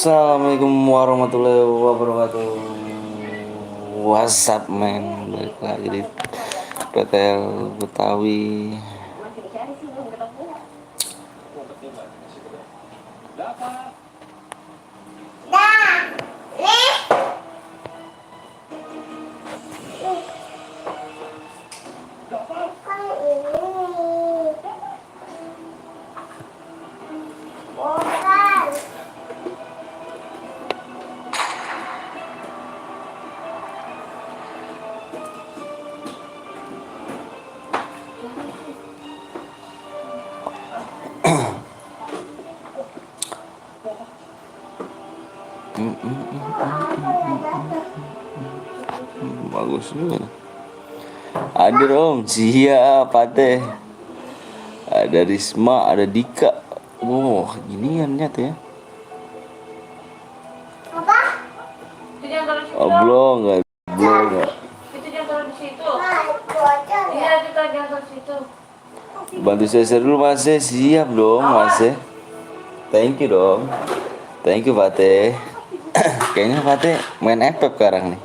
Assalamualaikum warahmatullahi wabarakatuh. What's up man? Balik lagi di PTL Betawi. Bagus juga. Ada Om, siap Pate. Ada Risma, ada Dika. Oh, ginian nyata ya. Apa? Itu yang taruh situ. Oh, belum enggak. Itu yang taruh di situ. Iya, itu yang taruh situ. Bantu saya share dulu Mas. Siap dong Mas. Thank you dong. Thank you Pate. Kayaknya Pate main FF sekarang nih.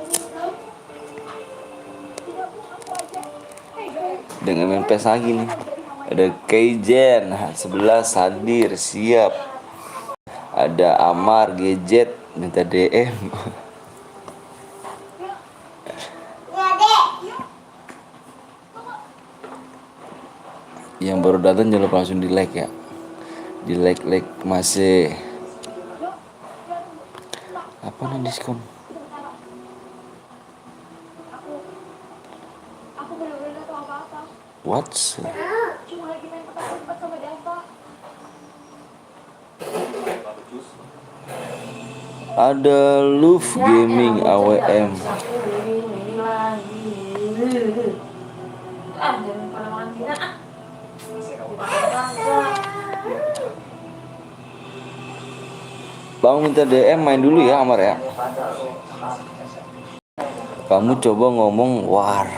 Dengan main PES lagi nih. Ada Keijen 11 hadir siap. Ada Amar Gadget minta DM. Yang baru datang jangan lupa langsung di like ya. Di like masih. Apa nih diskon? What? Ada Love Gaming AWM. Bang minta DM main dulu ya Amar ya. Kamu coba ngomong war.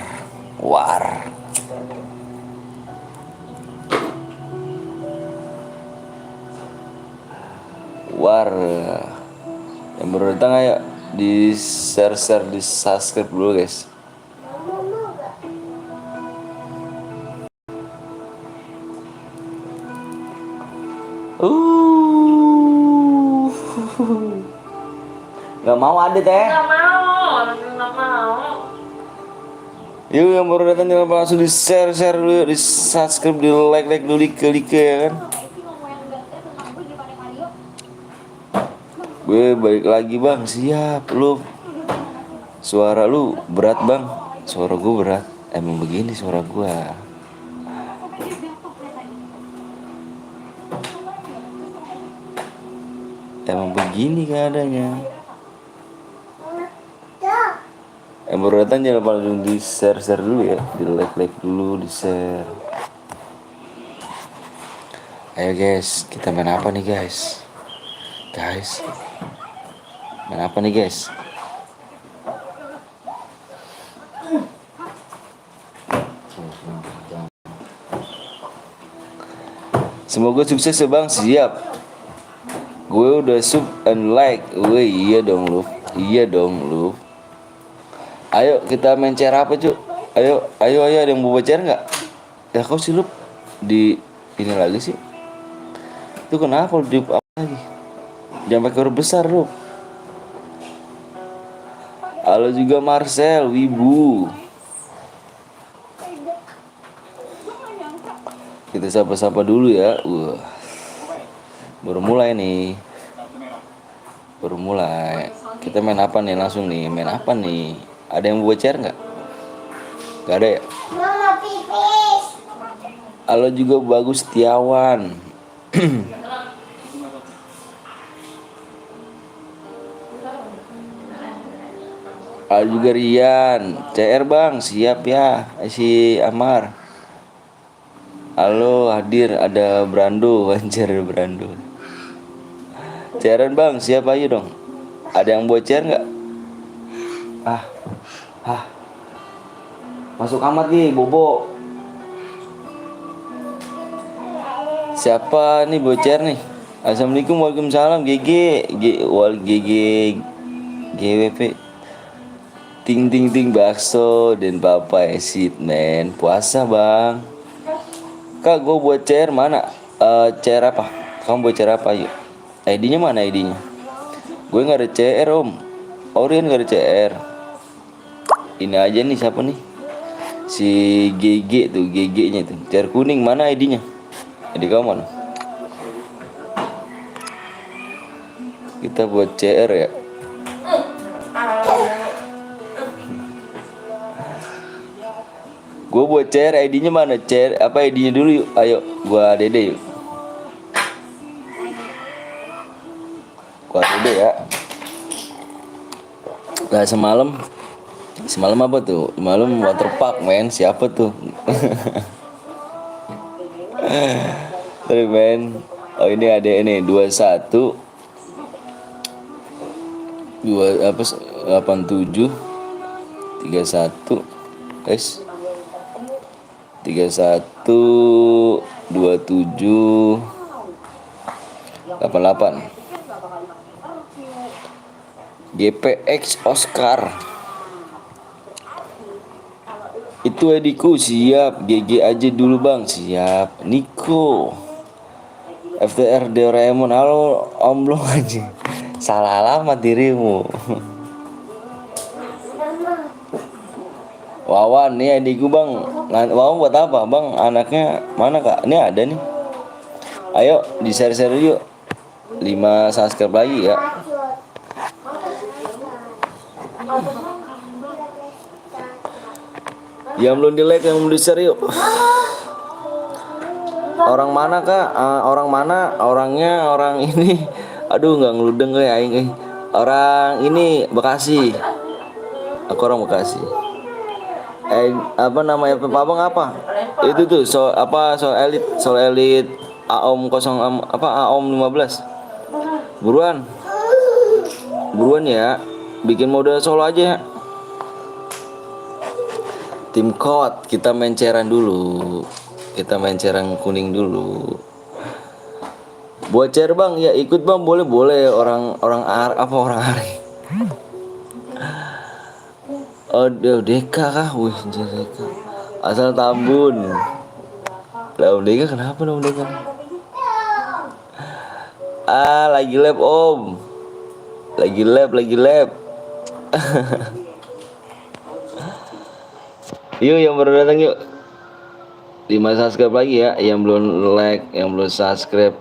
Yang baru datang ayo di share di subscribe dulu guys. Gak mau ada teh. Nggak mau. Yuk yang baru datang jangan lupa langsung di share dulu, di subscribe, di like dulu, like ya kan. Gue balik lagi bang, siap lu. Suara lu berat bang, suara gue berat. Emang begini suara gue. Emang begini keadaannya. Yang baru datang jangan lupa langsung di share dulu ya, di like dulu, di share. Ayo guys, kita main apa nih guys? Main apa nih guys? Semoga sukses ya bang, siap. Gue udah sub and like. Wih iya dong lu. Ayo kita main chair apa cuy? Ayo ada yang mau chair nggak? Ya kau sih lu di ini lagi sih. Itu kenapa lu di apa lagi? Jangan pakai huruf besar lu. Halo juga Marcel, Wibu. Kita sapa-sapa dulu ya. Baru mulai nih. Kita main apa nih langsung nih? Main apa nih? Ada yang buat share nggak? Gak ada ya? Mama pipis. Halo juga Bagus Setiawan. Halo juga Rian. CR bang, siap ya. Si Amar. Halo hadir, ada Brando. Anjir Brando. CR bang, siap ayo dong. Ada yang buat CR nggak? Masuk kamar nih, Bobo. Siapa nih bocor nih? Assalamualaikum, waalaikumsalam. GG GWP. Ting ting ting bakso dan papa esit men. Puasa bang. Kak, gue buat CR mana? CR apa? Kamu buat CR apa yuk? ID-nya mana ID-nya? Gue nggak ada CR om. Orion nggak ada CR. Ini aja nih siapa nih? Si GG tuh, GG-nya tuh. CR kuning mana ID-nya? ID kamu mana? Kita buat CR ya. Gue buat CR, ID-nya mana? CR apa ID-nya dulu yuk. Ayo, gua Dede yuk. Gua Dede ya. Nah semalam apa tuh? Semalam waterpark men. Siapa tuh? Sorry men. Oh ini ada ini 21 87 31 guys. 31 27 88 GPX Oscar itu Ediku siap. GG aja dulu bang. Siap. Niko FTR Doraemon. Halo omblong aja. Salah alamat dirimu. Wawan nih adikku bang. Wawan buat apa bang? Anaknya mana kak? Ini ada nih. Ayo di share yuk. 5 subscribe lagi ya. Yang belum di like, yang belum di share yuk. Orang mana kak? Orang mana? Orangnya orang ini. Aduh nggak ngeludeng kayak aing. Orang ini Bekasi. Aku orang Bekasi. Apa namanya Abang apa? Itu tuh soal elit AOM 0 apa AOM 15. Buruan ya. Bikin mode solo aja ya. Tim code kita main ceran dulu. Kita main ceran kuning dulu. Buat cer bang ya ikut bang boleh orang Ari. Oh Deka kah? Wih Deka. Asal Tambun. Lah Deka kenapa dong Deka? Lagi lab om. Lagi lab. Yuk yang baru datang yuk. 5 subscribe lagi ya. Yang belum like, yang belum subscribe.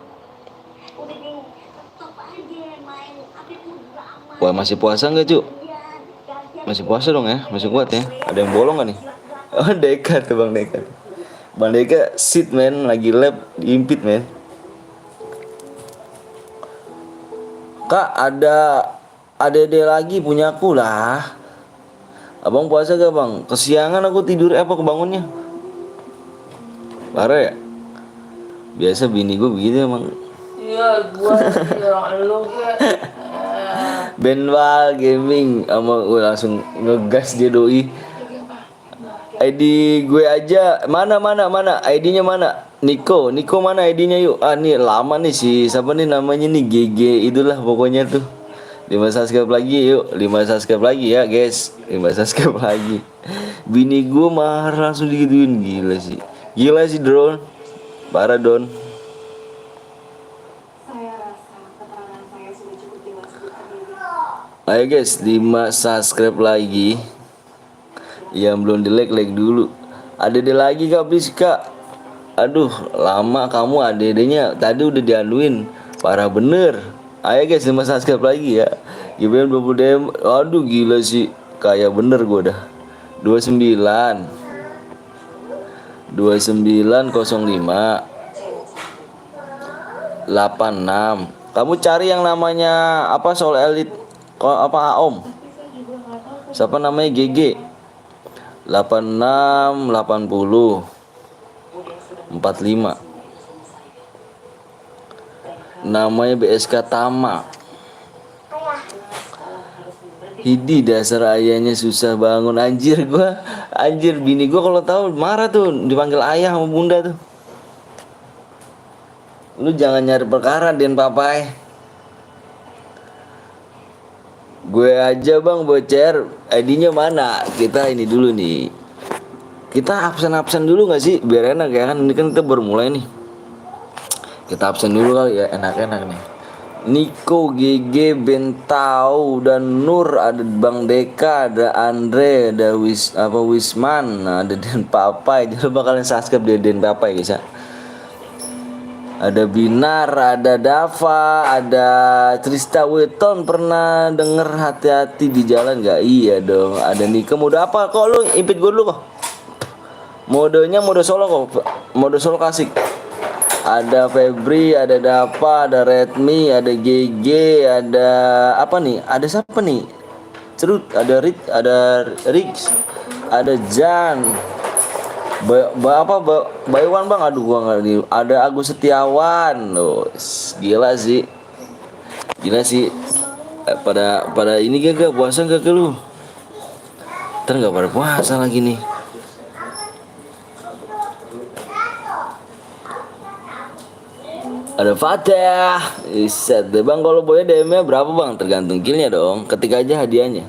Wah masih puasa nggak cu? Masih puasa dong ya, masih kuat ya. Ada yang bolong gak nih? Oh Deka tuh bang Deka. Bang Deka sit men, lagi lab diimpit men. Kak ada adede lagi punya aku lah. Abang puasa gak bang? Kesiangan aku tidur apa kebangunnya? Parah ya? Biasa bini gue begitu emang. Iya, gua orang lu kayak Benwal Gaming sama gue langsung ngegas dia doi. ID gue aja mana ID-nya mana? Niko mana ID-nya yuk. Nih lama nih siapa nih namanya nih GG itulah pokoknya tuh. 5 subscribe lagi yuk. 5 subscribe lagi ya guys. 5 subscribe lagi. Bini gue marah langsung digituin. Gila sih drone. Parah Don. Ayo guys 5 subscribe lagi. Yang belum di like dulu. Adede lagi kak please kak. Aduh lama kamu adedenya. Tadi udah dianuin. Parah bener. Ayo guys 5 subscribe lagi ya. GBM 20 DM. Aduh gila sih. Kayak bener gue dah. 29 05 86. Kamu cari yang namanya apa soal elit apa AOM. Siapa namanya GG 86 80 45. Namanya BSK Tama. Hidi dasar ayahnya susah bangun anjir bini gua kalau tahu marah tuh dipanggil ayah sama bunda tuh. Lu jangan nyari perkara Den Papai. Gue aja bang bocer, ID-nya mana? Kita ini dulu nih. Kita absen dulu nggak sih? Biar enak ya kan. Ini kan kita baru mulai nih. Kita absen dulu kali ya, enak-enak nih. Niko, GG, Bentau, dan Nur, ada Bang Deka, ada Andre, ada Wisman, ada Den Papai. Jangan lupa kalian subscribe di Den Papai guys ya. Ada Binar, ada Dava, ada Trista Weton. Pernah denger hati-hati di jalan gak? Iya dong. Ada Niko, mode apa? Kok lu impit gue dulu kok? Modenya mode solo kok. Mode solo klasik. Ada Febri, ada Dava, ada Redmi, ada GG, ada apa nih? Ada siapa nih? Cerut, ada Rix, ada Jan. Baywan bang, aduh gua nggak nih. Ada Agus Setiawan, loh, gila sih. Pada ini gak puasa gak ke lu? Ntar nggak pada puasa lagi nih. Ada Fatah. Iset deh bang, kalau boya DM-nya berapa bang? Tergantung killnya dong. Ketik aja hadiahnya.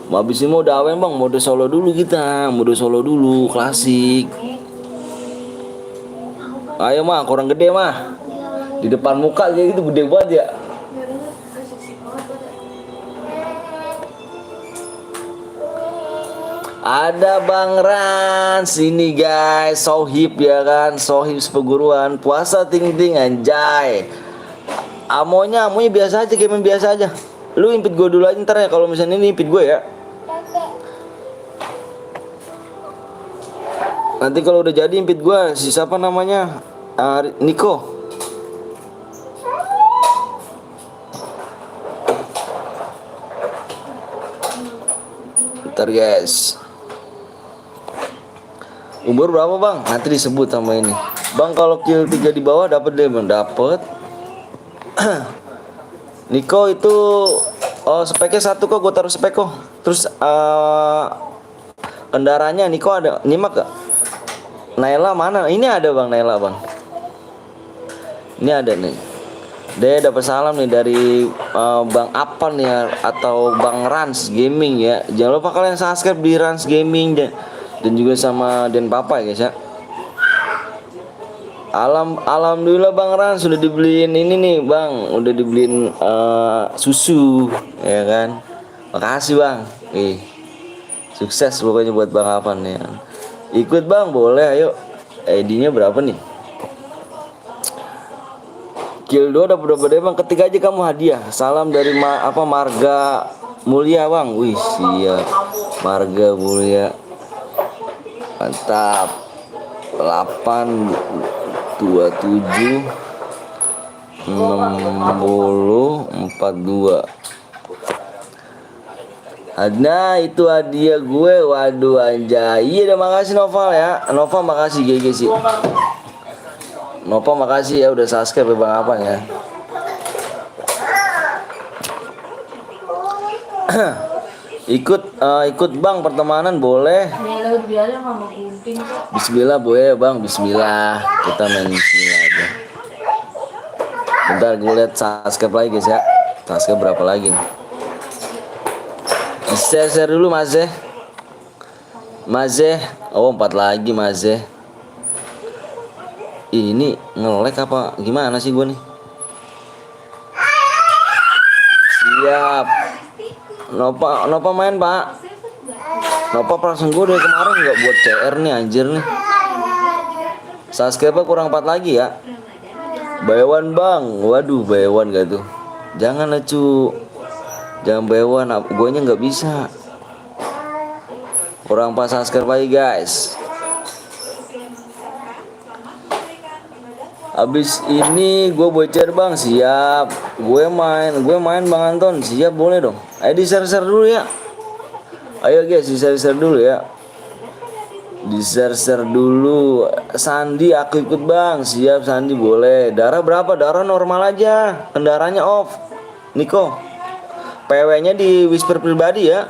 Habis ini mode awen bang, mode solo dulu kita. Mode solo dulu, klasik. Ayo mah, kurang gede mah. Di depan muka kayak gitu gede banget ya. Ada Bang Ran sini guys, Sohib ya kan, Sohib sepeguruan, puasa ting anjay. Amonya biasa aja, kayak main biasa aja. Lu impit gue dulu aja ntar ya, kalau misalnya ini impit gue ya. Nanti kalau udah jadi impit gue, si siapa namanya? Niko. Bentar guys. Umur berapa bang? Nanti disebut sama ini. Bang kalau kill 3 di bawah dapat deh bang, dapat. Niko itu speknya 1 kok, gue taruh spek kok. Terus kendaraannya Niko ada nyimak gak? Naila mana? Ini ada bang, Naila bang. Ini ada nih. Dia dapat salam nih dari Bang Apan ya, atau Bang Rans Gaming ya. Jangan lupa kalian subscribe di Rans Gaming dan juga sama Den Papai guys ya. Alhamdulillah Bang Rans sudah dibeliin ini nih bang, udah dibeliin susu ya kan. Makasih bang. Sukses pokoknya buat Bang Apan ya. Ikut bang, boleh ayo. ID-nya berapa nih? Kill 2 dapat berapa deh bang? Ketik aja kamu hadiah. Salam dari Marga Mulia bang. Wih siap, Marga Mulia. Mantap. 827 60 42. Nah itu hadiah gue. Waduh anjay. Iya udah, makasih Nova ya. Nova makasih GG sih. Nova makasih ya udah subscribe ya bang apa ya. Ikut bang pertemanan boleh. Bismillah boleh bang, bismillah. Kita main bismillah aja. Bentar gue lihat subscribe lagi guys ya. Subscribe berapa lagi nih? Share dulu Mazeh. Oh 4 lagi Mazeh. Ini nge-lag apa gimana sih gue nih? Siap. Nova main pak. Nova perasaan gue dari kemarin nggak buat CR nih anjir nih. Subscribe kurang 4 lagi ya. Baywan bang. Waduh baywan gak tuh? Jangan lah cu. Jangan baywan, guanya nggak bisa. Kurang pas subscribe lagi guys. Abis ini gue bocor bang, siap. Gue main bang Anton, siap boleh dong. Ayo di share dulu ya. Ayo guys di share dulu ya. Di share dulu. Sandi aku ikut bang, siap Sandi boleh. Darah berapa? Darah normal aja. Kendaraannya off. Niko. PW-nya di whisper pribadi ya.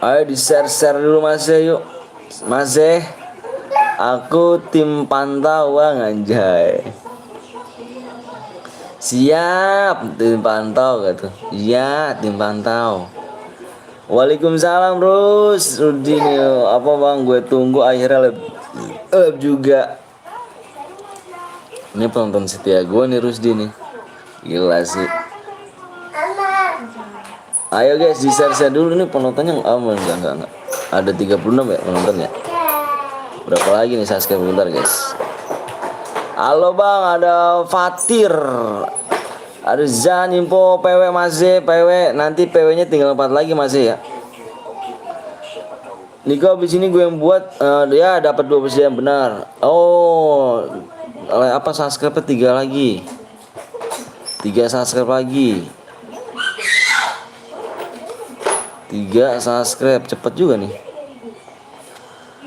Ayo di share dulu Mas yuk. Mas aku tim pantau bang anjay. Siap tim pantau gitu. Iya tim pantau. Waalaikumsalam Rus Rudi nih apa bang gue tunggu akhirnya live juga. Ini penonton setia gue nih Rusdi nih. Gila sih. Ayo guys di share dulu nih penontonnya. Enggak. Ada 36 ya penontonnya. Berapa lagi nih subscribe bentar guys. Halo bang, ada Fatir, ada Zan, info PW Mas PW nanti PW nya tinggal 4 lagi Mas ya. Niko abis ini gue yang buat dia dapat 12 yang benar. Oh apa subscribe 3 lagi, 3 subscribe lagi, 3 subscribe cepet juga nih.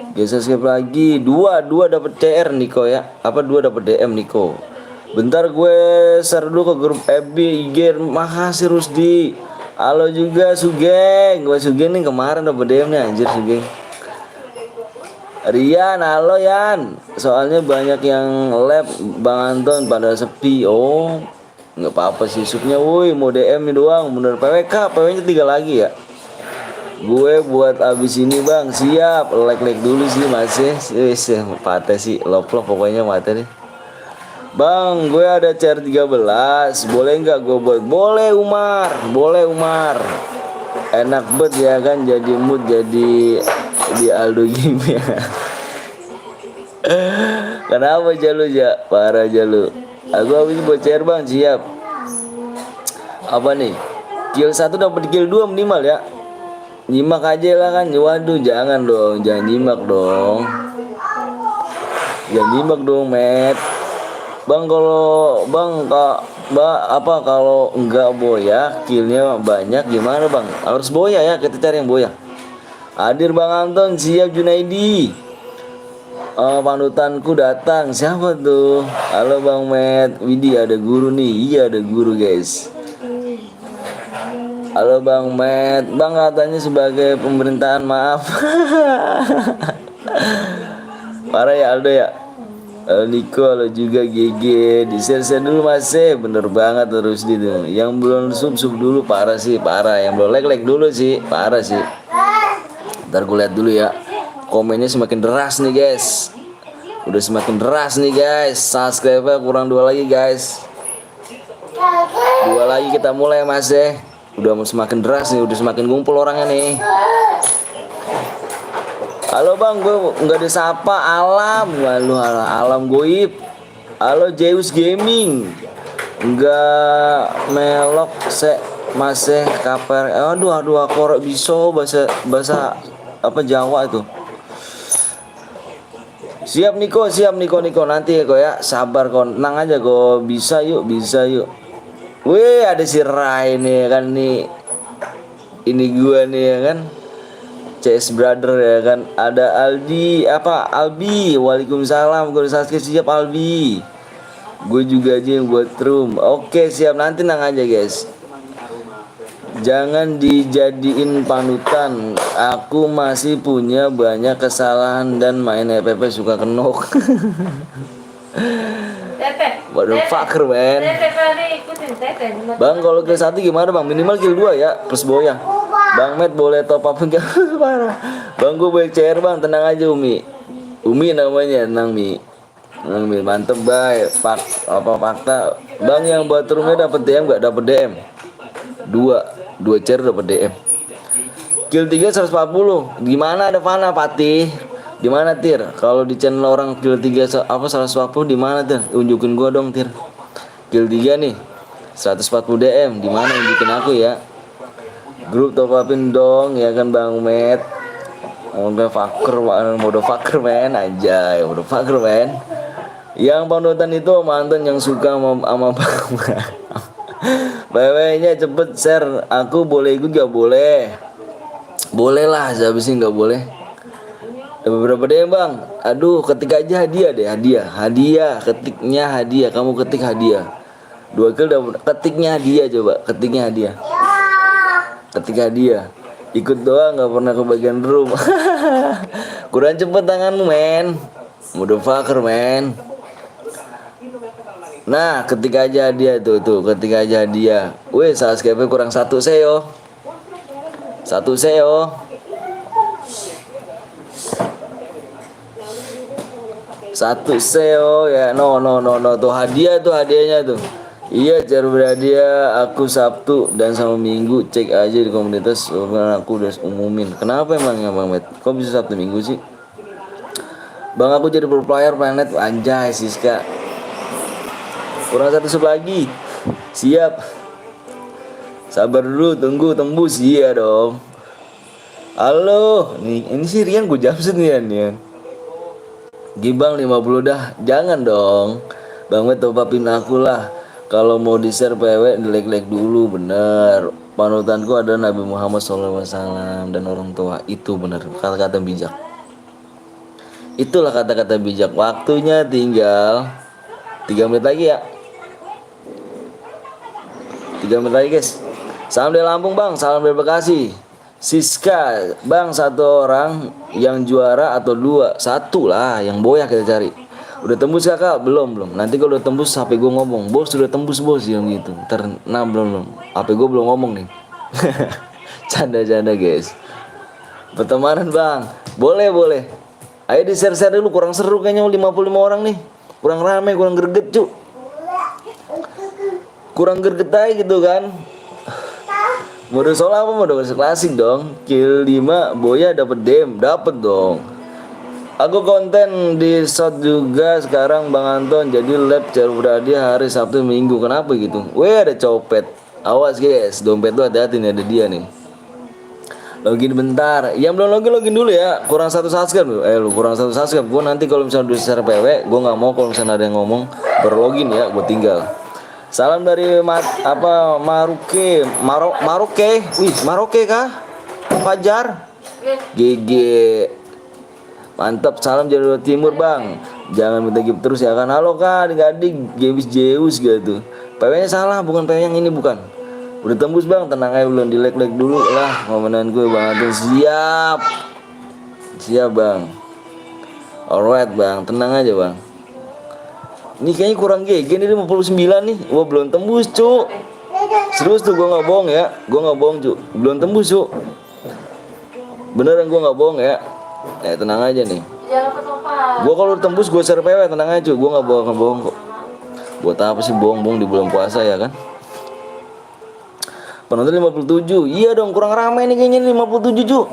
Guys subscribe lagi 2 dapat CR Niko ya. Apa 2 dapat DM Niko. Bentar gue share dulu ke grup FB IG. Makasih Rusdi. Halo juga Sugeng. Gue Sugeng nih kemarin dapat DM nih anjir Sugeng. Rian, halo Yan. Soalnya banyak yang lab Bang Anton pada sepi. Oh, nggak apa-apa sih subnya. Woi, mau DM nih doang. Bener PWK, PW-nya 3 lagi ya. Gue buat abis ini bang, siap. Like dulu sih masih. Patah sih, love pokoknya mata deh. Bang, gue ada CR 13. Boleh nggak gue buat? Boleh Umar. Enak bet ya kan, jadi mood jadi di Aldo Game ya. Kenapa Jalu ya? Parah Jalu. Aku habis buat CR bang, siap. Apa nih? Kill 1 dapat kill 2 minimal ya. Nyimak aja lah kan. Waduh jangan dong, jangan nyimak dong. Jangan nyimak dong Matt. Bang kalau bang kalau enggak boya killnya banyak gimana bang? Harus boya ya, kita cari yang boya. Hadir Bang Anton, siap Junaidi. Panutanku datang, siapa tuh? Halo Bang Matt, Widi ada guru nih. Iya ada guru guys. Halo Bang Matt, Bang katanya sebagai pemerintahan maaf. Parah ya Aldo ya. Halo Niko, halo juga GG. Di share dulu Mas bener banget terus di tuh. Yang belum sub dulu parah sih, parah. Yang belum like dulu sih, parah sih. Ntar gue lihat dulu ya. Komennya semakin deras nih guys. Udah semakin deras nih guys. Subscribe-nya kurang 2 lagi guys. 2 lagi kita mulai Mas Udah semakin deras nih, udah semakin ngumpul orangnya nih. Halo bang, gue nggak disapa Alam. Lalu Alam goib. Halo Zeus Gaming. Nggak melok masih kaper. Aduh aku bisa bahasa apa Jawa itu. Siap Niko nanti ya kok ya. Sabar kok, tenang aja kok. Bisa yuk. Wih ada si Rai nih kan nih. Ini gua nih ya kan. CS Brother ya kan. Ada Albi. Waalaikumsalam. Gue udah siap Albi. Gue juga aja yang buat room. Oke siap, nanti tenang aja guys. Jangan dijadiin panutan. Aku masih punya banyak kesalahan dan main FPP suka kenok. Waduh fucker man. Bang kalau kill 1 gimana bang? Minimal kill 2 ya plus boya. Bang Matt boleh top up enggak? Parah. Bang gue baik CR bang, tenang aja Umi namanya, tenang Mi. Mantep baik. Fakta. Bang yang buat roomnya dapat DM enggak? Dapat DM. 2 CR dapat DM. Kill 3 140. Gimana ada Fana Patih? Di mana Tir? Kalau di channel orang kill 3 140 di mana Tir? Unjukin gua dong Tir. Kill 3 nih. 140 DM. Di mana unjukin aku ya. Grup top upin dong ya kan Bang Met. Mode fucker man aja. Mode fucker man. Yang panutan itu mantan yang suka sama Bang. BW-nya cepet share. Aku boleh ikut gak boleh? Boleh lah, habis ini gak boleh. Ada beberapa deh bang. Aduh ketik aja hadiah deh. Hadiah ketiknya hadiah. Kamu ketik hadiah 2 kill dapat. Ketiknya hadiah. Coba ketiknya hadiah. Ketik hadiah. Ikut doang nggak pernah ke bagian room. Kurang cepet tanganmu men. Motherfucker men. Nah ketika aja dia tuh ketika aja dia. Weh subscribe kurang satu seo. Satu seo. Satu seo ya. No tuh hadiahnya tuh. Iya cara berhadiah aku Sabtu dan sama Minggu cek aja di komunitas aku udah umumin. Kenapa emang ya Bang Met? Kok bisa Sabtu Minggu sih? Bang aku jadi pro player planet anjay Siska. Kurang satu sub lagi. Siap. Sabar dulu tunggu tembus iya dong. Halo, ini si Rian gue jamset nih Rian. Gibang 50 dah. Jangan dong. Bang Met topapin aku lah. Kalau mau di-share PW di-like dulu bener. Panutanku ada Nabi Muhammad SAW dan orang tua. Itu bener kata-kata bijak. Itulah kata-kata bijak. Waktunya tinggal 3 menit lagi ya. 3 menit lagi guys. Salam dari Lampung bang. Salam dari Bekasi. Siska bang satu orang yang juara atau dua? Satu lah yang boya kita cari. Udah tembus kakak? Belum. Nanti kalau udah tembus HP gue ngomong, bos sudah tembus bos yang gitu. Nah belum. HP gue belum ngomong nih. Canda guys. Pertemanan bang. Boleh. Ayo di share dulu kurang seru kayaknya 55 orang nih. Kurang rame, kurang greget cu. Kurang greget aja gitu kan. Mode solo apa mode klasik dong. Kill 5 boya dapet dem, dapet dong. Aku konten di shot juga sekarang Bang Anton. Jadi lab cara berhadiah hari Sabtu Minggu. Kenapa gitu? Weh ada copet. Awas guys, dompet lu hati-hati nih ada dia nih. Login bentar. Yang belum login dulu ya. Kurang satu subscribe lu. Lu kurang satu subscribe. Gue nanti kalau misalnya udah share PW, gue nggak mau kalau misalnya ada yang ngomong berlogin ya. Gue tinggal. Salam dari Maroke. Wih Maroke kah? Fajar. GG. Mantap, salam Jawa Timur bang. Jangan minta gift terus ya kan. Halo kak, adik-adik Zeus gitu. PW nya salah, bukan PW yang ini bukan. Udah tembus bang, tenang aja belum di like dulu lah. Komenan gue bang Anton siap bang. Alright bang, tenang aja bang. Ini kayaknya kurang GG nih 59 nih. Wah belum tembus cu. Serius tuh gue nggak bohong ya. Gue nggak bohong cu. Belum tembus cu. Beneran gue nggak bohong ya. Tenang aja nih. Gue kalau tembus gue share PW tenang aja cu. Gue nggak bohong kok. Buat apa sih bohong di bulan puasa ya kan? Penonton 57. Iya dong kurang ramai nih kayaknya 57 cu.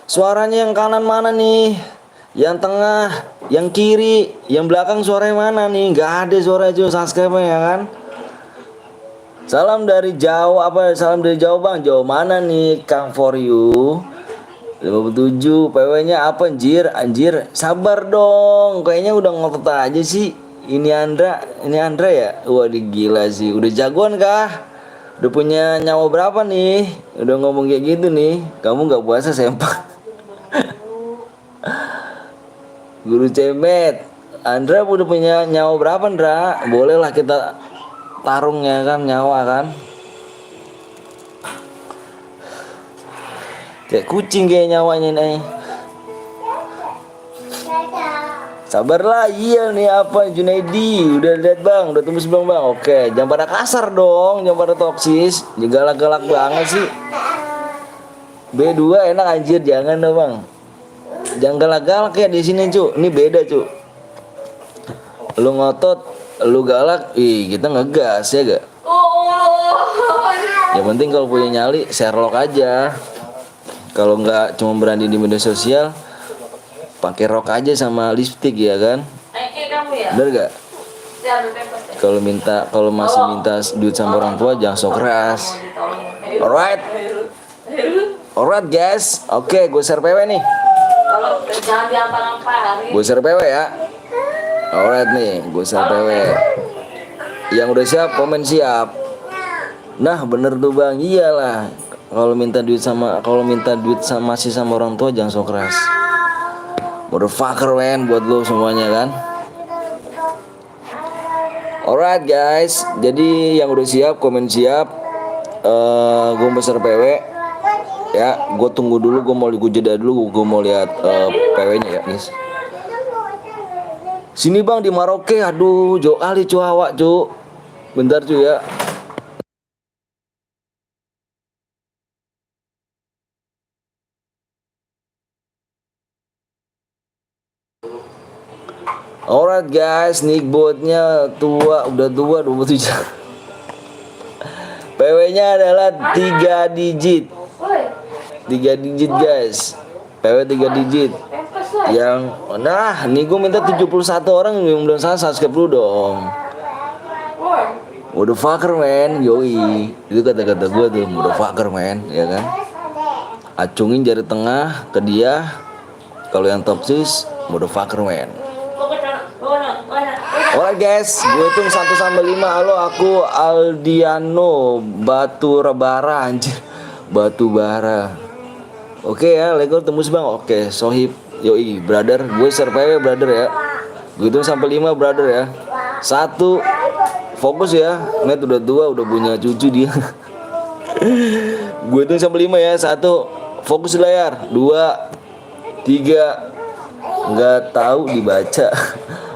Suaranya yang kanan mana nih? Yang tengah, yang kiri, yang belakang suaranya mana nih? Gak ada suara cu subscribe ya kan? Salam dari Jawa Salam dari Jawa bang. Jawa mana nih Kang for you? 57 PW nya apa anjir sabar dong. Kayaknya udah ngotot aja sih. Ini Andra ya. Wah gila sih. Udah jagoan kah? Udah punya nyawa berapa nih? Udah ngomong kayak gitu nih. Kamu gak puasa sempak. Guru Cemet. Andra udah punya nyawa berapa Andra? Boleh lah kita tarung ya kan nyawa kan. Kayak kucing kayak nyawanya nih. Sabarlah iya nih apa Junaidi. Udah lihat bang, udah tembus belum bang? Oke, jangan pada kasar dong, jangan pada toksis. Galak-galak banget sih. B2 enak anjir, jangan dong bang. Jangan galak-galak ya di sini cu. Ini beda cu. Lu ngotot, lu galak, kita ngegas ya gak? Yang penting kalau punya nyali Sherlock aja. Kalau nggak cuma berani di media sosial, pakai rok aja sama lipstick ya kan? Bener gak? Kalau masih minta duit sama orang tua jangan sok keras. Alright guys, oke gue share PW nih. Gue share PW ya. Alright nih, gue share PW. Yang udah siap komen siap. Nah bener tuh bang, iyalah. Kalau minta duit sama masih sama orang tua jangan sok keras. Motherfucker man buat lo semuanya kan. Alright guys, jadi yang udah siap komen siap. gue besar PW ya. Gue tunggu dulu, gue jeda dulu, gue mau lihat PW-nya ya guys. Sini bang di Maroke, aduh jauh kali cu awak cu. Bentar cu ya. Alright guys, nickbotnya tua, udah tua 27. PW-nya adalah 3 digit. 3 digit guys. PW 3 digit. Yang nah, nih gue minta 71 orang yang belum subscribe dulu dong. Motherfucker man, yoi. Itu kata-kata gue tuh, motherfucker man, ya kan. Acungin jari tengah ke dia. Kalau yang top sis, motherfucker man. Alright guys, gue hitung 1 sampai 5. Halo, aku Aldiano Batubara anjir. Batubara. Oke ya, Lego tembus bang. Oke, Sohib. Yoi, brother. Gue survei brother ya. Gue hitung sampai 5 brother ya. 1. Fokus ya. Net udah tua, udah punya cucu dia. Gue hitung sampai 5 ya. 1. Fokus di layar. 2 3. Nggak tahu dibaca.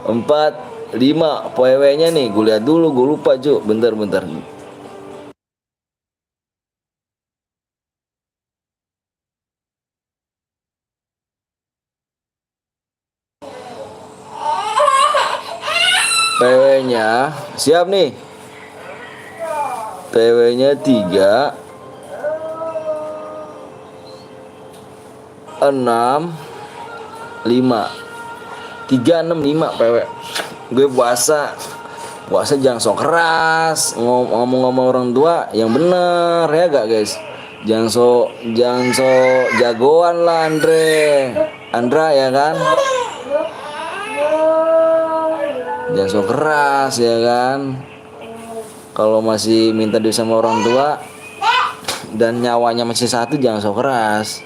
4 5 PW-nya nih, gue lihat dulu, gue lupa cu, bentar. PW-nya siap nih. PW-nya 3 6 5 3 6 5 PW. Gue puasa jangan sok keras, ngomong-ngomong orang tua yang bener ya gak guys. Jangan so jagoan lah Andra ya kan. Jangan so keras ya kan. Kalau masih minta duit sama orang tua dan nyawanya masih satu, jangan so keras.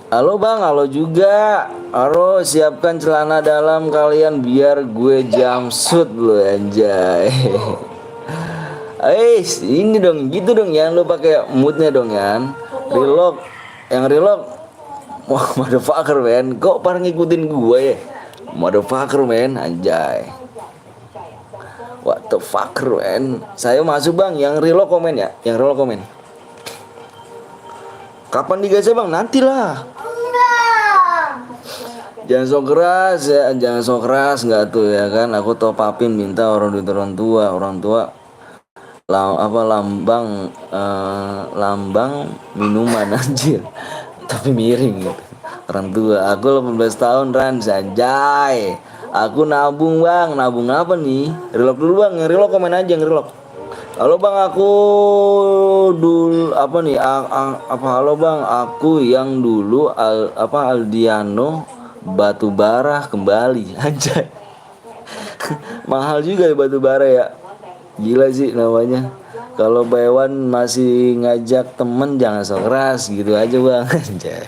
Halo bang, halo juga. Halo, siapkan celana dalam kalian biar gue jumpsuit lo anjay. Ini dong, gitu dong ya, lo pakai moodnya dong kan. Relog, yang relog. Wah, motherfucker man, kok parah ngikutin gue ya. Motherfucker man, anjay. What the fucker man. Saya masuk bang, yang relog komen ya, yang relog komen. Kapan digasnya bang? Nantilah. Jangan sok keras ya, jangan sok keras nggak tuh ya kan. Aku top upin minta orang tua lambang minuman anjir. Tapi miring gitu. Orang tua, aku 18 tahun Ran, anjay. Aku nabung bang, nabung apa nih? Relok dulu bang, yang relok komen aja yang relok. Halo bang, aku dulu apa nih? Halo bang, aku yang dulu Aldiano Batubara kembali anjay. Mahal juga ya Batubara ya. Gila sih namanya. Kalau Baywan masih ngajak temen jangan sok keras gitu aja bang. Anjay.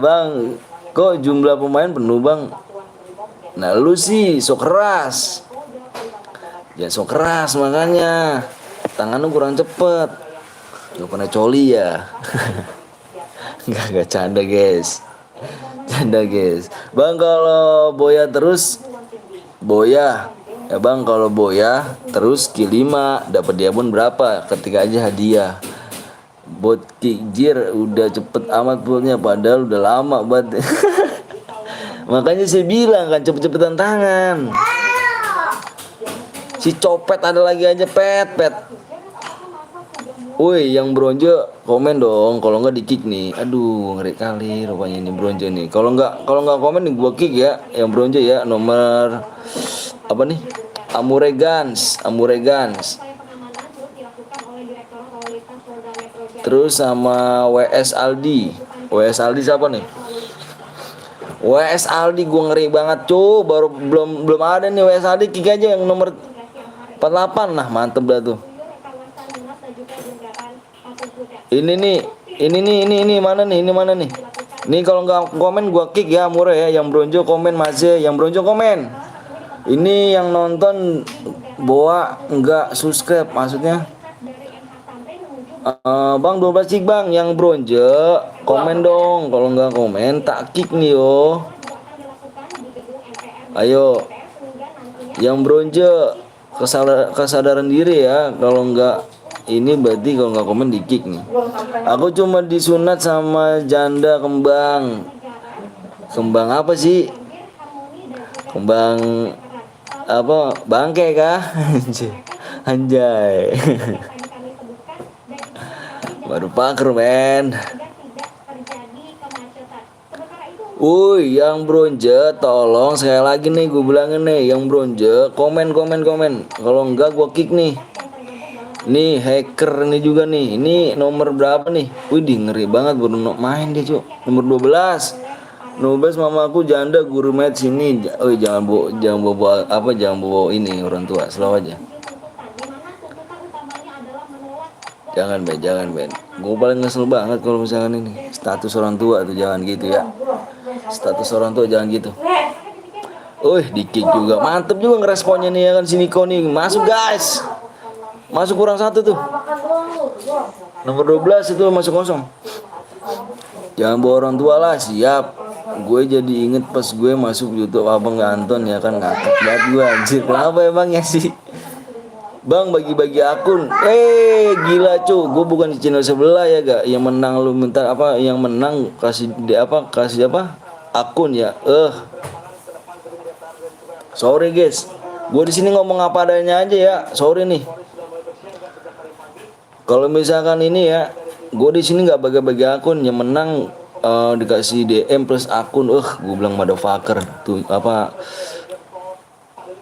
Bang, kok jumlah pemain penuh bang? Nah lu sih sok keras. Jangan sok keras makanya. Tangan lu kurang cepet. Gak pernah coli ya. Gak canda guys. Canda guys. Bang kalau boya terus boya ya bang, kalau boya terus Q5 dapat diamond berapa? Ketik aja hadiah. Bot kijir udah cepet amat pulnya padahal udah lama banget. Makanya saya bilang kan cepet-cepetan tangan. Si copet ada lagi aja pet. Woi, yang bronze komen dong, kalau nggak di kick nih. Aduh, ngeri kali rupanya ini bronze nih. Kalau nggak komen nih gua kick ya, yang bronze ya, nomor apa nih? Amuregans. Terus sama WS Aldi. WS Aldi siapa nih? WS Aldi gua ngeri banget, cuy. Baru belum ada nih WS Aldi, kick aja yang nomor 48. Nah, mantep dah tuh. Ini mana nih? Nih kalau nggak komen gua kick ya, murah ya. Yang bronze komen masih, yang bronze komen. Ini yang nonton Boa nggak subscribe maksudnya. Bang 12 cik bang yang bronze komen dong, kalau nggak komen tak kick nih yo. Ayo yang bronze kesadaran diri ya, kalau nggak ini berarti kalau nggak komen di kick nih. Aku cuma disunat sama janda kembang. Kembang apa sih? Kembang apa? Bangke kah? Anjay. Baru paker men. Yang bronze tolong sekali lagi nih gue bilangin nih, yang bronze komen. Kalau enggak gue kick nih. Nih hacker ini juga nih. Ini nomor berapa nih? Wih ngeri banget baru main dia cuy. Nomor 12. 12 mamaku janda guru med sini. Jangan bawa ini orang tua, selalu aja. Jangan Ben. Gue paling ngesel banget kalau misalkan ini status orang tua tuh jangan gitu ya. Status orang tua jangan gitu. Di kick juga. Mantep juga ngeresponnya nih ya kan, si Niko nih. Masuk guys. Masuk kurang satu tuh. Nomor 12 itu masuk kosong. Jangan bawa orang tua lah, siap. Gue jadi inget pas gue masuk YouTube Abang Anton ya kan, ngakak banget gue anjir. Kenapa emang ya sih? Bang bagi-bagi akun. Gila cu, gue bukan di channel sebelah ya gak. Yang menang lu minta apa? Yang menang kasih akun ya. Sorry guys. Gue di sini ngomong apa adanya aja ya. Sorry nih. Kalau misalkan ini ya, gue di sini nggak bagi-bagi akun. Yang menang dikasih DM plus akun. Gue bilang motherfucker. Tuh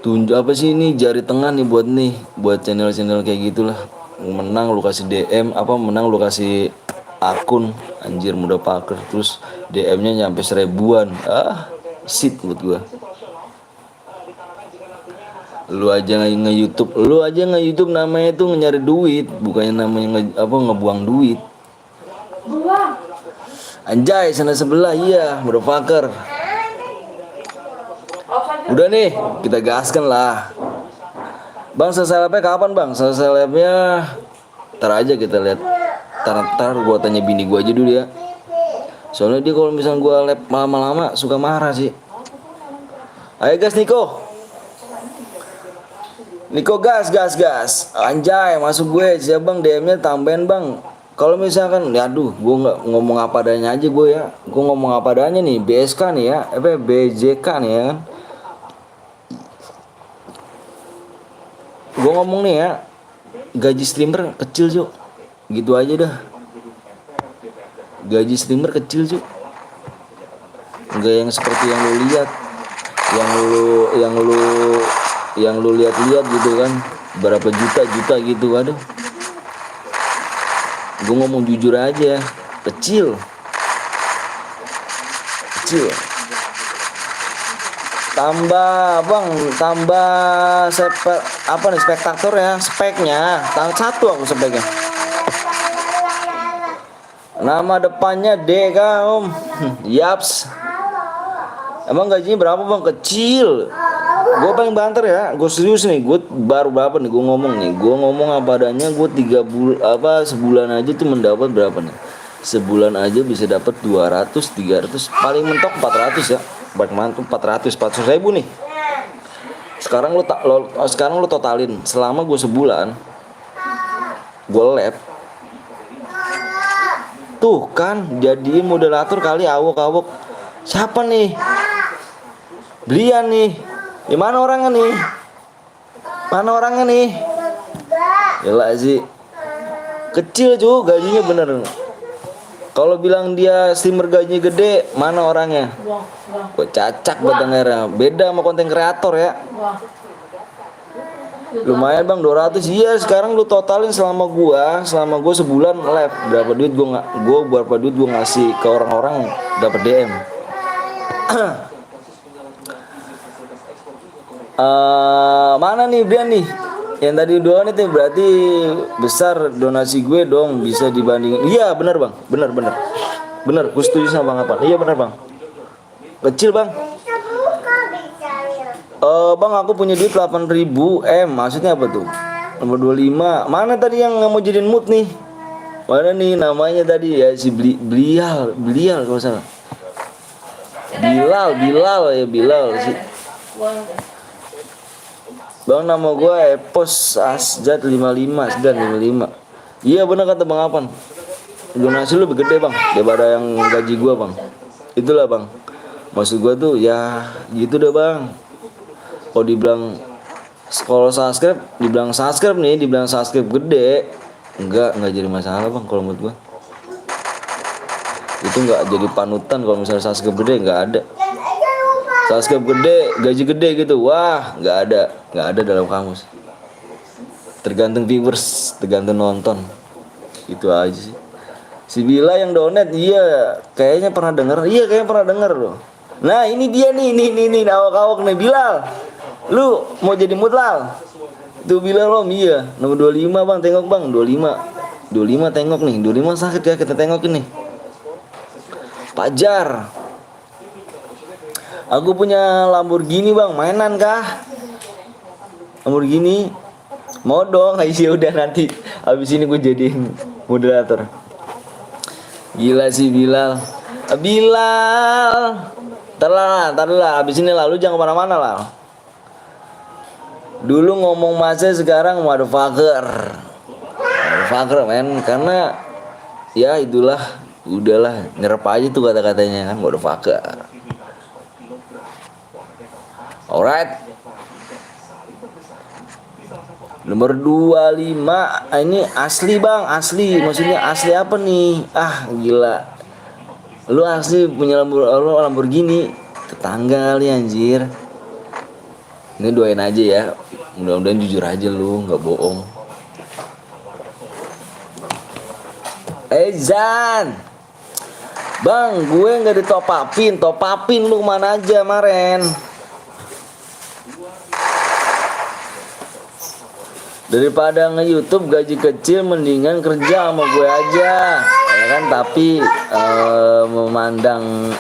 tunjuk apa sih ini jari tengah nih buat channel-channel kayak gitulah. Menang lu kasih DM, menang lu kasih akun, anjir muda paker. Terus DM-nya nyampe 1000-an. Shit buat gua. Lu aja nge-YouTube namanya itu nyari duit, bukannya namanya ngebuang duit. Anjay sana sebelah, iya muda paker. Udah nih, kita gaskan lah. Bang selesai labnya kapan bang? Selesai labnya ntar aja kita lihat. Ntar gue tanya bini gue aja dulu ya. Soalnya dia kalau misalnya gue lab lama-lama suka marah sih. Ayo gas Niko. Niko gas. Anjay masuk gue. Siapa bang DM-nya tambahin bang. Kalau misalkan, aduh, gue nggak ngomong apa adanya aja gue ya. Gue ngomong apa adanya nih, BSK nih ya, BJK nih ya kan. Gue ngomong nih ya, gaji streamer kecil Cuk, gitu aja dah. Gaji streamer kecil Cuk, nggak yang seperti yang lu lihat, yang lu lihat gitu kan, berapa juta gitu. Aduh, gue ngomong jujur aja, kecil. Tambah spektator ya, speknya satu aku speknya. Nama depannya DK om. Yaps. Emang gajinya berapa bang? Kecil. Gue paling banter ya, gue serius nih. Gue baru berapa nih gue ngomong nih. Gue ngomong apa adanya. Gue sebulan aja tuh mendapat berapa nih? Sebulan aja bisa dapat 200, 300, paling mentok 400 ya. Baik mantap 400 ribu nih. Sekarang lu totalin selama gue sebulan gue lab tuh kan jadi moderator kali awok siapa nih Brian nih. Mana orangnya nih? Yalah sih kecil juga gajinya bener. Kalau bilang dia streamer gajinya gede, mana orangnya? Kok cacak batangnya. Beda sama konten kreator ya. Lumayan bang 200. Iya sekarang lu totalin selama gua sebulan live berapa duit gua ngasih ke orang-orang dapat DM. Mana nih Brian nih? Yang tadi doang itu berarti besar donasi gue dong, bisa dibandingin. Iya benar bang, benar. Gue setuju sama bang Apan. Iya benar bang. Kecil bang. Oh bang, aku punya duit 8.000 M. Maksudnya apa tuh? Nomor 25. Mana tadi yang mau jadiin mood nih? Mana nih namanya tadi ya, si Blial kalau salah. Bilal ya, Bilal sih. Bang, nama gue Epos Asjad 55 dan 55. Iya benar kata Bang Apan. Donasi lu lebih gede bang daripada yang gaji gue bang. Itulah bang. Maksud gue tuh ya gitu deh bang. Kalau dibilang, kalau subscribe, dibilang subscribe gede, enggak jadi masalah bang kalau menurut gue. Itu enggak jadi panutan kalau misalnya subscribe gede, enggak ada. Subscribe gede, gaji gede gitu, wah enggak ada dalam kamus. Tergantung viewers, tergantung nonton. Itu aja sih. Si Bila yang donate, iya kayaknya pernah denger loh. Nah ini dia nih awak-awak nih Bilal. Lu mau jadi mutlal? Tuh Bilal om, iya nomor 25 bang, tengok bang 25 tengok nih, 25 sakit ya, kita tengokin nih. Pajar, aku punya Lamborghini bang, mainan kah? Lamborghini mau dong. Iya udah, nanti habis ini gue jadiin moderator. Gila sih Bilal. Tar lah, abis ini lalu jangan kemana-mana lah. Dulu ngomong masa, sekarang motherfucker men. Karena ya itulah, udahlah nyerap aja tuh kata-katanya kan, motherfucker. Alright. Nomor 25, ini asli bang, asli. Maksudnya asli apa nih? Ah gila, lu asli punya Lamborghini. Tetangga kali anjir. Ini doain aja ya, mudah-mudahan jujur aja lu, nggak bohong. Zan, bang gue nggak ditopapin lu kemana aja kemarin? Daripada nge-YouTube gaji kecil, mendingan kerja sama gue aja, ya kan? Tapi memandang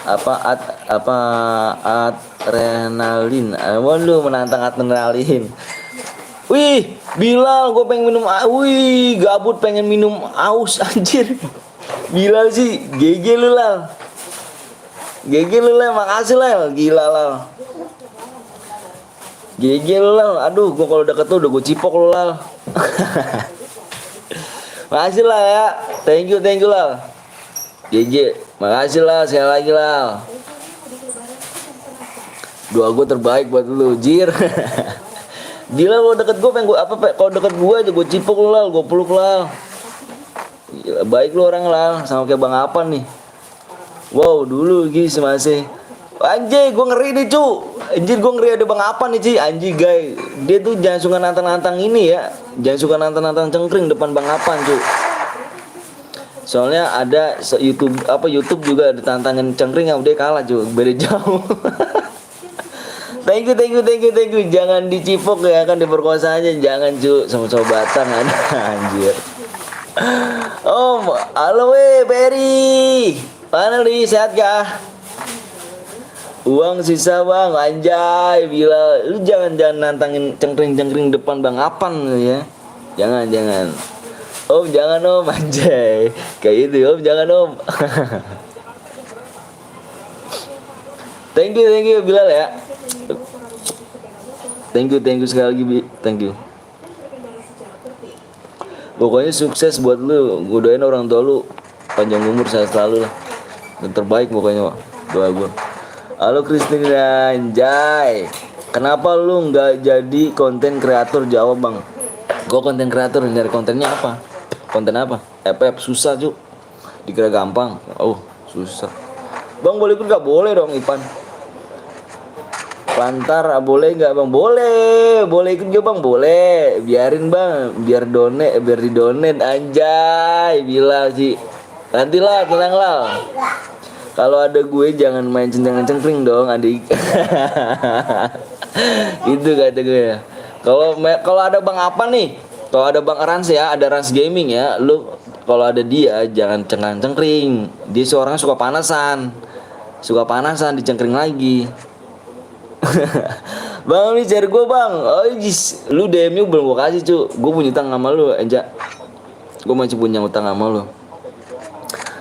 adrenalin, lu menantang adrenalin. Wih, Bilal, gue pengen minum, gabut pengen minum aus anjir. Bilal sih, GG lu lah. Makasih lah, gila lah. GG lu lah, aduh gua kalau deket tuh udah gue cipok lu lah. Makasih lah ya, thank you lah. GG, makasih lah, sekali lagi lah. Doa gue terbaik buat lu, jir. Gila kalau deket gue pengen gue kalau deket gue aja gue cipok lu lah, gue peluk lah. Gila, baik lu orang lah, sama kayak Bang Apan nih. Wow, dulu gitu masih. Anjir, gue ngeri nih cu. Anjir, gue ngeri ada Bang Apan nih Ci. Anjir guys, dia tuh jangan suka nantang-nantang ini ya. Jangan suka nantang-nantang cengkring depan Bang Apan cu. Soalnya ada YouTube juga ada tantangan cengkring, yang udah kalah cu, beda jauh. Thank you. Jangan dicipok ya, kan diperkosa aja. Jangan cu, sama sobatan ada. Anjir. Halo Berry. Mana nih, sehat kah? Uang sisa bang, anjay. Bila lu jangan nantangin cengkring depan Bang Apan ya. Jangan. Om jangan om, anjay. Kayak itu om, jangan om. Thank you Bilal ya. Thank you sekali lagi thank you. Pokoknya sukses buat lu. Gue doain orang tua lu panjang umur, sehat selalu lah. Dan terbaik pokoknya, doa gue. Halo Kristina, anjay. Kenapa lu nggak jadi konten kreator? Jawab bang. Gue konten kreator, nyari kontennya apa? Konten apa? Susah cu. Dikira gampang. Oh susah. Bang boleh ikut nggak? Boleh dong Ipan. Pantar boleh nggak bang? Boleh ikut gak bang? Boleh. Biarin bang, biar didonet anjay. Bila sih. Nantilah, tenang lah. Kalau ada gue jangan main cengkring dong adik. Itu kata gue. Kalau ada Bang apa nih? Kalau ada Bang Rans ya, ada Rans Gaming ya. Lu kalau ada dia jangan cengkring. Dia seorang suka panasan dicengkring lagi. Bang ini share gue bang. Oh lu DM belum gue kasih cu. Gue punya utang sama lu Enja. Gue masih punya utang sama lu.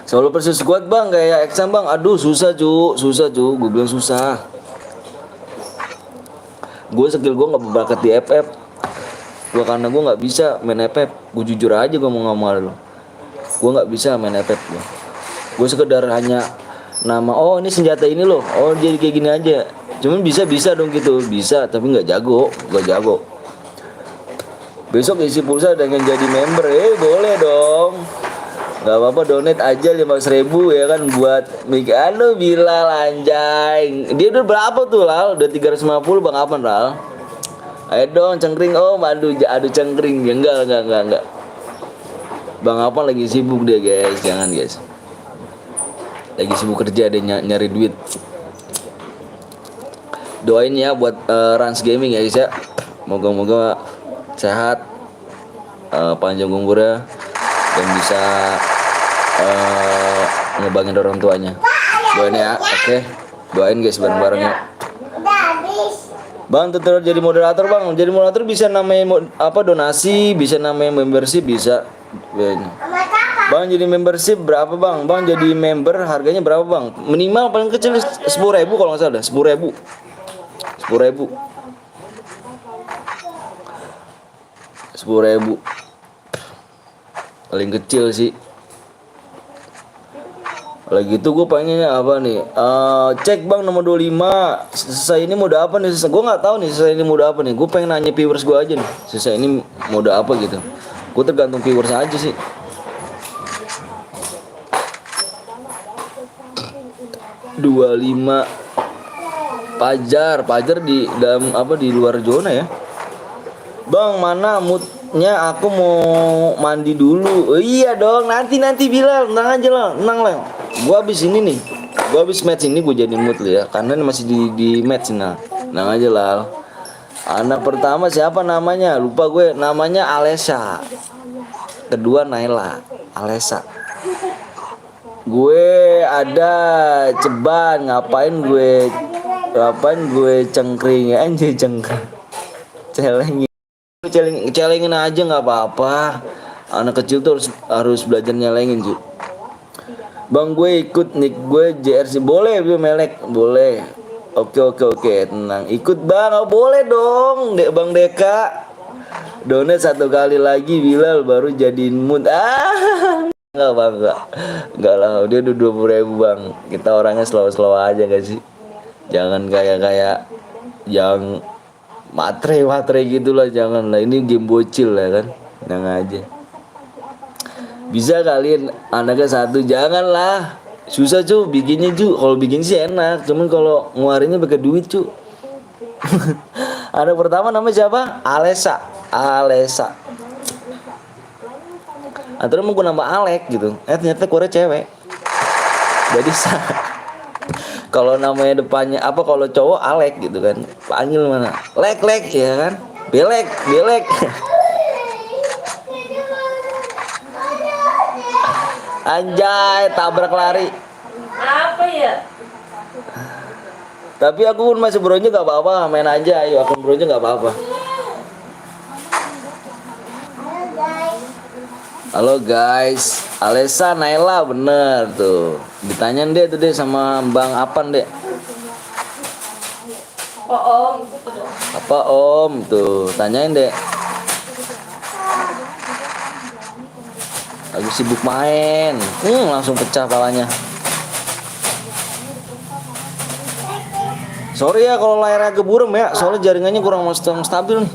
Solo versus squad bang kayak Exam bang. Aduh susah cu. Gue bilang susah. Gue skill gue nggak berbakat di FF. Gue karena gue nggak bisa main FF. Gue jujur aja gue mau ngomong lu. Gue nggak bisa main FF gue. Gue sekedar hanya nama. Oh ini senjata ini loh. Oh jadi kayak gini aja. Cuman bisa dong gitu. Bisa tapi nggak jago. Gak jago. Besok isi pulsa dengan jadi member. Boleh dong. Gak apa-apa donate aja 500.000 ya kan buat mic. Aduh Bilal anjay. Dia udah berapa tuh Lal? Udah 350 bang apaan Lal? Ayo dong cengkring om. Aduh cengkring. Ya enggak. Bang apa lagi sibuk dia guys. Jangan guys. Lagi sibuk kerja dia nyari duit. Doain ya buat Rans Gaming ya guys ya. Moga-moga sehat, panjang umurnya dan bisa ngebangin orang tuanya. Doain ya, oke. Doain guys bareng-bareng ya. Bang tetap jadi moderator bang. Jadi moderator bisa namanya apa donasi, bisa namanya membership bisa. Bang jadi membership berapa bang? Bang jadi member harganya berapa bang? Minimal paling kecil 10.000 kalau nggak salah 10.000. 10.000 paling kecil sih. Lagi itu gue pengennya apa nih? Cek bang nomor 25 selesai ini mode apa nih? Gue nggak tahu nih selesai ini mode apa nih. Gue pengen nanya viewers gue aja nih. Selesai ini mode apa gitu. Gue tergantung viewers aja sih. 25 Pajar di dalam apa di luar zona ya. Bang mana moodnya aku mau mandi dulu. Oh, iya dong nanti Bilal tenang aja lah tenang lah. Gua habis ini nih. Gua habis match ini gue jadi mood lah ya karena masih di match nah. Tenang aja lah. Anak pertama siapa namanya? Lupa gue. Namanya Alessa. Kedua Naila. Alessa. Gue ada ceban ngapain gue cengkring anjay cengkring celengin aja nggak apa-apa. Anak kecil tuh harus belajar nyelengin cuy. Bang gue ikut nik gue JRC boleh melek boleh. Oke tenang ikut bang. Oh, boleh dong bang Deka donate 1 kali lagi Bilal baru jadiin mood. Enggak bang enggak lah dia udah 20.000 bang. Kita orangnya slow aja gak sih. Jangan kayak yang matre gitulah jangan lah. Ini game bocil ya kan. Jangan aja. Bisa kalian anaknya 1 janganlah. Susah cu bikinnya cu. Kalau bikin sih enak. Cuman kalau ngeluarinnya pakai duit cu. Anak pertama namanya siapa? Alessa. Atau mau gue nama Alek gitu. Ternyata gue cewek. Jadi kalau namanya depannya apa kalau cowok Alek gitu kan. Panggil mana? Lek ya kan. Belek. Anjay, tabrak lari. Apa ya? Tapi aku pun masih bronze gak apa-apa, main aja. Ayo akun bronze gak apa-apa. Halo guys, Alessa Naila bener tuh. Ditanyain deh tuh deh sama Bang Apan deh. Om. Apa om tuh, tanyain deh. Lagi sibuk main, langsung pecah palanya. Sorry ya kalau layarnya keburem ya, soalnya jaringannya kurang stabil nih.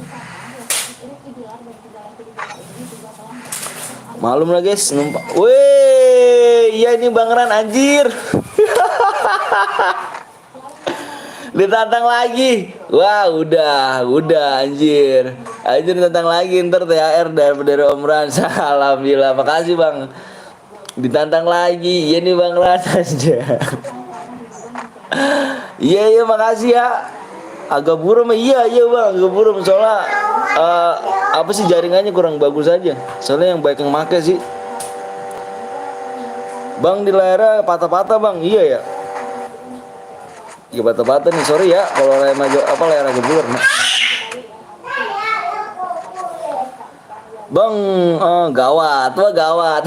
Malum lah guys, numpak. Weh, iya ini Bang Ran anjir. Ditantang lagi. Wah, udah anjir. Anjir ditantang lagi ntar THR dari Om Ran. Alhamdulillah, makasih Bang. Ditantang lagi. Iya nih Bang Ran aja. Iya makasih ya. Agak buram iya Bang, agak buram soalnya apa sih jaringannya kurang bagus aja. Soalnya yang baik yang make sih. Bang di layarnya patah-patah Bang. Iya ya. Ya bata-bata nih, sorry ya kalau layar agak blur. Bang, gawat, wah gawat.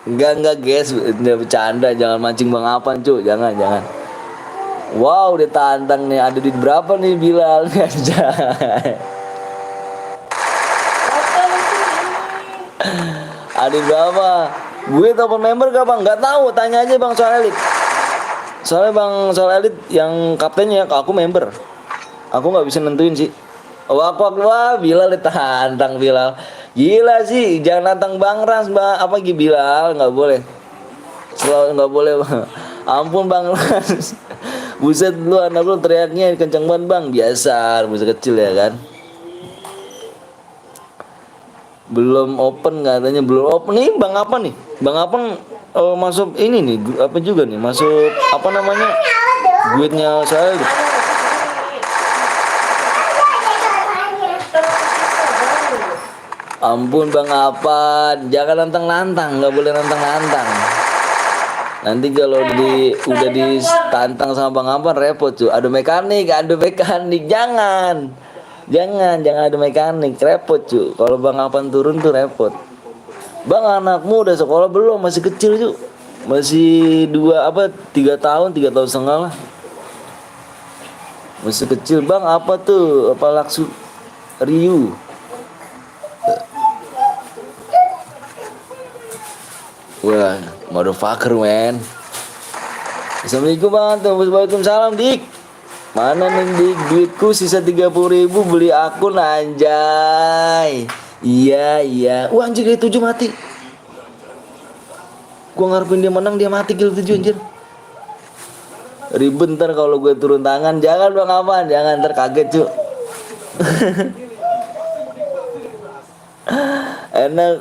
Enggak guys, udah bercanda, jangan mancing Bang Apan cu, jangan. Wow, dia tantang nih, ada di berapa nih Bilal nih anjay. Ada berapa? Gue telepon member gak bang? Gak tahu, tanya aja bang soal elit. Soalnya bang soal elit yang kaptennya, aku member. Aku nggak bisa nentuin sih. Wah Bilal ditantang Bilal. Gila sih, jangan nantang Bang Ras, apa Bilal nggak boleh. Selalu nggak boleh bang. Ampun Bang Ras. Buset lu anak lu teriaknya kenceng banget bang. Biasa, bocah kecil ya kan. Belum open katanya, belum open nih bang apa nih? Bang apa masuk ini nih apa juga nih? Masuk apa namanya? Guide-nya saya. Ampun Bang Apan, jangan nantang-nantang, nggak boleh nantang-nantang. Nanti kalau udah ditantang sama Bang Apan repot cuy. Ada mekanik, jangan ada mekanik, repot cuy. Kalau Bang Apan turun tuh repot. Bang anakmu udah sekolah belum? Masih kecil cuy, masih 3 tahun 3 tahun setengah lah. Masih kecil bang, apa tuh? Apa Laksu Ryu? Wah, motherfucker man. Assalamualaikum bang, waalaikumsalam dik. Mana nih dik, duitku sisa 30.000 beli akun anjay. Iya. Wah anjir dia 7 mati. Gua ngarepin dia menang, dia mati kill 7 anjir. Ribet ntar kalau gue turun tangan. Jangan bang Aman, jangan ntar kaget cu. Enak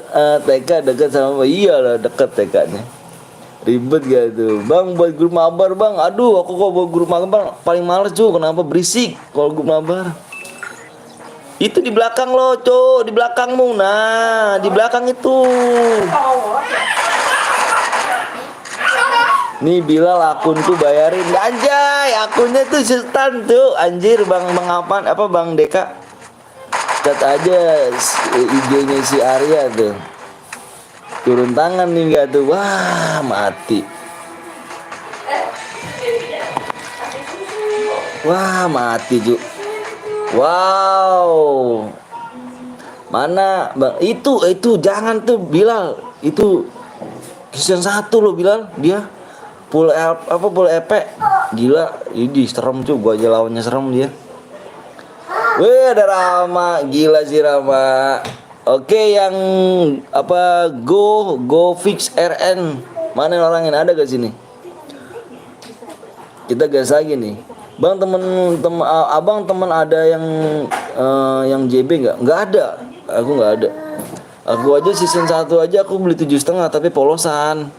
TK dekat sama iyalah dekat TK-nya. Ribet gak tuh bang buat grup mabar bang. Aduh aku kok buat grup mabar paling males cu. Kenapa berisik kalau grup mabar. Itu di belakang lo cu, di belakangmu. Nah di belakang itu. Nih Bilal akunku bayarin anjay, akunnya tuh setan tuh anjir bang Apan apa bang Deka. Cat aja IG-nya si Arya tuh. Turun tangan nih gak tuh. Wah mati. Wah mati Ju. Wow. Mana bang? Itu jangan tuh Bilal. Itu season 1 loh Bilal. Dia full EP. Gila. Ini serem cuy. Gua aja lawannya serem dia. Wih ada Rama. Gila sih Rama. Oke yang apa Go Fix RN. Mana orang yang ada ke sini? Kita gas lagi nih. Bang abang teman ada yang JB nggak? Nggak ada. Aku nggak ada. Aku aja season 1 aja aku beli 7,5 tapi polosan.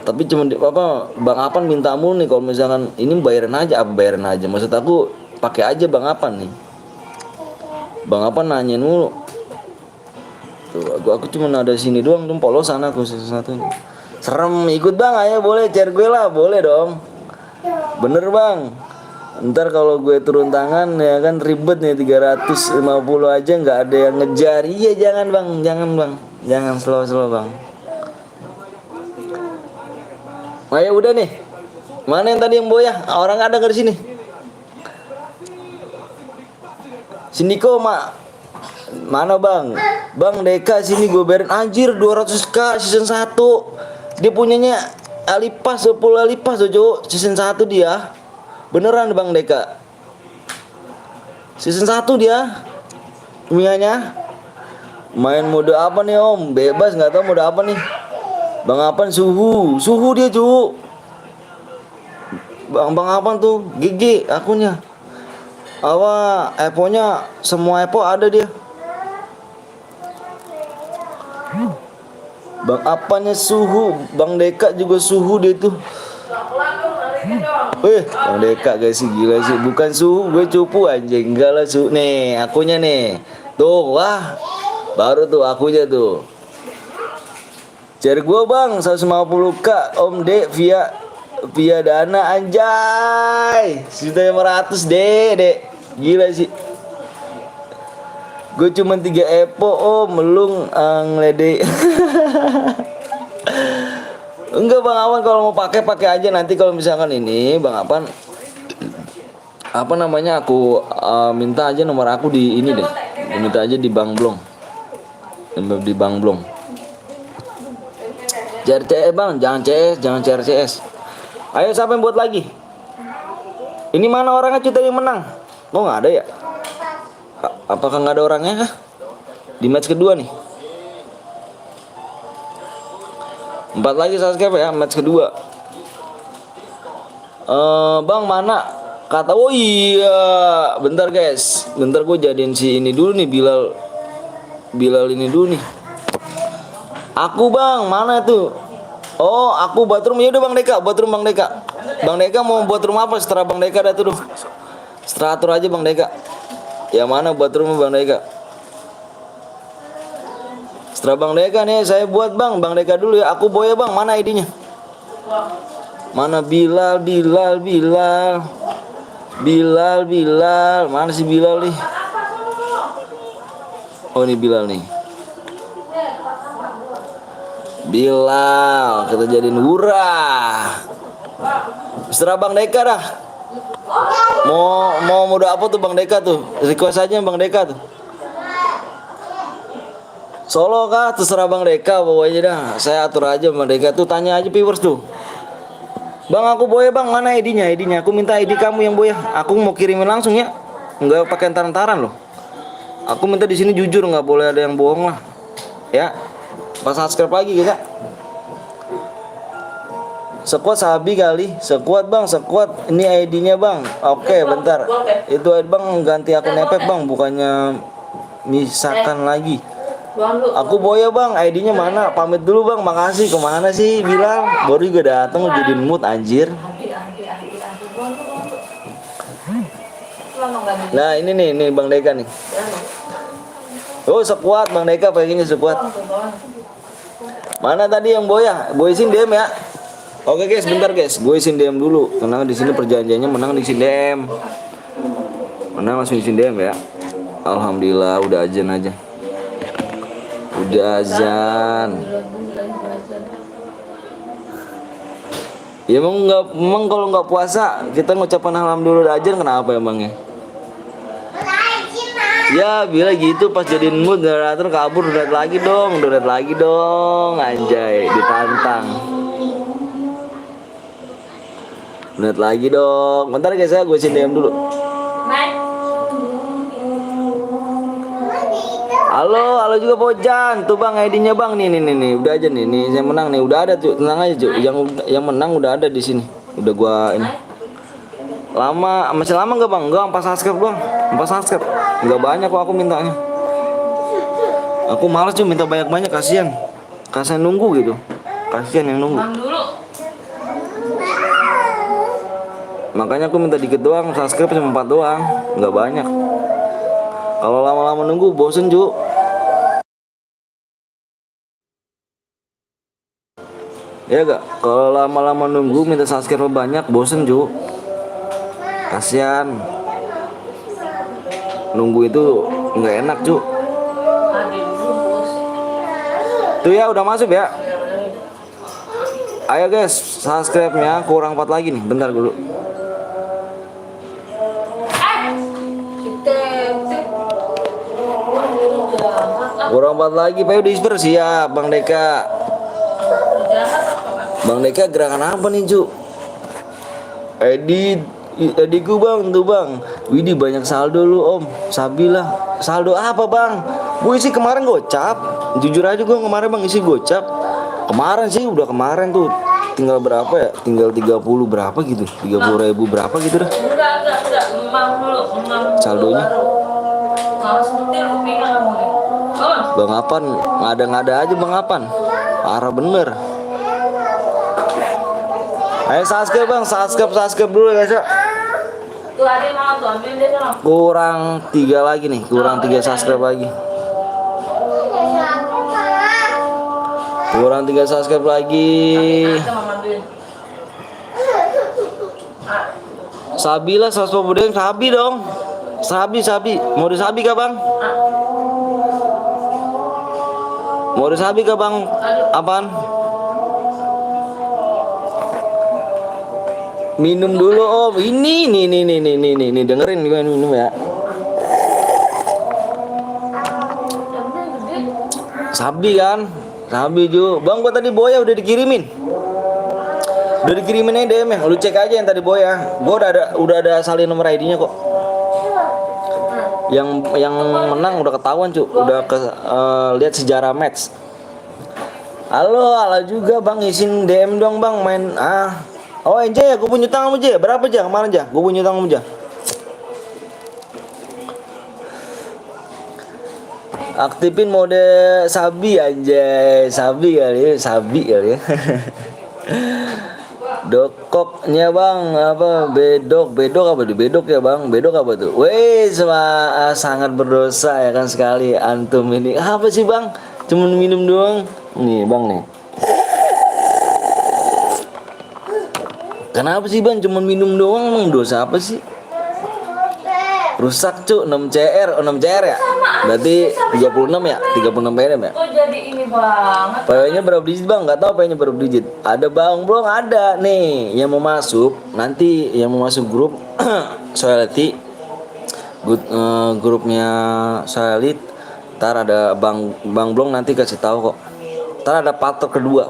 Tapi cuma Bang Apan mintamu nih kalau misalkan ini bayarin aja. Maksud aku pakai aja Bang Apan nih. Bang Apan nanyain mulu. Tuh, aku cuma ada sini doang tuh polosan aku sesuatu nih. Serem ikut Bang, ayo boleh share gue lah, boleh dong. Bener Bang. Ntar kalau gue turun tangan ya kan ribet nih 350 aja nggak ada yang ngejar. Iya jangan Bang. Jangan slow Bang. Ayo udah nih. Mana yang tadi yang boya? Orang ada nggak di sini? Sindiko mana Bang? Bang Deka sini gue bayarin anjir 200k season 1. Dia punyanya Alipas 10 Alipas tuh season 1 dia. Beneran Bang Deka. Season 1 dia. Punyanya. Main mode apa nih Om? Bebas nggak tahu mode apa nih. Bang Apan suhu dia cu. Bang Apan tuh GG akunnya. Apa Epo-nya semua Epo ada dia. Bang Apannya suhu, Bang Deka juga suhu dia tuh. Bang Deka guys sih gila sih. Bukan suhu, gue cupu anjing. Enggak lah suhu. Nih akunya nih. Tuh wah. Baru tuh akunya tuh. Share gue bang 150k Om Dek via dana anjay 1.500 dek gila sih. Gue cuma 3 epo om melung ngelede. Enggak Bang Awan, kalau mau pakai aja. Nanti kalau misalkan ini Bang Awan apa namanya aku minta aja nomor aku di ini deh. Minta aja di Bang Blong. Di Bang Blong. CS Bang, jangan CS, jangan CS. Ayo siapa yang buat lagi? Ini mana orangnya cuy yang menang? Oh nggak ada ya? Apakah nggak ada orangnya kah? Di match kedua nih. 4 lagi subscribe ya, match kedua. Bang mana? Kata oh iya, bentar guys. Bentar gue jadiin si ini dulu nih Bilal ini dulu nih. Aku bang, mana tuh? Oh, aku buat room. Ya udah Bang Deka, buat room Bang Deka. Bang Deka mau buat room apa? Setelah Bang Deka ada tuh. Setelah atur aja Bang Deka. Ya mana buat room Bang Deka? Setelah Bang Deka nih saya buat Bang Deka dulu ya. Aku boya Bang, mana ID-nya? Mana Bilal. Mana si Bilal nih? Oh ini Bilal nih. Bilal, kita jadiin hurah. Setelah Bang Deka dah. Mau mode apa tuh Bang Deka tuh? Request aja Bang Deka tuh. Solo kah? Terserah Bang Deka pokoknya dah. Saya atur aja Bang Deka tuh, tanya aja viewers tuh. Bang aku boya Bang, mana ID-nya? Aku minta ID kamu yang boya. Aku mau kirimin langsung ya. Enggak pakai taran-taran loh. Aku minta di sini jujur, nggak boleh ada yang bohong lah. Ya. Pas subscribe lagi kita. Sekuat Sabi kali, sekuat Bang, sekuat. Ini ID-nya Bang. Oke, bentar. Itu Bang ganti akun Epek Bang, bukannya misalkan lagi. Aku boya Bang, ID-nya mana? Pamit dulu Bang, makasih. Kemana sih bilang? Baru juga datang jadiin mood anjir. Nah ini nih Bang Deka nih. Oh sekuat Bang Deka pengennya sekuat. Mana tadi yang boya? Gue isin DM ya. Oke guys, bentar guys, gue isin DM dulu. Karena di sini perjanjiannya menang di isin DM. Menang langsung isin DM ya. Alhamdulillah udah ajan aja. Udah azan. Ya memang kalau nggak puasa kita ngucapin alhamdulillah udah azan, kenapa emangnya? Ya bila gitu pas jadiin mood generator kabur udah lagi dong anjay ditantang. Udah lagi dong. Bentar guys ya, gue DM dulu. Halo juga Pojan. Tuh Bang ID-nya Bang nih. Udah aja nih saya menang nih. Udah ada tuh, tenang aja cuy. Yang menang udah ada di sini. Udah gua ini. Masih lama enggak Bang? Enggak, 4 subscribe doang. 4 subscribe. Enggak banyak kok aku mintanya. Aku malas cuy minta banyak-banyak, kasihan. Kasihan nunggu gitu. Kasihan yang nunggu. Makanya aku minta dikit doang, subscribe cuma 4 doang. Enggak banyak. Kalau lama-lama nunggu bosen cuy. Ya gak? Kalau lama-lama nunggu minta subscribe banyak bosen cu. Kasian. Nunggu itu nggak enak cu. Tuh ya udah masuk ya. Ayo guys, subscribe-nya kurang 4 lagi nih. Bentar dulu. Kurang 4 lagi, Pak udah isper siap Bang Deka. Bang Deka gerakan apa nih cu? Editku Bang tuh Bang. Widih banyak saldo lu Om. Sabilah. Saldo apa Bang? Gue isi kemarin gocap. Jujur aja gue kemarin Bang isi gocap. Kemarin sih udah kemarin tuh. Tinggal berapa ya? Tinggal 30 berapa gitu. 30.000 berapa gitu dah. Enggak. Emang dulu. Saldonya. Bang Apan ngada-ngada aja Bang Apan. Parah bener. Ayo subscribe Bang, subscribe dulu guys ya. Tuh ada mau tuh ambil deh sana. Kurang 3 lagi nih, kurang 3 subscribe lagi. Kurang 3 subscribe lagi. Kita mau manduin. Sabi lah 150 DM, sabi dong. Sabi. Mau disabi kah bang? Mau disabi kah bang? Apaan? Minum dulu om. Ini nih dengerin gue minum ya. Sabi kan? Sabi juga. Bang gua tadi boya udah dikirimin. Udah dikirimin aja DM ya. Lu cek aja yang tadi boya. Gua udah ada salin nomor ID-nya kok. Yang menang udah ketahuan cu. Udah lihat sejarah match. Halo juga bang, isin DM dong bang, main Oh Enja ya, gue punya utang sama Enja. Berapa aja kemarin aja? Gue punya utang sama Enja. Aktifin mode sabi anjay. Sabi kali ya. Dokoknya bang, apa bedok apa tuh? Bedok ya bang, bedok apa tuh? Weh, sangat berdosa ya kan sekali antum ini. Apa sih bang? Cuman minum doang. Nih bang nih. Kenapa sih bang? Cuman minum doang, emang dosa apa sih? Rusak cu, 6 CR ya? Berarti 36 ya? 36 PM ya? Oh jadi ini banget. PW-nya berapa digit bang? Gak tau PW-nya berapa digit. Ada bang, belum ada nih. Yang mau masuk, nanti yang mau masuk grup Soality, grupnya Soalit. Ntar ada bang Blong nanti kasih tahu kok. Ntar ada part kedua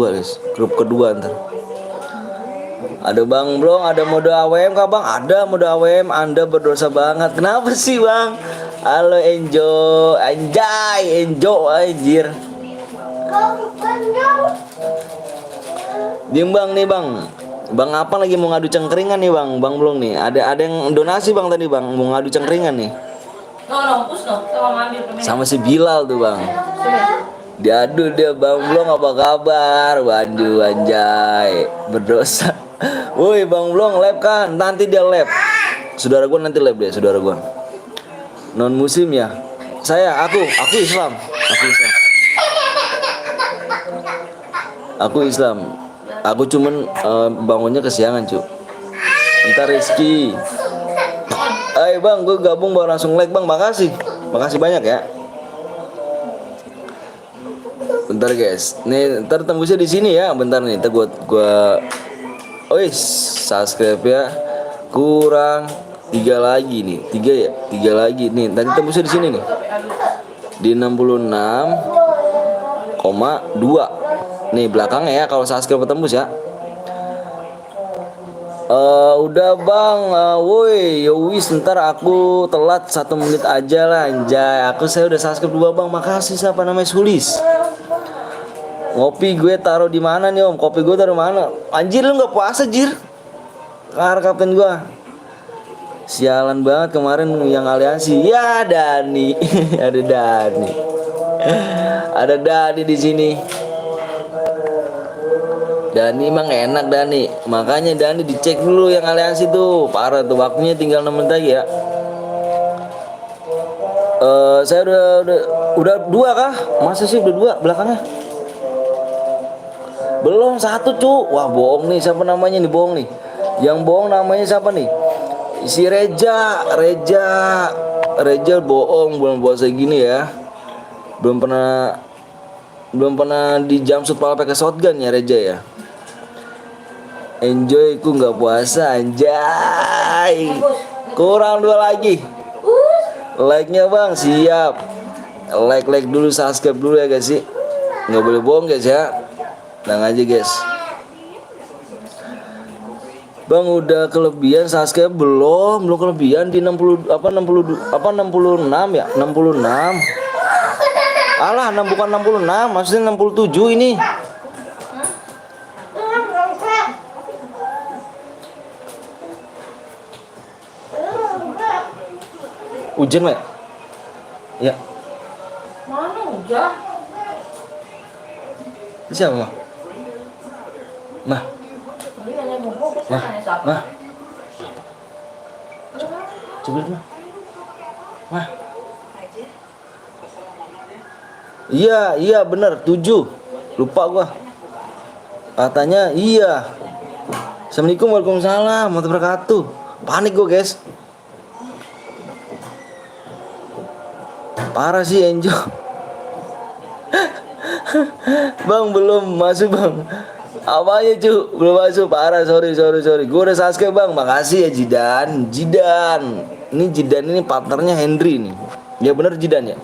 guys. Grup kedua ntar. Ada Bang Blong, ada mode AWM kah bang? Ada mode AWM, Anda berdosa banget. Kenapa sih bang? Halo Enjo, anjay Enjo anjir. Diem bang nih bang. Bang apa lagi mau ngadu cengkeringan nih bang? Bang Blong nih. Ada yang donasi bang tadi bang, mau ngadu cengkeringan nih. Sama si Bilal tuh bang. Diadu dia Bang Blong apa kabar? Waduh anjay, berdosa. Woi Bang Blong lab kan? Nanti dia lab. Saudara gua nanti lab deh, saudara gua. Non muslim ya? Aku Islam. Aku Islam. Aku cuman bangunnya kesiangan, cu. Ntar Rizky. Ayo bang, gue gabung baru langsung like bang, makasih banyak ya. Bentar guys, nih ntar tembusnya di sini ya, bentar nih, ntar gua, subscribe ya, kurang 3 lagi nih, 3 lagi nih, tadi tembusnya di sini nih, di 66,2, nih belakangnya ya kalau subscribe tembus ya. Udah bang, woi yowis ntar aku telat 1 menit aja lah anjay. Saya udah subscribe 2 bang, makasih. Siapa namanya? Sulis. Ngopi gue taruh di mana nih om? Kopi gue taruh mana? Anjir lu nggak puasa jir? Kapten gue. Sialan banget kemarin yang aliansi. Ya Dani, ada Dani di sini. Dani emang enak Dani, makanya Dani dicek dulu yang aliansi tuh, parah tuh, waktunya tinggal 6 menit lagi ya. Saya udah 2 kah? Masa sih udah 2 belakangnya? Belum 1 cu. Wah bohong nih, siapa namanya nih bohong nih? Yang bohong namanya siapa nih? Si Reja bohong, belum puasa gini ya. Belum pernah di jumpsuit pala pakai shotgun ya Reja ya. Enjoy ku nggak puasa anjay. Kurang 2 lagi. Like-nya bang, siap. Like dulu, subscribe dulu ya guys sih. Nggak boleh bohong guys ya. Tenang aja guys. Bang udah kelebihan subscribe belum kelebihan di 66 ya? 66. Alah, bukan 66, maksudnya 67 ini. Hujan, Mek? Ya. Mana hujan? Siapa, Mah? Mah. Coba lihat, Mah. Iya bener 7. Lupa gua. Katanya iya. Assalamualaikum, waalaikumsalam, warahmatullahi wabarakatuh. Panik gua, guys. Parah sih Enjo. Bang belum masuk bang. Apanya cu? Belum masuk, parah, sorry. Gue udah subscribe bang, makasih ya Jidan. Ini Jidan ini partnernya Henry nih. Ya bener Jidan ya?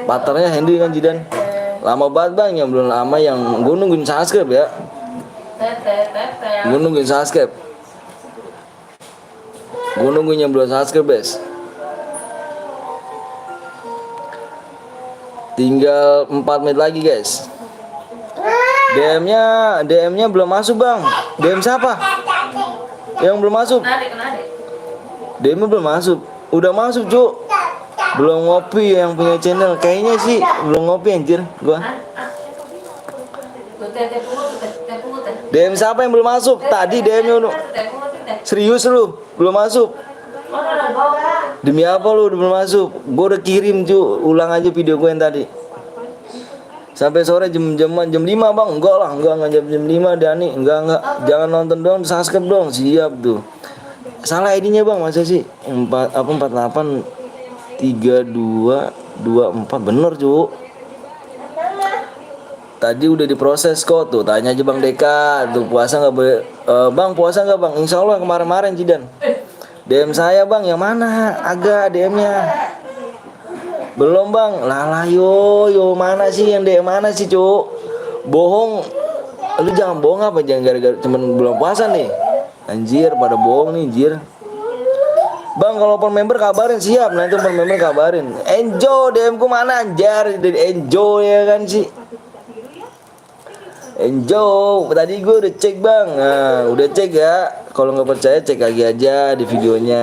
Partnernya Henry kan Jidan. Lama banget bang, yang belum lama yang gue nungguin subscribe ya. Gue nungguin subscribe. Gue nungguin yang belum subscribe guys. Tinggal 4 menit lagi guys. DM-nya belum masuk bang. DM siapa? Yang belum masuk? DM-nya belum masuk. Udah masuk cu. Belum ngopi yang punya channel. Kayaknya sih belum ngopi anjir gua. DM siapa yang belum masuk? Tadi DM-nya udah. Serius lu? Belum masuk? Demi apa lu udah belum masuk? Gue udah kirim cu, ulang aja video gue yang tadi. Sampai sore jam 5 bang. Enggak jam 5 Dani. Enggak. Jangan nonton doang, subscribe dong. Siap tuh. Salah ID-nya bang, masa sih? 48 32 24 bener cu. Tadi udah diproses kok tuh. Tanya aja bang Deka. Tuh puasa nggak boleh? Bang puasa nggak bang? Insya Allah kemarin Jidan. DM saya bang, yang mana? Agak DM-nya. Belum bang. Lah yo mana sih yang DM mana sih cu? Bohong. Lu jangan bohong apa? Jangan gara-gara cuman belum puasa nih. Anjir pada bohong nih anjir. Bang kalau open member kabarin, siap. Nanti open member kabarin. Enjo DM ku mana anjir? Enjo ya kan sih. Enjo, tadi gue udah cek bang. Nah, udah cek ya. Kalau nggak percaya cek lagi aja di videonya.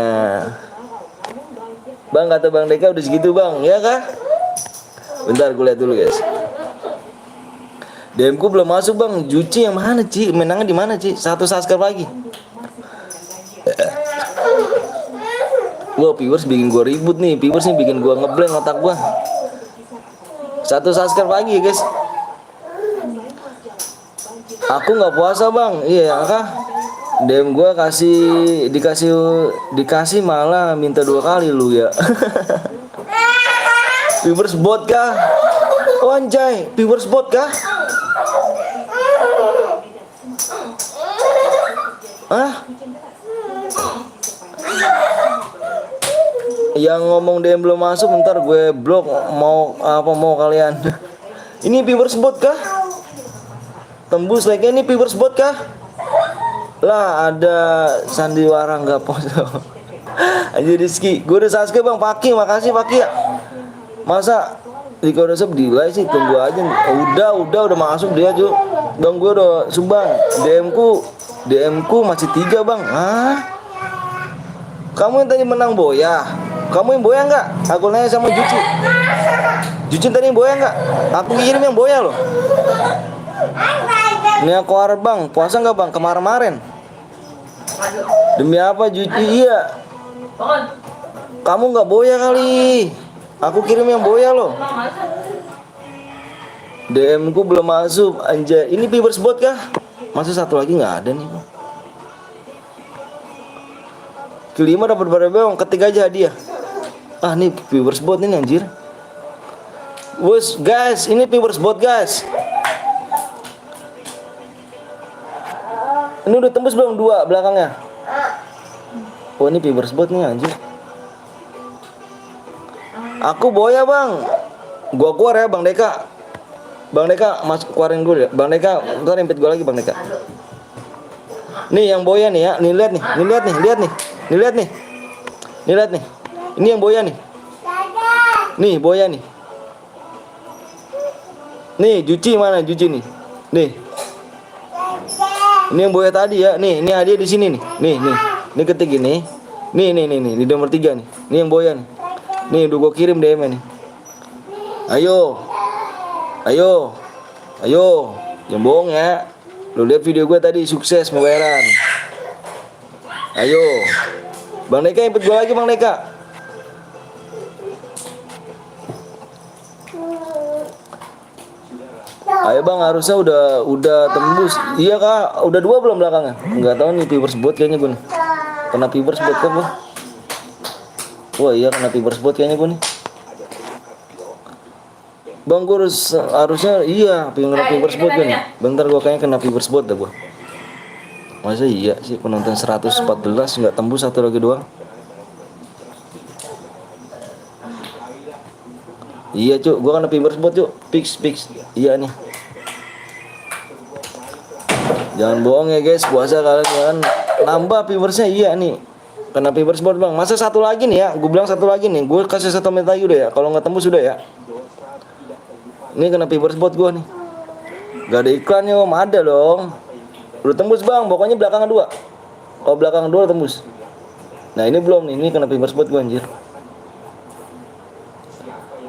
Bang kata bang Deka udah segitu bang, ya kah? Bentar gue lihat dulu guys. DM ku belum masuk bang. Juci yang mana Ci? Menangnya di mana Ci? 1 subscribe lagi. Wah viewers bikin gue ribut nih. Viewers nih bikin gue ngeblank otak gue. 1 subscribe lagi guys. Aku nggak puasa bang. Iya kah? DM gue dikasih malah minta 2 kali lu ya. Viewers bot kah? Oh anjay, viewers bot kah? Hah? Yang ngomong DM belum masuk, ntar gue blok. Mau kalian? Ini viewers bot kah? Tembus like-nya, ini viewers bot kah? Lah ada sandiwara nggak foto. Aja Rizky, gue udah subscribe bang. Paki, makasih Paki ya. Masa di kode sub di like sih, tunggu aja. Udah masuk dia cuy. Bang gue udah sumbang. DM ku masih 3 bang. Hah? Kamu yang tadi menang boya? Kamu yang boya nggak? Aku nanya sama Juci. Juci tadi yang boya nggak? Aku kirim yang boya loh. Ini aku harap bang, puasa nggak bang kemarin? Demi apa Juci? Iya. Kamu nggak boya kali? Aku kirim yang boya loh. DM ku belum masuk anjay. Ini viewers bot kah? Masa satu lagi nggak ada nih bang? Kelima dapat berapa bang? Ketik aja hadiah. Ah nih viewers bot ini anjir. Wes guys, ini viewers bot guys. Ini udah tembus belum 2 belakangnya? Oh ini viewers bot nih anjir. Aku boya bang. Gua keluar ya bang Deka. Bang Deka masuk keluarin dulu ya. Bang Deka ntar impet gua lagi bang Deka. Nih yang boya nih ya. Nih lihat nih. Ini yang boya nih. Nih boya nih. Nih Juci mana Juci nih. Nih. Ini yang boya tadi ya. Nih, ini hadiah di sini nih. Nih. Ini ketik ini. Nih. Di nomor 3 nih. Ini yang boya nih. Nih udah gua kirim DM-nya nih. Ayo. Jangan bohong ya. Lu lihat video gue tadi sukses membayaran. Ayo. Bang Deka impet gue lagi Bang Deka. Ayo bang, harusnya udah tembus. Iya kak, udah 2 belum belakangnya? Nggak tahu nih, viewers bot kayaknya gue nih. Kena viewers bot kok gue. Wah iya, kena viewers bot kayaknya gue nih. Bang, gue harusnya iya kena viewers bot gue nih. Bentar, gue kayaknya kena viewers bot dah gue. Masa iya sih penonton 114 nggak tembus, satu lagi doang. Iya cuk, gue kena viewers bot cuk. Fix. Iya nih. Jangan bohong ya guys, puasa kalian jangan nambah viewersnya. Iya nih, kena viewers bot bang. Masa satu lagi nih ya, gue bilang satu lagi nih, gue kasih 1 menit lagi udah ya. Kalau nggak tembus udah ya. Ini kena viewers bot gue nih. Gak ada iklannya om, ada dong. Udah tembus bang, pokoknya belakang 2. Kalau belakang 2 tembus. Nah ini belum nih, ini kena viewers bot gue anjir.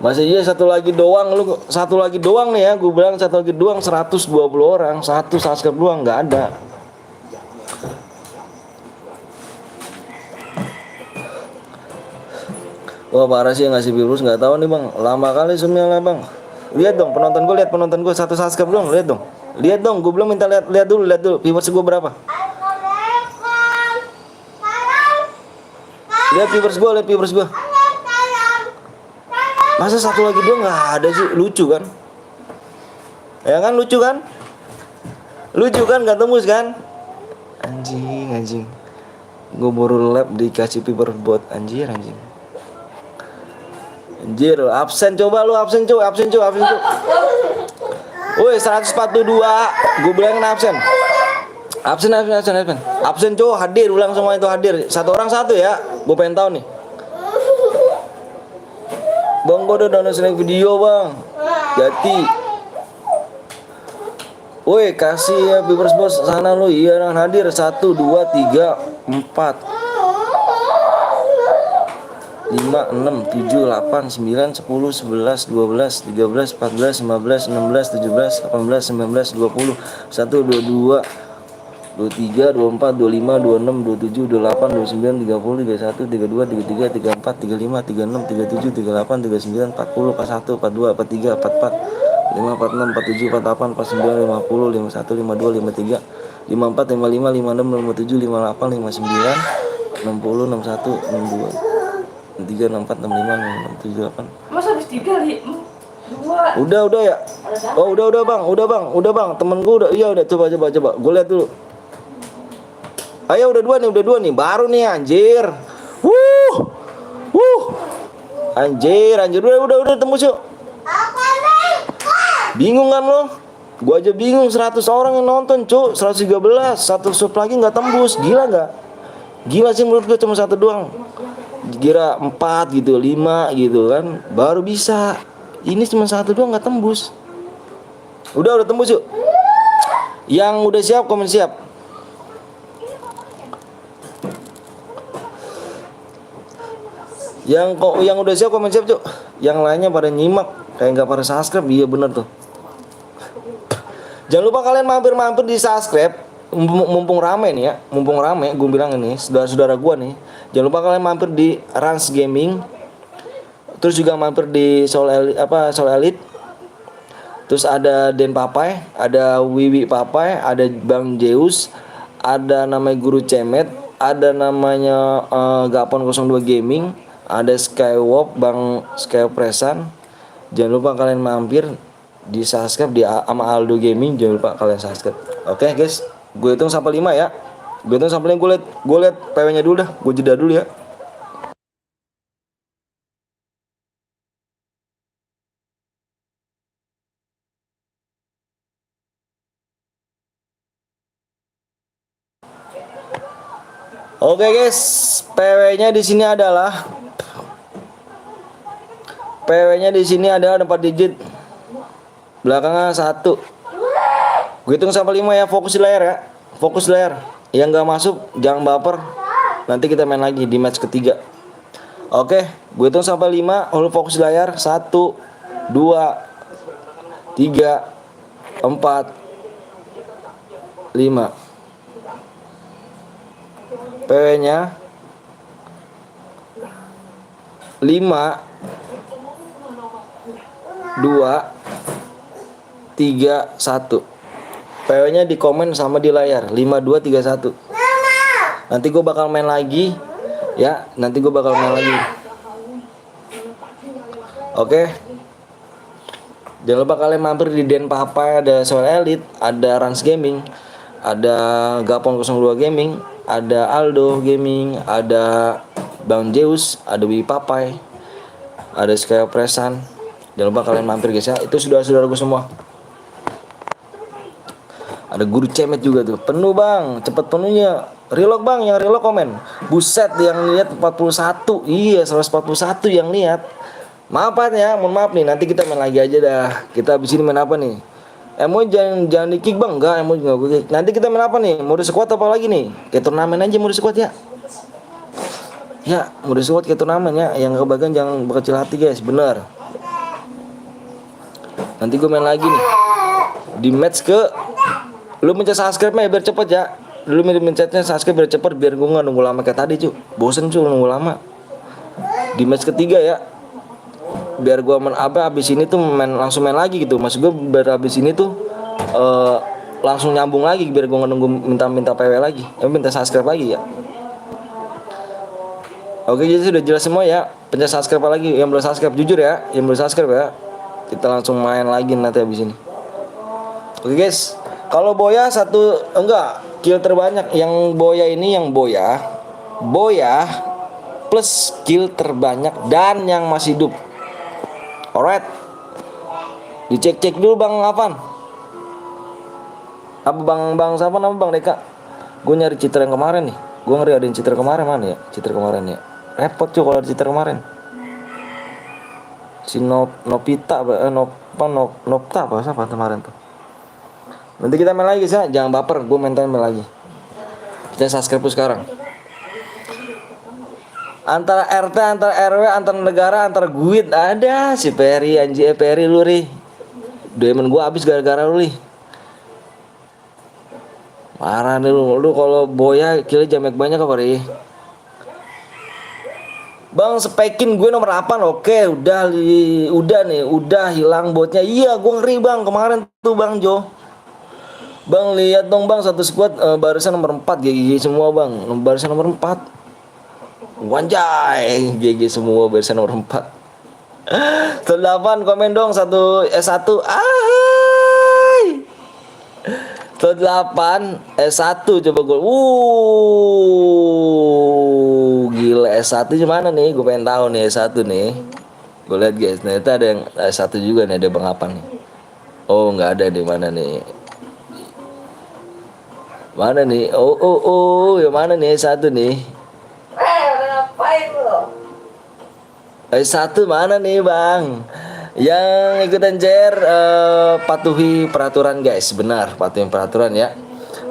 Masih iya satu lagi doang, lu satu lagi doang nih ya, gue bilang satu lagi doang 120 orang, satu subscribe doang nggak ada. Wah parah sih ngasih virus, nggak tahu nih bang, lama kali semuanya bang. Lihat dong penonton gue satu subscribe dong, lihat dong, gue belum minta lihat dulu viewers gue berapa. Lihat viewers gue. Masa satu lagi doang nggak ada sih, lucu kan? Ya kan lucu kan nggak tembus kan? Anjing. Gue baru lab dikasih viewers bot anjir. Anjir, absen coba. Woi, 142. Gue bilang absen. Absen coba, hadir, ulang semua itu hadir. Satu orang satu ya. Gue pengen tahu nih. Bang, gue udah download snack video bang. Jati. Woi, kasih ya viewers bos sana lu. Iya, hadir 1, 2, 3, 4 5, 6, 7, 8, 9, 10, 11, 12, 13, 14, 15, 16, 17, 18, 19, 20, 1, 22, 23, 24, 25, 26, 27, 28, 29, 30, 31, 32, 33, 34, 35, 36, 37, 38, 39, 40, 41, 42, 43, 44, 45, 46, 47, 48, 49, 50, 51, 52, 53, 54, 55, 56, 57, 58, 59, 60, 61, 62, 3, 64, 65, 67, 8. Mas habis 3 li 2. Udah ya. Oh udah bang. Temen gue udah, iya udah coba. Gue lihat dulu. Ayo udah dua nih, baru nih anjir. Anjir. Udah tembus yuk. Bingung kan lo? Gue aja bingung, 100 orang yang nonton cuk, 113, satu sub lagi nggak tembus, gila nggak? Gila sih menurut gue cuma satu doang. Kira 4 gitu, 5 gitu kan, baru bisa. Ini cuma satu doang nggak tembus. Udah tembus yuk. Yang udah siap komen siap. Yang udah siap komen siap cuk. Yang lainnya pada nyimak kayak nggak pada subscribe. Iya bener tuh. Jangan lupa kalian mampir di subscribe. Mumpung rame nih ya, gue bilang ini saudara-saudara gue nih, jangan lupa kalian mampir di Rans Gaming, terus juga mampir di Soul Elite, terus ada Den Papai, ada Wiwi Papai, ada Bang Zeus, ada namanya Guru Cemet, ada namanya Gapon 02 Gaming, ada Skywalk, Bang Skypresan. Jangan lupa kalian mampir di subscribe di sama Aldo Gaming, jangan lupa kalian subscribe. Oke guys, gue hitung sampai 5 ya. Gue lihat PW-nya dulu dah. Gue jeda dulu ya. Oke guys, PW-nya di sini adalah 4 digit. Belakangnya 1. Gue hitung sampai 5 ya, fokus di layar ya. Yang nggak masuk jangan baper. Nanti kita main lagi di match ketiga. Oke, gue hitung sampai 5, hold fokus di layar. 1, 2, 3, 4, 5. PW-nya 5, 2, 5231. PW-nya di komen sama di layar 5231. Nanti gue bakal main lagi ya, Oke. Jangan lupa kalian mampir di Den Papa, ada Soul Elite, ada Rans Gaming, ada Gapon 02 Gaming, ada Aldo Gaming, ada Bang Zeus, ada Wi Papai, ada Skyo Presan. Jangan lupa kalian mampir guys ya. Itu saudara-saudaraku semua. Ada Guru Cemet juga tuh. Penuh bang, cepet penuhnya. Reload bang, yang reload komen. Buset, yang lihat 41. Iya, 141 yang lihat. Maaf ya, mohon maaf nih. Nanti kita main lagi aja dah. Kita habis ini main apa nih? Emo jangan di kick bang, enggak. Emo juga gue kick. Nanti kita main apa nih? Mode squad apa lagi nih? Kayak turnamen aja mode squad ya. Ya, mode squad kayak turnamen ya. Yang kebagian jangan berkecil hati guys, bener. Nanti gue main lagi nih. Di match ke, lu mencet subscribe-nya biar cepet ya. Dulu mencetnya subscribe biar cepet, biar gue nggak nunggu lama kayak tadi cu. Bosen cu nunggu lama. Di match ketiga ya. Biar gue abis ini tuh langsung main lagi gitu. Maksud gue biar abis ini tuh langsung nyambung lagi, biar gue nggak nunggu minta PW lagi, minta subscribe lagi ya. Oke, jadi sudah jelas semua ya. Pencet subscribe lagi, yang belum subscribe jujur ya, yang belum subscribe ya. Kita langsung main lagi nanti abis ini. Oke guys, kalau Boya kill terbanyak yang Boya ini, yang Boya plus kill terbanyak dan yang masih hidup. Alright, dicek dulu bang Afan. Apa bang siapa nama bang Deka? Gue nyari citra yang kemarin nih. Gue ngeri ada yang citra kemarin mana ya? Citra kemarin ya. Repot cuy kalau ada citra kemarin. Si Nopita Nopta apa siapa kemarin tuh. Nanti kita main lagi ya, jangan baper. Gue main lagi. Kita subscribe sekarang. Antara RT, antara RW, antara negara, antara guit ada si Peri anjir Peri lu ri. Diamond gua habis gara-gara lu ri. Marah nih lu kalau Boya kill jamek banyak apa ri? Bang spekin gue nomor 8. Oke, udah hilang botnya. Iya, gua ngeri bang kemarin tuh Bang Jo. Bang lihat dong bang, satu squad barisan nomor 4 GG semua bang. Barisan nomor 4. Wanjay, GG semua barisan nomor 4. 8 komen dong S1. Ahai. 8 S1 coba gue. Gila S1 gimana nih? Gue pengen tahu nih S1 nih. Gue lihat guys, ternyata ada yang S1 juga nih, ada Bang Apan nih. Oh, nggak ada di mana nih? Mana nih? Oh, yang mana nih S1 nih? S1 mana nih bang? Yang ikutan share patuhi peraturan guys. Benar, patuhi peraturan ya.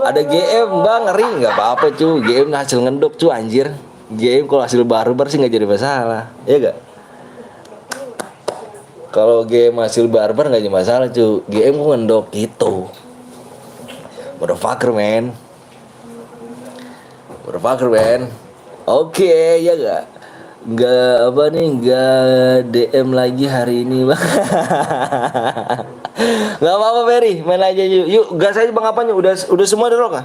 Ada GM bang, ngeri. Nggak apa-apa cu, GM hasil ngendok cu anjir. GM kalau hasil barbar sih nggak jadi masalah, ya gak? Kalau GM hasil barbar nggak jadi masalah cu. GM kok ngendok gitu. Motherfucker man. Oke, ya gak? Nggak DM lagi hari ini bang. Nggak apa-apa Ferry, main aja yuk gas aja bang. Apanya udah semua relock kah?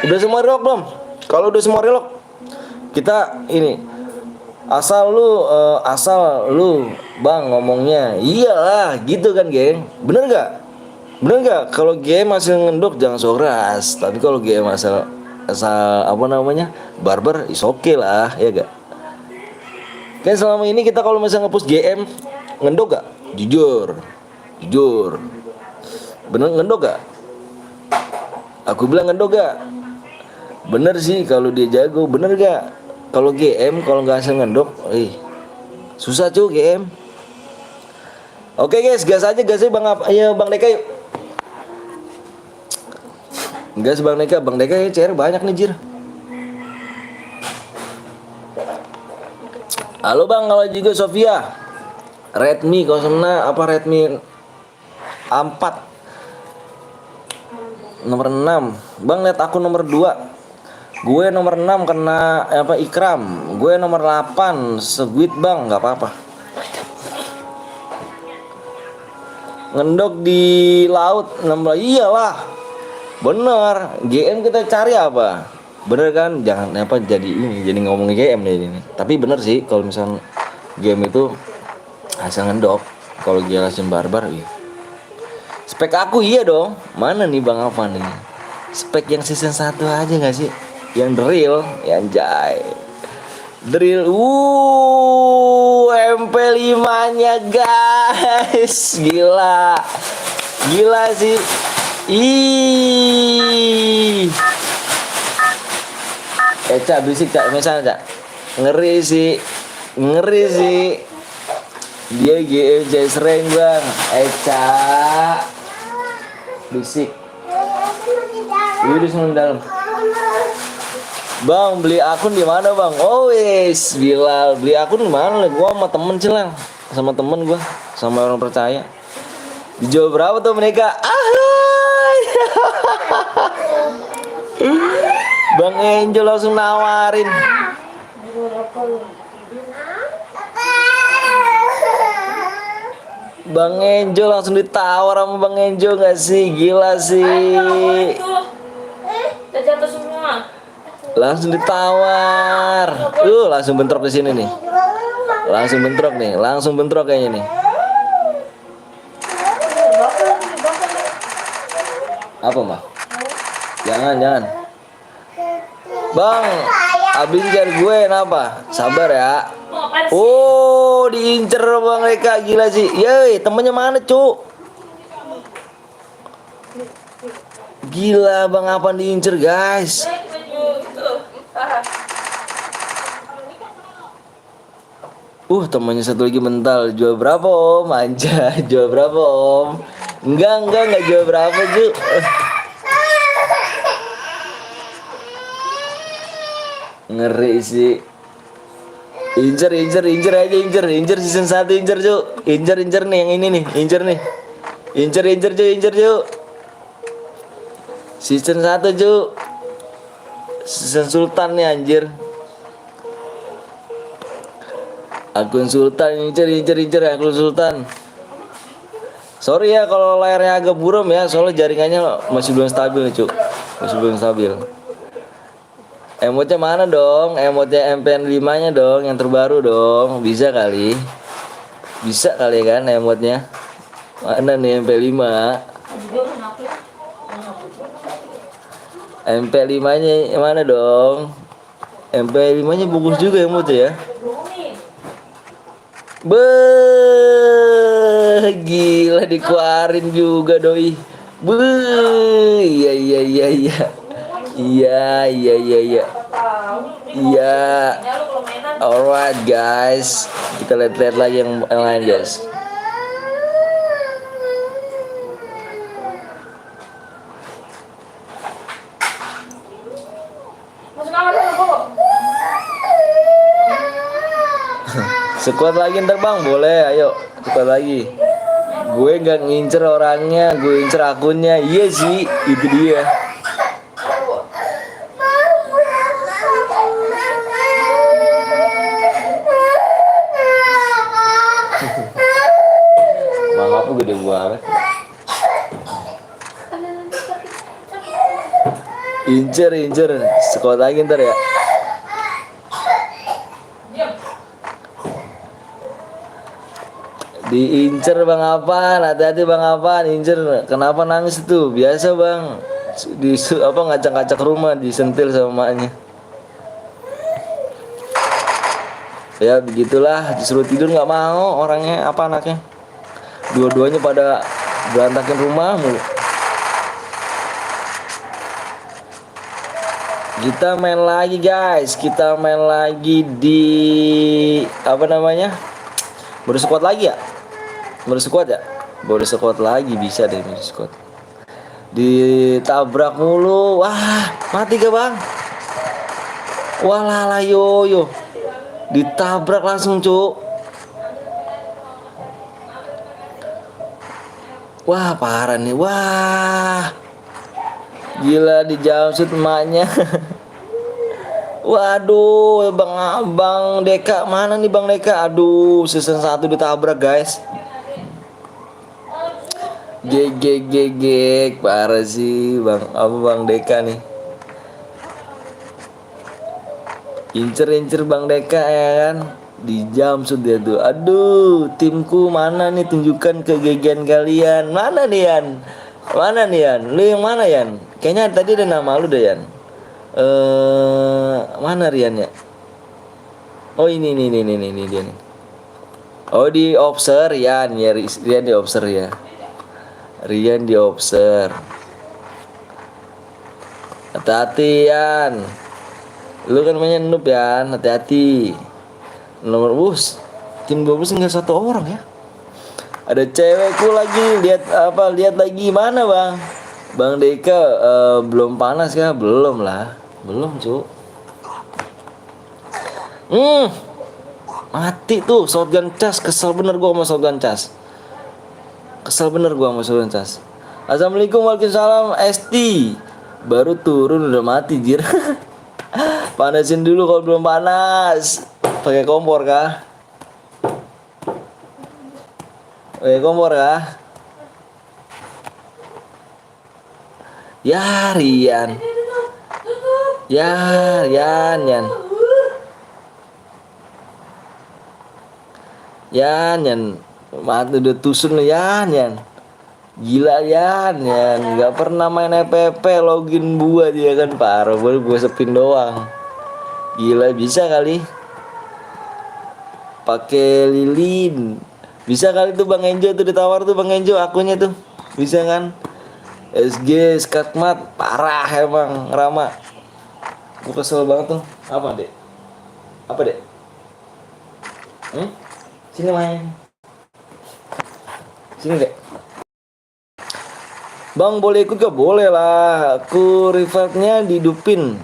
Udah semua relock belum? Kalau udah semua relock kita ini asal lu bang ngomongnya iyalah gitu kan geng. Bener nggak? Kalau game masih ngendok jangan soras. Tapi kalau game asal apa namanya barbar is okay lah, ya gak? Kan selama ini kita kalau misalnya nge-push GM ngendok gak? Jujur bener ngendok gak? Aku bilang ngendok gak? Bener sih kalau dia jago. Bener gak? Kalau GM kalau nggak asal ngendok susah cuy GM. Oke guys, gas aja bang Deka yuk. Gas bang Deka ya, CR banyak nih jir. Halo bang, kalau juga Sofia Redmi 06 apa Redmi A4 nomor 6. Bang lihat aku nomor 2. Gue nomor 6 kena apa Ikram. Gue nomor 8 Seguit bang, nggak apa-apa. Ngendok di laut 16. Iyalah. Bener. GM kita cari apa? Bener kan? Jangan apa jadi ini, jadi ngomongin GM deh ini. Tapi bener sih kalau misalnya game itu hasil ngendok. Kalau jelasin barbar iya. Spek aku iya dong. Mana nih Bang Afan nih? Spek yang season 1 aja gak sih? Yang drill, yang jai. Drill, MP5-nya guys, gila sih, ih, Cak berisik Cak, misalnya Cak, ngeri sih, dia GM Jazreng bang, Cak, berisik, di sana dalam. Bang, beli akun di mana bang? Oh wes, Bilal, beli akun di mana? Gua sama temen cilang, sama temen gua, sama orang percaya. Dijual berapa tuh mereka? Ahai. Bang Enjo langsung nawarin. Bang Enjo langsung ditawar sama Bang Enjo nggak sih? Gila sih. Jatuh semua. Langsung ditawar. Langsung bentrok di sini nih. Langsung bentrok kayaknya nih. Apa, Mbak? Jangan. Bang, abis ngejar gue kenapa? Sabar ya. Oh, diincer Bang Reka, gila sih. Yeay, temennya mana, Cuk? Gila, Bang apa diincer, guys? Temannya satu lagi mental. Jual berapa om? Anja, jual berapa om? Enggak jual berapa Ju. Ngeri sih. Incer season 1 incer Ju. Incer nih yang ini nih, incer nih. Incer Ju. Season 1 Ju. Season Sultan nih anjir. Akun Sultan incer akun Sultan. Sorry ya kalau layarnya agak buram ya, soalnya jaringannya masih belum stabil nih, Cuk. Masih belum stabil. Emotnya mana dong? Emotnya MPN5-nya dong, yang terbaru dong. Bisa kali kan emotnya. Mana nih MP5? MP5-nya mana dong? MP5-nya bagus juga emotnya ya. Gila dikeluarin juga doi. Iya. Alright guys, kita lihat lagi yang lain guys. Sekuat lagi ntar bang, boleh, ayo sekuat lagi. Gue gak ngincer orangnya, gue incer akunnya. Iya sih, itu dia. Mangap gede banget. Incer, sekuat lagi ntar ya. Diincer bang Afan, hati-hati bang Afan, incer. Kenapa nangis itu? Biasa bang, ngacak-ngacak rumah disentil sama maknya. Ya begitulah, disuruh tidur nggak mau orangnya, apa anaknya. Dua-duanya pada berantakin rumah mulu. Kita main lagi guys, kita main lagi di apa namanya? Baru squad lagi ya? Baru squad lagi, bisa deh baru squad. Ditabrak mulu. Wah, mati gak bang? Wah lala yo. Ditabrak langsung Cuk. Wah parah nih. Wah, gila di jumpsuit emaknya. Waduh, Bang Deka mana nih Bang Deka? Aduh, season 1 ditabrak guys. Gegek parah sih bang, apa bang Deka nih, incer bang Deka ya kan, di jam sudah tuh. Aduh, timku mana nih, tunjukkan kegegian kalian. Mana nih Yan, mana nih Yan, lu yang mana Yan? Kayaknya tadi ada nama lu deh Yan. Mana Rian ya? Oh ini dia nih. Oh di obser Rian ya, Rian di obser ya. Rian di obser. Hati-hati Yan. Lu kan mainnya noob Yan, hati-hati. Nomor bus. Tim 12 tinggal 1 orang ya. Ada cewekku lagi, lihat apa? Lihat lagi mana bang? Bang Deka belum panas ya? Belum lah, belum cu. Mati tuh shotgun cas, kesel bener gua sama shotgun cas. Kesel bener gua sama shotgun cas. Assalamualaikum, waalaikumsalam. ST baru turun udah mati jir. Panasin dulu kalau belum panas. Pakai kompor kah? Pakai kompor kah? Ya Rian. Ya Yan. Yan, mati udah tusun lu Yan. Gila Yan, nggak pernah main FPP, login buat dia kan, parah, baru gue sepin doang. Gila, bisa kali pakai lilin, bisa kali tuh Bang Enjo tuh, ditawar tuh Bang Enjo akunnya tuh, bisa kan? SG Skatmat parah emang Rama, gue kesel banget tuh. Apa dek? Sini main. Sini dek. Bang boleh ikut gak? Boleh lah. Aku revive-nya didupin.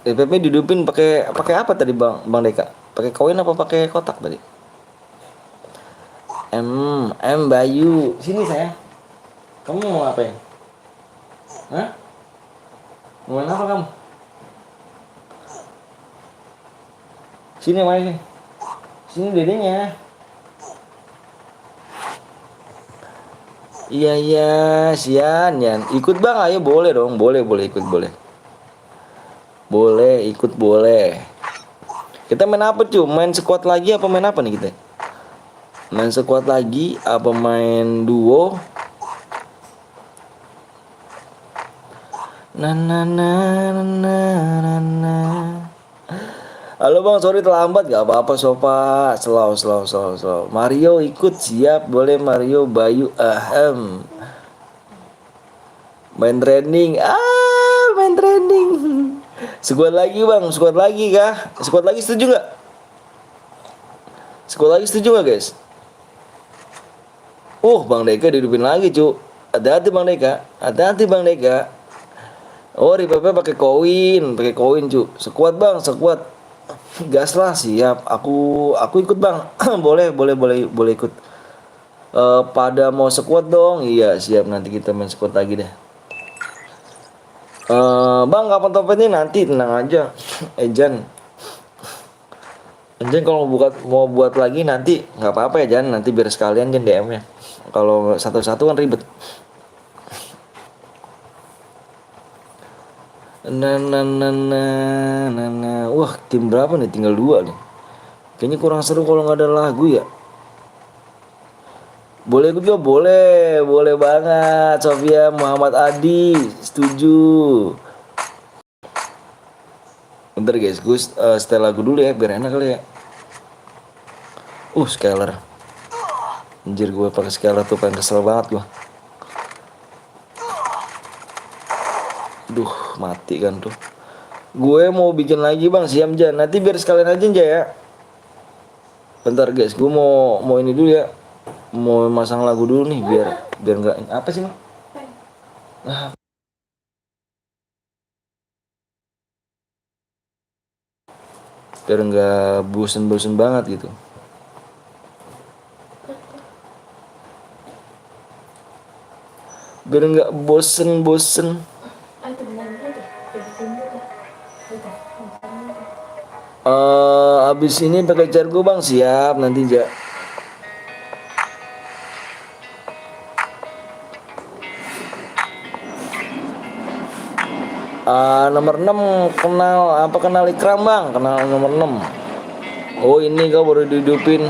Revive-nya didupin pakai apa tadi Bang Deka? Pakai koin apa pakai kotak tadi? Bayu. Sini saya. Kamu mau ngapain? Hah? Mau main apa kamu? Sini main nih. Sini dedenya. Iya sian Yan. Ikut Bang, ayo boleh dong. Boleh ikut boleh. Boleh ikut boleh. Kita main apa cuy? Main squad lagi apa main apa nih kita? Main squad lagi apa main duo? Halo Bang, sorry terlambat, gak apa-apa sopa. Slow. Mario ikut, siap, boleh Mario, Bayu, main training, main training. Squad lagi Bang, squad lagi kah? Squad lagi setuju gak? Squad lagi setuju gak guys? Bang Deka dihidupin lagi cu. Hati-hati Bang Deka. Oh revive pakai koin cu. Squad Bang, squad. Gas lah, siap. Aku ikut Bang. boleh ikut. Pada mau squad dong. Iya siap, nanti kita main squad lagi deh. Bang kapan topetnya? Nanti tenang aja. Jan kalau mau buat lagi nanti nggak apa-apa ya Jan. Nanti biar sekalian Jan DM-nya. Kalau satu-satu kan ribet. Wah tim berapa nih? Tinggal 2 nih. Kayaknya kurang seru kalau nggak ada lagu ya. Boleh ikut juga? Boleh banget. Sofia Muhammad Adi setuju. Bentar guys, gue setel lagu dulu ya biar enak kali ya. Scaler. Anjir gue pakai scaler tuh pengen kesel banget gue. Duh mati kan tuh. Gue mau bikin lagi Bang, siap Jan. Nanti biar sekalian aja ya. Bentar guys, gue mau ini dulu ya. Mau masang lagu dulu nih biar nggak apa sih Bang? Biar nggak bosen banget gitu. Biar nggak bosen. Abis ini pakai cargo Bang, siap nanti Nomor 6 kenal Ikram bang, kenal nomor 6. Oh ini kau baru dihidupin.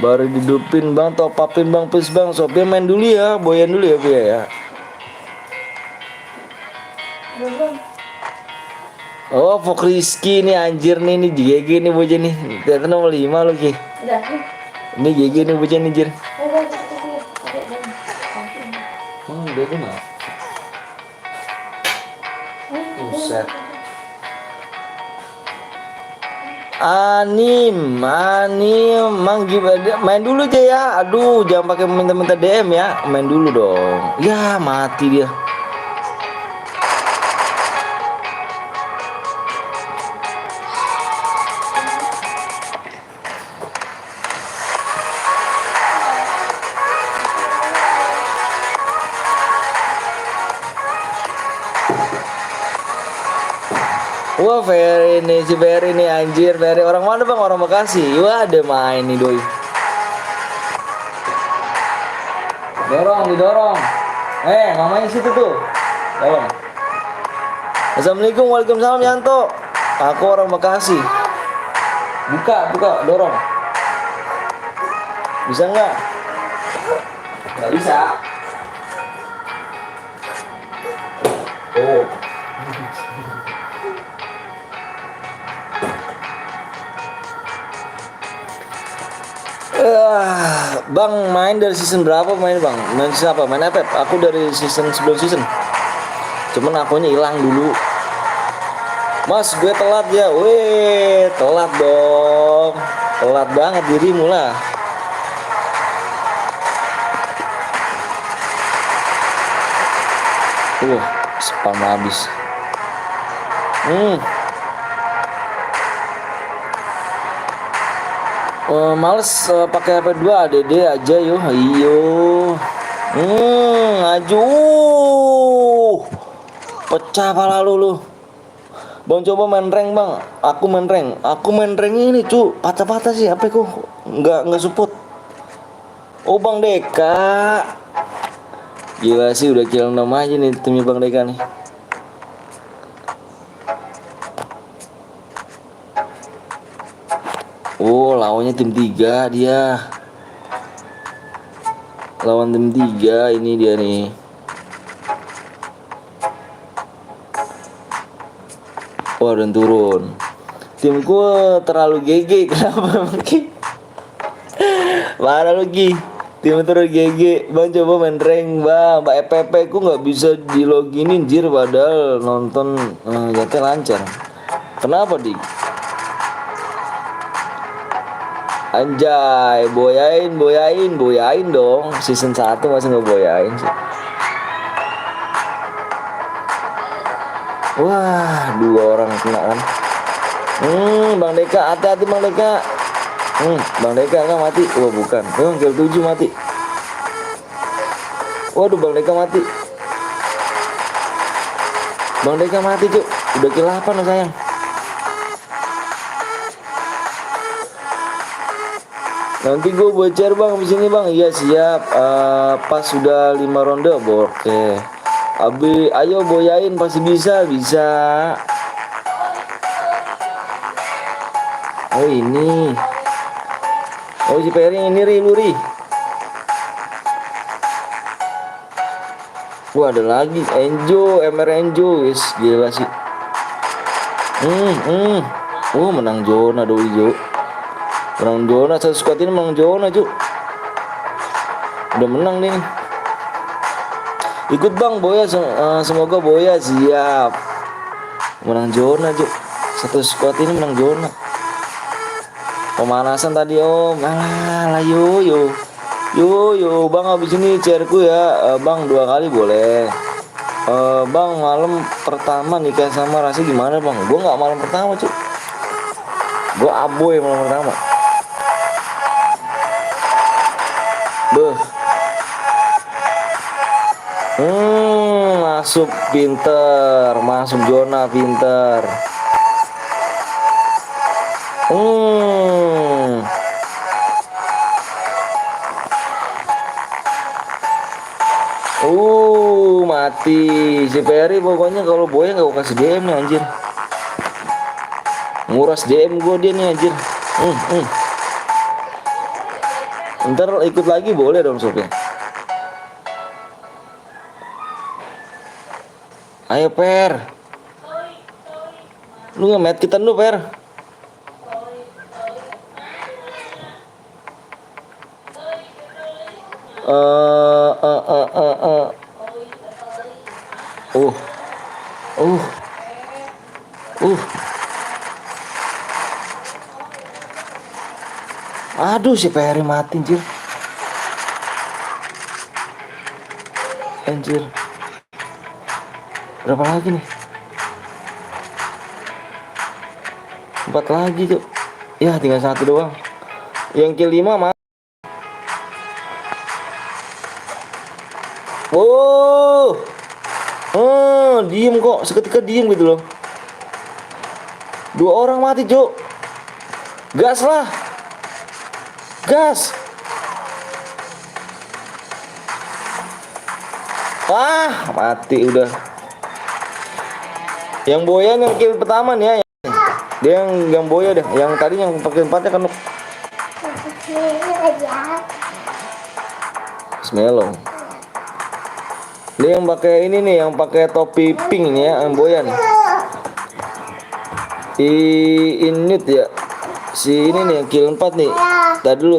Baru dihidupin bang, top upin bang, please bang. Sophia main dulu ya, boyan dulu ya Pia ya. Oh Fok Rizky nih anjir nih, ini GG nih bocah nih. Ternyata nomor 5 loh Ki. Udah. Ini GG nih bocah nih jir. Udah. Udah kenal. Buset. Anim, Mang gimana? Main dulu aja ya. Aduh, jangan pakai minta-minta DM ya. Main dulu dong. Ya, mati dia. Wah, Ferry nih, si Ferry nih anjir. Ferry orang mana bang? Orang Bekasi. Wah, ada main nih doi. Didorong. Mamanya situ tuh. Tolong. Assalamualaikum, waalaikumsalam Yanto. Aku orang Bekasi. Buka, dorong. Bisa nggak? Nggak bisa. Oh. Bang main dari season berapa main bang? Main season apa? Main FF? Aku dari season sebelum season. Cuman akunya hilang dulu. Mas gue telat ya. Weh telat dong. Telat banget dirimu lah. Spam habis. Males pakai HP2 ADD aja yo. Iyo. Aduh. Pecah pala lu. Bang coba main rank bang. Aku main rank ini cu. Patah-patah sih HP ku. Enggak support. Oh Bang Deka. Gila sih udah kill 6 aja nih timnya Bang Deka nih. Oh lawannya tim 3 dia. Lawan tim 3 ini dia nih. Wah dan turun. Timku terlalu GG. Kenapa mungkin? Mana lu Ki? Tim terus GG. Bang coba main rank bang. Mbak EPP ku gak bisa di loginin jir. Padahal nonton jatnya lancar. Kenapa dik? Anjay, boyain dong. Season 1 masih ngeboyain sih. Wah, 2 orang kena kan. Bang Deka, hati-hati Bang Deka. Bang Deka kan mati. Wah, bukan. Kill 7 mati. Waduh, Bang Deka mati. Bang Deka mati, Cuk. Udah kill 8 loh sayang. Nanti gue bocor bang di sini bang. Iya siap. Pas sudah 5 ronde, oke. Abi, ayo boyain pasti bisa. Oh ini. Oh si Peri ini Luri. Wah ada lagi Enjo, MR Enjo, wis gila sih. Oh menang zona doi Jo. Menang zona, satu squad ini menang zona Ju. Udah menang nih. Ikut bang Boya, semoga Boya siap. Menang zona Ju. Satu squad ini menang zona. Pemanasan tadi om. Alah yo bang habis ini chairku ya. Bang 2 kali boleh. Bang malam pertama nikah sama Rasi gimana bang? Gue nggak malam pertama Cu. Gue aboy malam pertama. Beuh. Masuk pinter, masuk zona pinter. Mati si Ferry pokoknya. Kalau Boya nggak gua kasih DM nih anjir. Nguras DM gua dia nih anjir. Ntar ikut lagi boleh dong Sob ya. Ayo Per. Lu nge-met kita dulu Per. Uh. Aduh si Perry mati anjir. Anjir. Berapa lagi nih? 4 lagi tuh. Ya tinggal 1 doang. Yang kill 5 mah. Diem kok, seketika diem gitu loh. 2 orang mati, Cuk. Gas lah. Gas. Mati udah. Yang Boyan yang kill pertama nih ya. Dia yang Boya deh. Yang tadi yang pakai 4-nya kan. Smelong. Dia yang pakai ini nih, yang pakai topi pink nih ya, yang Boya nih. Inut ya. Si ini nih yang kill 4 nih. Tadi dulu.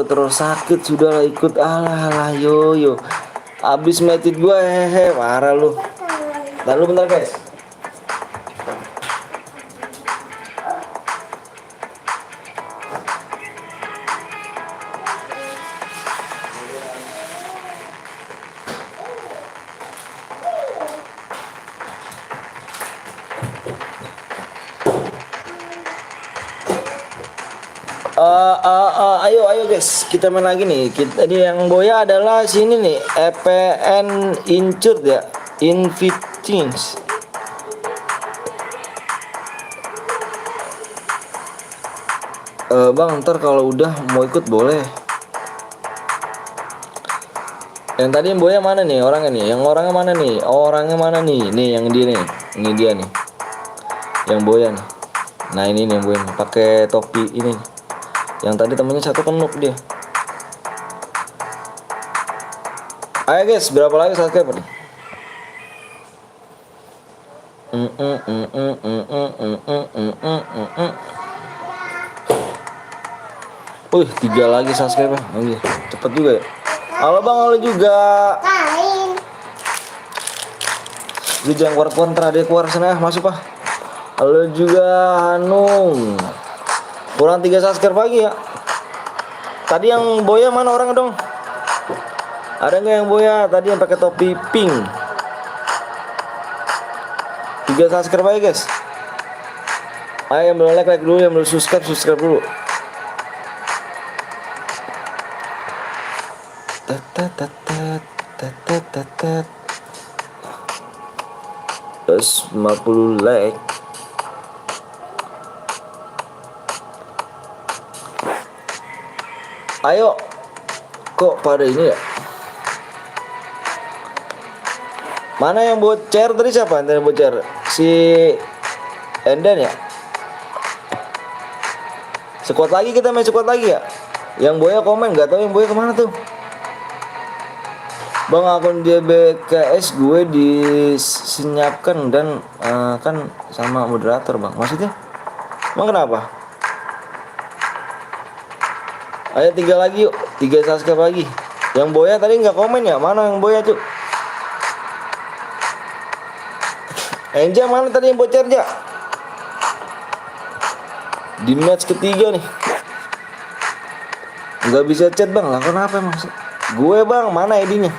Terus sakit sudah lah ikut alah yo. Abis metit gua marah lu. Tahan lu bentar guys. Ayo guys, kita main lagi nih. Tadi yang Boya adalah sini nih, EPN Injured ya, Invitings. Bang, ntar kalau udah mau ikut boleh. Yang tadi yang Boya mana nih orangnya nih? Yang orangnya mana nih? Nih yang dia nih, ini dia nih. Yang Boya nih. Nah ini nih yang Boya nih, pakai topi ini. Yang tadi temennya 1 kenuk dia. Ayo guys, berapa lagi subscriber nih? Wih, 3 lagi subscriber. Cepet juga ya. Halo bang, halo juga. Lu jangan keluar kontra, dia keluar sana, masuk pak. Halo juga Hanung. Kurang 3 subscriber lagi ya. Tadi yang Boya mana orangnya dong? Ada nggak yang Boya tadi yang pakai topi pink? 3 subscriber aja guys. Ayo yang belum like dulu, yang belum subscribe dulu. Terus 50 like. Ayo, kok pada ini ya? Mana yang bocor tadi siapa? Yang bocor si Enden ya? Squad lagi, kita main squad lagi ya? Yang Boya komen, nggak tahu yang Boya kemana tuh? Bang, akun dia BKS gue disenyapkan dan kan sama moderator bang. Maksudnya? Emang kenapa? Ayo 3 lagi yuk, 3 subscribe lagi. Yang Boya tadi nggak komen ya? Mana yang Boya tuh? Enja mana tadi yang bocor ya? Di match ketiga nih. Nggak bisa chat bang, lah kenapa emang? Gue bang, mana ID-nya?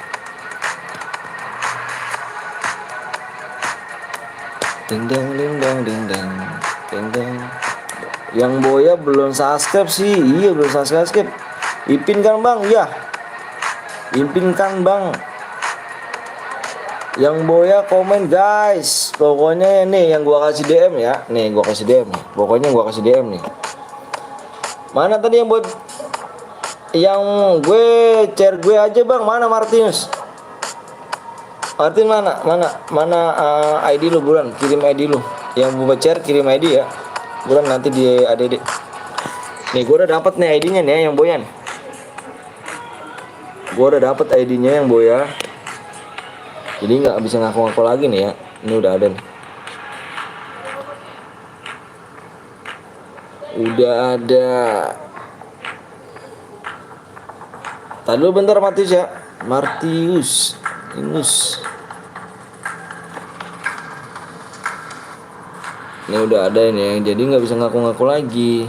Ding ding. Yang Boya belum subscribe sih. Iya belum subscribe. Ipin kan bang? Iya. Ipin kan bang. Yang Boya komen guys. Pokoknya nih yang gua kasih DM ya. Nih gua kasih DM. Pokoknya gua kasih DM nih. Mana tadi yang buat Yang gue share gue aja bang, mana Martinus? Martin mana ID lu bulan, kirim ID lu. Yang mau share kirim ID ya. Bulan nanti di ADD. Nih gue udah dapat nih ID-nya nih yang Boyan. Gue udah dapat ID-nya yang Boya. Jadi nggak bisa ngaku-ngaku lagi nih ya. Ini udah ada nih. Udah ada. Tadi dulu bentar Martius ya. Martius. Ini udah ada ini, jadi nggak bisa ngaku-ngaku lagi.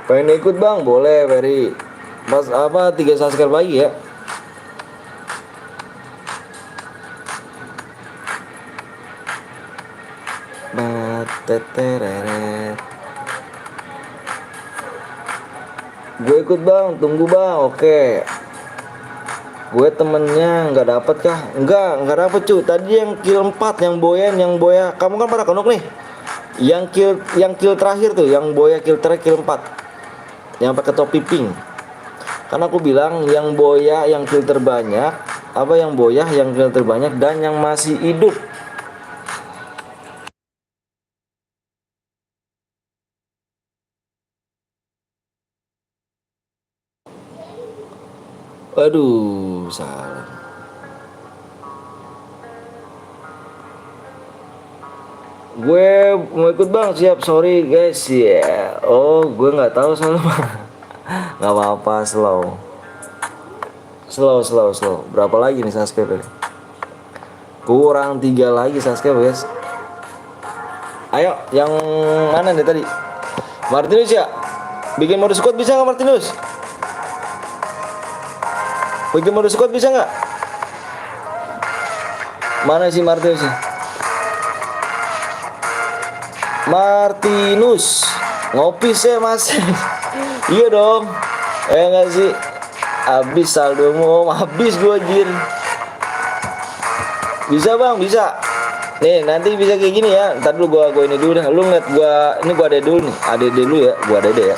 Pengen ikut bang, boleh Ferry. Pas apa 3 subscribe lagi ya. Bateteret. Gue ikut bang, tunggu bang, oke. Gue temennya nggak dapet kah? Nggak dapet cuy. Tadi yang kill 4, yang Boya. Kamu kan pada kenok nih. Yang kill terakhir tuh, yang Boya kill terakhir kill 4. Yang pakai topi pink. Karena aku bilang yang Boya yang kill terbanyak, yang Boya yang kill terbanyak dan yang masih hidup. Aduh, salah. Gue mau ikut bang, siap, sorry guys ya. Oh, gue nggak tahu soalnya bang. Nggak apa-apa, slow. Berapa lagi nih subscribe? Kurang 3 lagi subscribe guys. Ayo, yang mana nih tadi? Martinus ya? Bikin mode squad bisa nggak Martinus? Bikin mode squad bisa nggak? Mana sih Martinus? Martinus ngopi sih mas. Iya dong. Enggak sih. Habis saldomu, habis gua jir. Bisa bang, bisa. Nih nanti bisa kayak gini ya. Ntar dulu gua ini dulu dah. Lu ngeliat gua, ini gua ada dulu nih. Ada dulu ya, gua ada ya.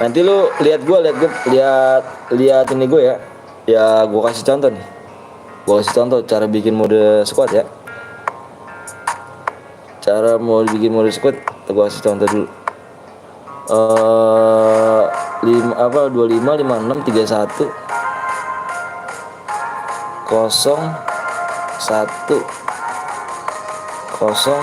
Nanti lu lihat ini gue ya. Ya gue kasih contoh nih. Gue kasih contoh cara bikin mode squad ya. Cara mau bikin mode squad, gue kasih contoh dulu. 25 56 31 01 06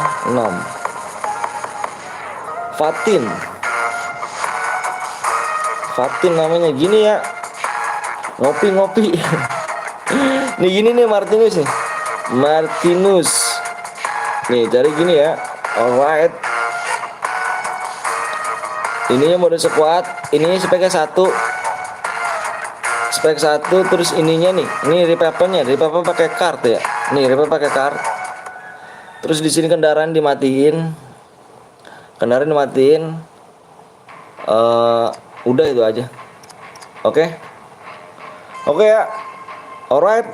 Fatin namanya gini ya. Ngopi. Nih gini nih Martinus nih. Nih cari gini ya. Alright. Ininya mode squad. Ininya speknya 1. Spek 1 terus ininya nih. Ini repapennya. Repapen pakai kart ya. Nih repapen pakai kart. Terus di sini kendaraan dimatiin. Udah itu aja. Oke ya. Alright.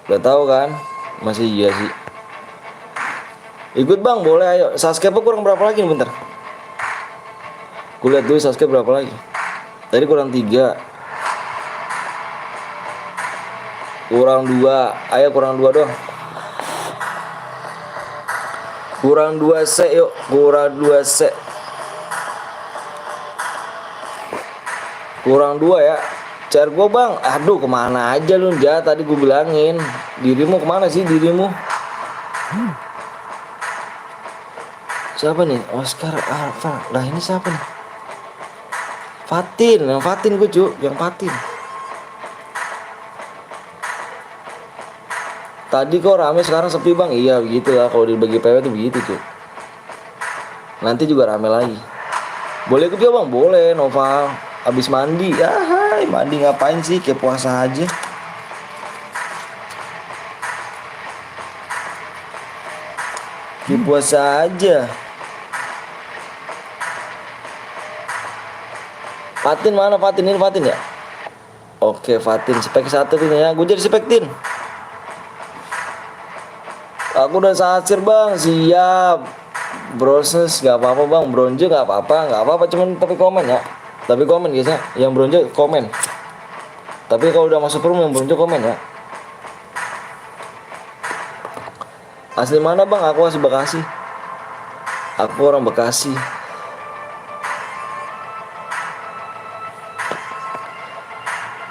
Udah tahu kan? Masih iya sih. Ikut bang, boleh ayo. Subscribe kurang berapa lagi nih bentar. Gue lihat dulu subscribe berapa lagi. Tadi kurang 3. Kurang 2. Ayo kurang 2 doang. Kurang 2 se yuk. Kurang 2 se. Kurang 2 ya. Share gue bang. Aduh kemana aja lu jahat. Tadi gue bilangin. Dirimu kemana sih dirimu? Siapa nih? Oscar Alfa. Lah ini siapa nih? Fatin. Yang Fatin gue cu. Yang Fatin. Tadi kok rame sekarang sepi bang. Iya begitu lah. Kalau dibagi PW tuh begitu cu. Nanti juga rame lagi. Boleh ikut juga bang? Boleh Noval. Abis mandi. Hai, mandi ngapain sih? Kayak puasa aja. Kayak puasa aja. Fatin mana Fatin? Ini Fatin ya? Oke Fatin. Spek 1 ini ya. Gue jadi spektin. Aku udah sasir bang. Siap. Broses nggak apa-apa bang, bronze nggak apa-apa, cuman tapi komen ya, tapi komen guys ya, yang bronze komen, tapi kalau udah masuk room yang bronze komen ya. Asli mana bang? Aku asli Bekasi, aku orang Bekasi.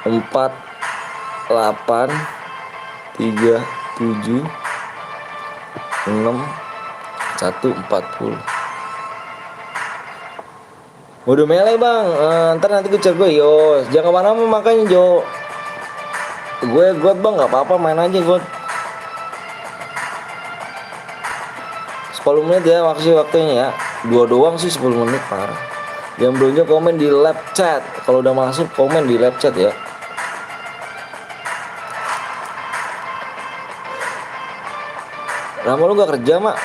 Empat 8 3 7 6 1 40. Udah mele bang, ntar nanti gue gue yo, jangan kemana-mana makanya Jo. Gue bang, nggak apa-apa main aja gue. 10 menit ya waktunya ya, dua doang sih 10 menit parah. Yang belum komen di live chat, kalau udah masuk komen di live chat ya. Lama lu gak kerja mak?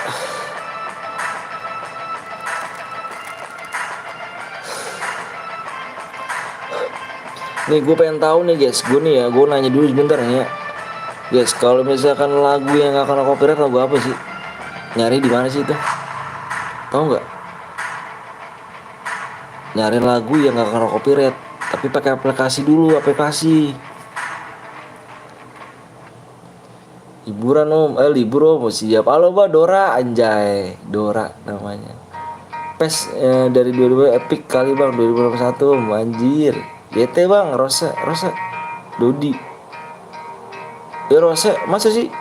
Nih gue pengen tahu nih guys, gue nanya dulu sebentar ya guys, kalau misalkan lagu yang gak kena copyright lagu apa sih? Nyari di mana sih itu? Tahu nggak? Nyari lagu yang gak kena copyright, tapi pakai aplikasi dulu, aplikasi. Hiburan libur om, siap. Halo Mbak Dora, anjay, Dora namanya. PES dari 22 epic kali bang, 2021 om, anjir. GT bang, Rosa, Dodi. Ya Rosa, masa sih?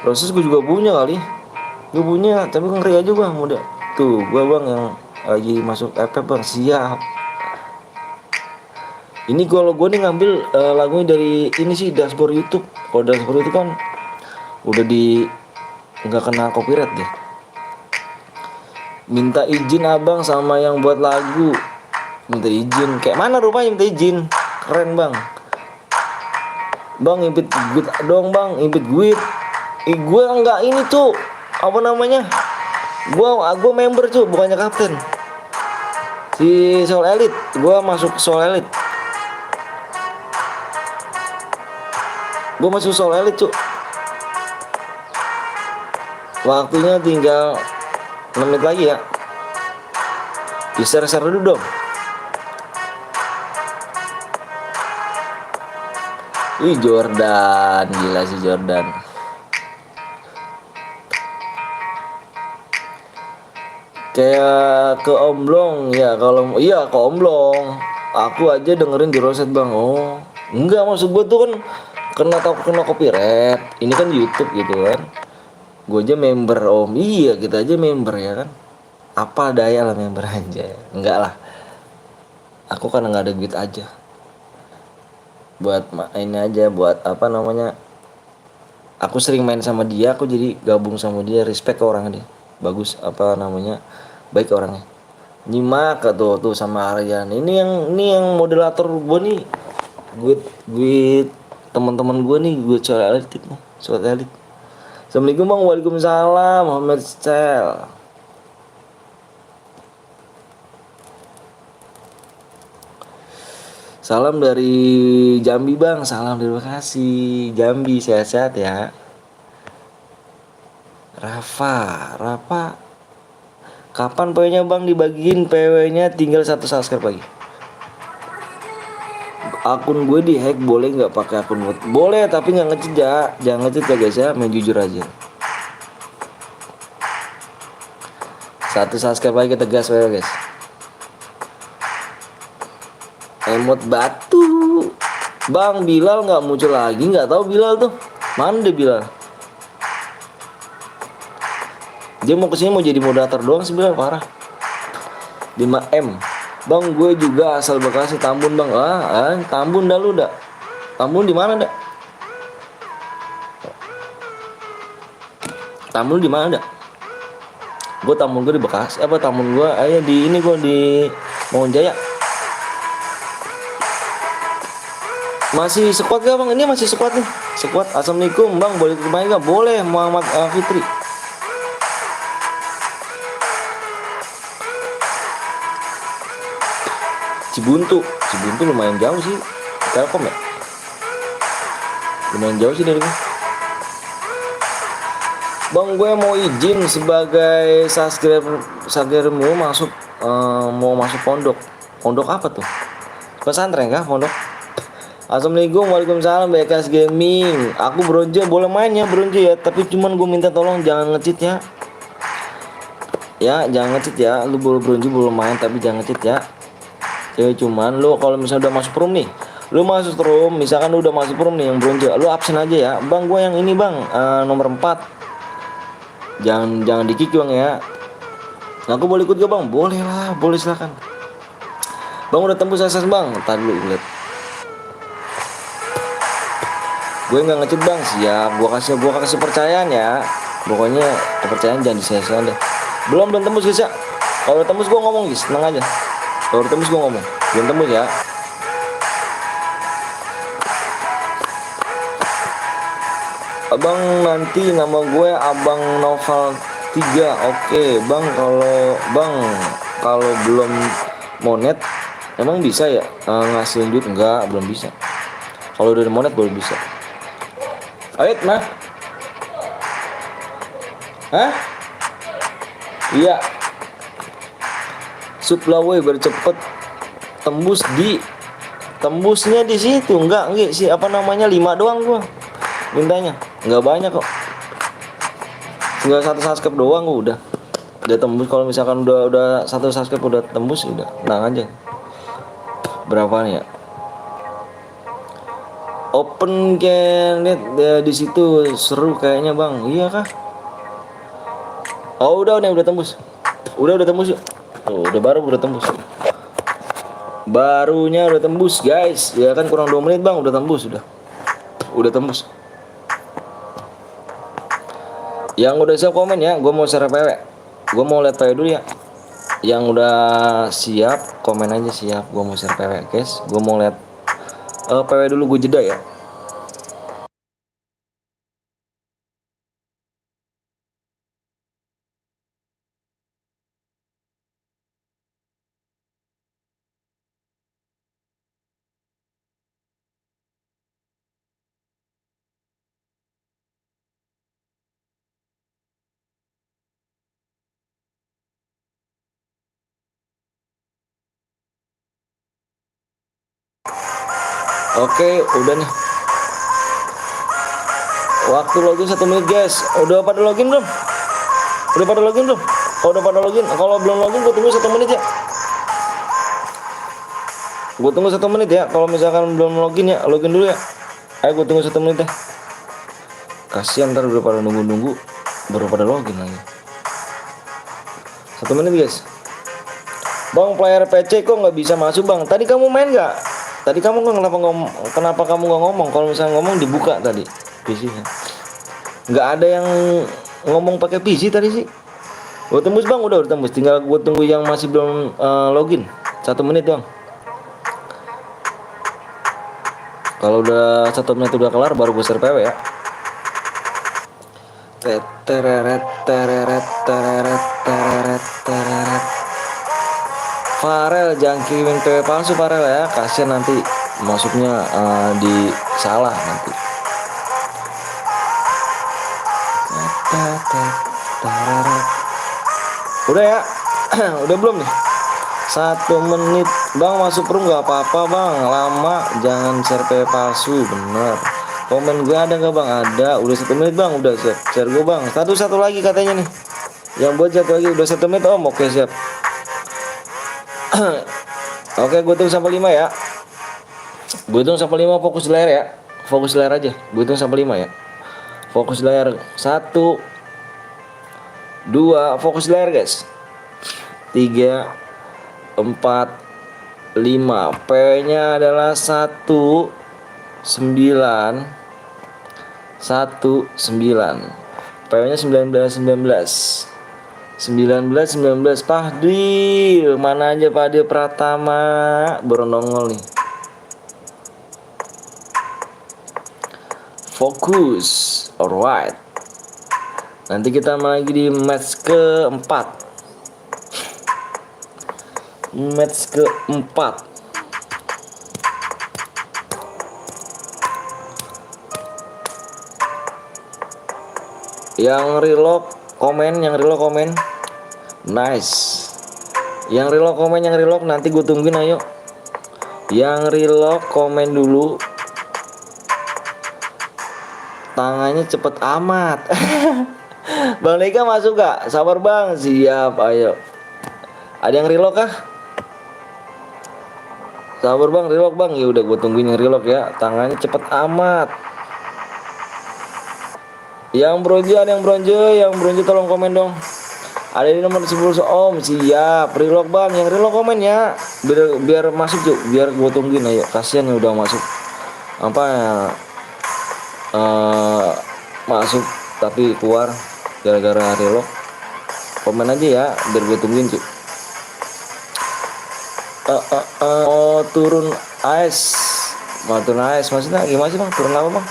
Rosa gue juga punya kali. Gue punya, tapi ngeri aja bang, muda. Tuh, gue bang yang lagi masuk FF bang, siap. Ini kalau gue nih ngambil lagunya dari ini sih dashboard YouTube. Kalau dashboard itu kan udah nggak kena copyright deh. Minta izin abang sama yang buat lagu. Minta izin, kayak mana rupanya minta izin? Keren bang. Bang impit gue dong bang, impit gue. Gue enggak ini tuh, apa namanya? Gue member tuh, bukannya kapten. Si Soul Elite, gue masuk Soul Elite. Gue masuk Soul Elite cuy. Waktunya tinggal 6 menit lagi ya. Di-share dulu dong. Wih Jordan, gila sih Jordan. Kayak ke Omblong ya, kalau iya ke Omblong. Aku aja dengerin di Roset bang. Oh enggak, maksud gue tuh kan kena copyright. Ini kan YouTube gitu kan. Gue aja member om. Iya kita aja member ya kan. Apa daya lah member aja. Enggak lah. Aku kan nggak ada duit aja. Buat ini aja, buat apa namanya, aku sering main sama dia, aku jadi gabung sama dia, respect ke orangnya dia, bagus apa namanya, baik orangnya. Nyimak tuh sama Aryan, ini yang moderator gue nih, gue teman-teman gue nih, gue soal elit. Assalamualaikum bang. Waalaikumsalam Muhammad Stel. Salam dari Jambi bang, salam terima kasih Jambi, sehat-sehat ya. Rafa, kapan PW-nya bang dibagiin? PW-nya tinggal 1 subscribe lagi. Akun gue dihack boleh nggak pakai akun gue? Boleh tapi nggak nge-cheat ya, jangan nge-cheat ya guys ya, main jujur aja. 1 subscribe lagi kita gas PW guys. Emot batu. Bang Bilal nggak muncul lagi, nggak tahu Bilal tuh. Mana dia Bilal? Dia mau kesini mau jadi moderator doang sih Bilal, parah. 5M. Bang gue juga asal Bekasi, Tambun bang. Tambun dah lu dah. Tambun di mana dah? Tambun di mana dah? Gue Tambun gue di Bekasi. Apa Tambun gue? Di ini gue di Mangun Jaya. Masih squad gak bang? Ini masih squad nih. Squad. Assalamualaikum bang, boleh ke rumahnya gak? Boleh. Muhammad Fitri. Cibuntu lumayan jauh sih. Telkom ya. Lumayan jauh sih dari gue. Bang, gue mau izin sebagai subscribermu masuk, mau masuk pondok. Pondok apa tuh? Pesantren kah pondok? Assalamualaikum, waalaikumsalam, BKS Gaming. Aku bronze, boleh main ya bronze ya. Tapi cuman gue minta tolong jangan nge-cheat ya. Ya, jangan nge-cheat ya. Lu boleh bronze, boleh main tapi jangan nge-cheat ya. Ya cuman lu kalau misalnya udah masuk room nih, lu masuk room, misalkan lu udah masuk room nih yang bronze, lu absen aja ya. Bang, gue yang ini bang, nomor 4. Jangan di-kick bang ya. Nah, aku boleh ikut gak bang? Boleh lah, boleh silakan. Bang udah tembus SS bang. Tadi dulu lihat. Gue nggak ngecut bang, siap. Gue kasih percayaan ya. Pokoknya kepercayaan jangan disia-siain deh. Belum tembus guys ya. Kalau udah tembus gue ngomong guys, tenang aja. Kalau udah tembus gue ngomong. Belum tembus ya. Abang nanti nama gue Abang Novel 3. Oke bang, kalau belum monet emang bisa ya ngasihin duit? Enggak, belum bisa. Kalau udah monet baru bisa. Ait mah? Hah? Iya. Suplawe biar cepet tembusnya di situ. Enggak sih, apa namanya, 5 doang gua mintanya, nggak banyak kok, tinggal 1 subscribe doang gua udah tembus. Kalau misalkan udah 1 subscribe udah tembus, udah tenang aja. Berapa nih ya? Open can lihat ya, di situ seru kayaknya bang. Iya kah? Oh udah tembus. Udah tembus yuk. Oh, udah tembus. Barunya udah tembus guys. Ya kan kurang 2 menit bang, udah tembus udah. Udah tembus. Yang udah siap komen ya, gue mau share PW. Gue mau lihat PW dulu ya. Yang udah siap komen aja siap. Gue mau share PW guys. Gue mau lihat PW dulu, gue jeda ya. Oke, udah nih. Waktu login 1 menit guys. Udah pada login belum? Kalau udah pada login, kalau belum login gue tunggu 1 menit ya. Gue tunggu 1 menit ya. Kalau misalkan belum login ya, login dulu ya. Ayo gue tunggu 1 menit ya. Kasihan ntar udah pada nunggu baru pada login lagi. 1 menit guys. Bang, player PC kok nggak bisa masuk bang? Tadi kamu main nggak? Tadi kamu kenapa kamu nggak ngomong? Kalau misalnya ngomong dibuka tadi PC-nya. Nggak ada yang ngomong pakai PC tadi sih. Gue tembus bang, udah tembus. Tinggal gue tunggu yang masih belum login. 1 menit doang. Kalau udah 1 menit udah kelar baru gue share PW ya. Farel jangan kirimin PW palsu Farel ya, kasihan nanti masuknya di salah nanti. Udah ya. Udah belum nih? 1 menit bang masuk room nggak apa-apa bang, lama jangan share PW palsu. Bener. Komen gue ada nggak bang? Ada. Udah 1 menit bang, udah siap share gue bang. Satu lagi katanya nih, yang buat satu lagi. Udah 1 menit om. Oke siap. Oke, gue tunggu sampai 5 ya. Gue tunggu sampai 5, fokus layar ya. Fokus layar aja. Gue tunggu sampai 5 ya. Fokus layar 1 2, fokus layar guys. 3 4 5. P-nya adalah 1 9 P-nya 19 Pahdil, mana aja Pahdil Pratama baru nongol nih. Fokus, alright. Nanti kita lagi di match keempat. Yang reload komen, yang reload komen. Nice. Yang reload komen, yang reload nanti gue tungguin ayo. Yang reload komen dulu. Tangannya cepet amat. Bang Deka masuk gak? Sabar bang, siap ayo. Ada yang reload kah? Sabar bang, reload bang. Ya udah gue tungguin yang reload ya. Tangannya cepet amat. Yang bronze, ada yang bronze, tolong komen dong. Ada di nomor 10 om, siap. Reload bang, yang reload komen ya. Biar masuk tuh, biar gue tungguin ayo. Kasihan ya udah masuk. Apa ya? Masuk tapi keluar gara-gara reload. Komen aja ya, biar gue tungguin cuy. Turun ice. Mau turun ice maksudnya gimana sih bang? Turun apa bang?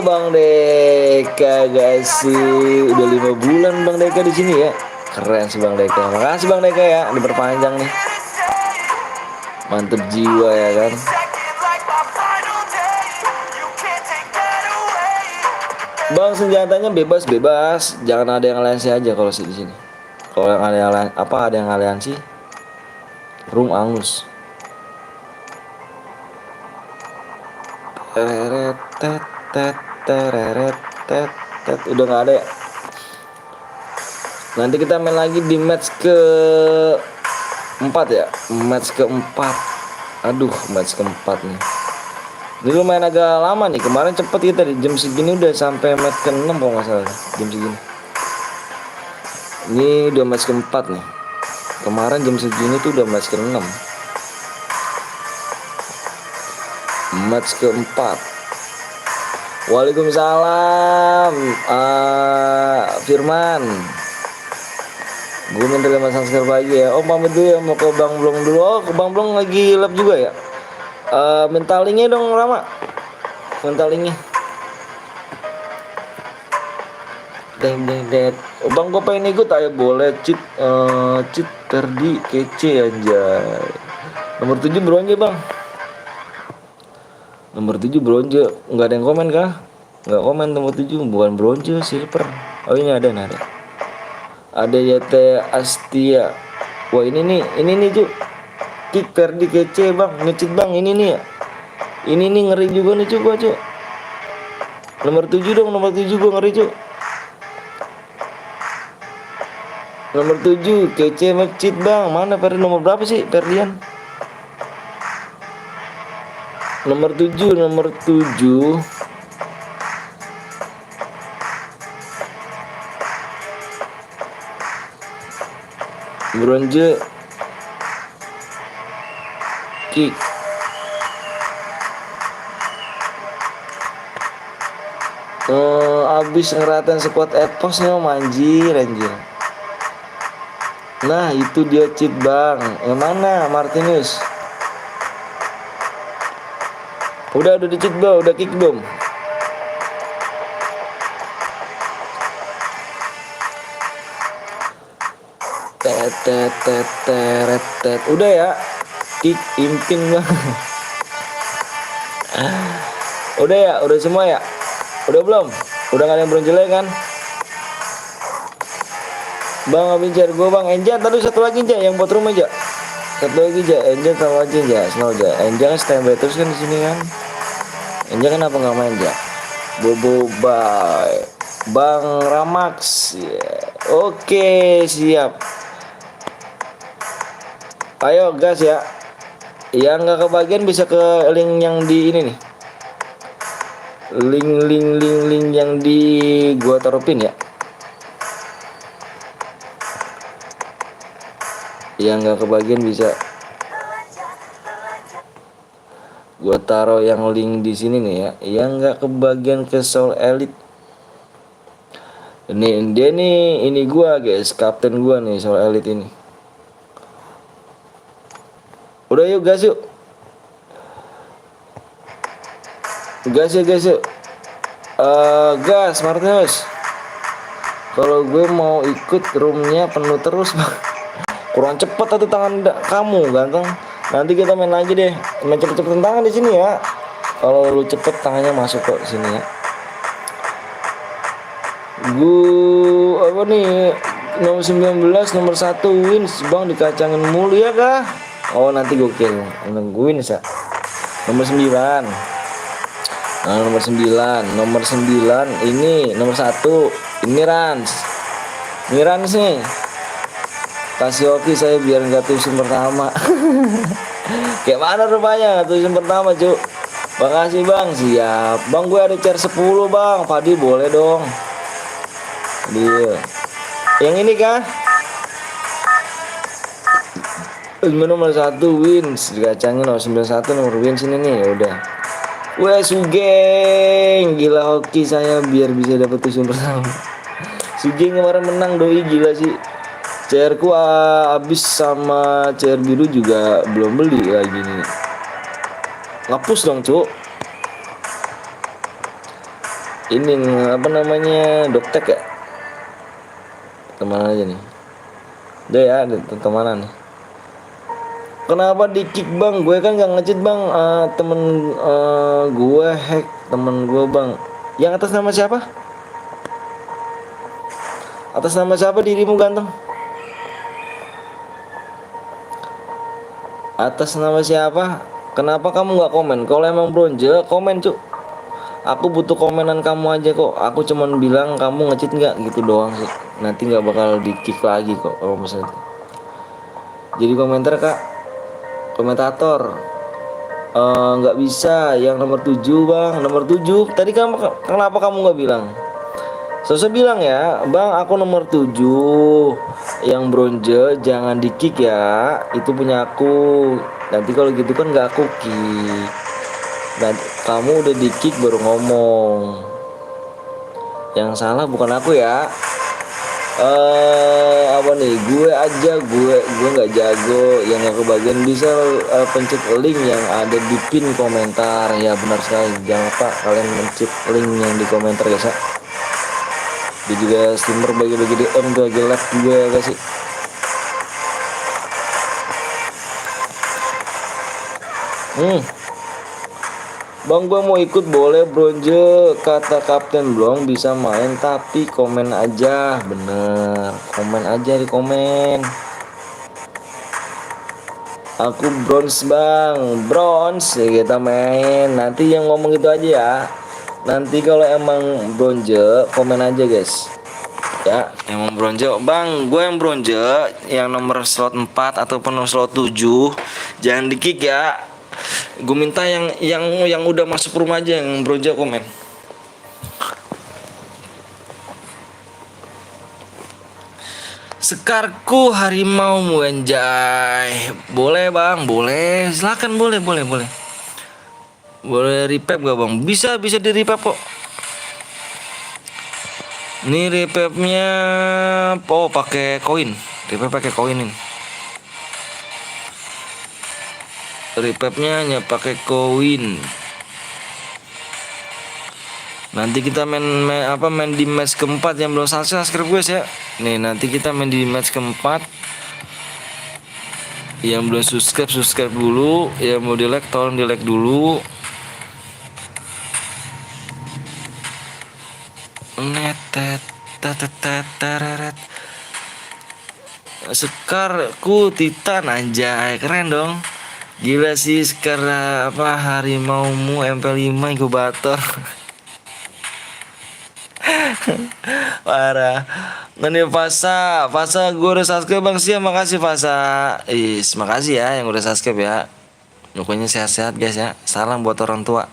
Bang Deka guys sih udah 5 bulan Bang Deka di sini ya. Keren sih Bang Deka. Makasih Bang Deka ya, diperpanjang nih. Mantep jiwa ya kan. Bang senjatanya bebas, jangan ada yang aliansi aja kalau sih di sini. Kalau yang ada yang ada yang aliansi, room angus. Udah nggak ada ya. Nanti kita main lagi di match ke 4 ya. Match keempat. Aduh, match keempat nih. Ini lumayan agak lama nih. Kemarin cepet kita di jam segini udah sampai match ke-6 kalau nggak salah. Jam segini. Ini udah match keempat nih. Kemarin jam segini tuh udah match ke-6. Match keempat. Waalaikumsalam Firman. Gue minta 5 subscribe lagi ya. Oh pamit dulu ya, mau ke Bang Blong dulu. Oh ke Bang Blong lagi lab juga ya. Minta linknya dong Rama. Minta linknya. Oh, Bang gue pengen ikut ayo boleh. Cheat Perdi kece aja. Nomor 7 bronze bang. Nomor 7 bronze. Nggak ada yang komen kah? Nggak komen nomor 7. Bukan bronze, silver. Oh ini ada. Ada YT Astia. Wah ini nih cuy. Kick Perdi kece bang. Ngecit bang ini nih ya. Ini nih ngeri juga nih cuy. Nomor 7 dong, nomor 7 gua ngeri cuy. Nomor 7 kece ngecit bang. Mana Perdi nomor berapa sih Perdian? Nomor 7 bronze kick. Abis ngeratain squad epos nih anjir. Nah itu dia cheat bang. Yang mana Martinus? Udah di cheat belum? Udah kick belum? Udah ya. Kick impin bang. Udah ya, udah semua ya. Udah belum? Udah gak ada yang belum jelek kan? Bang abis share gue bang. Enja tadi satu lagi aja yang buat rumah aja. Satu lagi aja. Enja tahu aja aja. Selalu aja. Enja kan standby terus kan di sini kan. Enja kenapa nggak main aja? Bobo bye. Bang Ramax. Yeah. Oke siap. Ayo gas ya. Yang nggak kebagian bisa ke link yang di ini nih. Link yang di gua taruh pin ya. Yang nggak kebagian bisa gua taruh yang link di sini nih ya. Yang nggak kebagian ke Soul Elite. Ini dia nih, ini gua guys, kapten gua nih Soul Elite ini. Udah yuk gas yuk. Gas ya guys yuk. Gas Martinus. Kalau gue mau ikut roomnya penuh terus bang. Kurang cepat atau tangan kamu ganteng. Nanti kita main lagi deh. Main cepet-cepetan tangan di sini ya. Kalau lu cepet tangannya masuk kok sini ya. Gua apa nih, nomor 19 nomor 1 wins bang, dikacangin mulu ya kah? Oh nanti gokil nungguin ya. Nomor 9. Nah, nomor 9 ini nomor 1 ini Rans. Ini Rans nih. Kasih oke saya biar nggak tusun pertama. Kayak mana rupanya nggak tusun pertama cuk. Makasih bang, siap bang. Gue ada chair 10 bang. Padi boleh dong. Dia yang ini kah? Nomor 1 wins, dikacangin nomor 91 nomor wins ini nih. Ya udah. Wah Sugeng, gila hoki saya biar bisa dapat tusun pertama. Sugeng kemarin menang doi, gila sih. CR ku habis sama CR biru juga belum beli lagi nih. Ngapus dong cuk. Ini apa namanya, Doktek ya? Teman aja nih. Udah ya, ada temanan nih. Kenapa di kick bang? Gue kan gak ngecit bang. Temen gue hack temen gue bang. Yang atas nama siapa? Atas nama siapa dirimu ganteng? Atas nama siapa? Kenapa kamu nggak komen? Kalau emang bronze komen cuk. Aku butuh komenan kamu aja kok. Aku cuman bilang kamu ngecit nggak gitu doang sih. Nanti nggak bakal di kick lagi kok kalau misalnya. Jadi komentar kak. Komentator. Nggak bisa. Yang nomor 7 bang. Nomor 7. Tadi kamu kenapa kamu nggak bilang? Sosok bilang ya, bang aku nomor 7 yang bronze jangan di kick ya, itu punya aku. Nanti kalau gitu kan nggak aku kick. Dan kamu udah di kick baru ngomong. Yang salah bukan aku ya. Apa nih, gue nggak jago. Yang nggak kebagian bisa pencet link yang ada di pin komentar ya, benar sekali. Jangan lupa kalian pencet link yang di komentar guys ya. Dia juga streamer bagi-bagi DM tuh lagi live juga ya guys sih. Bang gue mau ikut boleh bronze, kata kapten belum bisa main tapi komen aja. Bener, komen aja di komen. Aku bronze bang, bronze ya kita main. Nanti yang ngomong itu aja ya. Nanti kalau emang bronze komen aja guys. Ya, emang bronze bang, gue yang bronze yang nomor slot 4 ataupun nomor slot 7 jangan di kick ya. Gue minta yang udah masuk rumah aja yang bronze komen. Sekarku harimau anjay. Boleh bang, boleh. Silakan boleh. Boleh repap gak bang? Bisa di repap kok. Ini repapnya pakai koin. Repap pakai koin ini. Repapnya hanya pakai koin. Nanti kita main di match keempat yang belum subscribe guys ya. Nih nanti kita main di match keempat. Yang belum subscribe dulu. Yang mau di like tolong di like dulu. Sekarku Titan anjay, keren dong. Gila sih sekarang harimaumu MP5 inkubator. Parah. Nanti Fasa gue udah subscribe bang sih, makasih Fasa. Makasih ya yang udah subscribe ya. Pokoknya sehat-sehat guys ya. Salam buat orang tua.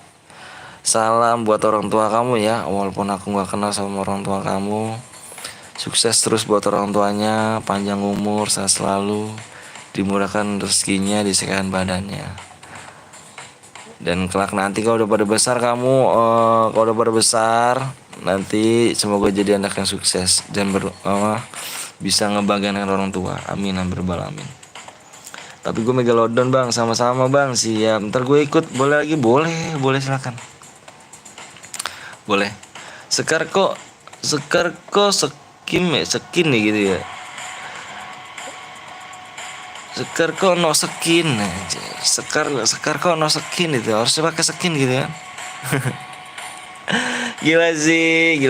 Salam buat orang tua kamu ya. Walaupun aku gak kenal sama orang tua kamu. Sukses terus buat orang tuanya, panjang umur, sehat selalu. Dimurahkan rezekinya, disehatkan badannya. Dan kelak nanti kalau udah pada besar kamu, nanti semoga jadi anak yang sukses dan bisa ngebanggain orang tua. Amin amin. Tapi gue megalodon bang, sama-sama bang, siap. Ntar gue ikut, boleh lagi, boleh silakan. Boleh. Sekar kok skin nih gitu ya. Sekar kok no skin aja. Sekar kok no skin itu. Harusnya pakai skin gitu kan. Gila sih.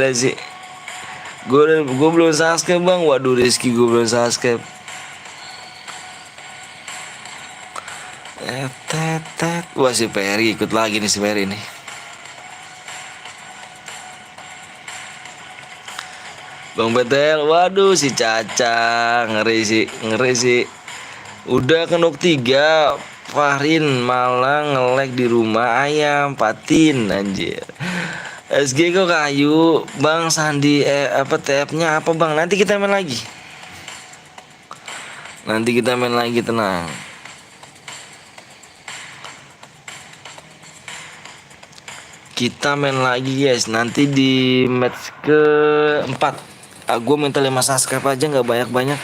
Gue belum subscribe bang. Waduh Rizky gue belum subscribe. Wah si Peri ikut lagi nih si Peri nih. Bang Betel, waduh si Caca ngeri sih. Udah kenuk 3 Fahrin malah ngelek di rumah ayam patin anjir. SG kok kayu Bang Sandi apa TF-nya apa Bang? Nanti kita main lagi. Tenang. Kita main lagi guys. Nanti di match ke-4. Gue minta 5 subscribe aja nggak banyak-banyak.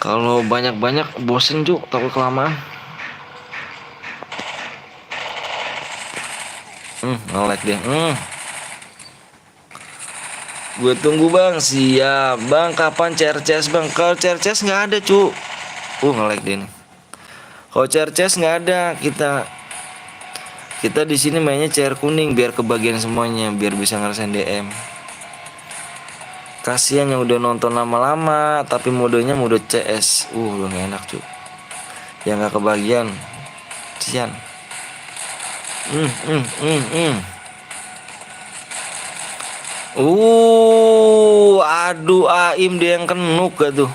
Kalau banyak-banyak bosen Cuk, takut kelamaan. Nge-lag dia. Gue tunggu bang. Siap bang. Kapan cerces bang? Kalau cerces nggak ada Cuk. Nge-lag dia nih. Kalau cerces nggak ada. Kita di sini mainnya CR kuning biar kebagian semuanya, biar bisa ngerasain DM. Kasihan yang udah nonton lama-lama tapi modenya mode CS. Udah gak enak Cuk. Yang gak kebagian. Kasihan. Aduh Aim dia yang kenuk gak tuh.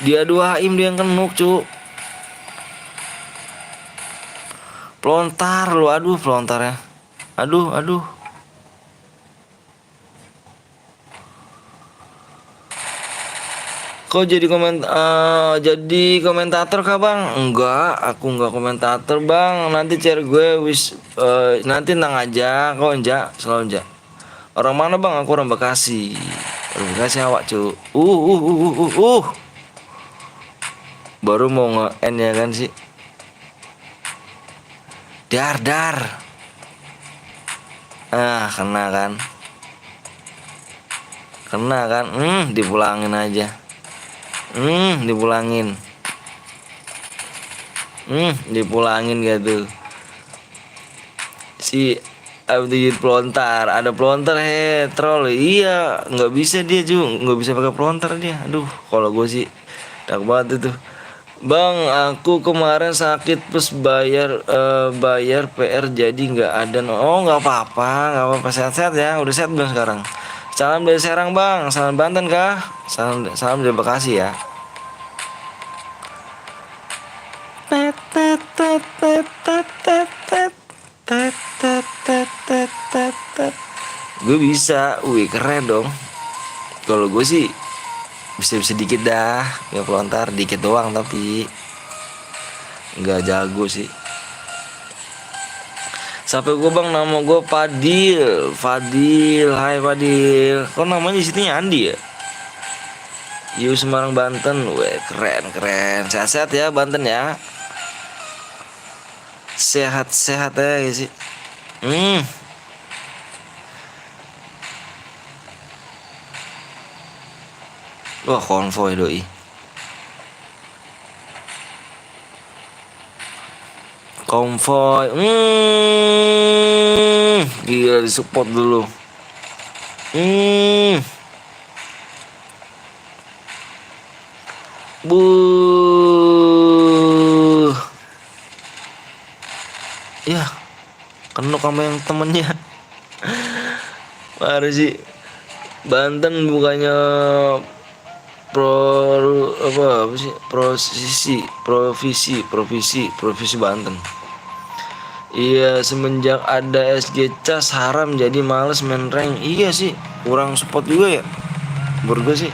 Dia Aim dia yang kenuk Cuk. Pelontar lu, aduh pelontarnya. Aduh. Kok jadi komentator kah bang? Enggak, aku enggak komentator bang. Nanti share gue nanti nang aja. Kok enggak, selalu enggak. Orang mana bang? Aku orang Bekasi. Orang Bekasi awak cu. Baru mau nge-end ya kan sih. Dar. Kena kan. Dipulangin aja. Dipulangin gitu. Si Abdi pelontar, ada pelontar troll. Iya, nggak bisa dia juga, nggak bisa pakai pelontar dia. Aduh, kalau gue sih takut banget itu. Bang, aku kemarin sakit terus bayar PR jadi nggak ada. Nggak apa-apa, sehat-sehat ya. Udah sehat belum sekarang? Salam dari Serang bang, salam Banten kah? Salam dari Bekasi ya. Gue bisa, keren dong. Kalau gue sih bisa dikit dah, ya pelontar dikit doang tapi nggak jago sih. Sampai gue bang, nama gue Fadil. Hai Fadil. Kok namanya di sini Andi ya? Semarang Banten. Keren. Sehat-sehat ya Banten ya. Sehat-sehat ya sih. Wah konvoy doi. Konvoy. Gila disupport dulu. Ya kenok sama yang temennya. Parah sih. Banten bukannya provinsi Banten. Iya, semenjak ada SG Cas haram jadi males main rank. Iya sih, kurang support juga ya. Menurut gue sih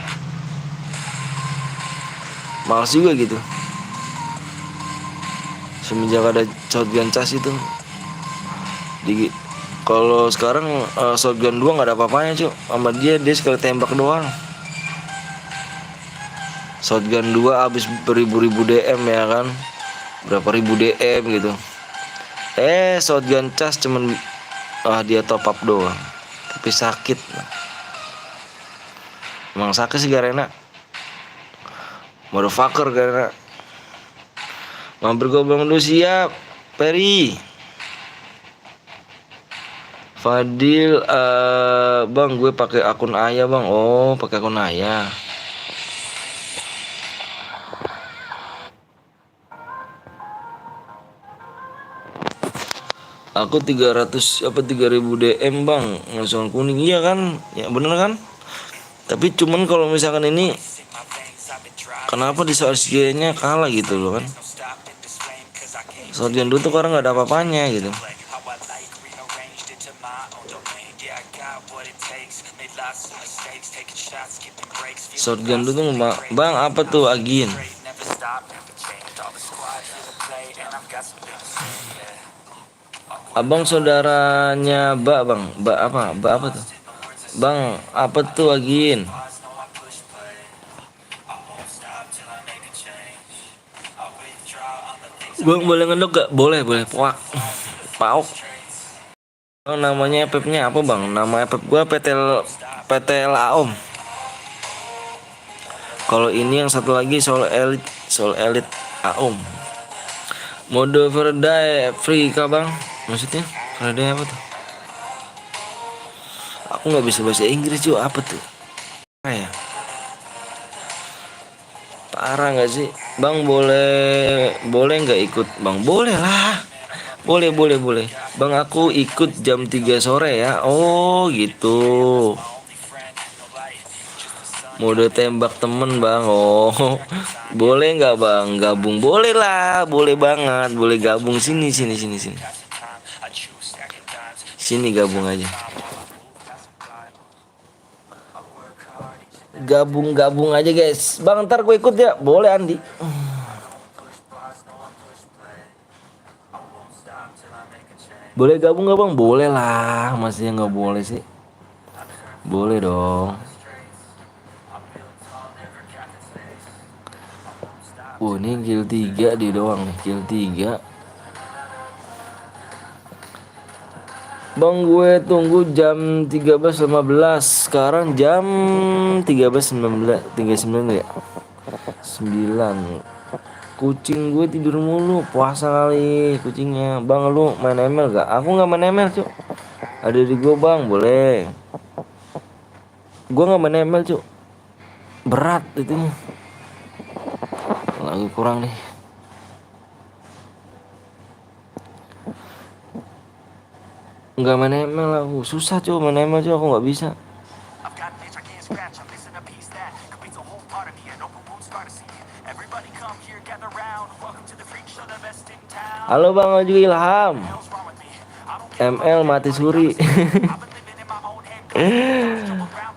males juga gitu. Semenjak ada shotgun Cas itu. Kalau sekarang shotgun 2 nggak ada apa-apanya cuy. Sama dia sekali tembak doang. Shotgun 2 habis beribu-ribu DM ya kan. Berapa ribu DM gitu. Shotgun Cas cuman dia top up doang. Tapi sakit. Emang sakit sih Garena. motherfucker karena mampir gue bang dulu siap. Peri Fadil, bang gue pakai akun ayah bang. Oh pakai akun ayah. Aku 300 apa 3000 DM bang langsung kuning. Iya kan, ya bener kan. Tapi cuman kalau misalkan ini kenapa di SG nya kalah gitu loh kan. Shotgun dulu tuh karena nggak ada apa-apanya gitu. Shotgun dulu tuh bang apa tuh Agin? Abang saudaranya Mbak bang, Mbak apa tuh? Bang apa tuh Agin? Bang boleh ngendok gak? Boleh Poak Paok. Bang namanya FF-nya apa bang? Nama FF gua PTL Aom. Kalau ini yang satu lagi Soul Elite Aom. Mode Faraday free kah bang? Maksudnya Faraday apa tuh? Aku nggak bisa bahasa Inggris juga apa tuh? Ya parah nggak sih bang? Boleh nggak ikut bang? Boleh lah, boleh bang. Aku ikut jam 3 sore ya. Oh gitu, mode tembak temen bang. Oh boleh nggak bang gabung? Boleh lah, boleh banget, boleh gabung. Sini gabung aja. Gabung aja guys. Bang ntar gue ikut ya. Boleh Andi. Boleh gabung gak bang? Boleh lah. Masih nggak boleh sih? Boleh dong. Ini kill 3 di doang nih. Kill 3. Bang gue tunggu jam 13.15. Sekarang jam 13.19 ya. 9. Kucing gue tidur mulu. Puasa kali kucingnya. Bang lu main ML gak? Aku gak main ML cuk. Ada di gue bang boleh. Gue gak main ML cuk. Berat itu. Lagi kurang nih. Nggak main ML aku. Susah cuy main ML cuy. Aku nggak bisa. Halo bang Oju Ilham. ML mati suri.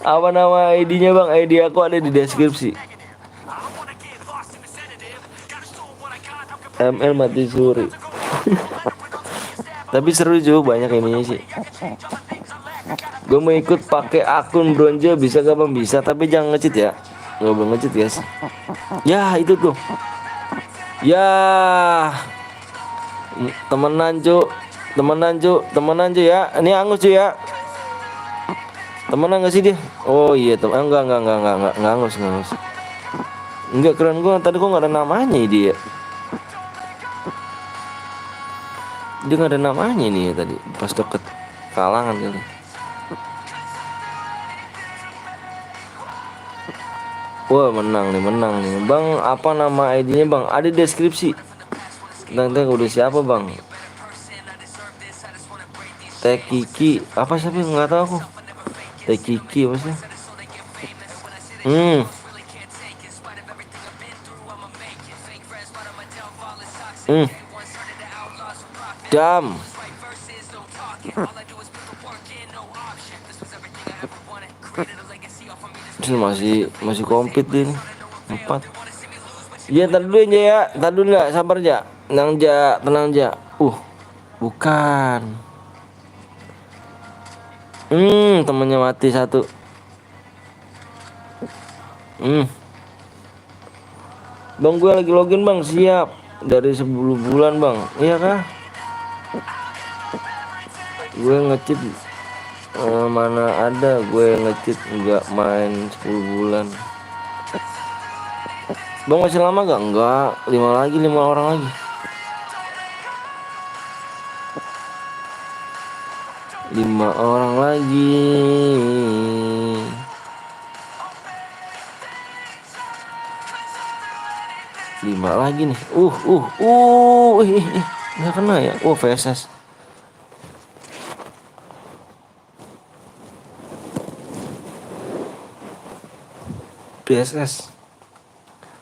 Apa nama ID-nya bang? ID aku ada di deskripsi. ML mati suri. Tapi seru juga, banyak ininya sih. Gue mau ikut pakai akun bronze bisa gak bang? Bisa, tapi jangan nge-cheat ya. Gak boleh nge-cheat guys. Ya itu tuh. Ya temenan cu ya. Ini Angus cu ya. Temenan gak sih dia? Oh iya enggak Angus. Enggak, keren gue. Tadi gue gak ada namanya dia. Dia nggak ada namanya nih tadi pas deket kalangan kali. Wah menang nih bang. Apa nama ID-nya bang? Ada deskripsi. Tentang udah siapa bang? Tekiki apa siapa nggak tahu aku. Tekiki apa sih? Dam. Masih komplit ini 4. Iya tadi dulu ya. Tadi dulu nggak sabar aja. Tenang aja. Bukan. Temennya mati 1. Bang gue lagi login bang. Siap. Dari 10 bulan bang. Iya kah? Gue nge-cheat mana ada gue nge-cheat nggak main 10 bulan. Bang masih lama gak? Enggak, 5 orang lagi. 5 orang lagi. 5 lagi nih. Nggak kena ya. VSS. PSS.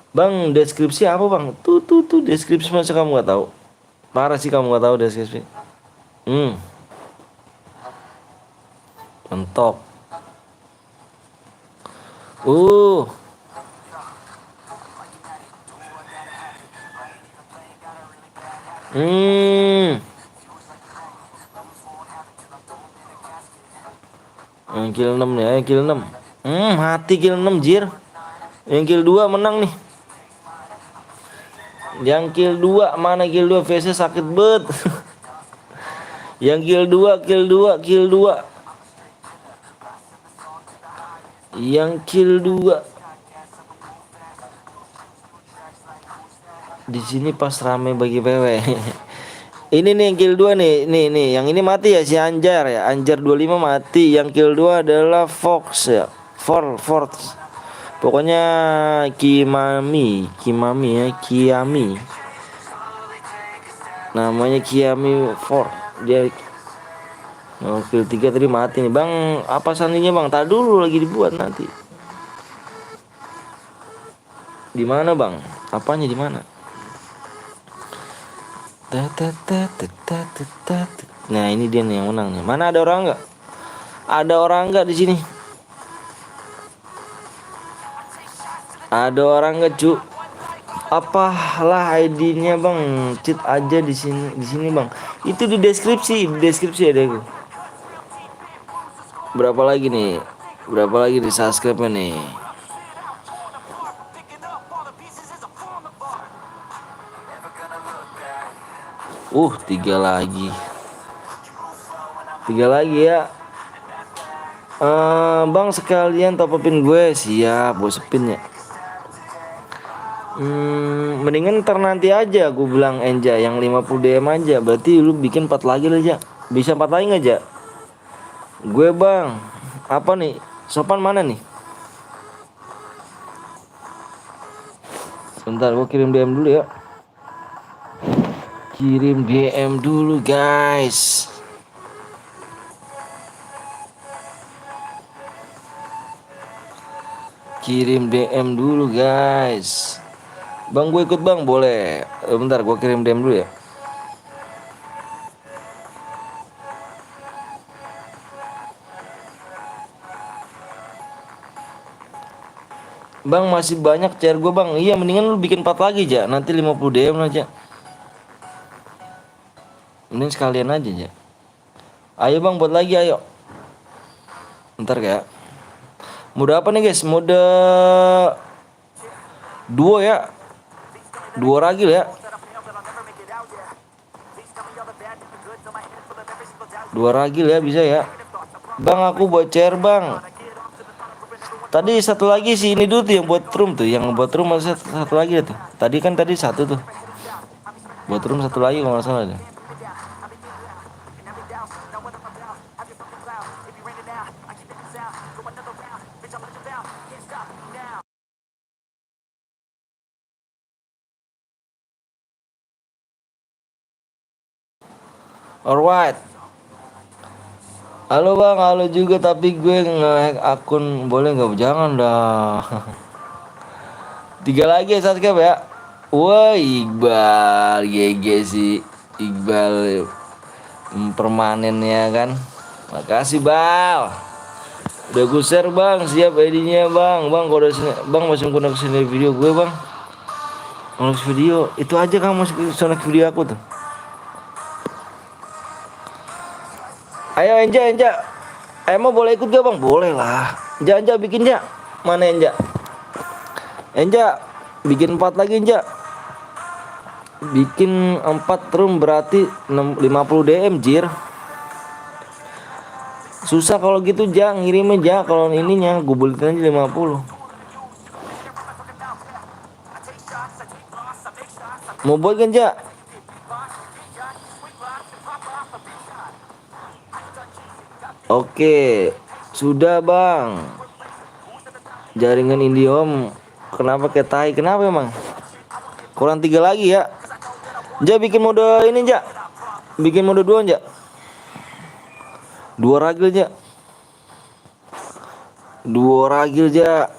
Bang, deskripsi apa bang? Tuh deskripsi masa kamu nggak tahu? Parah sih kamu nggak tahu deskripsi. Mentok. Uh. Yang kill 6 nih, yang kill 6. Mati kill 6 jir. Yang kill 2 menang nih. Yang kill 2 mana kill 2 VC sakit bet. Yang kill 2 kill 2 kill 2. Yang kill 2. Di sini pas rame bagi PW. Ini nih yang kill 2 nih, yang ini mati ya si Anjar ya. Anjar 25 mati. Yang kill 2 adalah Fox ya. Ford. Pokoknya Kiami ya, Kiami. Namanya Kiami Ford. Dia kill 3 tadi mati nih. Bang, apa sandinya Bang? Tadi dulu lagi dibuat nanti. Di mana Bang? Apanya di mana? Nah, ini dia nih yang menang nih. Mana ada orang nggak? Ada orang nggak di sini? Ada orang nggak cu? Apalah ID-nya Bang? Cheat aja di sini Bang. Itu di deskripsi ada itu. Berapa lagi nih? Berapa lagi di subscribe-nya nih? Tiga lagi. 3 lagi ya. Bang sekalian top upin gue. Siap, gue sepin ya. Mendingan ntar nanti aja gue bilang Enja yang 50 DM aja. Berarti lu bikin 4 lagi lah aja. Bisa 4 lagi nggak aja? Gue Bang. Apa nih? Sopan mana nih? Bentar gue kirim DM dulu ya. Kirim DM dulu guys. Kirim DM dulu guys. Bang gue ikut Bang boleh. Bentar gue kirim DM dulu ya. Bang masih banyak share gue Bang. Iya mendingan lu bikin 4 lagi aja. Nanti 50 DM aja. Mending sekalian aja ya. Ayo Bang buat lagi ayo. Bentar ya. Mode apa nih guys? Mode duo ya. Duo ragil ya. Dua ragil ya bisa ya. Bang aku buat share Bang. Tadi satu lagi sih ini dulu tuh yang buat room tuh. Yang buat room masih satu lagi tuh. Tadi kan satu tuh. Buat room satu lagi kalau nggak salah deh. Alright. Halo Bang, halo juga tapi gue nge-hack akun boleh nggak? Jangan dah. 3 lagi ya subscribe ya. Wah Iqbal, GG sih Iqbal permanennya kan. Makasih Bal. Udah gue share Bang, siap ID-nya Bang. Bang kalau Bang masih koneksi video gue Bang. Koneksi video itu aja kamu masih koneksi video aku tuh. Ayo Enja. Emang boleh ikut gak Bang? Boleh lah. Enja bikin ya. Mana Enja? Enja bikin 4 lagi Enja. Bikin 4 room berarti 50 DM jir. Susah kalau gitu Ja, ngirimnya Ja. Kalau ininya gue buletin aja 50. Mau buat kan, Ja? Oke, sudah bang. Jaringan Indihome kenapa kayak tai? Kenapa emang? Kurang 3 lagi ya. Ja bikin mode ini, Ja. Bikin mode 2, Ja. 2 ragil, Ja. 2 ragil, Ja.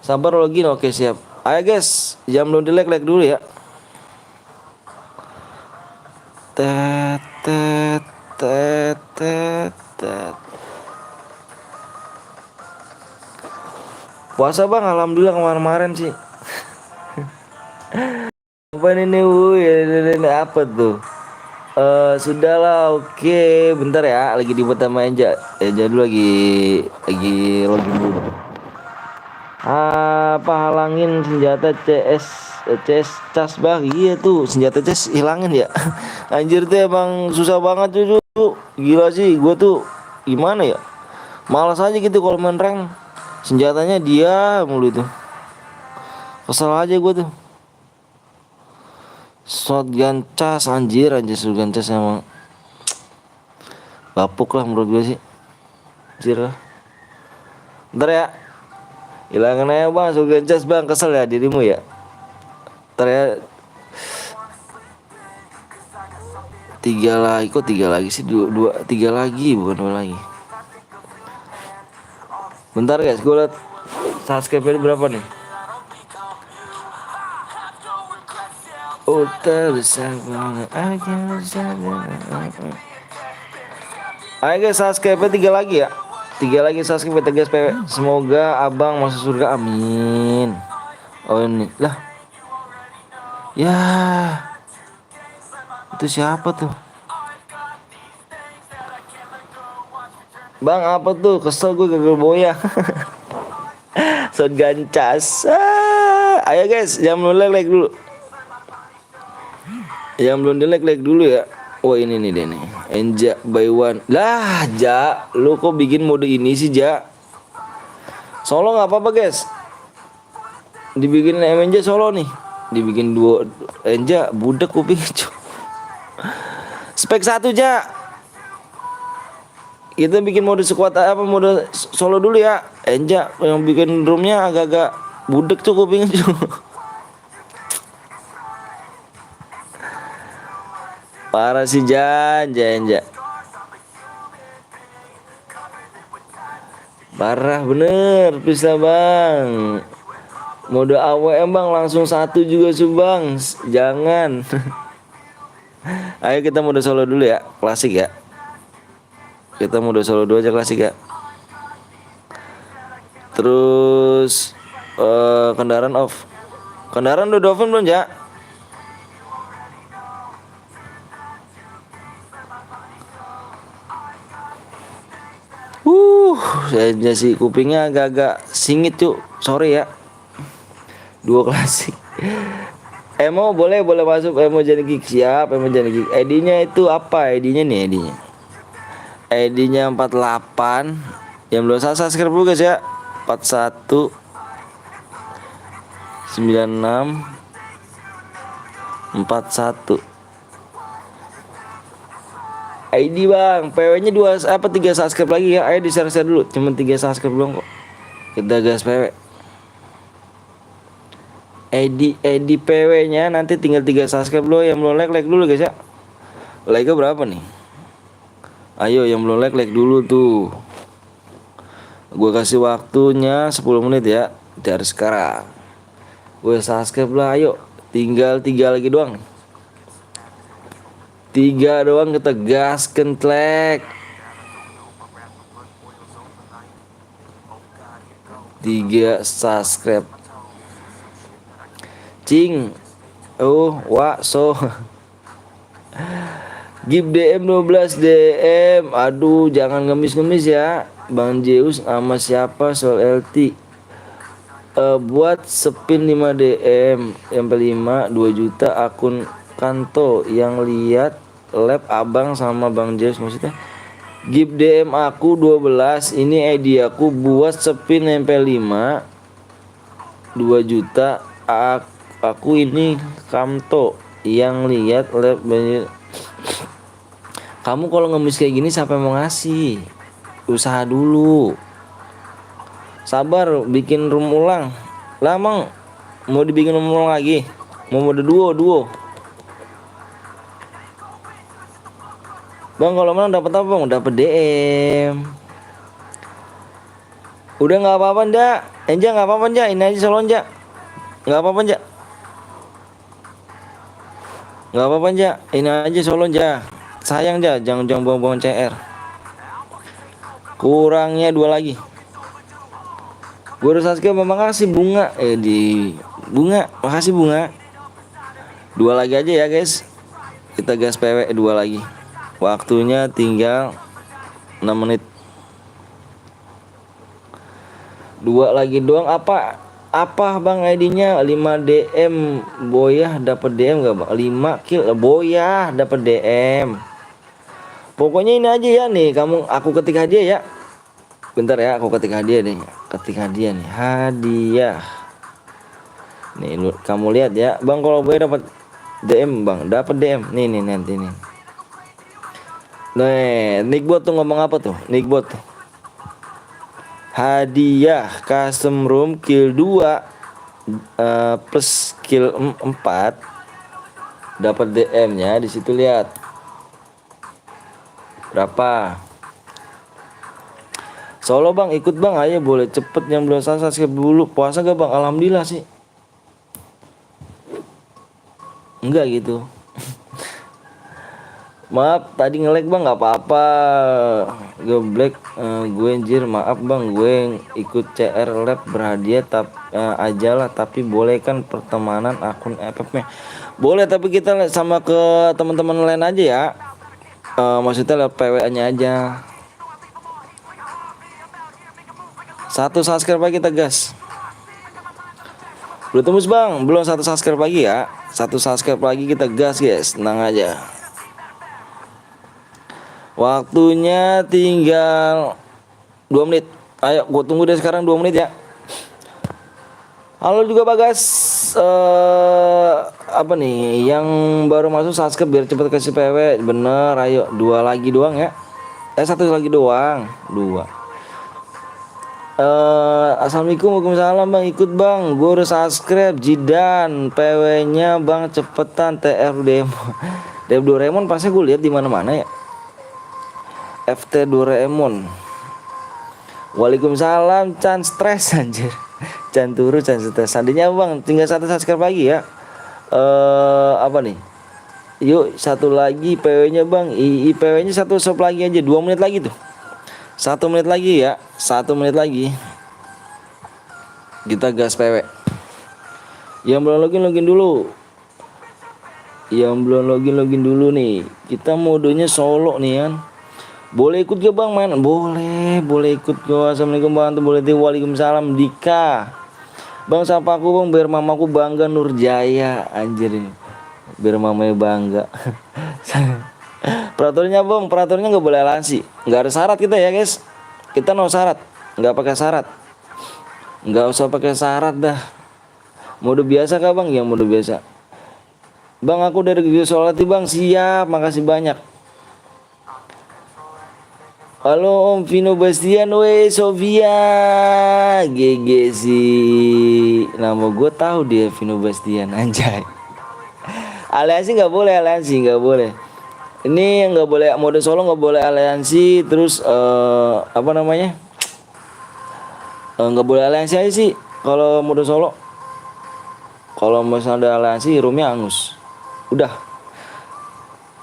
Sabar login, oke siap. Ayo guys, jam belum like dulu ya. Tet tet tet tet tet. Puasa bang, alhamdulillah kemarin-kemarin sih. Apa ini wuy, ini apa tuh? Sudahlah, oke. Bentar ya, lagi dibuat sama Enja. Enja dulu lagi login dulu. Apa halangin senjata CS cas bang? Iya tuh senjata CS hilangin ya. Anjir tuh emang susah banget tuh. Gila sih, gue tuh gimana ya? Malas aja gitu kalau main rank. Senjatanya dia mulu tuh. Kesel aja gue tuh. Shotgun cas anjir shotgun cas emang bapuk lah menurut gue sih. Anjir lah. Ntar ya. Hilangin aja bang shotgun cas bang, kesel ya dirimu ya. Ntar ya. 3 lagi, kok 3 lagi sih? 3 lagi bukan 2 lagi. Bentar guys, gue liat subscribe berapa nih. Oh terbesar banget. Ayo guys, subscribe 3 lagi ya. 3 lagi subscribe guys, PW. Semoga abang masuk surga, amin. Oh ini lah. Ya. Itu siapa tuh? Bang apa tuh? Kesel gue gagal boya. Shotgun cas. Ayo guys, jangan belum like dulu. Yang belum like dulu ya. Oh ini nih deh nih. Enja by one. Lah Ja, lu kok bikin mode ini sih Ja? Solo nggak apa-apa guys. Dibikin Enja solo nih. Dibikin 2 Enja budak kuping. Spek 1 Ja. Kita bikin mode squad apa mode solo dulu ya. Enja yang bikin roomnya agak-agak budak tuh kupingnya. Parah sih Jan. Parah bener, bisa bang. Mode AWM bang, langsung 1 juga subang. Jangan. Ayo kita mode solo dulu ya, klasik ya. Kita mode solo dulu aja klasik ya. Terus kendaraan off. Kendaraan udah off belum ya? Saya sih kupingnya agak-agak singit tuh. Sorry ya. 2 klasik. Emo boleh masuk. Emo jadi geek siap. Emo jadi geek. ID-nya itu apa? ID-nya nih ID-nya. ID-nya 48. Yang belum subscribe dulu guys ya. 41 96 41. ID bang, PW-nya 2 apa 3 subscribe lagi ya. Ayo di-share dulu. Cuma 3 subscribe doang kok. Kita gas PW. ID PW-nya nanti tinggal 3 subscribe dulu. Yang belum like dulu guys ya. Like-nya berapa nih? Ayo yang belum like dulu tuh. Gue kasih waktunya 10 menit ya. Dari sekarang. Gue subscribe lah ayo. Tinggal 3 lagi doang. 3 doang kita gaskan tlek. 3 subscribe. Cing. So. Give DM 12 DM. Aduh, jangan ngemis-ngemis ya. Bang Zeus sama siapa soal LT. Buat spin 5 DM MP5 2 juta akun Kanto yang lihat lab abang sama Bang Zeus maksudnya. Give DM aku 12. Ini ID aku buat spin MP5 2 juta aku ini Kamto yang lihat lab banyak. Kamu kalau ngemis kayak gini siapa yang mau ngasih? Usaha dulu. Sabar bikin room ulang. Lah emang mau dibikin room ulang lagi? Mau mode duo? Bang kalau menang dapat apa bang? Dapat DM. Udah nggak apa-apa ndak? Enja nggak apa-apa ndak? Ini aja solo ndak? Nggak apa-apa ndak? Nggak apa-apa ndak? Ini aja solo ndak? Sayang ndak? Jangan buang-buang CR. Kurangnya 2 lagi. Guru Sasuke memang kasih bunga di bunga, makasih bunga. 2 lagi aja ya guys. Kita gas PW 2 lagi. Waktunya tinggal 6 menit. 2 lagi doang. Apa bang ID-nya? 5 DM Boyah dapat DM gak bang? 5 kill Boyah dapat DM. Pokoknya ini aja ya nih, aku ketik hadiah ya. Bentar ya, aku ketik hadiah nih. Ketik hadiah nih, hadiah. Nih kamu lihat ya, bang kalau Boyah dapat DM bang, dapat DM. Nih nanti nih. Nih, Nickbot tuh ngomong apa tuh? Nickbot tuh. Hadiah custom room kill 2 plus kill 4 dapat DM-nya di situ lihat. Berapa? Solo bang, ikut bang, ayo boleh cepet yang belum subscribe dulu. Puasa gak bang? Alhamdulillah sih. Enggak gitu. Maaf tadi nge-lag bang, nggak apa-apa. Geblek gue anjir, maaf bang, gue ikut CR lab berhadiah aja lah, tapi boleh kan pertemanan akun FF-nya? Boleh, tapi kita sama ke teman-teman lain aja ya. Maksudnya PW-nya aja. 1 subscribe lagi kita gas. Belum tembus bang, belum 1 subscribe lagi ya. 1 subscribe lagi kita gas guys, tenang aja. Waktunya tinggal 2 menit. Ayo gue tunggu deh sekarang 2 menit ya. Halo juga Bagas. Apa nih yang baru masuk subscribe biar cepet kasih PW. Bener, ayo 2 lagi doang ya. 1 lagi doang. 2. Assalamualaikum, waalaikumsalam bang, ikut bang, gue udah subscribe. Jidan PW nya bang cepetan. TR Doraemon pasti gue lihat di mana-mana ya. FT Doraemon. Waalaikumsalam, Chan stres anjir. Chan turu, Chan stres. Seandainya bang tinggal 1 subscribe lagi ya. Apa nih? Yuk 1 lagi PW nya bang. PW nya 1 shop lagi aja. 2 menit lagi tuh. 1 menit lagi ya. 1 menit lagi. Kita gas PW. Yang belum login dulu. Yang belum login dulu nih. Kita modenya solo nih kan. Boleh ikut gak bang main? Boleh ikut gak. Assalamualaikum bang. Boleh deh. Waalaikumsalam Dika. Bang sapa aku bang biar mamaku bangga. Nurjaya anjir ini. Biar mamanya bangga. Peraturannya bang, peraturannya nggak boleh aliansi, nggak ada syarat kita ya guys. Kita no syarat, nggak pakai syarat, nggak usah pakai syarat dah. Mode biasa kah bang? Ya mode biasa. Bang aku dari Gigi Solati bang, siap, makasih banyak. Halo Om Vino Bastian, weh Sofia, GG sih. Nama gue tahu dia Vino Bastian, anjay. Aliansi nggak boleh, aliansi nggak boleh. Ini nggak boleh mode solo, nggak boleh aliansi. Terus apa namanya? Nggak boleh aliansi aja sih kalau mode solo. Kalau misalnya ada aliansi, roomnya angus. Udah.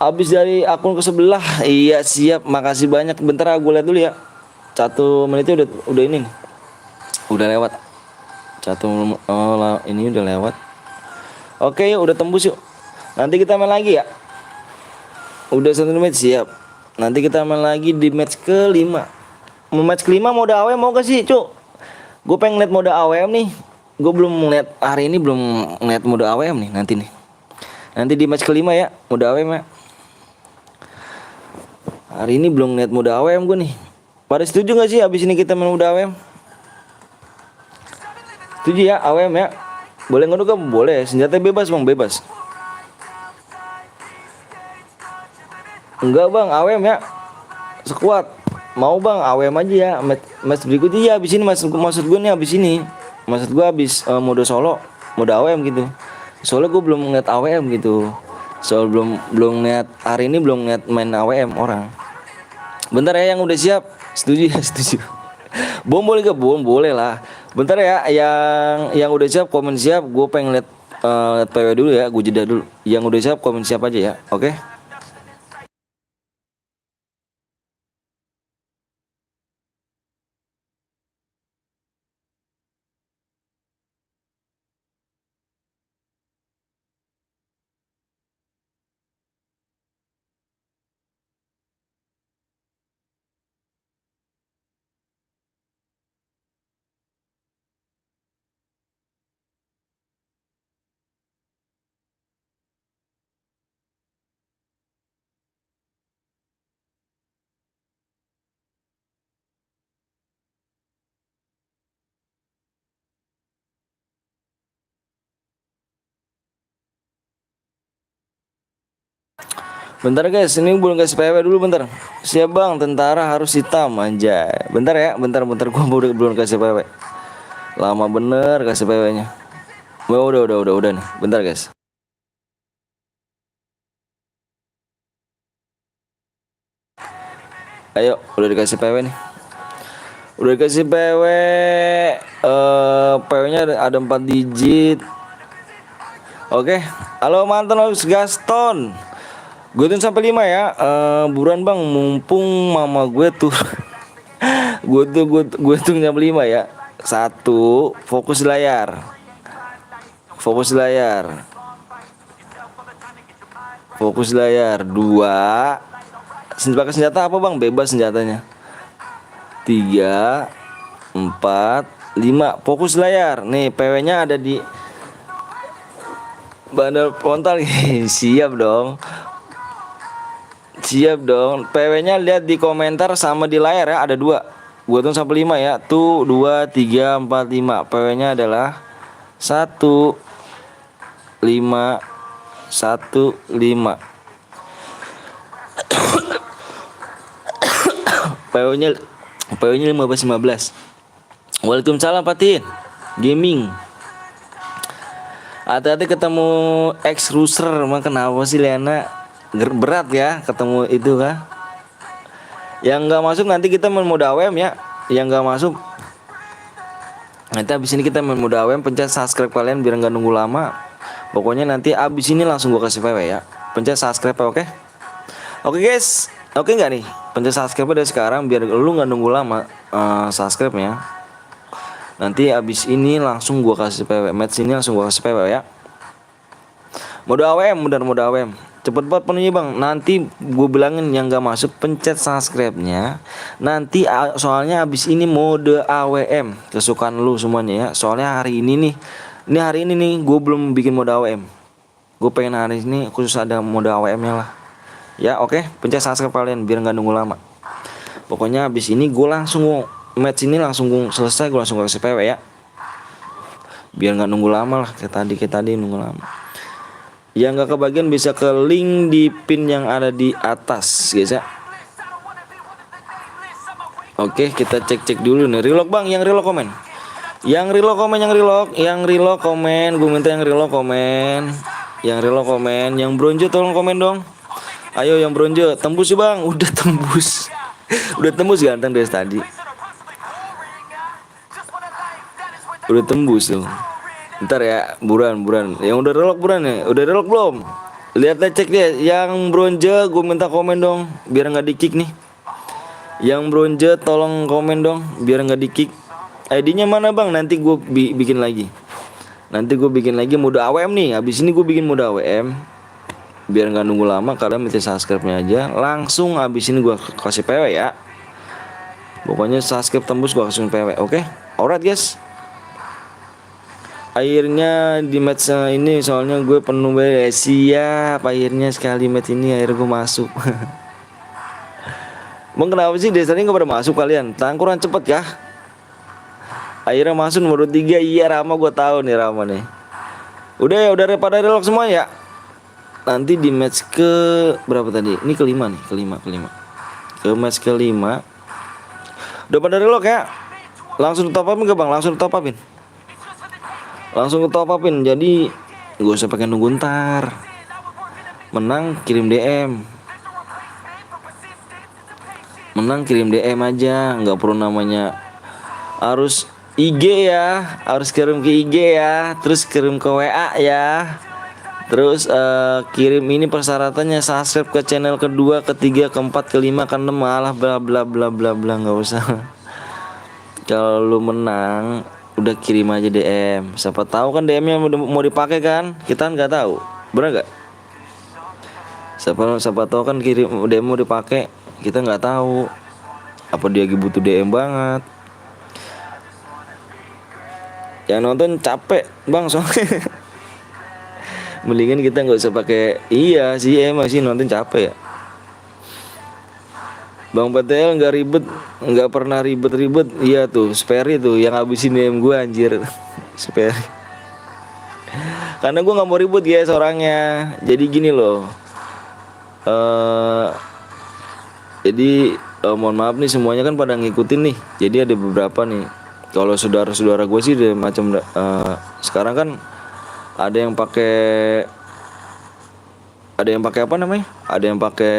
Habis dari akun ke sebelah. Iya siap, makasih banyak. Bentar aku lihat dulu ya. 1 menitnya udah ini nih. Udah lewat. Ini udah lewat. Oke yuk, udah tembus yuk. Nanti kita main lagi ya. Udah 1 menit siap. Nanti kita main lagi di match ke-5. Match ke-5 mode AWM mau gak sih cuk? Gue pengen liat mode AWM nih. Gue belum ngeliat hari ini, belum ngeliat mode AWM nih nanti nih. Nanti di match ke-5 ya mode AWM ya. Hari ini belum ngeliat mode AWM gue nih. Pada setuju gak sih abis ini kita main mode AWM? Setuju ya AWM ya. Boleh ngadu kan? Boleh. Senjata bebas bang, bebas. Enggak bang, AWM ya. Sekuat. Mau bang, AWM aja ya. Match berikutnya ya abis ini maksud gue nih abis ini. Maksud gue abis mode solo, mode AWM gitu. Soalnya gue belum ngeliat AWM gitu. Soal belum belum ngeliat hari ini belum ngeliat main AWM orang. Bentar ya yang udah siap. Setuju ya, setuju. Bom boleh gak? Bom boleh lah. Bentar ya yang udah siap komen siap. Gue pengen lihat PW dulu ya. Gue jeda dulu. Yang udah siap komen siap aja ya. Oke. Bentar guys, ini belum kasih PW dulu bentar. Siap bang, tentara harus hitam aja. Bentar ya, bentar gua belum kasih PW. Lama bener kasih PW-nya. Udah nih. Bentar guys. Ayo, udah dikasih PW nih. Udah dikasih PW. PW-nya ada 4 digit. Oke. Halo mantan Alex Gaston. Gue tuh sampai 5 ya. Buruan bang, mumpung mama gue tuh gue tuh nyampe 5 ya. 1, fokus layar. Fokus layar. Fokus layar. 2, pakai senjata apa bang? Bebas senjatanya. 3, 4, 5, fokus layar. Nih PW-nya ada di bandar frontal. Siap dong. Siap dong. PW-nya lihat di komentar sama di layar ya, ada 2. Gua tuh sampai 5 ya. Tuh 2, 3, 4, 5. PW-nya adalah 1, 5, 1, 5. PW-nya 15. Waalaikumsalam Patin. Gaming. Hati-hati ketemu ex ruser. Emang kenapa sih Liana? Berat ya ketemu itu kah? Yang nggak masuk nanti kita main mode AWM ya. Yang nggak masuk nanti abis ini kita main mode AWM. Pencet subscribe kalian biar nggak nunggu lama. Pokoknya nanti abis ini langsung gua kasih PW ya. Pencet subscribe oke? Oke guys, oke nggak nih? Pencet subscribe dari sekarang biar lu nggak nunggu lama subscribe nya. Nanti abis ini langsung gua kasih PW. Match ini langsung gua kasih PW ya. Mode AWM, benar mode AWM. Cepet banget penuhnya bang. Nanti gue bilangin yang gak masuk pencet subscribe-nya. Nanti soalnya abis ini mode AWM kesukaan lu semuanya ya. Soalnya hari ini nih, hari ini nih gue belum bikin mode AWM. Gue pengen hari ini khusus ada mode AWM-nya lah. Ya oke, pencet subscribe kalian biar gak nunggu lama. Pokoknya abis ini gue langsung match ini langsung selesai, gue langsung kasih PW ya. Biar gak nunggu lama lah kayak tadi nunggu lama. Yang gak kebagian bisa ke link di pin yang ada di atas guys ya. Oke kita cek dulu nih. Relock bang, yang relock komen. Yang relock komen. Gue minta yang relock komen. Yang bronze tolong komen dong. Ayo yang bronze tembus sih bang. Udah tembus. Udah tembus ganteng dari tadi. Udah tembus tuh. Ntar ya, buruan. Yang udah relok buruan ya. Udah relok belum? Lihat cek dia. Yang bronze gue minta komen dong, biar nggak di kick nih. Yang bronze tolong komen dong, biar nggak di kick. ID-nya mana bang? Nanti gue bikin lagi. Mode AWM nih. Habis ini gue bikin mode AWM. Biar nggak nunggu lama, kalian minta subscribe-nya aja. Langsung habis ini gue kasih PW ya. Pokoknya subscribe tembus gue kasih PW. Oke? Alright guys. Akhirnya di match ini soalnya gue penuh banget. Siap, akhirnya sekali match ini akhirnya gue masuk. Emang kenapa sih dasarnya gak pada masuk kalian? Kurang cepet ya. Akhirnya masuk nomor 3. Iya Rama, gue tahu nih Rama nih. Udah ya, udah pada relok semua ya. Nanti di match ke berapa tadi? Ini kelima nih, kelima. Ke match kelima. Udah pada relok ya. Langsung top upin ke Bang, langsung top upin. Langsung ke top upin. Jadi gak usah pakai nunggu ntar. Menang kirim DM. Menang kirim DM aja, nggak perlu namanya harus IG ya, harus kirim ke IG ya, terus kirim ke WA ya. Terus kirim ini persyaratannya subscribe ke channel kedua, ketiga, keempat, kelima, keenam, malah bla bla bla bla bla, nggak usah. Kalau lu menang udah kirim aja DM. Siapa tahu kan DM-nya mau dipakai kan? Kita kan nggak tahu. Bener nggak? Siapa tahu kan kirim DM mau dipakai. Kita nggak tahu apa dia lagi butuh DM banget. Yang nonton capek Bang soalnya. Mendingan kita nggak usah pakai. Iya sih emang sih nonton capek ya. Bang PTL nggak ribet, nggak pernah ribet. Iya tuh Sperry tuh yang habisin DM gue anjir. Sperry. Karena gue nggak mau ribut guys orangnya. Jadi gini loh. Jadi mohon maaf nih semuanya kan pada ngikutin nih. Jadi ada beberapa nih. Kalau saudara-saudara gue sih udah macam sekarang kan ada yang pakai apa namanya? Ada yang pakai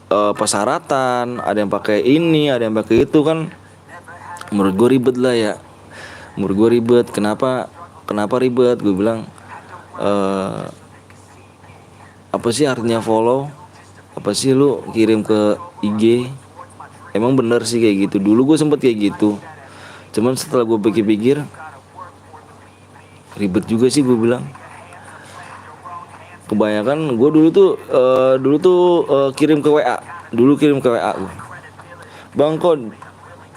persyaratan, ada yang pakai ini, ada yang pakai itu kan. Menurut gue ribet lah ya. Menurut gue ribet. Kenapa ribet? Gue bilang apa sih artinya follow? Apa sih lu kirim ke IG? Emang bener sih kayak gitu. Dulu gue sempet kayak gitu. Cuman setelah gue pikir-pikir ribet juga sih gue bilang. Kebanyakan gue dulu tuh kirim ke WA. Dulu kirim ke WA gue. Bang kok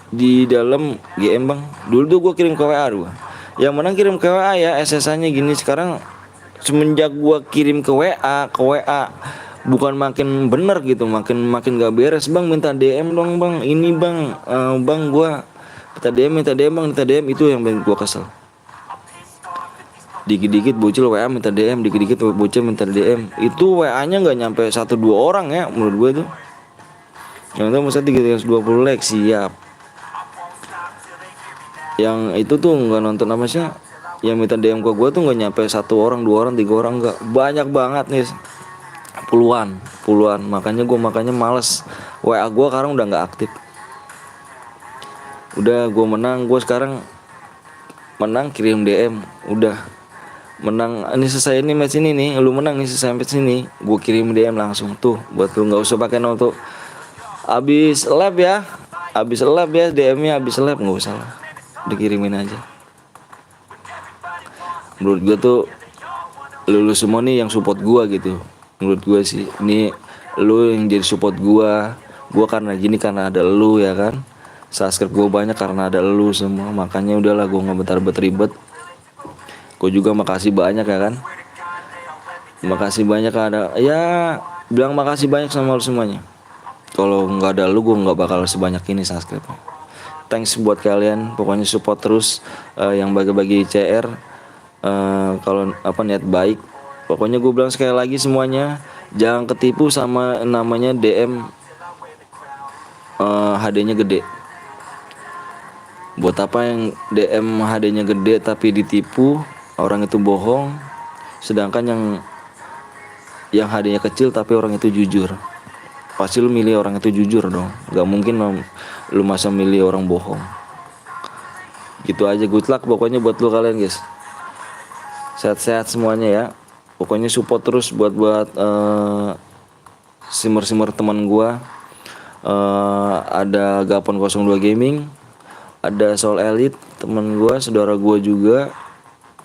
di dalam GM bang. Dulu tuh gue kirim ke WA gue. Yang mana kirim ke WA ya SSA-nya gini. Sekarang semenjak gue kirim ke WA bukan makin bener gitu, makin gak beres. Bang minta DM dong bang, ini bang, bang gua minta DM bang, minta DM. Itu yang bikin gua kesel. Dikit-dikit bocil WA minta DM, dikit-dikit bocil minta DM. Itu WA-nya nggak nyampe 1-2 orang ya menurut gua tuh. Yang itu masa 320 like siap. Yang itu tuh nggak nonton apa sih? Yang minta DM ke gua tuh nggak nyampe 1 orang, 2 orang, 3 orang, nggak, banyak banget nih. Puluhan. Makanya males. WA gue sekarang udah nggak aktif. Udah gue menang, gue sekarang menang kirim DM. Udah menang, ini selesai ini match ini nih, lu menang nih selesai match ini, gue kirim DM langsung tuh buat lu, nggak usah pakai nonton. Abis lab ya DM-nya abis lab, nggak usah lah, dikirimin aja. Menurut gue tuh lu semua nih yang support gue gitu. Menurut gue sih ini lu yang jadi support gue karena gini, karena ada lu ya kan. Subscribe gue banyak karena ada lu semua. Makanya udahlah gue gak ribet. Gue juga makasih banyak ya kan. Makasih banyak ada ya, bilang makasih banyak sama lu semuanya. Kalau nggak ada lu gue nggak bakal sebanyak ini subscribe. Thanks buat kalian, pokoknya support terus yang bagi-bagi CR. Kalau apa niat baik. Pokoknya gue bilang sekali lagi semuanya, jangan ketipu sama namanya DM HD-nya gede. Buat apa yang DM HD-nya gede tapi ditipu, orang itu bohong. Sedangkan yang HD-nya kecil tapi orang itu jujur. Pasti lu milih orang itu jujur dong. Gak mungkin lu masa milih orang bohong. Gitu aja, good luck pokoknya buat lu kalian guys. Sehat-sehat semuanya ya. Pokoknya support terus buat simmer teman gua. Ada Gapon 02 Gaming, ada Soul Elite teman gua, saudara gua juga.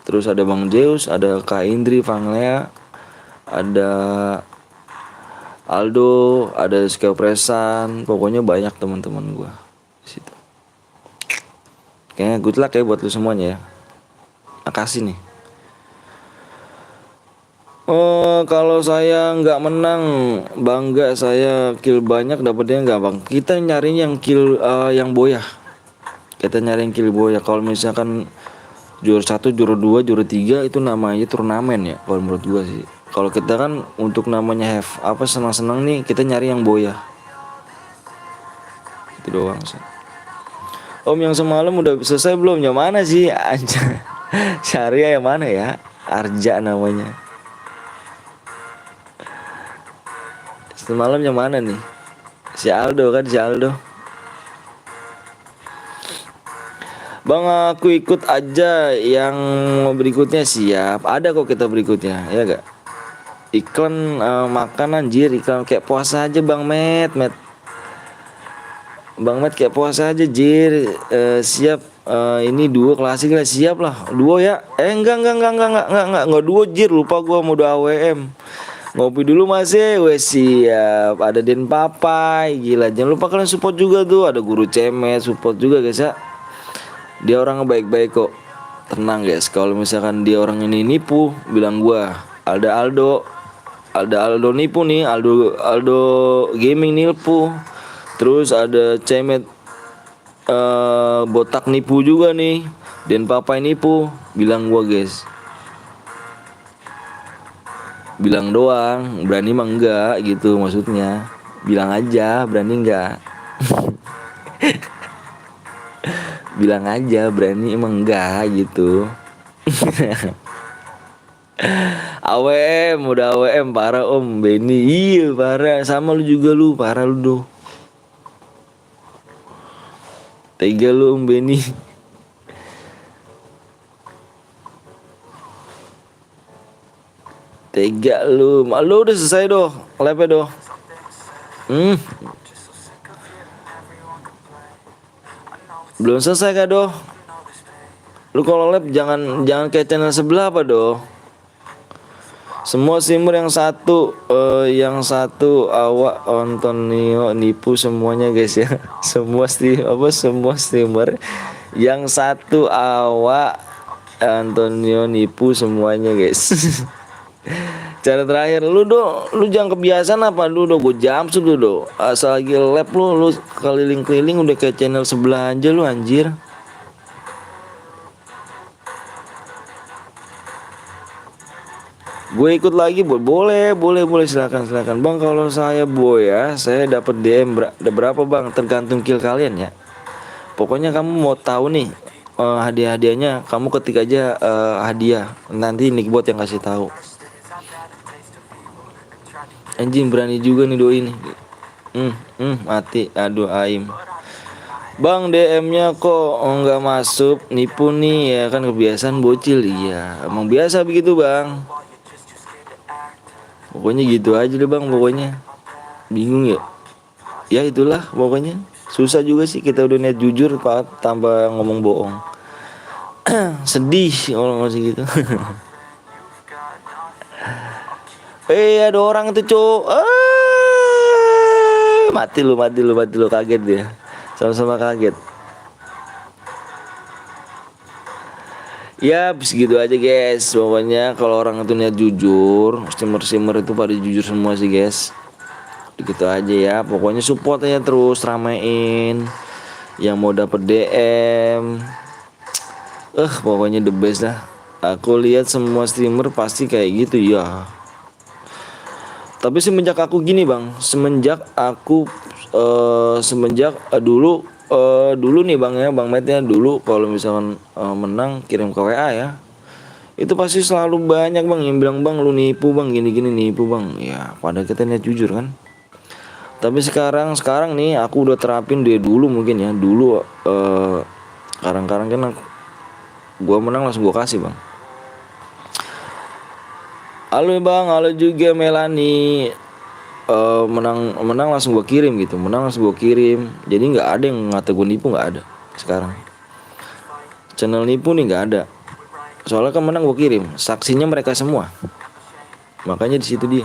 Terus ada Bang Zeus, ada Kak Indri, Fanglea, ada Aldo, ada Skepresan. Pokoknya banyak teman-teman gua di situ. Kayaknya good luck ya buat lu semuanya ya. Makasih nih. Kalau saya nggak menang, bangga saya kill banyak dapetnya nggak bang. Kita nyari yang kill yang boya. Kita nyari yang kill boya. Kalau misalkan juara 1, juara 2, juara 3 itu namanya turnamen ya kalau menurut gua sih. Kalau kita kan untuk namanya senang-senang nih, kita nyari yang boya. Itu doang sih. Om yang semalam udah selesai belum? Yang mana sih? Anjir. Syariah yang mana ya? Arja namanya. Semalam yang mana nih? Si Aldo kan, si Aldo. Bang, aku ikut aja yang berikutnya. Siap. Ada kok kita berikutnya, ya gak? Iklan makan anjir, iklan kayak puasa aja Bang Met. Bang Met kayak puasa aja jir. Siap. Ini duo klasik lah, siap lah. Duo ya. Enggak duo jir, lupa gua mau duo AWM. Ngopi dulu masih, wes siap. Ada Den Papai, gila. Jangan lupa kalian support juga tuh. Ada Guru Cemet, support juga guys ya. Dia orang baik-baik kok. Tenang guys, kalau misalkan dia orang ini nipu, bilang gua. Ada Aldo nipu nih, Aldo gaming nipu. Terus ada Cemet botak nipu juga nih. Den Papai nipu, bilang gua guys. Bilang doang, berani mah enggak gitu maksudnya. Bilang aja, berani enggak. Bilang aja, berani emang enggak gitu. AWM, udah AWM parah Om Benny. Iya parah, sama lu juga lu, parah lu tuh. Tega lu Om Benny. Tega lu. Lu udah selesai doh, labnya doh. Belum selesai kah doh? Lu kalau lab jangan kayak channel sebelah apa doh? Semua streamer yang satu awak Antonio nipu semuanya guys ya. Semua streamer yang satu awak Antonio nipu semuanya guys. Cara terakhir lu jangan kebiasaan apa lu gue jamsut lu asal lagi lab lu keliling-keliling udah kayak channel sebelah aja lu anjir. Gue ikut lagi boleh silakan Bang. Kalau saya ya saya dapat DM berapa Bang, tergantung kill kalian ya. Pokoknya kamu mau tahu nih hadiah-hadiahnya, kamu ketik aja hadiah, nanti Nickbot yang kasih tahu. Anjing berani juga nih doi nih. Mati. Aduh aim. Bang DM-nya kok nggak masuk, nipu nih ya kan, kebiasaan bocil. Iya, emang biasa begitu Bang. Pokoknya gitu aja deh Bang, pokoknya. Bingung ya? Ya itulah pokoknya. Susah juga sih, kita udah niat jujur Pak, tambah ngomong bohong. Sedih kalau masih gitu. Ada orang itu cowok. Mati lu kaget dia. Sama-sama kaget. Ya segitu aja guys. Pokoknya kalau orang itu niat jujur, streamer itu pada jujur semua sih guys. Gitu aja ya. Pokoknya support aja terus, ramein. Yang mau dapet DM. Pokoknya the best dah. Aku lihat semua streamer pasti kayak gitu ya. Tapi semenjak aku gini Bang, dulu nih Bang ya, Bang Metnya dulu kalau misalkan menang kirim ke WA ya. Itu pasti selalu banyak Bang yang bilang Bang lu nipu Bang, gini-gini nipu Bang. Ya, padahal kita niat jujur kan. Tapi sekarang nih aku udah terapin dari dulu mungkin ya. Dulu kadang-kadang kan gua menang langsung gua kasih Bang. Halo Bang, halo juga Melani. Menang langsung gue kirim gitu. Jadi nggak ada yang ngata gue nipu, nggak ada sekarang. Channel nipu nih nggak ada. Soalnya kan menang gue kirim. Saksinya mereka semua. Makanya di situ dia.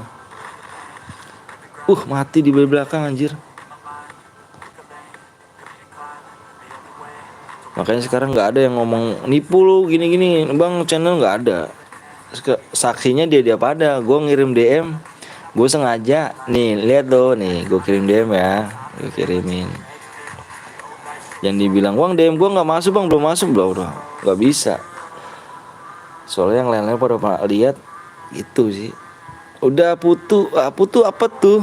Mati di belakang anjir. Makanya sekarang nggak ada yang ngomong nipu lu gini-gini Bang, channel nggak ada. Saksinya dia pada gue ngirim DM, gue sengaja nih, lihat tuh nih, gue kirim DM ya, gue kirimin. Yang dibilang Bang DM gue nggak masuk Bang, belum masuk, udah nggak bisa. Soalnya yang lain-lain pada pernah lihat itu sih. Udah putu, putu apa tuh?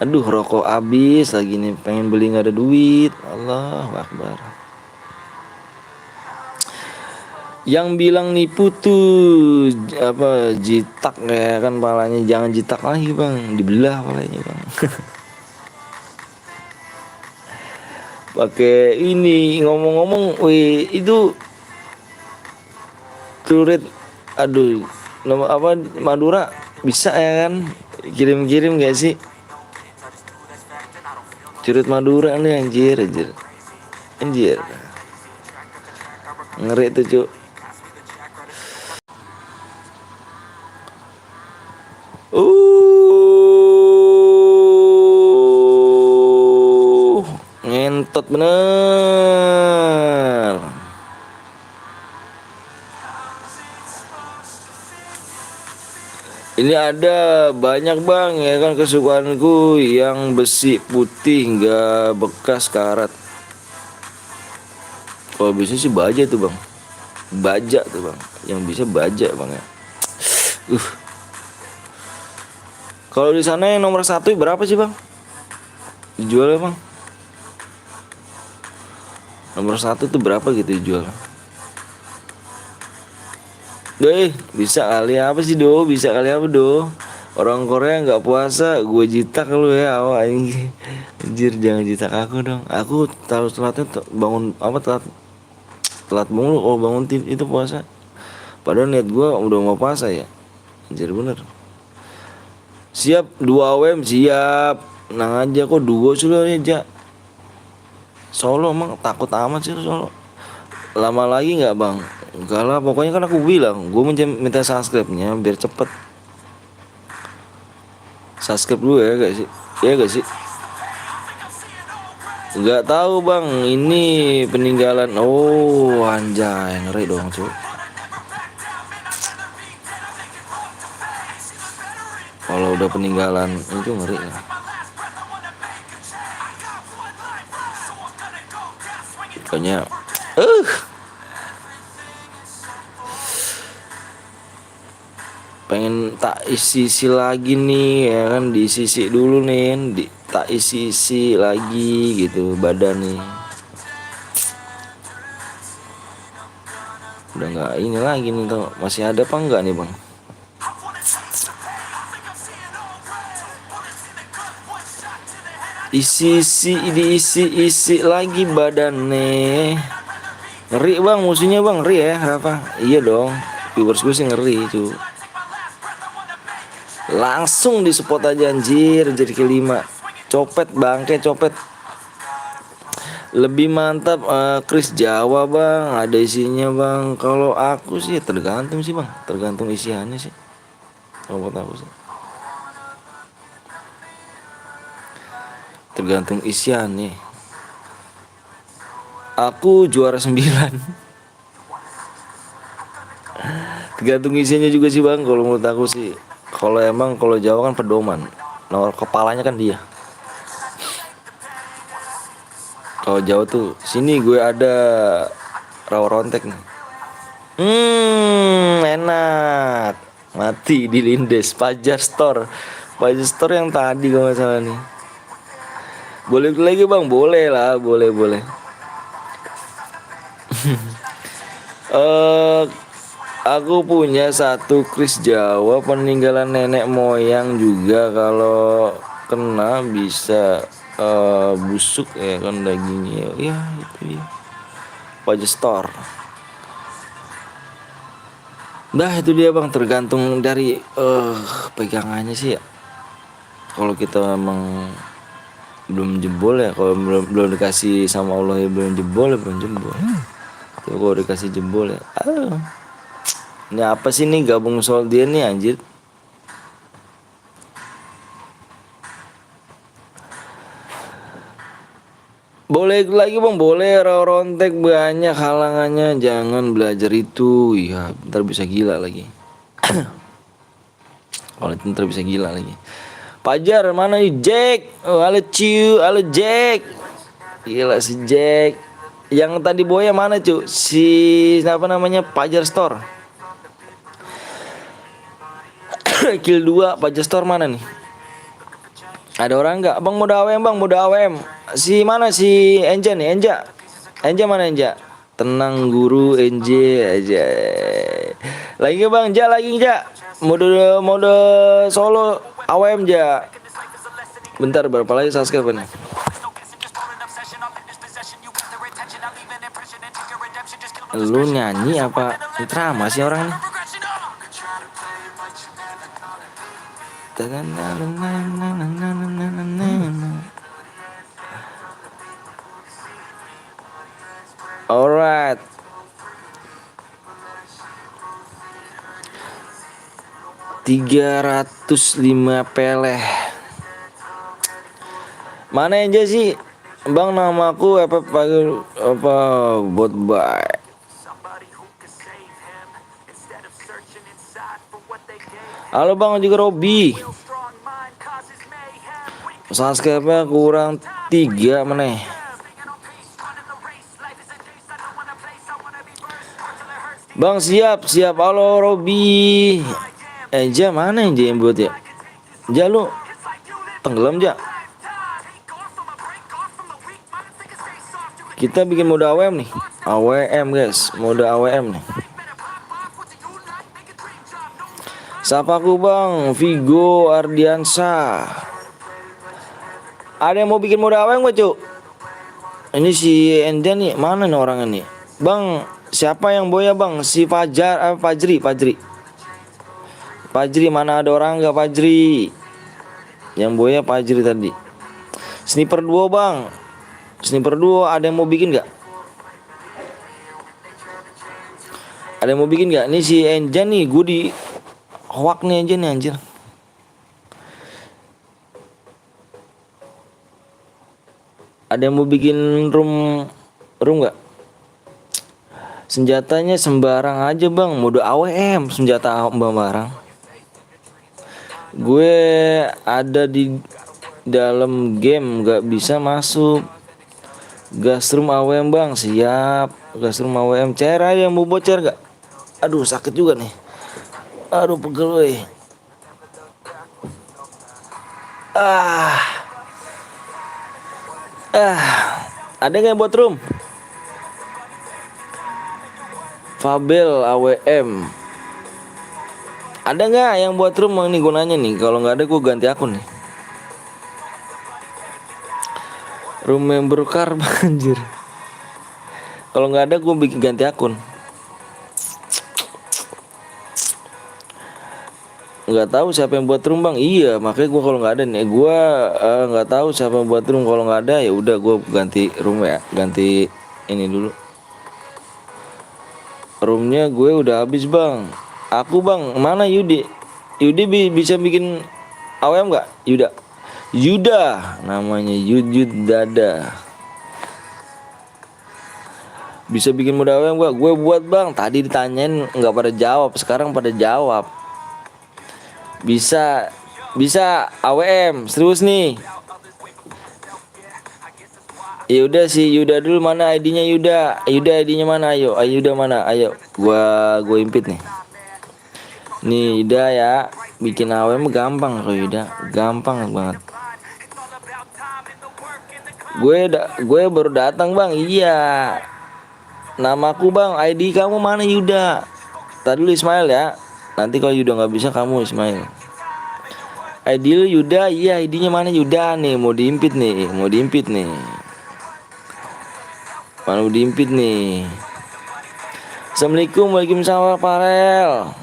Aduh, rokok habis lagi nih, pengen beli nggak ada duit. Allahu Akbar. Yang bilang nipu tuh apa jitak ya kan palanya, jangan jitak lagi bang, dibelah palanya bang. Pakai ini ngomong-ngomong, wih itu Turit, aduh, nama apa Madura bisa ya kan? Kirim-kirim gak sih? Curut Madura nih anjir, anjir. Anjir. Ngeri tuh, Cuk. Ngentot bener. Ini ada banyak bang ya kan kesukaanku yang besi putih nggak bekas karat. Kalau bisa sih baja tuh bang, baja tuh bang, yang bisa baja bang ya. Kalau di sana yang nomor 1 berapa sih bang? Dijualnya bang? Nomor 1 tuh berapa gitu dijual? Deh, bisa kali apa sih do? Bisa kali apa do? Orang Korea nggak puasa, gue jitak lu ya awak ini. Anjir jangan jitak aku dong. Aku tahu telatnya bangun apa telat mulu kalau bangun itu puasa. Padahal niat gue udah mau puasa ya. Anjir bener. Siap 2 WM siap. Nang aja kok 2 sudah aja. Solo emang takut amat sih Solo. Lama lagi nggak bang? Enggak lah, pokoknya kan aku bilang gue minta subscribe-nya biar cepet. Subscribe dulu ya gak sih? Ya gak sih? Nggak tahu bang, ini peninggalan. Oh anjay, ngeri dong cuy. Kalau udah peninggalan itu ngeri ya. Pokoknya pengen tak isi lagi nih ya kan, diisi dulu nih, tak isi lagi gitu badan nih. Udah nggak ini lagi nih tuh, masih ada apa enggak nih bang? Diisi lagi badan nih. Ngeri bang, musuhnya bang, ngeri ya apa? Iya dong, viewers gue sih ngeri cuy. Langsung di spot aja anjir, jadi kelima. Copet bangke copet. Lebih mantap Chris Jawa bang, ada isinya bang. Kalau aku sih tergantung sih bang, tergantung isiannya sih. Kalau buat aku sih tergantung isiannya. Aku juara 9. Tergantung isinya juga sih bang, kalau menurut aku sih. Kalau emang kalau Jawa kan pedoman, nomor kepalanya kan dia. Kalau Jawa tuh sini gue ada rawa rontek nih. Enak. Mati di Lindes Pajar Store. Pajar Store yang tadi kalau nggak salah nih. Boleh lagi bang, boleh lah, boleh. Aku punya satu Chris Jawa peninggalan nenek moyang juga, kalau kena bisa busuk ya kan dagingnya ya itu ya. Paja Store. Nah itu dia bang, tergantung dari pegangannya sih ya. Kalau kita memang belum jebol ya, kalau belum dikasih sama Allah ya belum jebol ya belum jebol. Tuh kalau dikasih jebol ya. Ini apa sih nih gabung soal dia nih anjir. Boleh lagi bang, boleh. Rontek banyak halangannya, jangan belajar itu. Iya ntar bisa gila lagi. Kalau itu ntar bisa gila lagi. Pajar mana nih Jack? Oh halo Ciu, halo Jack. Gila si Jack. Yang tadi boya mana cu? Si apa namanya Pajar Store. Kill 2 Pajar Store mana nih? Ada orang nggak? Bang mode AWM bang, mode AWM. Si mana si Enja nih? Enja mana Enja? Tenang guru Enja aja. Lagi nggak bang? Ja lagi nggak? Mode mode solo AWM ja. Bentar berapa lagi subscribe nih? Lu nyanyi apa drama sih orang nih? Alright. $305 peleh. Mana aja sih? Bang namaku apa bot bye. Halo bang juga Robi. Subscribe-nya kurang 3 meneh. Bang siap. Halo Robi. Ja mana yang buat ya? Ja lu tenggelam ja. Kita bikin mode AWM nih. AWM guys, mode AWM nih. Sapa aku bang, Vigo Ardiansa. Ada yang mau bikin mode AWM gak cuk? Ini si Enda nih, mana nih orangnya nih? Bang, siapa yang boya bang? Si Fajri. Fajri mana ada orang gak Fajri? Yang boya Fajri tadi. Sniper 2 bang. Sniper 2 ada yang mau bikin gak? Ada yang mau bikin gak? Ini si Enja nih, gue di hoak nih aja nih anjir. Ada yang mau bikin room gak? Senjatanya sembarang aja bang, mode AWM, senjata sembarang. Gue ada di dalam game gak bisa masuk. Gasroom AWM bang, siap. Gasroom AWM, cair aja yang mau bocor gak? Aduh sakit juga nih. Aduh pegel weh. Ada nggak yang buat room? Fabel AWM. Ada nggak yang buat room nih gunanya nih? Kalau nggak ada gue ganti akun nih. Room member car banjir. Kalau nggak ada gue bikin ganti akun. Nggak tahu siapa yang buat room bang. Iya makanya gue kalau nggak ada nih gue nggak tahu siapa yang buat room. Kalau nggak ada ya udah gue ganti room ya, ganti ini dulu. Roomnya gue udah habis bang. Aku bang mana Yudi bisa bikin AWM nggak? Yuda namanya Yud Dada. Bisa bikin mode AWM nggak? Gue buat bang. Tadi ditanyain nggak pada jawab. Sekarang pada jawab. Bisa AWM serius nih. Ya udah sih Yuda dulu, mana ID-nya Yuda ID-nya mana? Ayo Yuda mana? Ayo gua impit nih. Nih Yuda ya, bikin AWM gampang kok Yuda, gampang banget. Gue baru datang bang. Iya. Namaku bang, ID kamu mana Yuda? Tadi dulu Ismail ya. Nanti kalau Yuda nggak bisa kamu Ismail. ID lu Yuda, iya ID-nya mana Yuda nih? Mau diimpit nih. Mana mau diimpit nih? Assalamualaikum, waalaikumsalam Farel.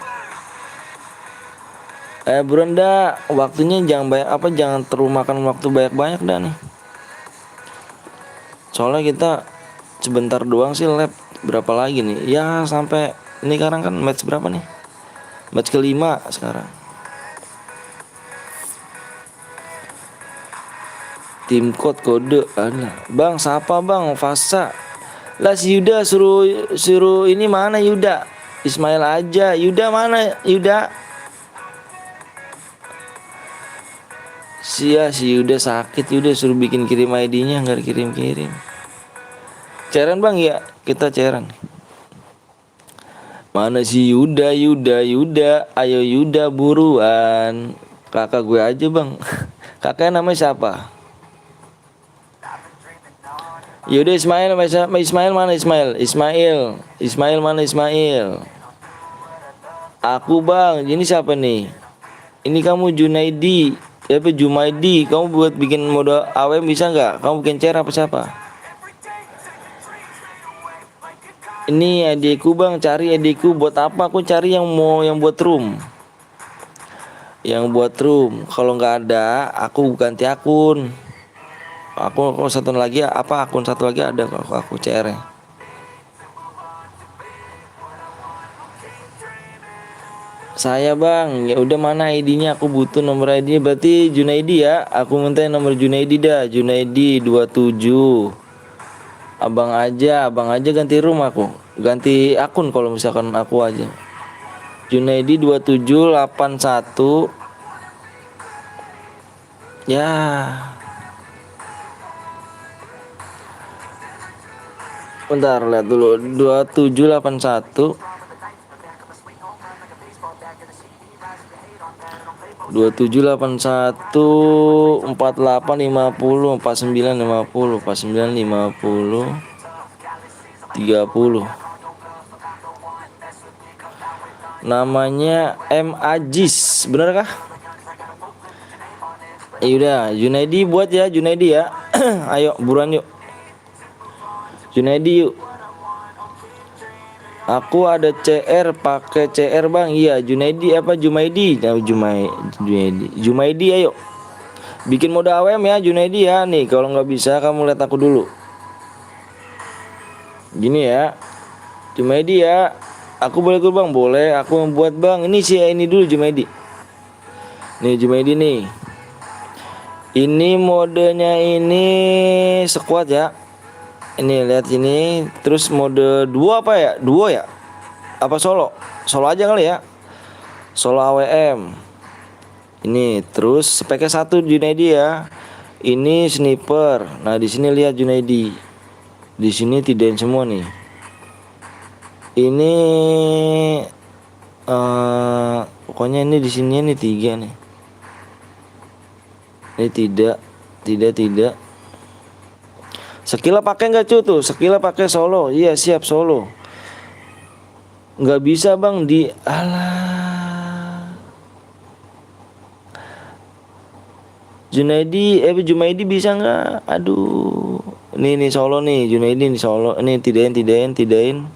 Brenda, waktunya jangan terlalu makan waktu banyak-banyak dah nih. Soalnya kita sebentar doang sih lab. Berapa lagi nih? Ya sampai ini sekarang kan match berapa nih? Match ke-5 sekarang. Tim kode ada. Bang, siapa bang? Fasa. Lah si Yuda suruh ini mana Yuda? Ismail aja. Yuda mana Yuda? Si Yuda sakit. Yuda suruh kirim ID-nya, nggak dikirim. Cairan bang ya, kita cairan. Mana si Yuda, ayo Yuda buruan. Kakak gue aja bang. Kakaknya namanya siapa? Yaudah Ismail, Ismail mana Ismail? Ismail mana Ismail? Aku bang, ini siapa nih? Ini kamu Junaidi, Jumaidi. Kamu buat bikin mode AWM bisa nggak? Kamu bikin chair apa siapa? Ini adikku bang, cari adikku buat apa? Aku cari yang buat room. Yang buat room. Kalau nggak ada, aku ganti akun. Aku satu lagi apa? Akun satu lagi ada kalau aku CR -nya. Saya bang, ya udah mana ID-nya? Aku butuh nomor ID. Berarti Junaidi ya. Aku minta nomor Junaidi dah. Junaidi 27. Abang aja ganti room aku. Ganti akun kalau misalkan aku aja. Junaidi 2781. Ya. Bentar lihat dulu. 2781 4850 4950 30. Namanya M Ajis, bener kah? Udah, Junaidi buat ya, Junaidi ya. Ayo buruan yuk. Junaidi yuk. Aku ada CR, pakai CR bang. Iya, Junaidi apa Jumaidi? Nah, Jumaidi ayo. Bikin mode AWM ya Junaidi ya. Nih kalau nggak bisa kamu lihat aku dulu. Gini ya, Jumaidi ya. Aku boleh bang? Boleh. Aku membuat bang. Ini sih ini dulu Jumaidi. Nih Jumaidi nih. Ini modenya ini squad ya. Ini lihat ini. Terus mode 2 apa ya? Duo ya? Apa solo? Solo aja kali ya. Solo AWM. Ini terus speknya 1 Junaidi ya. Ini sniper. Nah, di sini lihat Junaidi. Di sini tidain semua nih. Ini pokoknya ini di sini nih 3 nih. Ini tidak. Sekila pakai nggak cu tuh? Sekila pakai solo. Iya siap solo. Nggak bisa bang di alah. Jumaidi bisa nggak? Aduh. Ini solo nih Junaidi nih solo. Ini tidain.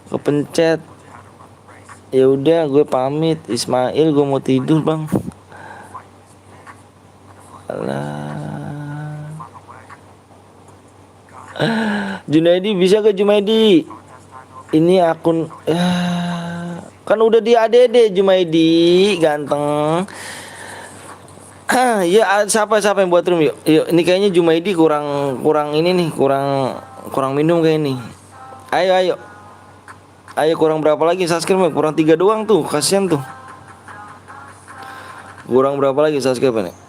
Kepencet. Ya udah gue pamit. Ismail gue mau tidur bang. Alah. Junaidi bisa ke Jumaidi? Ini akun kan udah di ADD Jumaidi ganteng. Ya siapa yang buat room yuk. Ini kayaknya Jumaidi kurang ini nih, kurang minum kayak ini. Ayo kurang berapa lagi subscribe? Kurang 3 doang tuh, kasihan tuh. Kurang berapa lagi subscribe nih?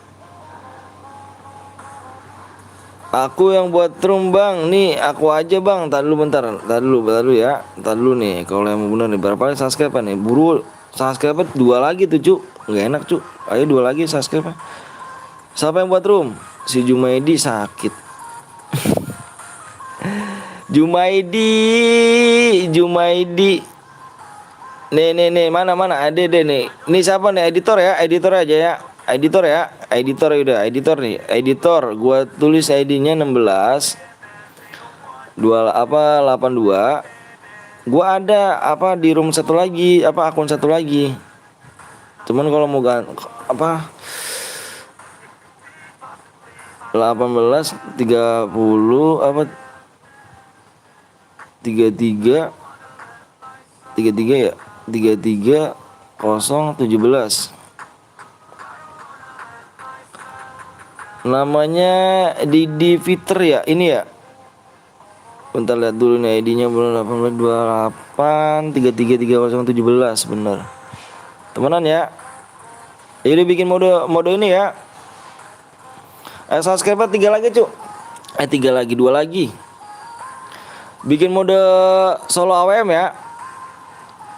Aku yang buat room bang. Nih aku aja bang. Tadi dulu bentar. Tadi dulu ya. Tadi dulu nih. Kalau yang bener nih berapa lagi subscribe nih? Buru subscribe 2 lagi tuh cu. Gak enak cu. Ayo 2 lagi subscribe. Siapa yang buat room? Si Jumaidi sakit. Jumaidi. Nih mana ada deh nih. Ini siapa nih? Editor ya. Editor aja ya. Editor udah, nih. Editor, gua tulis ID-nya 16 82. Gua ada di room satu lagi, akun satu lagi. Cuman kalau mau 18 30 33 ya. 33 017. Namanya Didi Fitr ya, ini ya. Bentar lihat dulu nih ID-nya bulan 18 28 33 3017 bener. Temenan ya. Jadi bikin mode ini ya. Subscribe 3 lagi, Cuk. 3 lagi, 2 lagi. Bikin mode solo AWM ya.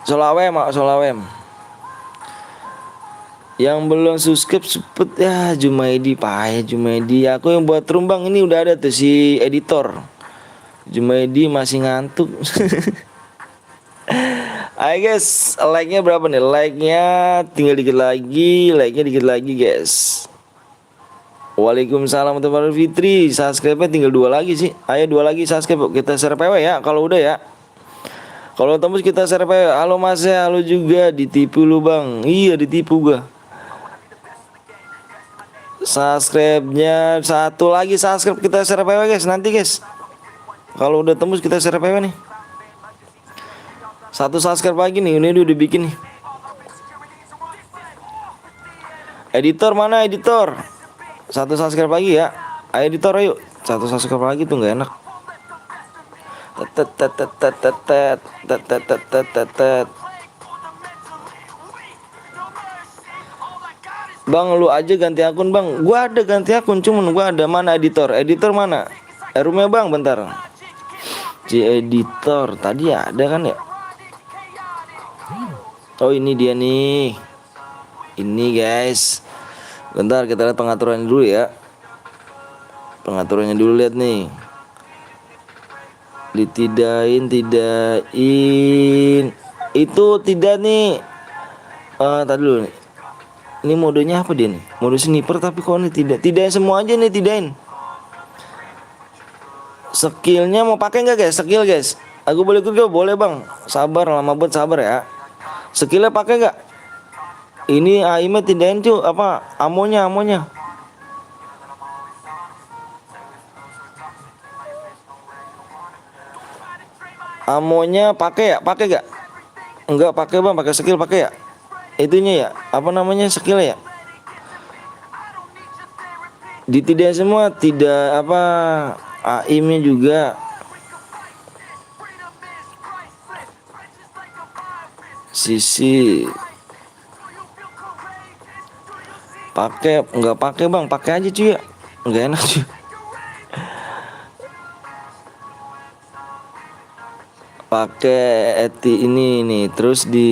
Solo AWM, solo AWM. Yang belum subscribe cepet ya, Jumaidi, payah Jumaidi. Aku yang buat rumbang ini udah ada tuh si editor. Jumaidi masih ngantuk. Ayo guys, like-nya berapa nih? Like-nya tinggal dikit lagi, like-nya dikit lagi guys. Waalaikumsalam warahmatullahi wabarakatuh. Fitri, subscribe-nya tinggal 2 lagi sih. Ayo 2 lagi subscribe, kita share PW ya kalau udah ya. Kalau tembus kita share PW. Halo Mas ya, halo juga, ditipu lu Bang. Iya, ditipu gua. Subscribe-nya 1 lagi subscribe, kita share PW guys nanti guys. Kalau udah tembus kita share PW nih. 1 subscribe lagi nih, ini udah bikin nih. Editor mana editor? 1 subscribe lagi ya. Ayo editor ayo. 1 subscribe lagi tuh nggak enak. Bang lu aja ganti akun bang. Gua ada ganti akun, cuman gua ada mana editor? Editor mana? Rumah bang bentar. Si editor tadi ada kan ya? Oh ini dia nih. Ini guys. Bentar kita lihat pengaturannya dulu ya. Pengaturannya dulu lihat nih. Ditidain, tidain. Itu tidak nih. Tadi dulu nih. Ini modenya apa dia nih? Mode sniper tapi kok ini tidak. Tidain semua aja nih, tidain. Skillnya mau pakai nggak guys? Skill guys. Aku boleh ikut gak? Boleh bang. Sabar lama banget, sabar ya. Skillnya pakai nggak? Ini aimnya tidain tuh apa? Amonya. Amonya pakai ya? Pakai gak? Enggak pakai bang, pakai skill pakai ya? Itunya ya? Apa namanya skill ya? Ditidain semua, tidak apa aimnya juga. Sisi pakai enggak pakai bang, pakai aja cuy ya, enggak enak cuy. Pakai ini nih, terus di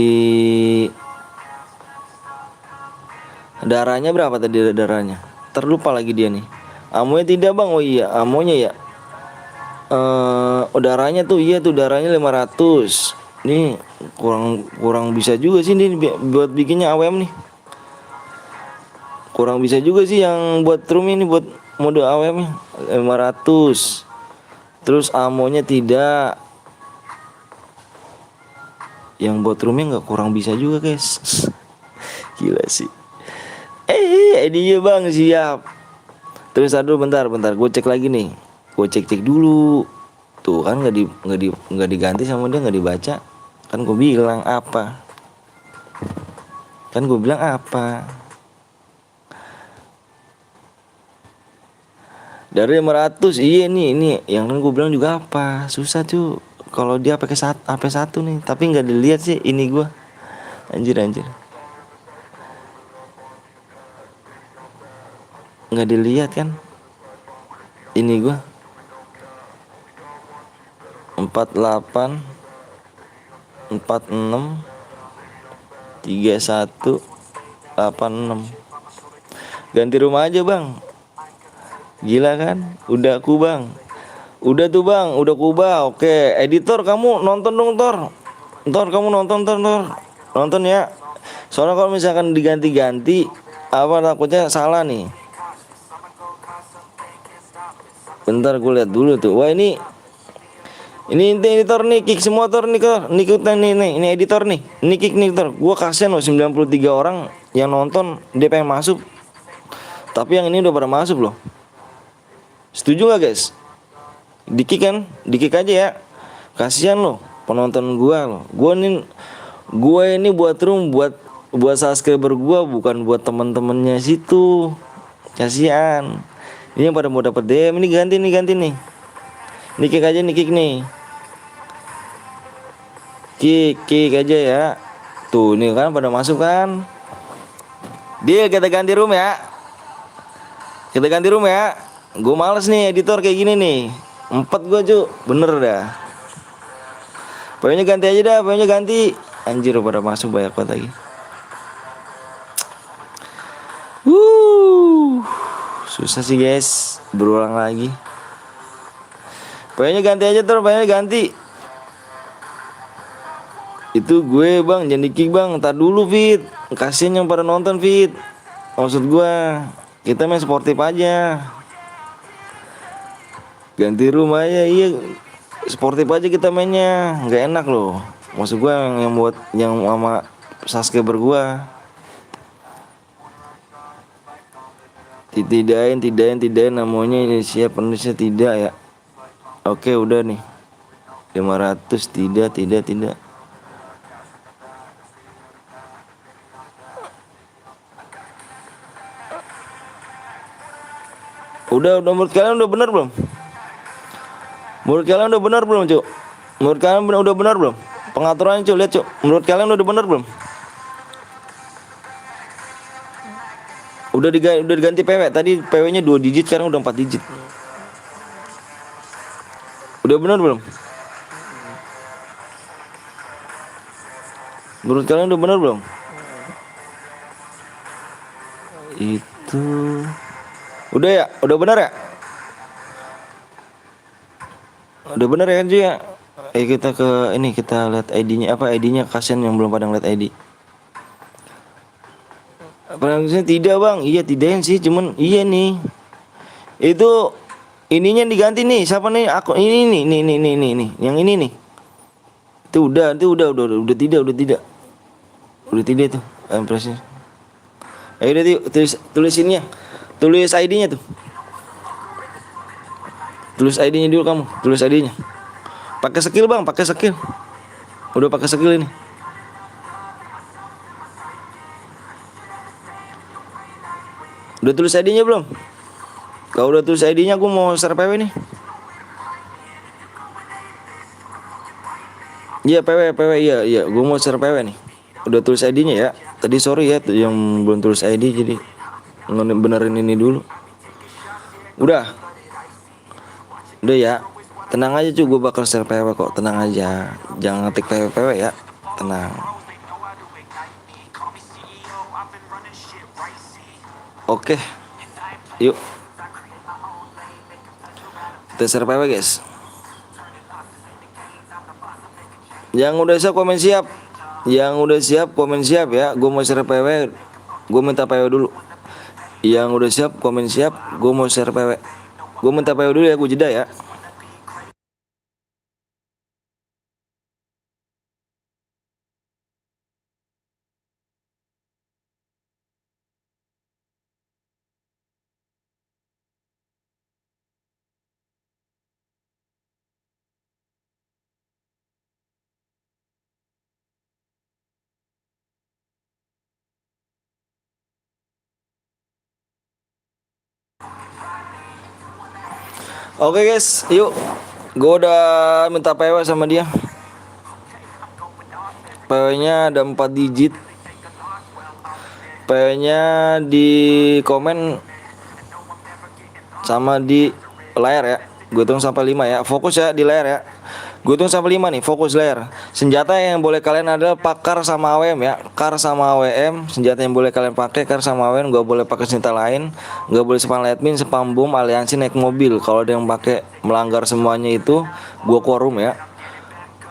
darahnya berapa tadi darahnya? Terlupa lagi dia nih. Amonya tidak bang, oh iya amonya ya. Darahnya tuh iya tuh darahnya 500. Nih kurang bisa juga sih nih buat bikinnya AWM nih. Kurang bisa juga sih yang buat room ini, buat mode AWM nya 500. Terus amonya tidak. Yang buat roomnya nggak, kurang bisa juga guys. Gila sih. Ini bang siap. Terus aduh bentar gue cek lagi nih. Gue cek dulu. Tuh kan nggak diganti sama dia, nggak dibaca. Kan gue bilang apa? Dari 500. Iya nih, ini yang kan gue bilang juga apa? Susah tuh kalau dia pakai HP1 nih, tapi nggak dilihat sih ini gue. Anjir. Nggak dilihat kan? Ini gue 48 46 31 86. Ganti rumah aja bang. Gila kan? Udah ku bang. Udah tuh bang, udah kubah. Oke, editor kamu nonton dong Tor. Kamu nonton nonton ya. Soalnya kalau misalkan diganti-ganti apa takutnya salah nih. Bentar gue lihat dulu tuh. Wah ini editor nih, kick semua Tor nih Tor. Ini editor nih. Ini kick nih Tor. Gua kasihan loh 93 orang yang nonton dia pengen masuk. Tapi yang ini udah pada masuk loh. Setuju gak guys? Di kick aja ya. Kasihan loh penonton gua loh. Gua ini buat room buat subscriber gua, bukan buat teman-temannya situ. Kasihan. Ini yang pada mau dapat DM ini ganti nih. Ini kick aja nih, kick nih. Kick aja ya. Tuh nih kan pada masuk kan. Dia kita ganti room ya. Gue males nih editor kayak gini nih. 4 gue cu, bener dah. PW-nya ganti aja dah, PW-nya ganti. Anjir pada masuk banyak banget lagi. Susah sih guys, berulang lagi. PW-nya ganti aja tuh, PW-nya ganti. Itu gue bang, jangan di-kick bang. Ntar dulu Fit, kasihan yang pada nonton Fit. Maksud gue, kita main sportif aja. Ganti room aja, iya. Sportif aja kita mainnya, nggak enak loh. Maksud gue yang buat yang sama subscriber gue. Tidain namanya ini siap penulisnya tidak ya. Oke udah nih 500 tidak. Udah menurut kalian udah benar belum? Menurut kalian udah benar belum, Cuk? Menurut kalian udah benar belum? Pengaturannya, Cuk, lihat, Cuk. Menurut kalian udah benar belum? Udah diganti PW. Tadi PW-nya 2 digit, sekarang udah 4 digit. Udah benar belum? Menurut kalian udah benar belum? Itu udah ya? Udah benar ya? Udah benar ya kan Ju ya? Kita ke ini, kita lihat ID-nya. Apa ID-nya? Kasian yang belum pada ngeliat ID. Perangnya tidak bang, iya tidain sih, cuman iya nih. Itu ininya diganti nih, siapa nih? Aku ini nih, yang ini nih. Itu udah tidak. Udah tidak tuh, impresnya. Ayo udah tulis ininya. Tulis ID-nya tuh. Tulis ID-nya dulu kamu, tulis ID-nya. Pakai skill bang, pakai skill. Udah pakai skill ini. Udah tulis ID-nya belum? Kalau udah tulis ID-nya, aku mau share PW nih. Iya PW iya, gue mau share PW nih. Udah tulis ID-nya ya. Tadi sorry ya yang belum tulis ID, jadi benerin ini dulu. Udah ya. Tenang aja cuy, gue bakal share PW kok. Tenang aja, jangan ngetik PW ya. Tenang. Oke, yuk kita share PW guys. Yang udah siap komen siap. Yang udah siap komen siap ya. Gue mau share PW. Gue minta PW dulu. Yang udah siap komen siap. Gue mau share PW. Gue minta PW dulu ya, gue jeda ya. Oke guys, yuk. Gue udah minta PW sama dia. PW-nya ada 4 digit. PW-nya di komen sama di layar ya. Gue hitung sampai 5 ya. Fokus ya di layar ya. Gue hitung sampai 5 nih, fokus layar. Senjata yang boleh kalian adalah pakar sama AWM ya. Kar sama AWM, senjata yang boleh kalian pakai kar sama AWM, gak boleh pakai senjata lain. Gak boleh spam admin, spam bom, aliansi, naik mobil. Kalau ada yang pakai melanggar semuanya itu, gue quorum ya.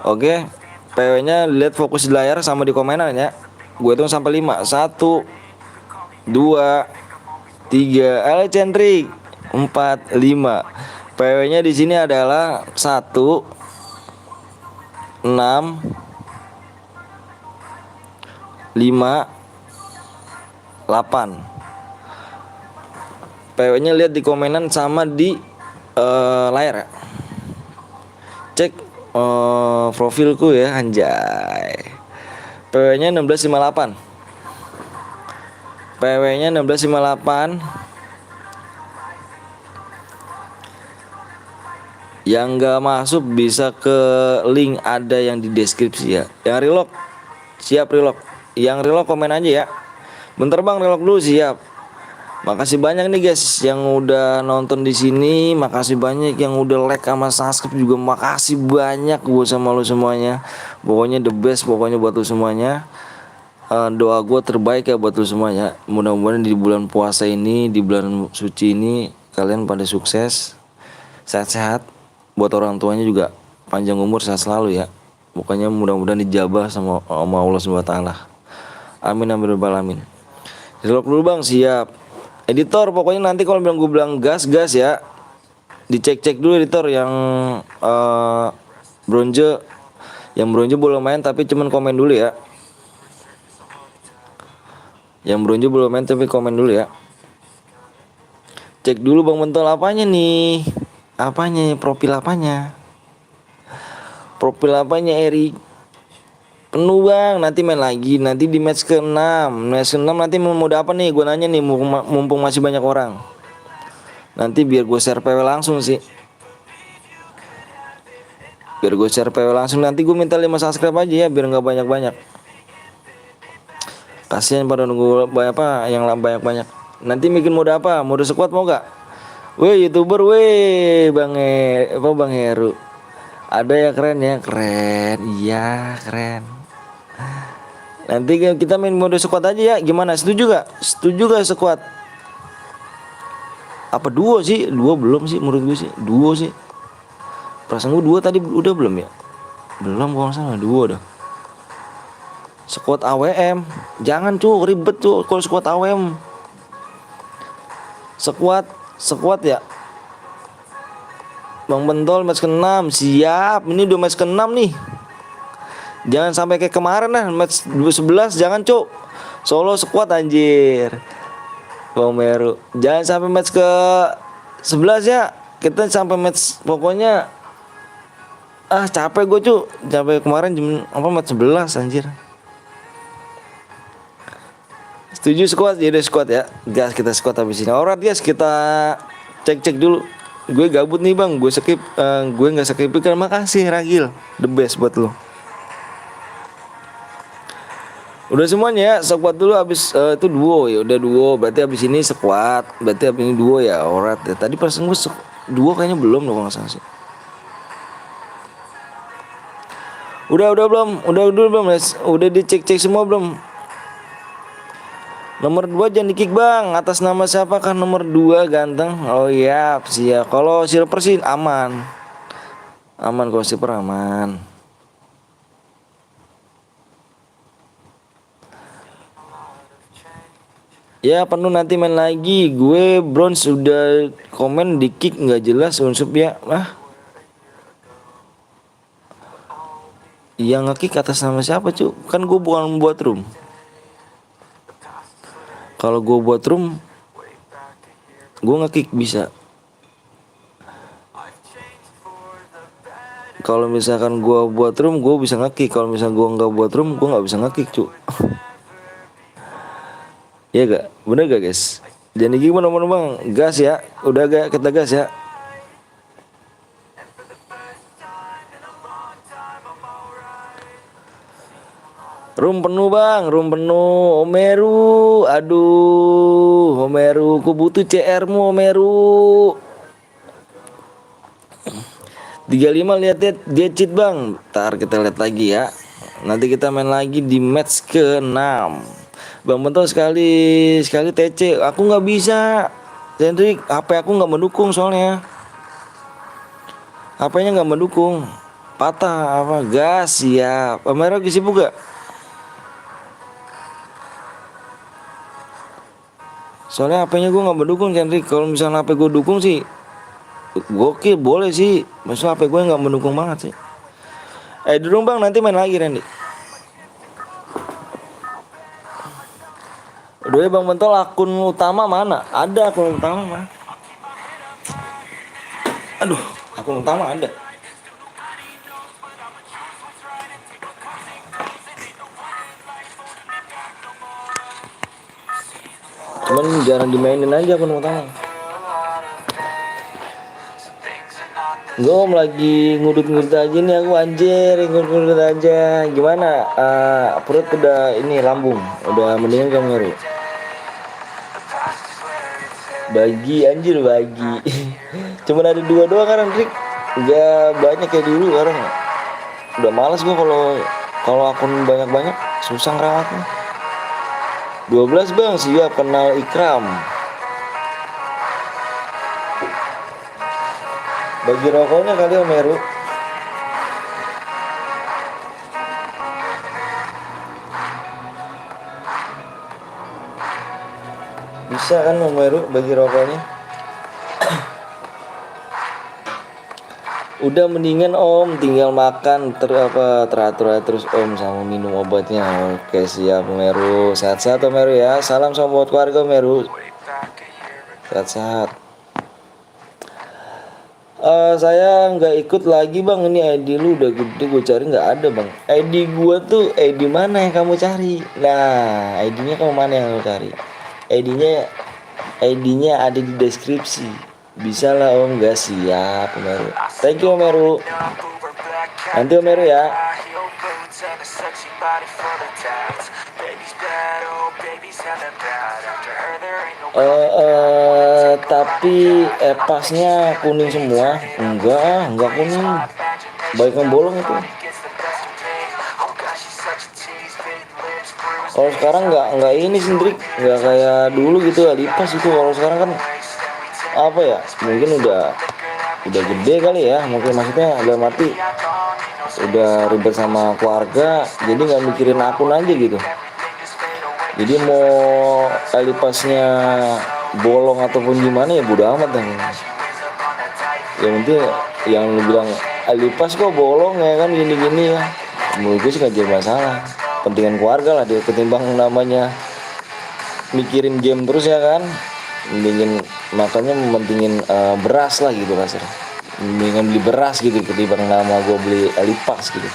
Oke. PW-nya lihat fokus di layar sama di komenan ya. Gue hitung sampai 5. 1 2 3 Alexandrik 4 5. PW-nya di sini adalah 1 6 5 8. PW-nya lihat di komenan sama di layar ya. Cek profilku ya, anjay. PW-nya 1658. PW-nya 1658. Yang gak masuk bisa ke link ada yang di deskripsi ya. Yang relock siap relock. Yang relock komen aja ya. Bentar bang, relock dulu siap. Makasih banyak nih guys yang udah nonton di sini, makasih banyak yang udah like sama subscribe juga, makasih banyak gue sama lu semuanya. Pokoknya the best pokoknya buat lu semuanya. Doa gue terbaik ya buat lu semuanya. Mudah-mudahan di bulan puasa ini, di bulan suci ini kalian pada sukses, sehat-sehat. Buat orang tuanya juga panjang umur, sehat selalu ya. Pokoknya mudah-mudahan dijabah sama Allah Subhanahu wa taala. Amin amin rabbal alamin. Relok dulu bang, siap. Editor pokoknya nanti kalau gue bilang gas ya, dicek dulu editor yang bronze, boleh main tapi cuman komen dulu ya. Yang bronze belum main tapi komen dulu ya. Cek dulu bang Mentol apanya nih, profil apanya Erik. Penuh bang, nanti main lagi, nanti di match ke-6 nanti mau apa nih, gue nanya nih mumpung masih banyak orang. Nanti biar gue share PW langsung sih, nanti gue minta 5 subscribe aja ya, biar nggak banyak-banyak. Kasian pada nunggu yang banyak-banyak. Nanti bikin mode apa, mode squad mau gak? Weh youtuber, Bang Heru. Ada ya, keren, iya keren. Nanti kita main mode squad aja ya, gimana? Setuju gak squad? Apa duo sih? Duo belum sih menurut gue sih, duo sih. Perasaan gue duo tadi udah belum ya? Belum kalau nggak salah, duo dah. Squad AWM, jangan ribet kalau squad AWM. Squad ya. Bang Bentol match ke-6, siap. Ini udah match ke-6 nih. Jangan sampai kayak kemarin lah match 11, jangan Solo squad anjir. Bang Meru, jangan sampai match ke 11 ya. Kita sampai match pokoknya capek gue capek kemarin match 11 anjir. Setuju squad? Jadi squad ya. Gas kita squad habis ini. Alright guys, kita cek dulu. Gue gabut nih bang, gue skip, gue nggak skip kan. Makasih Ragil, the best buat lo. Udah semuanya ya, squad dulu habis itu duo ya, udah duo. Berarti habis ini squad, berarti habis ini duo ya. Alright ya. Tadi pas gue duo kayaknya belum dong kalau nggak salah sih. Udah belum? Udah dicek semua belum? Nomor 2 jangan di kick bang. Atas nama siapa kan nomor 2 ganteng? Oh iya siap. Kalau silver sih aman kalau silver aman. Ya penuh nanti main lagi. Gue bronze udah komen di kick nggak jelas unsub ya. Yang nge-kick atas nama siapa Kan gue bukan buat room. Kalau gue buat room, gue nge-kick bisa. Kalau misalkan gue buat room, gue bisa nge-kick. Kalau misalkan gue nggak buat room, gue nggak bisa nge-kick Iya gak? Bener gak guys? Jangan gimana bang? Gas ya. Udah gak kita gas ya. Room penuh bang, Omeru, aduh, Omeru, ku butuh CR-mu Omeru. 35 lihat dia cheat bang. Ntar kita lihat lagi ya. Nanti kita main lagi di match ke-6. Bang Bentol sekali TC, aku nggak bisa. Hendrik, HP aku nggak mendukung soalnya. HP-nya nggak mendukung. Patah gas siap. Omeru lagi sibuk gak? Soalnya HP-nya gue nggak mendukung Hendrik. Kalau misalnya HP gue dukung sih gokil, boleh sih. Maksudnya HP gue nggak mendukung banget sih. Dulu bang, nanti main lagi Randy. Udah ya Bang Bentol, akun utama mana? Ada akun utama mah. Aduh, akun utama ada. Cuman jarang dimainin aja akun utama. Gue lagi ngudut aja nih aku anjir, ngudut aja. Gimana? Perut udah ini lambung, udah mendingan kamu Meru. Bagi anjir bagi. Cuman ada 2 doang kan Rick. Gak banyak kayak dulu sekarang. Udah males gua kalau akun banyak-banyak susah ngerawatnya. 12 bang, siap kenal Ikram. Bagi rokoknya kali Om Heru. Bisa kan Om Heru bagi rokoknya? Udah mendingan Om, tinggal makan teratur terus Om sama minum obatnya. Oke siap Om Heru, sehat-sehat Om Heru ya. Salam sama buat keluarga Om Heru. Sehat-sehat. Saya nggak ikut lagi bang, ini ID lu udah gede gue cari nggak ada bang. ID gua tuh ID mana yang kamu cari? Nah ID-nya kamu mana yang kamu cari? ID-nya ada di deskripsi. Bisa lah Om, nggak siap Om Heru. Thank you Om Heru. Nanti Om Heru ya. Tapi pasnya kuning semua. Enggak kuning. Baik yang bolong itu. Kalau sekarang nggak ini sendiri, nggak kayak dulu gitu Alipas itu. Kalau sekarang kan apa ya? Mungkin udah gede kali ya. Mungkin maksudnya udah mati. Udah ribet sama keluarga, jadi nggak mikirin akun aja gitu. Jadi mau Alipasnya bolong ataupun gimana ya bodo amat dah. Yang penting yang lu bilang Alipas kok bolong ya kan gini-gini ya. Menurut gue sih gak jadi masalah. Pentingan keluarga lah dia ketimbang namanya mikirin game terus ya kan. Mendingin makanya mementingin beras lah gitu kasarnya. Mendingan beli beras gitu ketimbang nama gue beli Alipas gitu.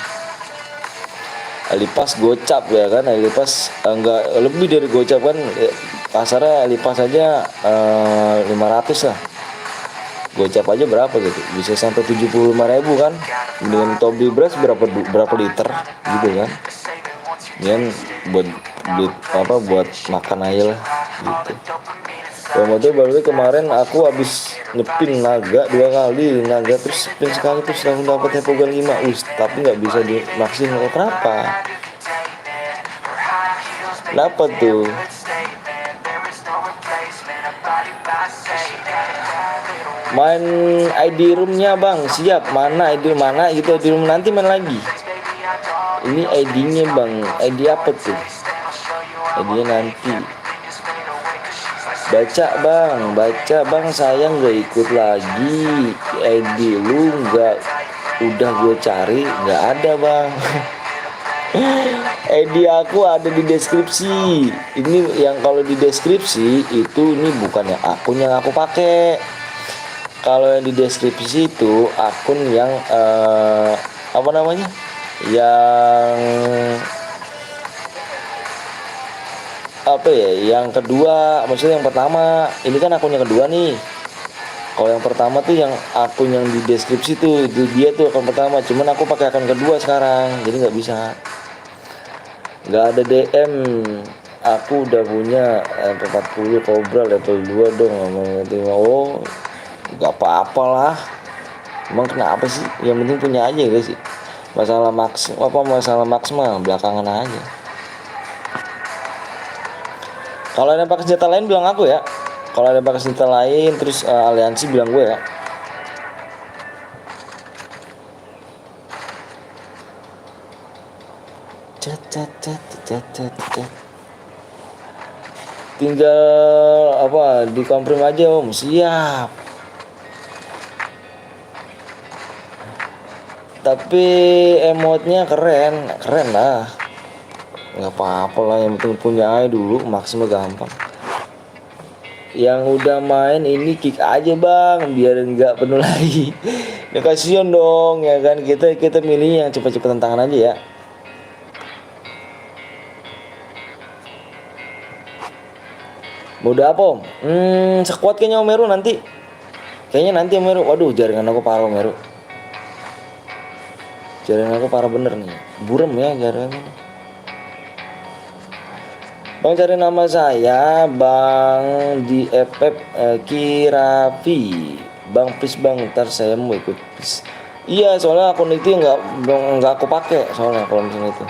Alipas gocap ya kan, Alipas enggak lebih dari gocap kan, kasarnya Alipas aja 500 lah. Gocap aja berapa gitu, bisa sampai 75.000 kan. Dengan tobi beras berapa liter gitu kan. Kemudian buat makan aja lah gitu. Kemudian baru kemarin aku habis ngepin naga 2 kali, naga terus spin sekali terus langsung dapat Hepogan 5 tapi nggak bisa dimaksimal. Kenapa tuh? Main ID roomnya bang, siap. Mana ID gitu, ID room nanti main lagi. Ini ID-nya bang, ID apa tuh? ID-nya nanti. Baca bang, saya nggak ikut lagi. ID lu udah gue cari nggak ada bang. ID aku ada di deskripsi. Ini yang kalau di deskripsi itu ini bukan yang akun yang aku pakai. Kalau yang di deskripsi itu akun yang apa namanya? Yang apa ya, yang kedua, maksudnya yang pertama ini kan akun yang kedua nih. Kalau yang pertama tuh yang akun yang di deskripsi tuh itu dia tuh akun pertama, cuman aku pakai akun kedua sekarang jadi nggak bisa, nggak ada DM. Aku udah punya MP40 Cobra level 2 dong. Oh nggak apa-apa lah, emang kenapa sih, yang penting punya aja guys sih. Masalah maksimal belakangan aja. Kalau ada pakai senjata lain bilang aku ya. Kalau ada pakai senjata lain terus aliansi bilang gue ya. Tinggal apa dikonfirm aja Om, siap. Tapi emotnya keren lah. Nggak apa-apa lah, yang penting punya aja dulu, maksimal gampang. Yang udah main ini kick aja bang, biar nggak penuh lagi. Ya kasihan dong ya kan, kita milih yang cepat-cepat tantangan aja ya. Udah apa Om? Sekuat kayaknya Om Meru nanti. Kayaknya nanti Om Meru, waduh jaringan aku parah Om Meru. Jaringan aku parah bener nih, burem ya jaringan ini. Bang cari nama saya Bang di FF Kirafi. Bang please bang, ntar saya mau ikut please. Iya soalnya akun itu nggak aku pakai soalnya kalau misalnya itu.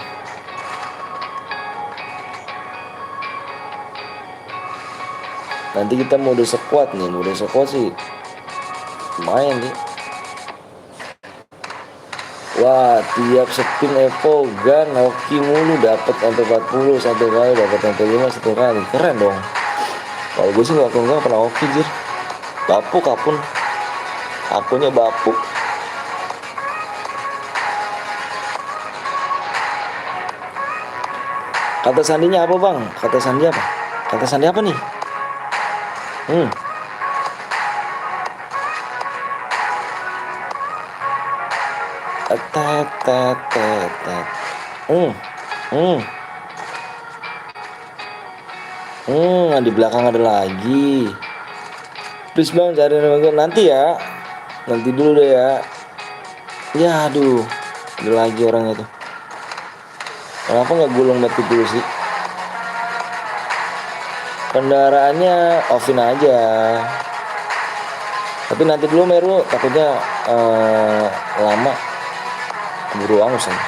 Nanti kita mode squad nih, mode squad sih lumayan nih. Wah tiap spin Evo Gun hoki mulu dapat sampai 40 satu kali, dapat sampai 5 satu kali, keren dong. Kalau gue sih nggak pernah hoki jir, bapuk akun, akunnya bapuk. Kata sandinya apa bang? Kata sandi apa? Kata sandi apa nih? Tet tet tet tet. Di belakang ada lagi. Please bang cari nanti ya. Nanti dulu deh ya. Ya aduh, ada lagi orangnya tuh. Kenapa nggak gulung mati dulu sih? Kendaraannya offin aja. Tapi nanti dulu Meru, takutnya lama keburu angus nih.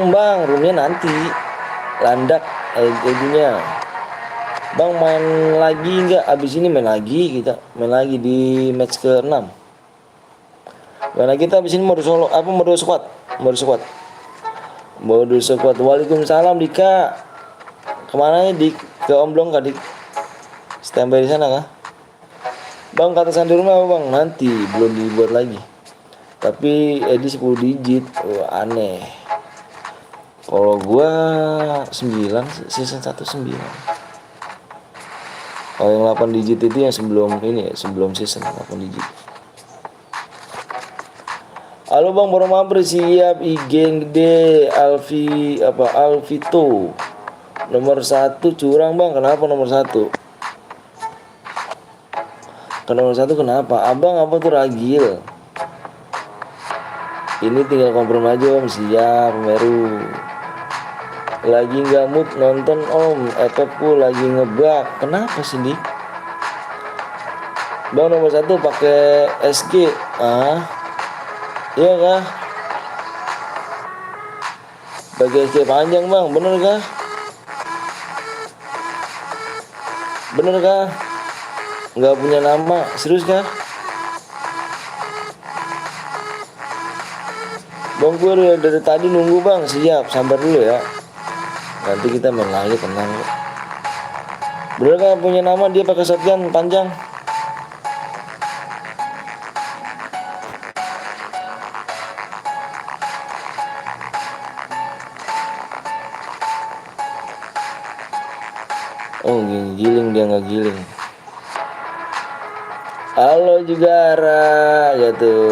Bang, roomnya nanti landak jadinya. Bang main lagi nggak? Abis ini main lagi kita, main lagi di match ke-6. Karena kita abis ini mode solo, mode squad. Waalaikumsalam Dika. Kemana nih Dik? Ke Omblong kah Dik? Standby di sana kah? Bang kata sandi rumah apa bang? Nanti belum dibuat lagi. Tapi Edi 10 digit, aneh. Kalau gua 9 season 1 9. Kalau yang 8 digit itu yang sebelum ini ya, sebelum season 8 digit. Halo bang, baru mampir siap IG yang gede Alvito. Nomor 1 curang bang, kenapa nomor 1? Nomor 1 kenapa? Abang apa tuh ragil? Ini tinggal confirm aja om, siap Meru. Lagi nggak mood nonton om, FFku lagi ngebak. Kenapa sih Dik? Bang nomor 1 pakai SG. Iya kah? Pakai SG panjang bang, bener kah? Bener kah? Nggak punya nama, serius kah? Bang gue dari tadi nunggu bang, siap, sabar dulu ya. Nanti kita main lagi, tenang. Bener kan punya nama dia pakai shotgun panjang? Oh giling dia nggak giling. Halo Jugara gitu.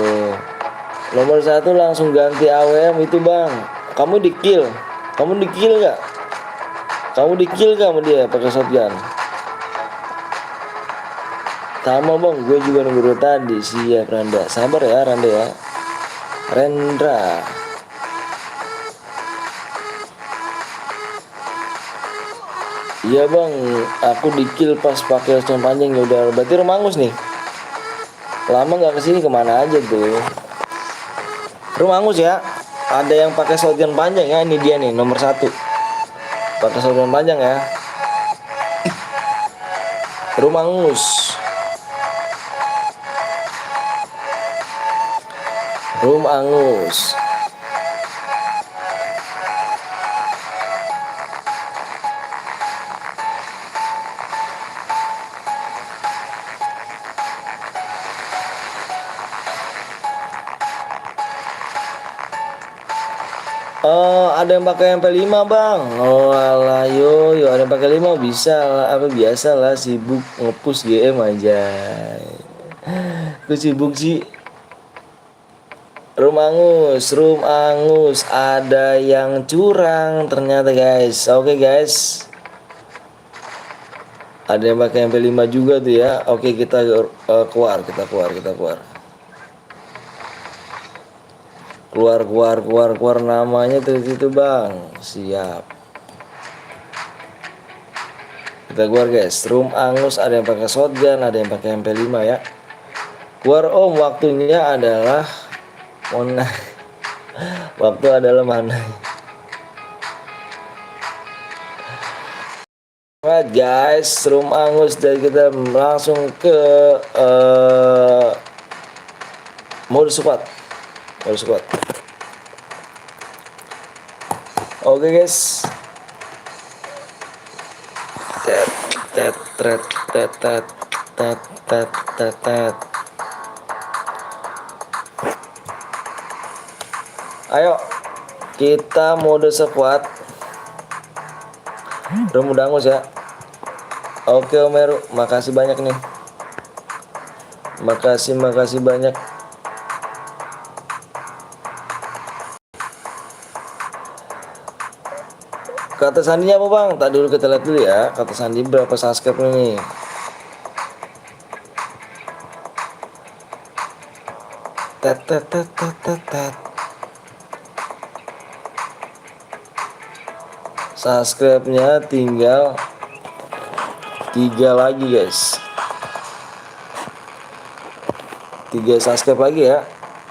Nomor 1 langsung ganti AWM itu bang. Kamu di kill gak? Kamu di kill gak sama dia pakai shotgun? Sama bang, gue juga nunggu dari tadi. Siap Randa, sabar ya Randa ya. Rendra. Iya bang, aku di kill pas pakai shotgun panjang. Ya udah, berarti Romangus nih. Lama nggak kesini, kemana aja tuh? Romangus ya. Ada yang pakai shotgun panjang ya, ini dia nih nomor 1. Pakai shotgun panjang ya. Romangus. Ada yang pakai MP5 bang. Oh alah yo ada yang pakai 5 bisa lah, biasa lah, sibuk ngepush GM aja. Gue sibuk sih. Room Angus ada yang curang ternyata guys. Oke guys. Ada yang pakai MP5 juga tuh ya. Oke, kita keluar. Keluar namanya tuh itu bang. Siap. Kita keluar guys. Room angus, ada yang pakai shotgun, ada yang pakai MP5 ya. Keluar om, waktunya adalah mana? Waktu adalah mana? Alright guys, room angus dan kita langsung ke mode squad. Oke guys. Tet. Ayo kita mode squad. Room udah angus ya. Oke Om Heru, makasih banyak nih. Makasih banyak. Kata sandinya apa bang? Tak dulu kita lihat dulu ya. Kata sandi berapa subscribe nih? Tet. Subscribe-nya tinggal 3 lagi guys. 3 subscribe lagi ya.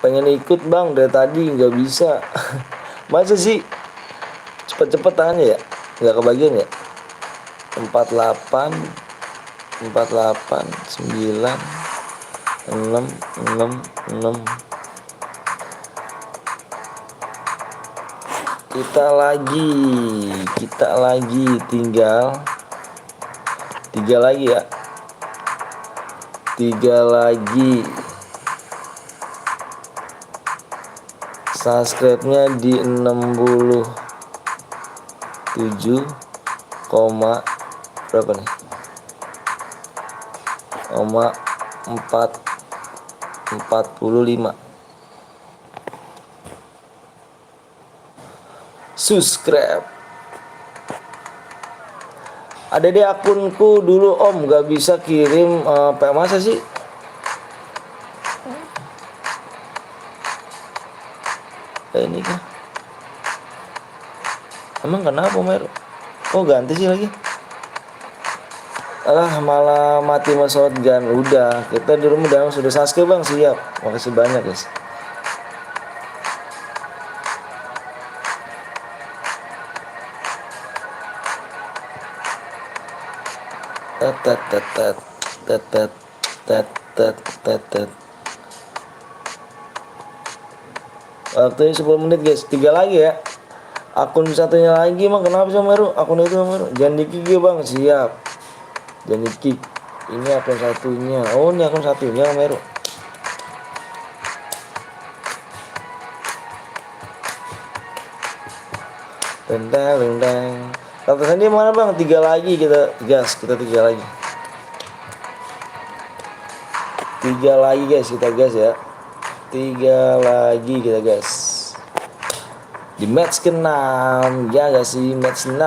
Pengen ikut bang dari tadi nggak bisa. Masa sih? Cepet tangannya ya, nggak kebagian ya. 48 9 6 kita lagi tinggal 3 lagi ya. 3 lagi. Subscribe-nya di 67, berapa nih? 45 subscribe. Ada di akunku dulu om, gak bisa kirim masa sih? Ini kan emang kenapa Mer? Oh ganti sih lagi. Alah malah mati mas shotgun. Udah kita di rumah udah sudah subscribe bang, siap. Makasih banyak guys. Tet. Waktunya 10 menit guys. 3 lagi ya. Akun satunya lagi emang kenapa sih Meru? Akun itu Meru. Jangan di-kick bang, siap. Jangan di-kick. Ini akun satunya. Oh ini akun satunya Meru. Rendang. Kata sandi mana bang? 3 lagi kita gas. Kita 3 lagi. 3 lagi guys, kita gas ya. 3 lagi kita gas. Di match ke-6 ya gak sih, match 6.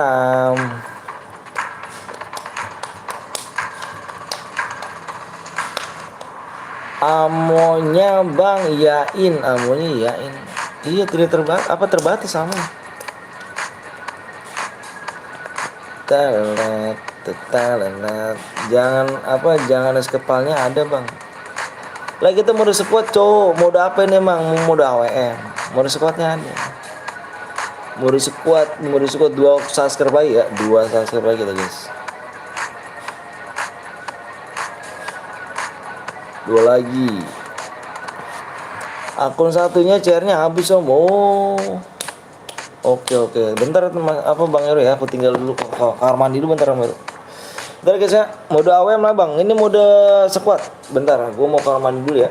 Amonya bang iyain, amonya iyain. Iya tidak terbatas sama. Talenet. Jangan es kepalnya ada bang. Lah kita mode squad cowok, mode apa ini emang? Mode AWM. Mode squadnya ada. Mode squad 2 subscribe lagi ya, 2 subscribe lagi kita guys. 2 lagi. Akun satunya CR-nya habis om. Oh. Oke. Bentar Bang Heru ya, aku tinggal dulu ke kamar mandi dulu bentar Bang Heru. Bentar guys ya, mode AWM lah bang. Ini mode squad. Bentar, gua mau ke kamar mandi dulu ya.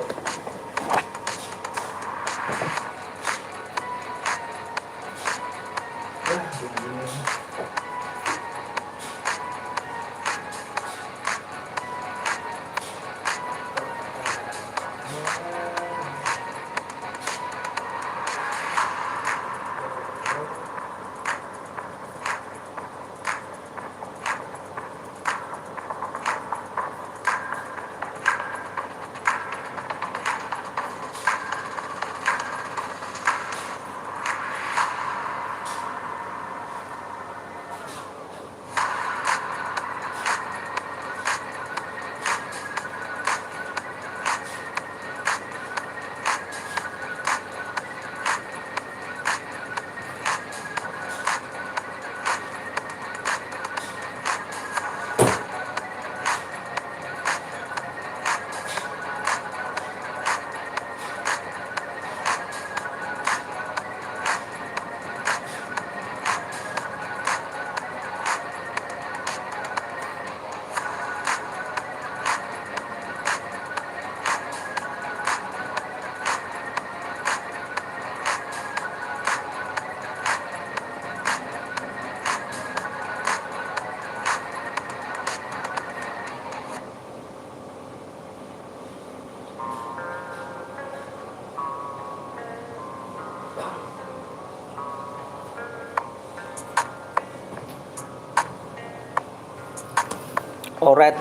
Alright.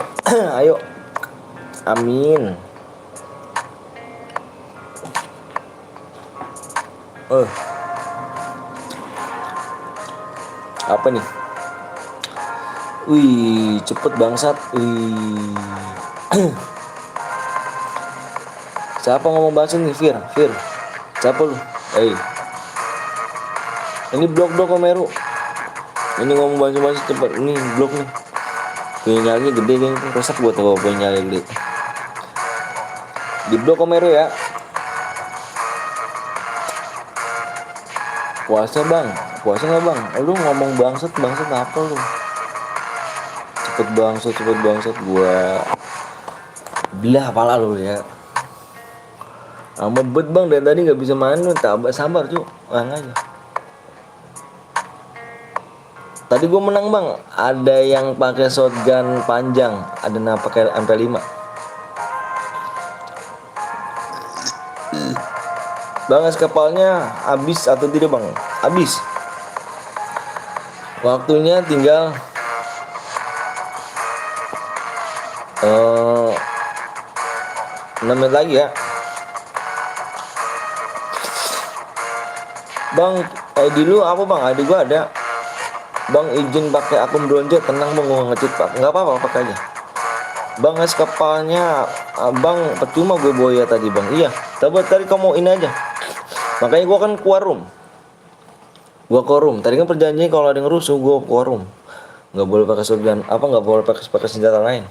Ayo. Amin. Apa nih? Wih, cepet bangsat. Wih. Siapa ngomong bangsat nih, Fir? Siapa lu? Ini blok Komeru. Ini ngomong bangsat cepet. Ini blok nih. Punya nyali gede kayaknya. Rusak buat apa punya nyali gede. Di blok Komeru ya. Puasa bang, puasa nggak bang? Lu ngomong bangsat apa lu? Cepet bangsat gua belah pala lu ya. Amat bet bang, dari tadi nggak bisa main lu, sabar cu, aja. Tadi gua menang bang, ada yang pakai shotgun panjang, ada yang pakai MP5. Bang, es kapalnya habis atau tidak bang? Habis. Waktunya tinggal 6 menit lagi ya. Bang, ID lu apa bang? ID gua ada. Bang, izin pakai akun bronze, tenang bang, gua nge-cheat pak. Nggak apa-apa, pakai aja. Bang, es kapalnya bang, percuma gue boya tadi bang. Iya, tadi kamu ini aja. Makanya gua kan keluar room. Tadi kan perjanjian kalau ada yang rusuh gua keluar room. Nggak boleh pakai shotgun, nggak boleh pakai senjata lain.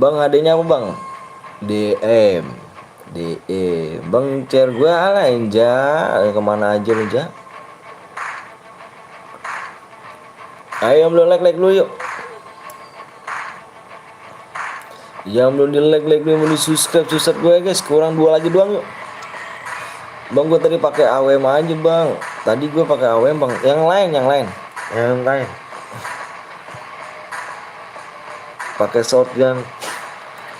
Bang, adanya apa bang? DM. Bang, share gue alain ja. Kemana aja lu ja? Ayo belum like lu yuk. Yang belum di like belum di subscribe gue guys. Kurang 2 lagi doang yuk. Bang, gue tadi pakai AWM aja bang. Tadi gue pakai AWM bang. Yang lain. Pakai shotgun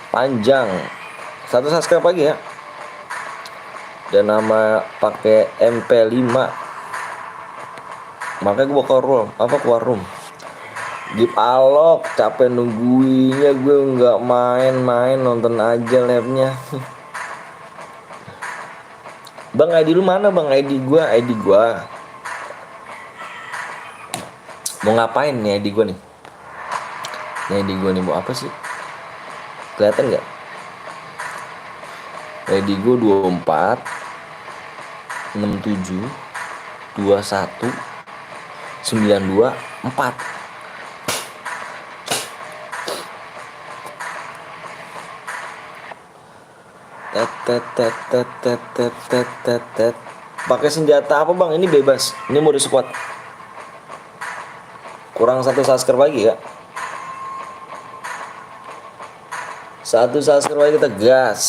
panjang. 1 subscribe lagi ya. Dan nama pakai MP5. Makanya gue keluar room. Gip alok, capek nungguinnya, gue nggak main nonton aja labnya. Bang, ID lu mana bang? ID gua. Mau ngapain nih ID gua nih? ID gua nih mau apa sih? Kelihatan nggak? ID gua 24 67 21 92 4. Pakai senjata apa bang? Ini bebas. Ini mode squad. Kurang 1 subscribe lagi ya. 1 subscribe lagi, kita gas.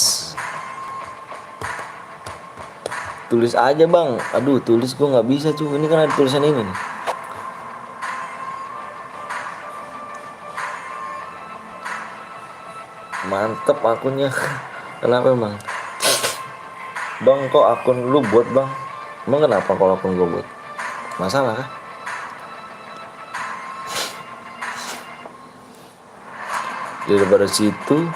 Tulis aja bang. Aduh, tulis gua nggak bisa cuy. Ini kan ada tulisan ini nih. Mantep akunnya. Kenapa emang? Bang, kok akun lu buat bang? Emang kenapa kalau akun gue buat? Masalah kah? Daripada situ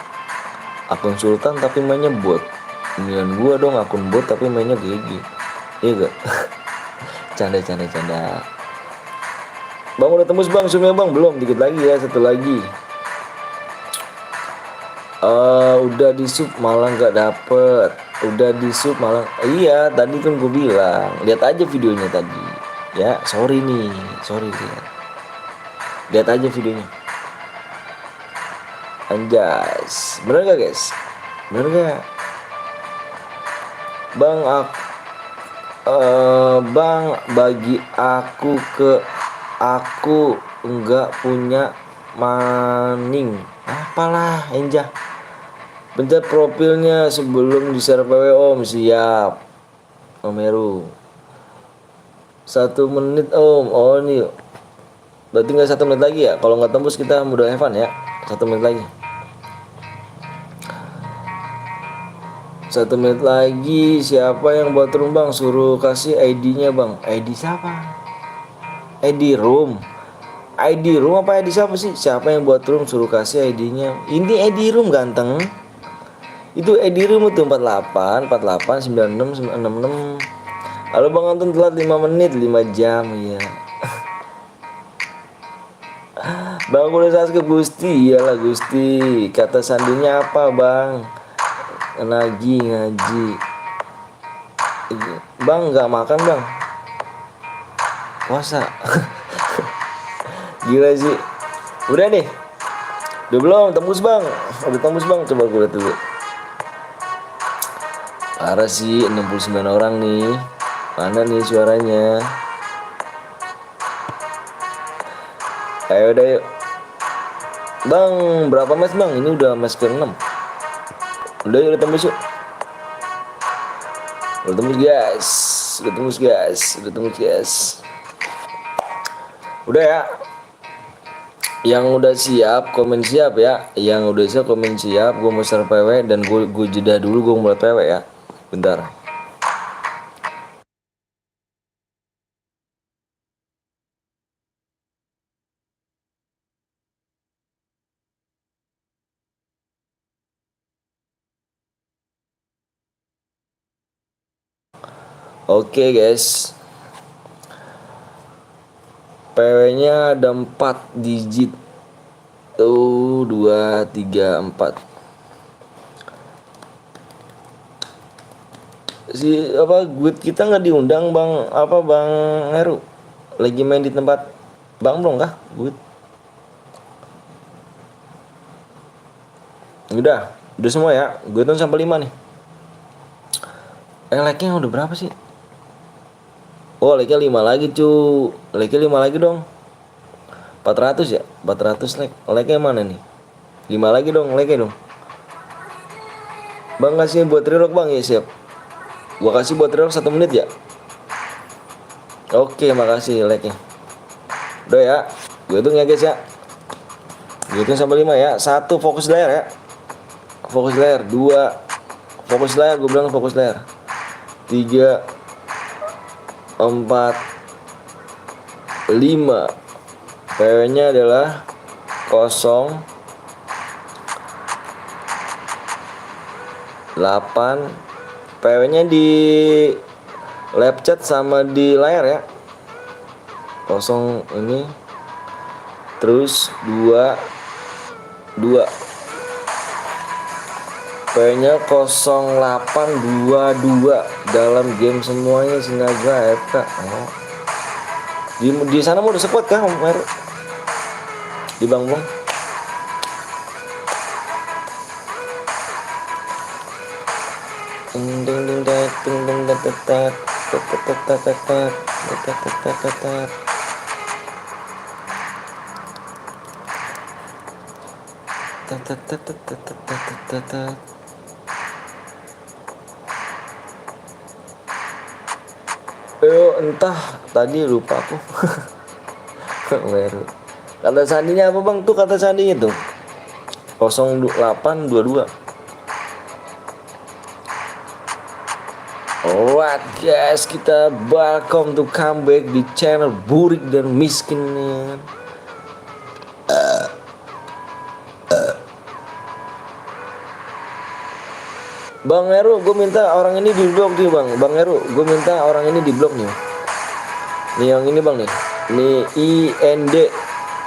akun Sultan tapi mainnya bot. Kemudian gua dong akun bot tapi mainnya GG. Iya gak? Canda. Bang, udah tembus bang, zoomnya bang? Belum, dikit lagi ya, 1 lagi. Udah di sub malah nggak dapet. Iya, tadi kan gue bilang lihat aja videonya tadi ya. Sorry lihat aja videonya. Anjas, bener gak guys? Bener gak bang? Bang, bagi aku nggak punya maning. Apalah enjah. Pencet profilnya sebelum di-share PW om. Siap Om Heru. 1 menit om. Oh ini berarti nggak 1 menit lagi ya. Kalau nggak tembus kita mudah Evan ya. 1 menit lagi. 1 menit lagi. Siapa yang buat room bang? Suruh kasih ID nya bang. ID siapa? ID room. ID room apa ID siapa sih? Siapa yang buat room suruh kasih ID-nya. Ini ID room ganteng. Itu ID room itu 48 96 66. Halo Bang Anton, telat 5 menit 5 jam ya. Bang boleh subscribe Gusti, iyalah Gusti. Kata sandinya apa Bang? Ngaji. Bang nggak makan Bang? Puasa. Gila sih. Udah deh. Udah belum tembus Bang? Udah tembus Bang, coba gue lihat dulu. Parah sih 69 orang nih. Mana nih suaranya? Ayo udah yuk. Bang, berapa match Bang? Ini udah match ke-6. Udah yuk, udah tembus yuk. Udah tembus guys. Udah tembus guys. Udah ya. Yang udah siap komen siap ya. Yang udah siap komen siap. Gue mau share PW dan gue jeda dulu, gue mulai PW ya. Bentar. Oke guys. PW-nya ada 4 digit. Tuh 2 3 4. Si apa guide kita nggak diundang Bang apa Bang Heru? Lagi main di tempat Bang belum kah? Guide. Udah semua ya. Gue tuh sampai 5 nih. Like-nya udah berapa sih? Oh, like-nya 5 lagi, cu. Like-nya 5 lagi dong. 400 ya? 400 like. Like-nya mana nih? 5 lagi dong, like-nya dong. Bang kasih buat relock Bang, ya siap. Gua kasih buat relock 1 menit ya. Oke, makasih like-nya. Udah ya. Gue hitung ya guys ya. Gue hitung sampai 5 ya. 1 fokus layar ya. Fokus layar. 2 fokus layar, gue bilang fokus layar. 3 4 5. PW-nya adalah 0 8. PW-nya di live chat sama di layar ya. 0 ini. Terus 2 PW-nya 0822 dalam game semuanya Sinaga FK. Oh. Di sana mau udah sekuat kah Om Heru? Di Bang Bang. Entah tadi lupa aku. Kata sandinya apa Bang? Tuh kata sandinya tuh 0822. Alright guys, kita welcome to comeback di channel Burik dan Miskin nih. Bang Heru, gue minta orang ini di blok nih Bang. Bang Heru, gue minta orang ini di blok nih. Nih yang ini Bang nih. Nih IND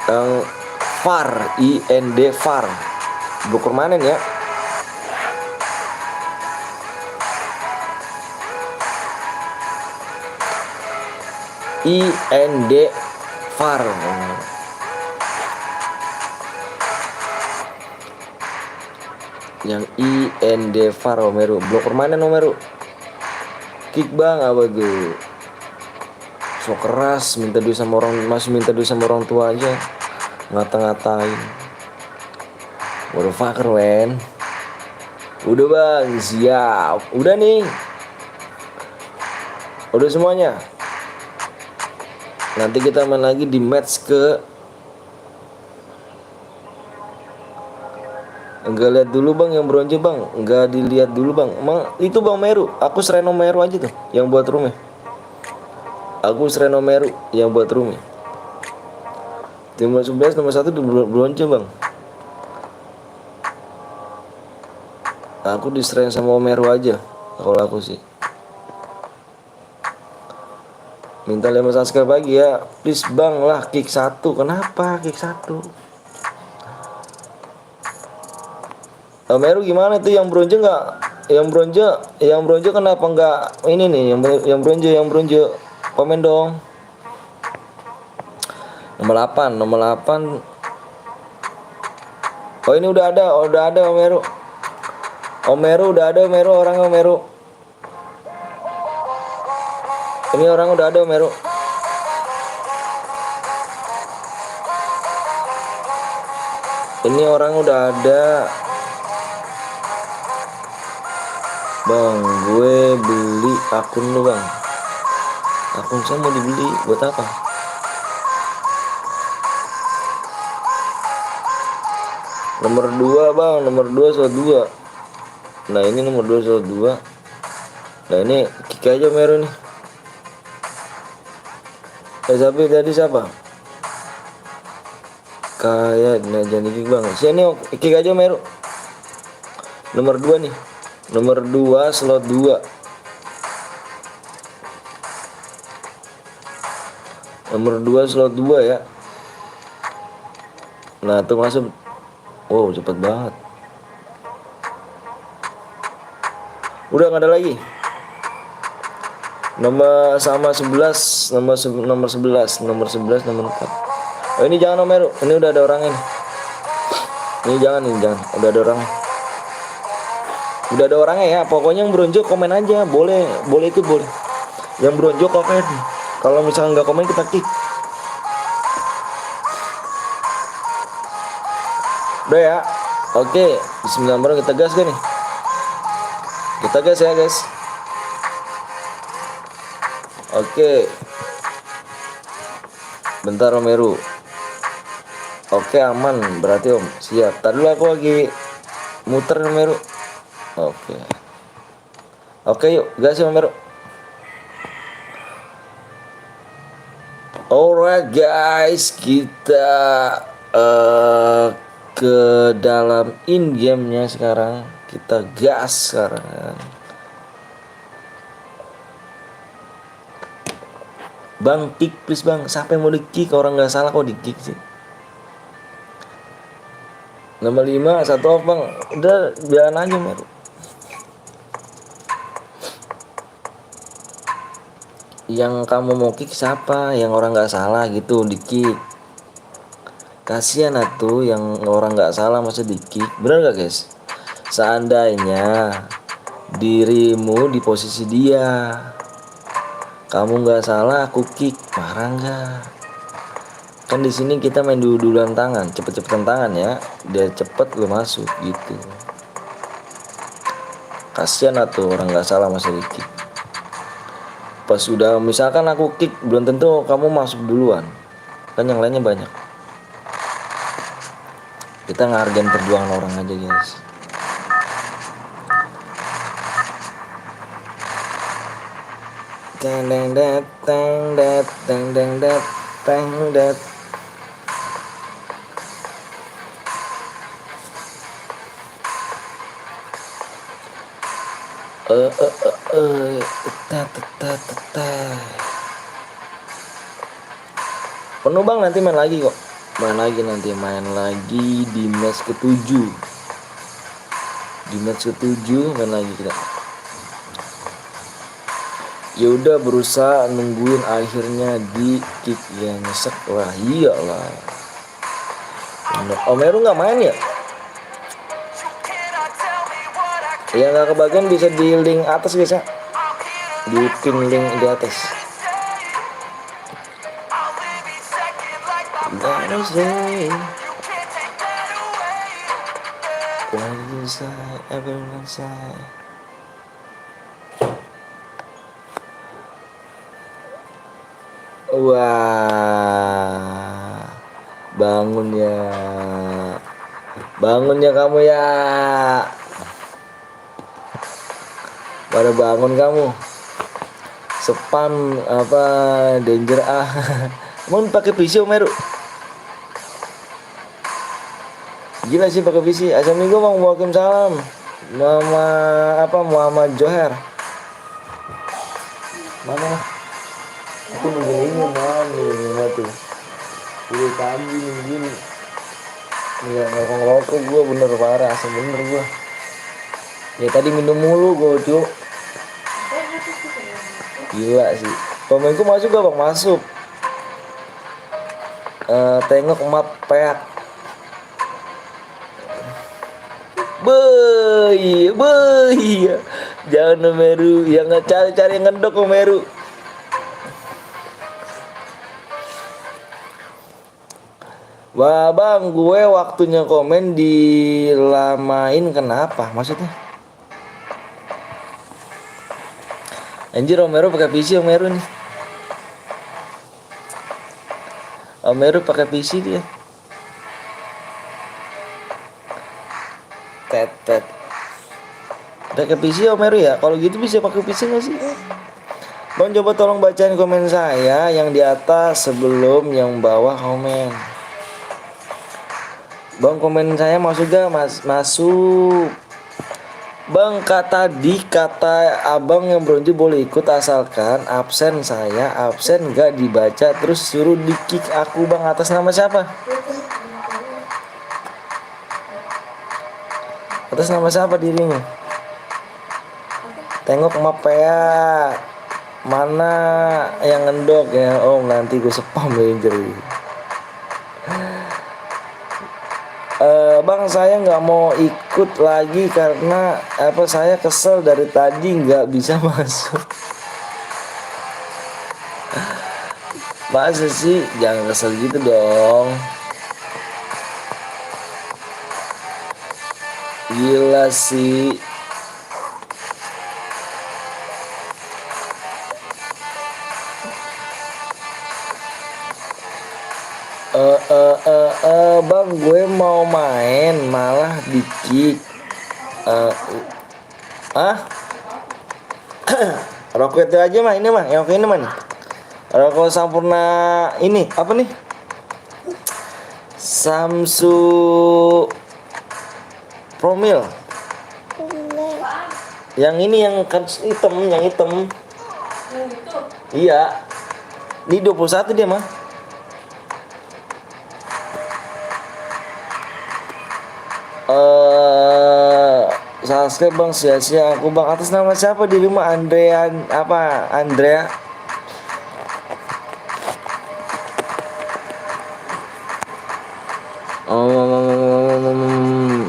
yang VAR, IND VAR. Blok permanen ya. IND VAR. Yang IND VAR Omeru. Blok permanen Omeru. Kick Bang apa tuh? So keras minta duit sama orang, masih minta duit sama orang tua aja. Ngata-ngatain. What the fucker man. Udah Bang, siap. Udah nih. Udah semuanya. Nanti kita main lagi di match ke. Enggak lihat dulu Bang yang bronze Bang. Enggak dilihat dulu Bang. Emang itu Bang Meru. Aku Sreno Meru aja tuh yang buat roomnya. Aku Sreno Meru yang buat roomnya. Tim 11 nomor 1 di bronze bang. Aku diserahin sama Omeru aja kalau aku sih. Minta 5 subscribe lagi ya. Please bang lah, kick 1. Kenapa kick 1? Omeru gimana tuh yang bronze nggak? Yang bronze kenapa nggak ini nih? Yang bronze komen dong. Nomor 8. Oh ini udah ada Omeru. Udah ada orang Omeru. Ini orang udah ada Omeru. Ini orang udah ada. Bang, gue beli akun lu bang. Akun saya mau dibeli buat apa? Nomor 2 bang, nomor 2 slot 2. Nah ini nomor 2 slot 2. Nah ini kick aja Omeru nih. Tapi tadi siapa? Kayak nah jangan kick bang. Sini kick aja Omeru. Nomor 2 nih. Nomor 2 slot 2. Nomor 2 slot 2 ya. Nah tuh masuk. Wow cepet banget. Udah gak ada lagi. Nomor sama 11. Nomor 11. Nomor 4. Oh ini jangan Omeru. Ini udah ada orangnya nih. Ini jangan. Udah ada orangnya. Udah ada orangnya ya. Pokoknya yang bronze komen aja. Boleh ikut boleh. Yang bronze komen. Kalau misalnya nggak komen kita kick. Udah ya. Oke. Bismillahirrahmanirrahim, kita gas kan nih. Kita gas ya guys. Oke. Bentar Omeru. Oke aman berarti om. Siap. Tadi dulu aku lagi muter Omeru. Oke yuk gas ya Omeru. Alright guys, kita ke dalam in game-nya sekarang. Kita gas sekarang. Bang kick please bang. Siapa yang mau di kick? Orang nggak salah kok di kick sih. Nomor 5 1 off bang. Udah biarin aja Mer. Yang kamu mau kick siapa? Yang orang nggak salah gitu di kick. Kasihan atuh yang orang nggak salah masa di kick. Bener gak guys? Seandainya dirimu di posisi dia, kamu nggak salah aku kick, marah nggak? Kan di sini kita main duluan tangan, cepet-cepetan tangan ya, dia cepet lu masuk gitu. Kasihan atuh orang nggak salah masa di kick. Pas udah misalkan aku kick, belum tentu kamu masuk duluan, kan yang lainnya banyak. Kita ngehargain perjuangan orang aja guys. Teng deng det teng det teng deng det teng det. Penuh bang, nanti main lagi kok. Main lagi di match ke-7. Main lagi kita. Ya udah berusaha nungguin akhirnya di kick yang nyesek lah, iyalah. Omeru nggak main ya? Yang nggak kebagian bisa di link atas guys ya, di pin link di atas. Gotta say, what you say, everyone say. Wah, bangun ya kamu ya. Pada bangun kamu. Spam apa danger ah. Emang pakai PC Omeru? Gila sih pakai PC. Assalamualaikum bang, waalaikumsalam. Mama apa Muhammad Joher. Mana? Aku nungguin ini mana tuh. Udah tadi nungguin. Nggak ngerokok gue bener parah, asam bener gue. Ya tadi minum mulu gue cuk. Gila sih. Komenku masuk gak bang? Masuk. Tengok map peak. Beuh, jangan Meru, yang cari-cari ngedok Meru. Wah bang, gue waktunya komen dilamain kenapa? Maksudnya? Anjir Omero pakai PC Omero nih. Omero pakai PC dia. Tet. Pakai PC Omero ya? Kalau gitu bisa pakai PC nggak sih? Bang coba tolong bacain komen saya yang di atas sebelum yang bawah komen. Bang komen saya masuk gak mas? Masuk. Bang kata abang yang beruntung boleh ikut asalkan absen saya absen gak dibaca terus suruh di kick aku bang. Atas nama siapa? Atas nama siapa dirimu? Tengok map ya. Mana yang ngendok ya? Oh nanti gue spam ya jadi. Bang saya nggak mau ikut lagi karena apa saya kesel dari tadi nggak bisa masuk. Masa sih jangan kesel gitu dong. Gila sih. Bang gue mau main malah di kick. Rokok itu aja mah ini mah yang oke ini mah nih. Rokok Sampurna ini apa nih? Samsu Promil. Yang ini yang hitam, yang hitam. Iya. Ini 21 dia mah. Subscribe bang, sia-sia aku bang. Atas nama siapa di rumah? Andrean apa? Andrea.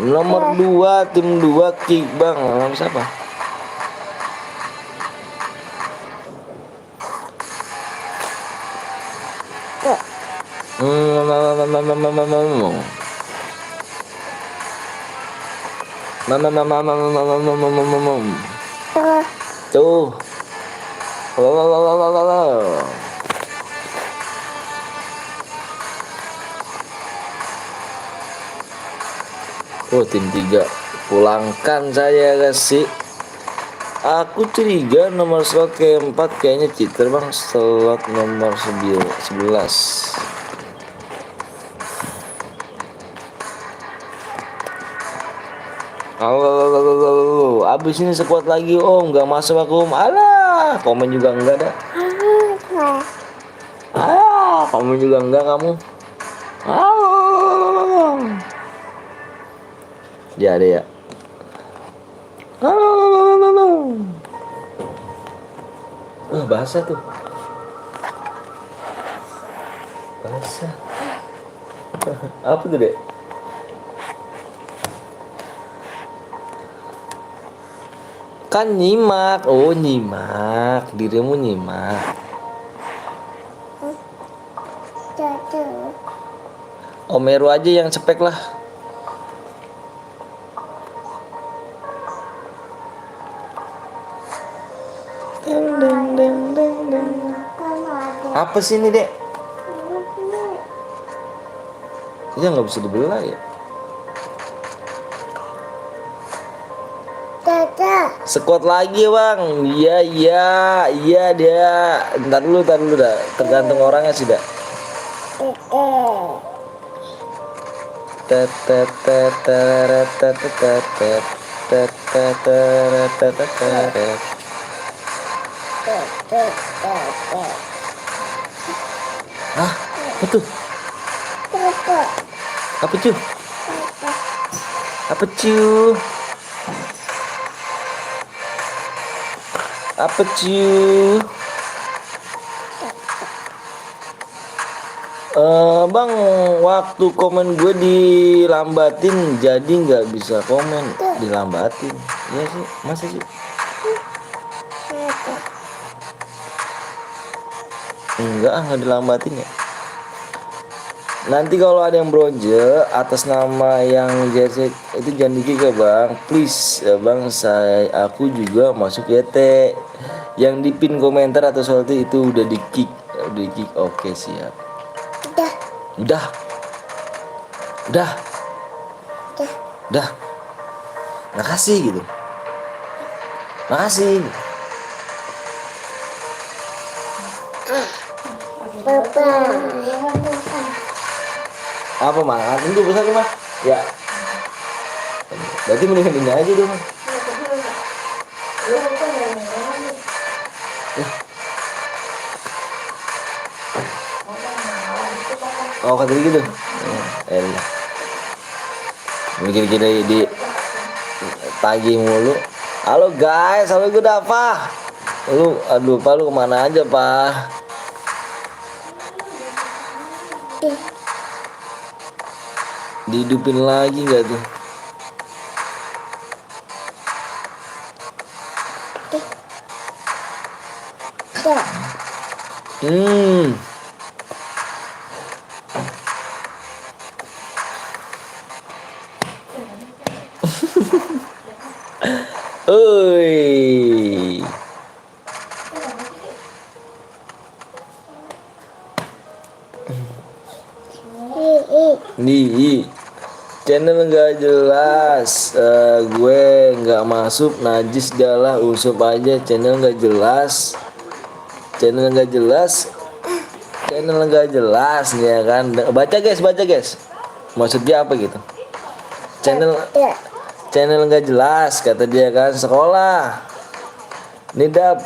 Nomor 2 tim 2 kick bang. Nama siapa? Tuh. Oh tim 3 pulangkan saya kasih. Aku curiga nomor slot keempat kayaknya cheater bang. Slot nomor 11. Abis ini sekuat lagi om, nggak masuk aku om. Alah, komen juga enggak dah. Komen juga enggak kamu. Ya ada ya. Bahasa tuh. Bahasa. Apa tuh dek? Kan nyimak, oh nyimak, dirimu nyimak. Omeru aja yang cepek lah. Apa sih ini dek? Ya nggak bisa dibelah ya. Sekuat lagi bang. Iya dia. Ntar dulu dah. Tergantung orangnya sih dah. Ah, apa tuh? Apa cuy? Apa cuy? Apa cuy? Bang, waktu komen gue dilambatin jadi nggak bisa komen, dilambatin. Iya sih, masa sih? Nggak dilambatin ya. Nanti kalau ada yang bronze atas nama yang Jesek itu jangan di-kick ya bang, please ya bang. Aku juga masuk YT. Yang di pin komentar atau soal itu udah di-kick, Oke siap. Udah. Makasih gitu. Makasih. Apa mah? Tunggu besar mah. Ya. Berarti mendingan ini aja dong. Oh kata gitu. Elah. Mikir kita di tagih mulu. Halo guys, halo gue Dava. Aduh, Pak lu kemana aja Pak? Dihidupin lagi nggak tuh? Oi. Nih, channel nggak jelas, gue nggak masuk, najis dah usup aja. Channel nggak jelas, channel nggak jelas ya kan. Baca guys, maksudnya apa gitu? Channel nggak jelas kata dia kan. Sekolah nih dap,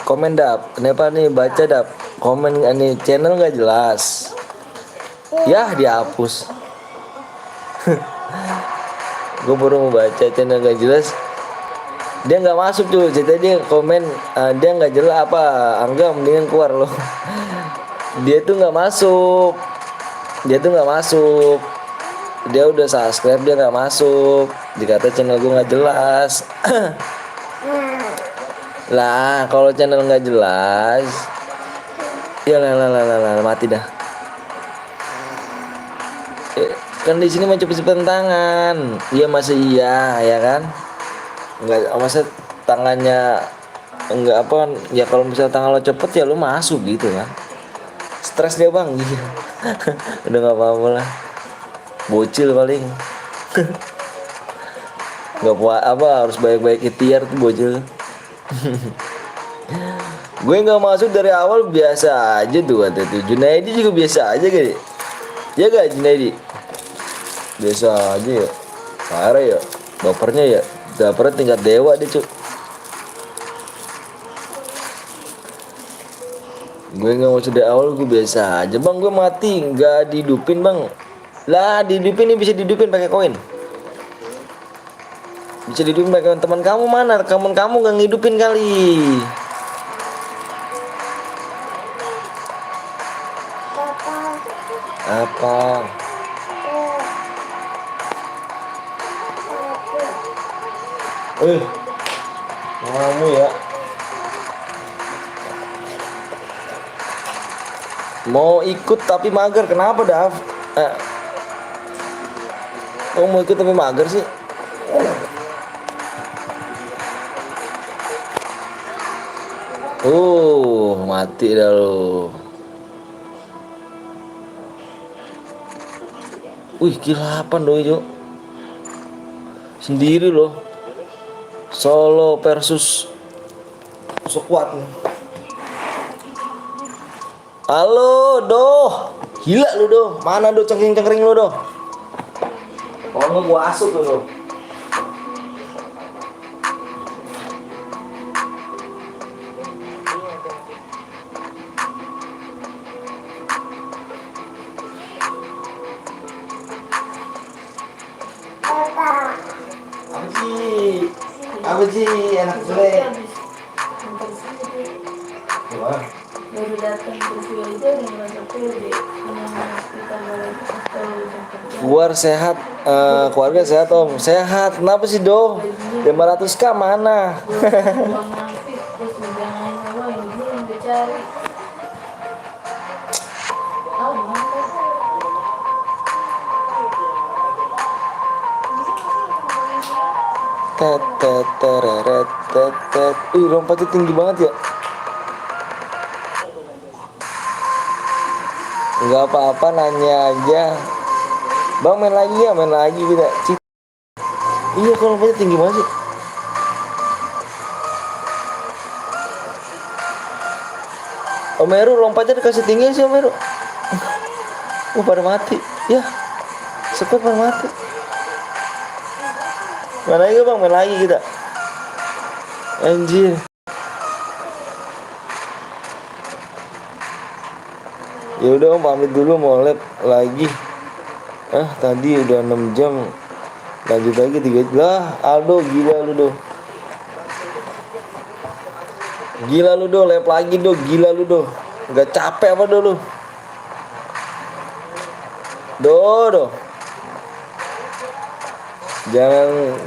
komen dap, kenapa nih baca dap, komen ini channel nggak jelas. Yah dihapus. Gue baru mau baca channel nggak jelas, dia nggak masuk tuh. Jadi dia komen, dia nggak jelas apa, Angga mendingan keluar loh. Dia tuh nggak masuk, dia udah subscribe dia nggak masuk, dikata channel gue nggak jelas. Lah kalau channel nggak jelas ya lah mati dah. Kan di sini mah cepet-cepetan tangan. Iya masa iya ya kan? Enggak, masa tangannya enggak apa ya, kalau misalnya tangan lo cepet ya lo masuk gitu kan. Stres dia bang. Udah nggak apa-apa lah, bocil paling. Nggak apa harus baik-baik ikhtiar tuh bocil. Gue nggak masuk dari awal biasa aja tuh kata tuh. Junaidi juga biasa aja kali ya gak Junaidi? Biasa aja ya, parah ya bapernya ya, bapernya tingkat dewa deh cuk. Gue nggak mau dari awal, gue biasa aja bang. Gue mati nggak dihidupin bang. Lah dihidupin nih, bisa dihidupin pakai koin, bisa dihidupin pakai koin. Teman kamu mana? Teman kamu nggak ngidupin kali. Apa? Kamu ya mau ikut tapi mager, kenapa Dav? Kamu mau ikut tapi mager sih? Mati dah lo. Wih gila, 8 doi Jo. Sendiri loh. Solo versus sekuat nih. Halo, doh. Gila lu doh, mana doh cengkring-cengkring lu doh? Kalau nggak gua asup lu doh. Apa sih? Apa sih anak jelek? Gimana? Baru datang berjual aja udah merasa pede. Kita boleh Keluar sehat, keluarga sehat om. Sehat, kenapa sih do? 500k mana? uang nafis terus jangan wah ini belum dicari. Tahu mantap. Tet. Lompatnya tinggi banget ya. Enggak apa-apa, nanya aja. Bang main lagi ya, main lagi kita. Iya kalau lompatnya tinggi banget sih. Om Heru lompatnya dikasih tinggi sih Om Heru. Pada mati. Ya. Sekuat pada mati. Main lagi bang, main lagi kita. Anjir. Ya udah om pamit dulu, mau lab lagi. Tadi udah 6 jam. Lanjut lagi 3 jam. Lah, Aldo gila lu do. Gila lu do, lab lagi do, gila lu do. Enggak capek apa do lu? Do.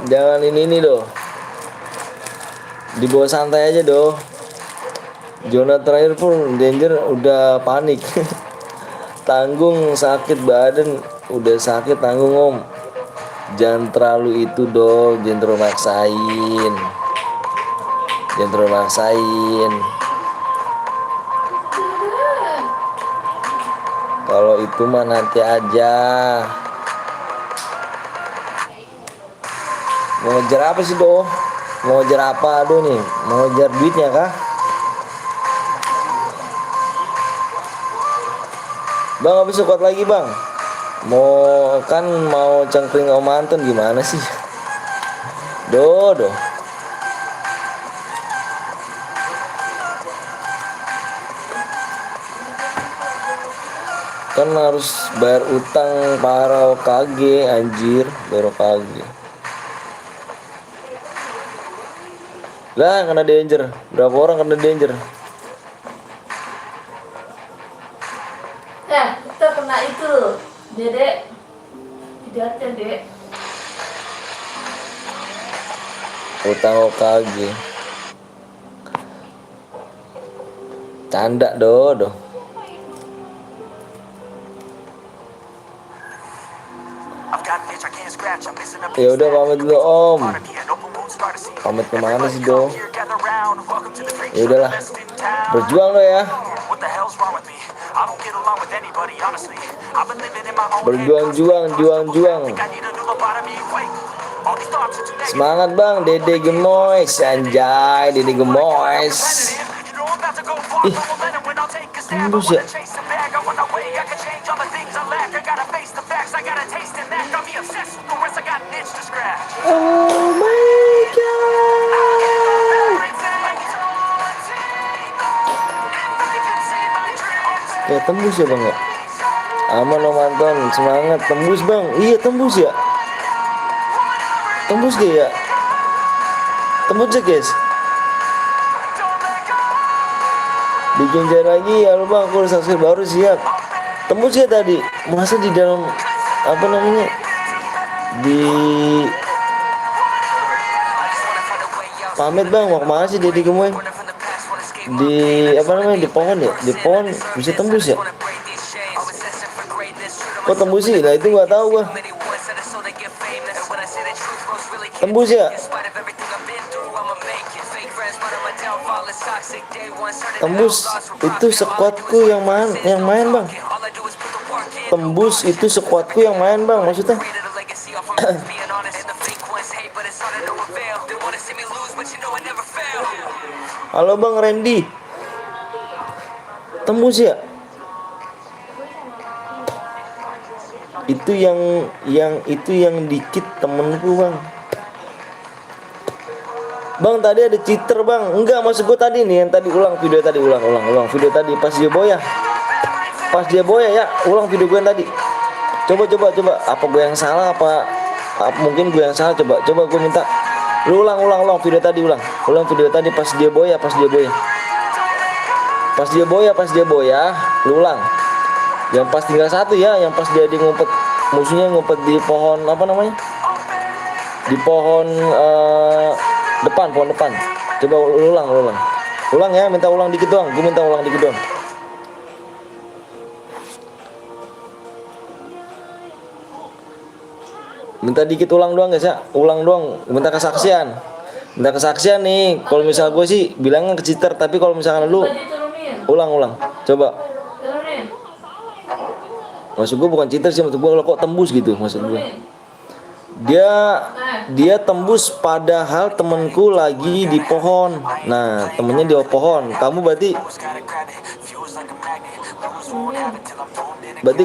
Jangan ini do. Dibawa santai aja do. Zona terakhir pun danger udah panik. Tanggung sakit badan, udah sakit tanggung om. Jangan terlalu itu do, jangan terlalu maksain. Kalau itu mah nanti aja. Mau ngejar apa sih do? Mau ngejar apa do nih? Mau ngejar duitnya kah? Bang habis kuat lagi bang. Mau cengkring om Anton gimana sih? Do. Kan harus bayar utang para OKG anjir, bayar OKG. Lah kena danger. Berapa orang kena danger? Kita pernah itu, Dedek. Tidak ada, Dek. Utang OKG. Canda do. Ya udah pamit dulu om. Pamit kemana sih do? Ya udahlah. Berjuang lo ya. Berjuang. Semangat bang, Dede Gemoys, anjay, Dede Gemoys. Ih, tembus ya. Oh my god. Ya tembus ya bang ya. Aman om Anton, semangat, tembus bang. Iya tembus ya. Tembus gak ya? Tembus ya guys. Bikin jalan lagi ya lu bang, aku udah subscribe baru siap. Tembus ya tadi. Masa di dalam apa namanya? Di pamit bang, mau kemana sih Deddy Gemoy? Di apa namanya, di pohon ya? Di pohon bisa tembus ya? Kok tembus sih? Lah itu gak tahu gua. Tembus ya? Tembus itu sekuatku yang main bang. Tembus itu sekuatku yang main bang, maksudnya. Halo bang Randy. Tembus ya? itu yang dikit temenku bang. Bang tadi ada cheater bang. Enggak, maksud gue tadi nih yang tadi ulang video tadi, ulang video tadi pas dia boya. Pas dia boya ya, ulang video gue yang tadi. Coba. Apa gue yang salah apa mungkin gue yang salah, coba gue minta. Lu ulang video tadi, ulang video tadi pas dia boya. Pas dia boya, lu ulang. Yang pas tinggal satu ya, yang pas dia di ngumpet, musuhnya ngumpet di pohon apa namanya? Di pohon pohon depan. Coba ulang ya, minta ulang dikit doang. Gue minta ulang dikit doang. Minta dikit ulang doang guys ya, ulang doang. Minta kesaksian nih. Kalau misal gue sih bilangnya ke cheater, tapi kalau misalkan lu ulang coba. Turunin. Maksud gue bukan cheater sih, maksud gue kalau kok tembus gitu maksud gue. Dia tembus padahal temenku lagi di pohon. Nah, temennya di pohon. Kamu berarti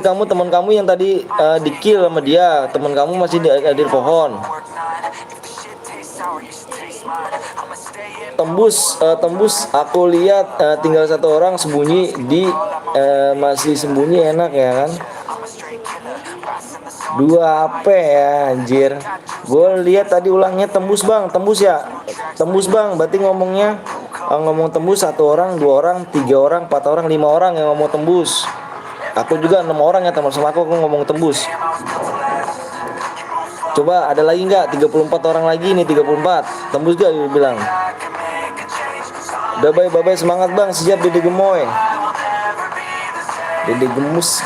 kamu teman kamu yang tadi di kill sama dia, teman kamu masih ada di pohon. Tembus aku lihat tinggal satu orang sembunyi di masih sembunyi, enak ya kan. 2 HP ya anjir. Gue lihat tadi ulangnya tembus bang, tembus bang. Berarti ngomongnya ngomong tembus 1 orang, 2 orang, 3 orang, 4 orang, 5 orang yang ngomong tembus. Aku juga 6 orang ya teman sama aku ngomong tembus. Coba ada lagi nggak? 34 orang lagi nih, 34 tembus gak? Dia bilang. Udah bye semangat bang, siap Dede Gemoy. Dede gemus.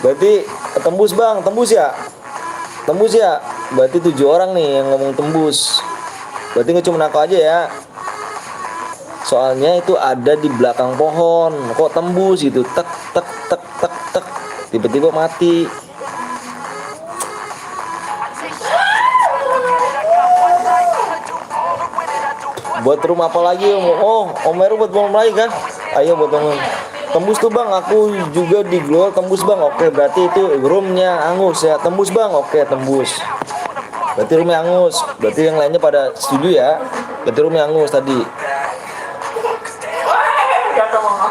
Berarti tembus bang, tembus ya. Berarti 7 orang nih yang ngomong tembus. Berarti nggak cuma aku aja ya. Soalnya itu ada di belakang pohon. Kok tembus gitu, tek. Tiba-tiba mati. Buat room apa lagi? Oh, Om Heru buat bom lagi kan? Ayo buat bom. Tembus tuh bang, aku juga di global tembus bang. Oke, berarti itu roomnya Angus ya. Tembus bang, oke tembus. Berarti roomnya Angus. Berarti yang lainnya pada setuju ya. Berarti roomnya Angus tadi.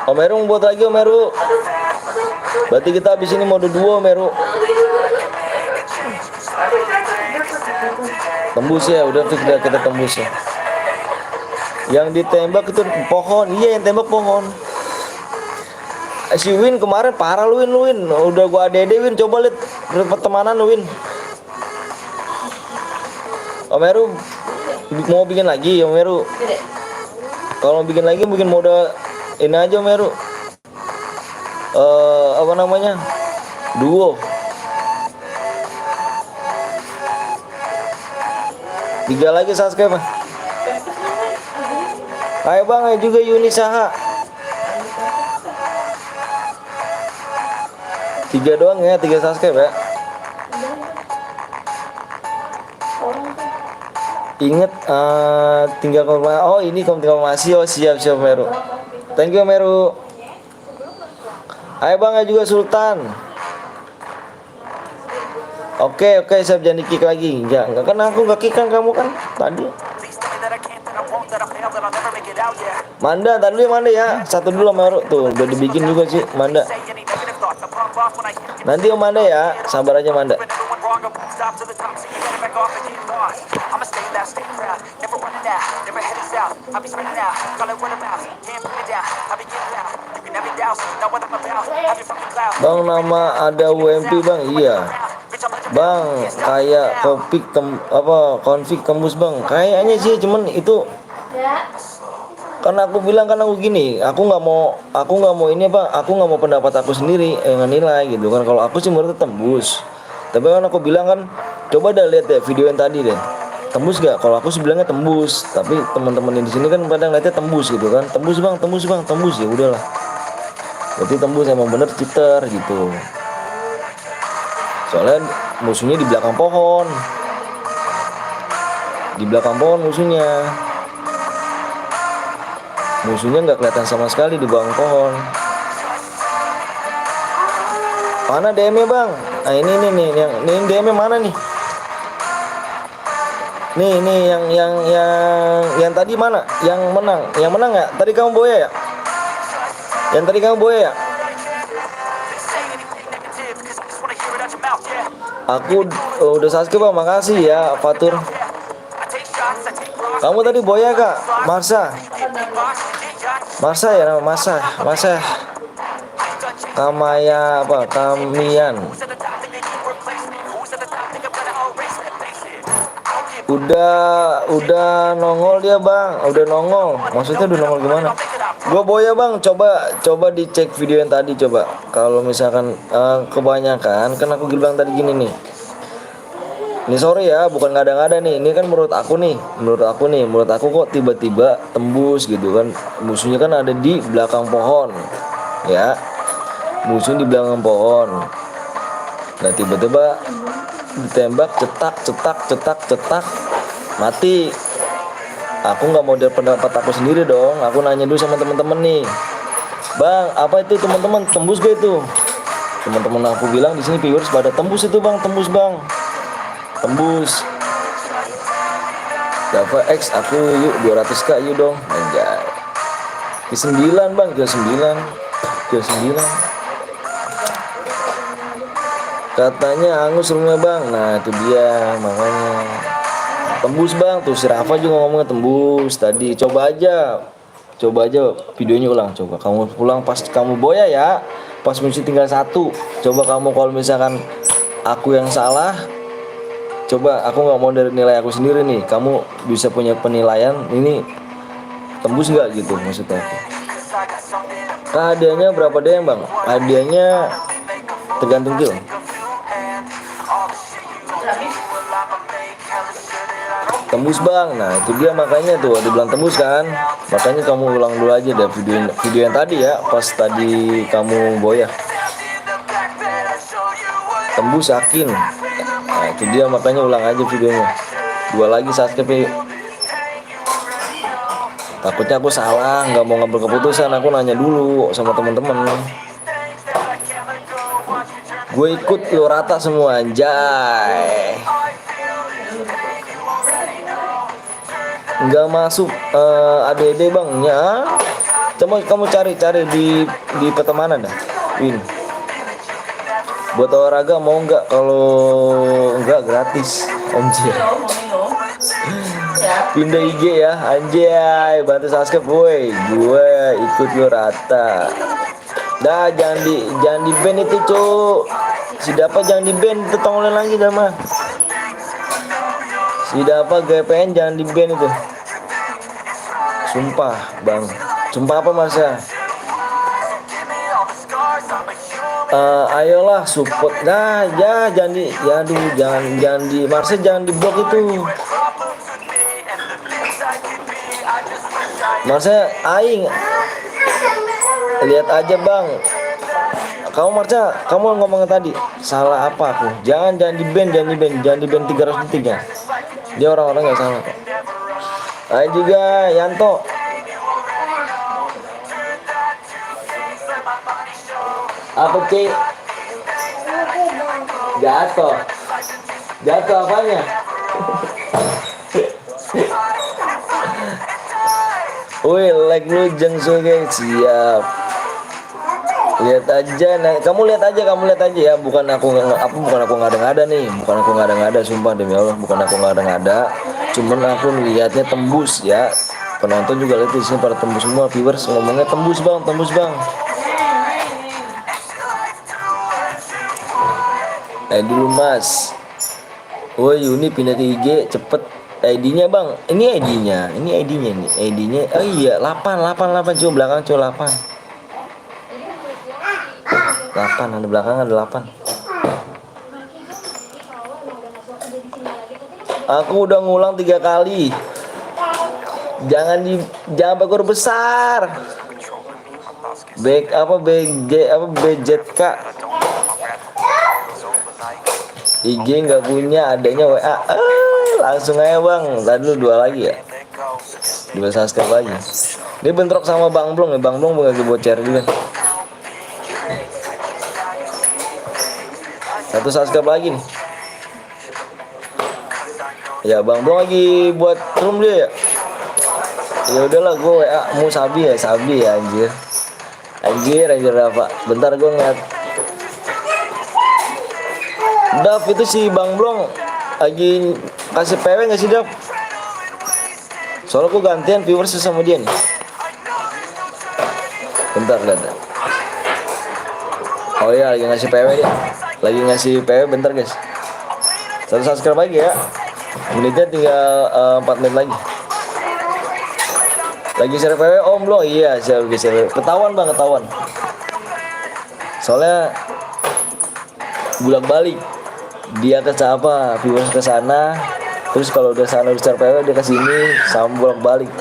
Om Heru buat lagi Om Heru. Berarti kita habis ini mode 2 Om Heru. Tembus ya, udah fix dah kita tembus ya. Yang ditembak itu pohon. Iya, yang tembak pohon. Si Win kemarin parah lu Win. Udah gua ADD Win, coba lihat pertemanan lu Win. Om Heru mau bikin lagi Om Heru. Kalau bikin lagi bikin mode ini aja Om Heru. Apa namanya? Duo. 3 lagi subscribe mah. Ayo bang, ayo juga Yuni Saha. 3 doang ya, 3 subscribe ya. Ingat tinggal konfirmasi. Oh ini konfirmasi. Oh siap Meru. Thank you Meru. Ayo bang, ayo juga Sultan. Oke, siap, jangan di-kick lagi. Enggak kan aku gak kick kan kamu kan tadi. Manda, tadi dulu Manda ya. Satu dulu Meru tuh, udah dibikin juga sih Manda. Nanti Om Manda ya, sabar aja Manda. Bang, nama ada WMP bang, iya. Bang, kayak konfig tembus bang. Kayaknya sih, cuman itu karena aku bilang kan aku gini, aku nggak mau ini bang, aku nggak mau pendapat aku sendiri yang nilai gitu kan. Kalau aku sih menurut tembus, tapi kan aku bilang kan, coba dah lihat deh video yang tadi deh, tembus gak? Kalau aku sih bilangnya tembus, tapi teman-teman di sini kan pada ngeliatnya tembus gitu kan, tembus bang, ya udahlah, berarti tembus emang bener cheater gitu. Soalnya musuhnya di belakang pohon, musuhnya nggak kelihatan sama sekali di bawah pohon. Mana DM-nya bang? Nah ini yang ini DM-nya mana nih? Nih yang tadi mana? Yang menang ya? Tadi kamu Boya ya? Yang tadi kamu Boya ya? Aku udah Sasuke bang, makasih ya Fatur. Kamu tadi Boya kak? Marsa ya nama Marsa. Kamaya apa? Kamian. Udah nongol dia bang, udah nongol. Maksudnya udah nongol gimana? Gue Boya bang, coba dicek video yang tadi coba. Kalau misalkan kebanyakan, kan aku bilang tadi gini nih. Ini sorry ya, bukan ngada-ngada nih. Ini kan menurut aku kok tiba-tiba tembus gitu kan. Musuhnya kan ada di belakang pohon, ya. Musuh di belakang pohon. Nah tiba-tiba ditembak, cetak, mati. Aku nggak model pendapat aku sendiri dong. Aku nanya dulu sama teman-teman nih, bang, apa itu teman-teman tembus gak itu? Teman-teman aku bilang di sini viewers pada tembus itu bang, tembus. Dapat X aku yuk 200k yuk dong, anjay. Ke 9 bang, ke 9. Katanya angus rumahnya bang. Nah itu dia makanya tembus bang. Tuh si Rafa juga ngomongnya tembus tadi. Coba aja videonya ulang. Coba kamu pulang pas kamu Boya ya, pas misi tinggal 1. Coba kamu kalau misalkan aku yang salah, coba aku nggak mau dari nilai aku sendiri nih, kamu bisa punya penilaian ini tembus nggak gitu maksudnya. Hadiahnya berapa DM bang? Hadiahnya tergantung kill. Tembus bang, nah itu dia makanya tuh dibilang tembus kan, makanya kamu ulang dulu aja deh video yang tadi ya, pas tadi kamu Boya tembus yakin. Nah itu dia makanya ulang aja videonya 2 lagi subscribe. Takutnya aku salah, nggak mau ngambil keputusan, aku nanya dulu sama teman-teman. Gue ikut lo rata semua anjay. Nggak masuk ADD bang ya. Coba kamu cari di peta mana dah Win. Buat olahraga mau nggak? Kalau nggak gratis anjir. Pindah IG ya anjay, bantu subscribe boy. Gue ikut lo rata. Dah jangan di ban itu cuk. Si Dapa jangan di ban, itu tongolin lagi dah mah. Si Dapa GPN jangan di ban itu. Sumpah bang. Sumpah apa mas ya? Ayolah support. Nah ya jangan di Marcel jangan di blok itu. Marcel aing lihat aja bang. Kamu Marcel, kamu ngomong tadi salah apa aku? Jangan di ban 300 detik ya. Dia orang-orang nggak salah kok. Ayo juga Yanto. Apa sih? Jatuh apanya? Wih, like lu jeng suge siap. Lihat aja, nah, kamu lihat aja ya. Bukan aku ngada-ngada nih, sumpah demi Allah, bukan aku ngada-ngada. Cuman aku lihatnya tembus ya. Penonton juga lihat di sini pada tembus semua, viewers ngomongnya tembus bang. Dulu mas. Woi Yuni pindah ke IG cepet. ID-nya bang, ini ID-nya nih. Oh iya 8 coba belakang coba 8 ada belakang ada 8. Aku udah ngulang 3 kali. Jangan bakor besar. BJK. IG nggak punya, adanya WA. Langsung aja bang. Tadi dulu 2 lagi ya. 2 subscribe lagi. Ini bentrok sama Bang Blong ya. Bang Blong lagi bocor juga. Satu subscribe lagi nih. Ya Bang Bro lagi buat room dia ya. Ya udahlah gue WA mau Sabi ya anjir. Anjir apa? Bentar gue ngeliat. Dav itu si Bang Blong lagi kasih PW nggak sih Dav? Soalnya gue gantian viewers sama dia nih. Bentar lihat. Oh iya lagi ngasih PW dia. Lagi ngasih PW bentar guys. Satu subscribe lagi ya. Menitnya tinggal 4 menit lagi. Lagi share PW Om Blong. Iya share. Ketahuan bang ketahuan. Soalnya bolak-balik dia ke apa viewers ke sana, terus kalau udah sana udah share PW dia ke sini sama bolak-balik.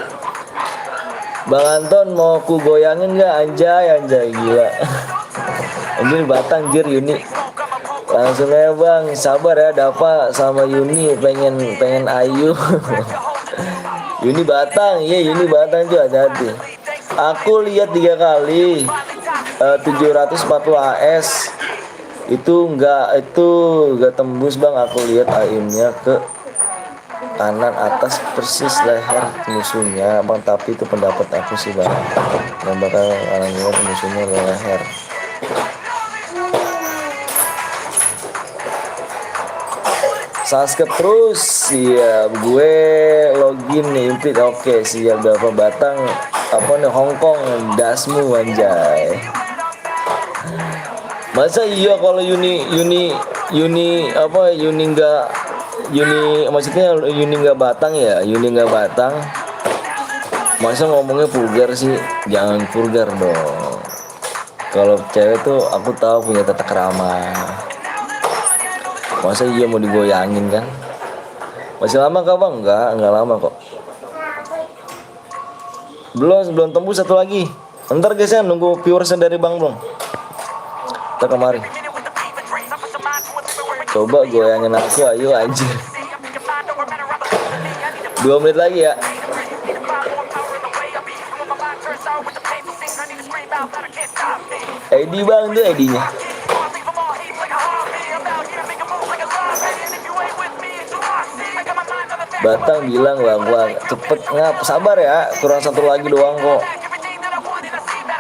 Bang Anton mau ku goyangin nggak? Anjay gila. Anjir Batang jir Yuni. Langsung aja bang, sabar ya Dava sama Yuni pengen ayu. Yuni Batang, iya Yuni Batang tuh hati-hati. Aku lihat 3 kali 740 AS itu enggak tembus bang. Aku lihat aimnya ke kanan atas persis leher musuhnya bang, tapi itu pendapat aku sih bang, yang bakal kanan musuhnya ke leher. Subscribe terus, siap gue login nih Impit. Oke siap berapa Batang apa nih Hongkong dasmu anjay. Masa iya kalau Yuni maksudnya Yuni nggak Batang ya, Yuni nggak Batang. Masa ngomongnya vulgar sih? Jangan vulgar dong. Kalau cewek tuh aku tahu punya tata krama. Masa iya mau digoyangin kan? Masih lama kah bang? Enggak lama kok. Belum tembus satu lagi. Ntar guys ya nunggu viewersnya dari Bang Blong. Kita kemari. Coba goyangin aku, ayo anjir. 2 menit lagi ya. ID bang tuh ID-nya. Batang bilang bang cepet ngap, sabar ya, kurang satu lagi doang kok.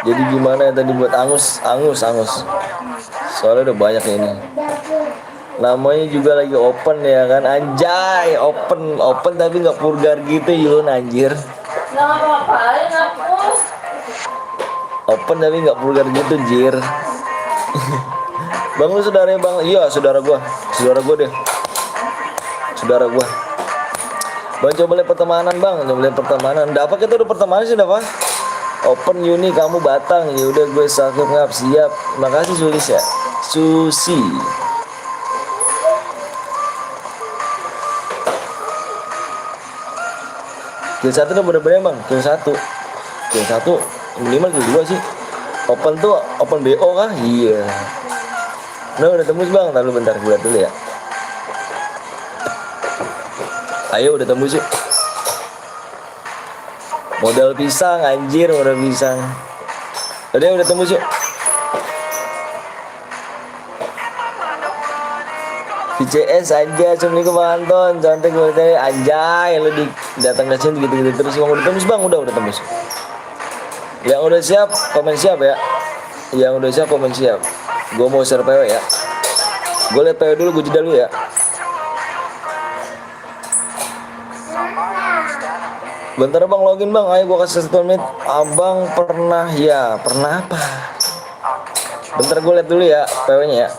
Jadi gimana ya tadi buat angus. Soalnya udah banyak ini. Namanya juga lagi open ya kan, anjay open tapi nggak vulgar gitu Yun anjir. Nggak apa-apain aku. Open tapi nggak vulgar gitu jir. Bang lu saudara bang? Iya saudara gua deh. Saudara gua. Bang coba lihat pertemanan. Dapat kita udah pertemanan sih dapat. Open Yuni kamu Batang ya udah gue sakit ngap siap. Makasih Sulis ya. Susi. Kill 1 udah bener-bener bang. Kill 1 minimal kill 2 sih. Open tuh open BO kah? Iya. Nah udah tembus bang. Lalu bentar gue lihat dulu ya. Ayo udah tembus yuk. Modal pisang anjir, modal pisang. Udah tembus yuk. VCS aja, Assalamualaikum Bang Anton. Cantik gue tadi anjay, lu datang ke sini gitu-gitu terus. Bang udah tembus bang, udah tembus. Yang udah siap komen siap ya. Gue mau share PW ya. Gue liat PW dulu, gue jeda dulu ya. Bentar bang login bang, ayo gua kasih 1 menit. Abang pernah apa? Bentar gue lihat dulu ya PW-nya ya.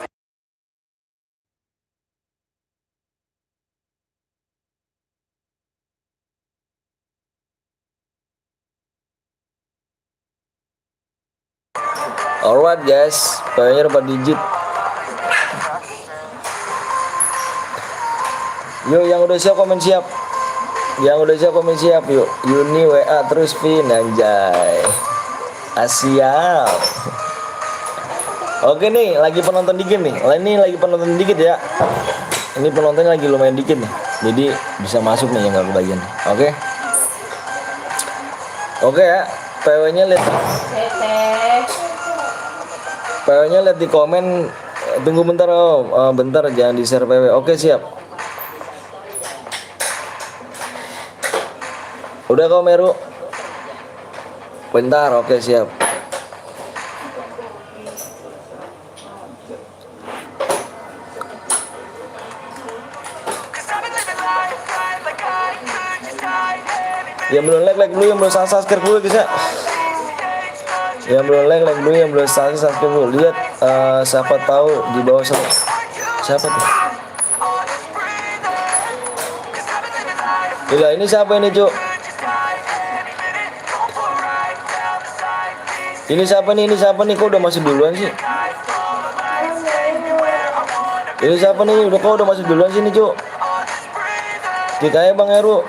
Alright guys, PW-nya 4 digit. Yuk yang udah siap komen siap. Yuk. Yuni WA terus Vin anjay. Siap. Oke nih, lagi penonton dikit nih. Ya. Ini penontonnya lagi lumayan dikit nih. Jadi bisa masuk nih yang gak kebagian. Oke ya. PW-nya lihat di komen tunggu bentar Om. Bentar jangan di share PW. Oke siap. Udah kau Meru? Bentar, oke siap. Yang belum like dulu, yang belum subscribe dulu guys ya. Yang belum like dulu, yang belum subscribe dulu. Lihat siapa tahu di bawah siapa tuh? Gila, ini siapa ini Cuk? Ini siapa nih? Kok udah masuk duluan sih? Ini siapa nih? Kok udah masuk duluan sih nih Cuk? Kita ya Bang Heru.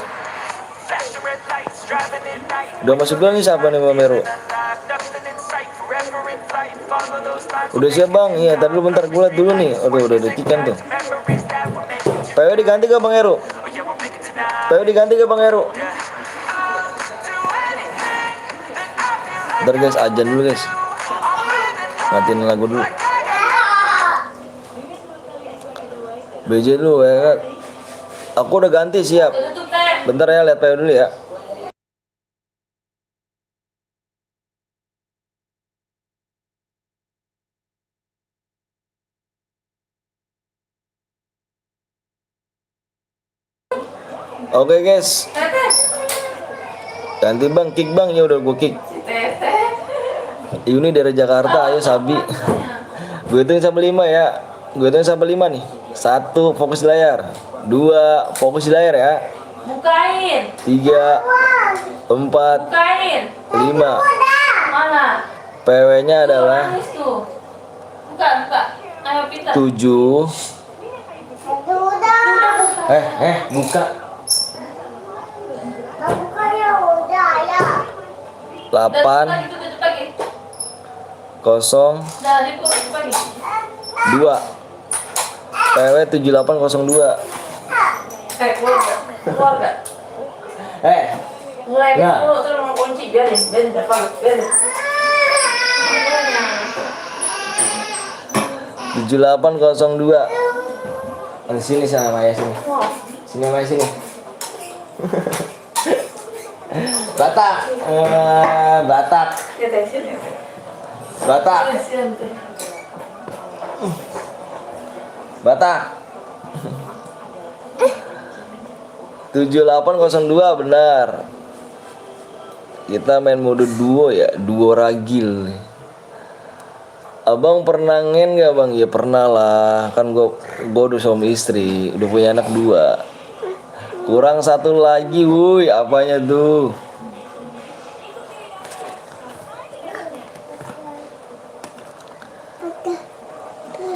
Udah masuk duluan nih siapa nih Bang Heru? Udah siap Bang? Iya, tadi dulu bentar gue liat dulu nih. Aduh, udah detikan tuh. PW diganti gak Bang Heru? PW diganti gak Bang Heru? Bentar guys, ajan dulu guys. Matiin lagu dulu. BJ dulu ya kan. Aku udah ganti siap. Bentar ya, lihat PW dulu ya. Oke guys. Ganti Bang, kick Bang, ya udah gue kick. Ini dari Jakarta, ayo Sabi. Gue hitung sampai 5 ya. Gue hitung sampai 5 nih. 1 fokus di layar. 2 fokus di layar ya. Bukain. 3 4 Bukain. 5. Mana? PW-nya adalah Manis tuh. Buka. Ayo pintar. 7. Buka. 8 Tutup lagi. 0 Dah, tutup lagi. 2. PW 7802. Keluar gak? Mulai Nah. dulu terus mau kunci biarin depan biarin. 7802. Di sini sama Maya sini. Sini Maya sini. Batak. Batak. Ya tension ya. Batak. Tension tuh. Batak. 7802 benar. Kita main mode duo ya, duo ragil. Abang pernah ngen gak Bang? Ya pernah lah. Kan gue udah suami istri, udah punya anak 2. Kurang 1 lagi, wuih. Apanya tuh?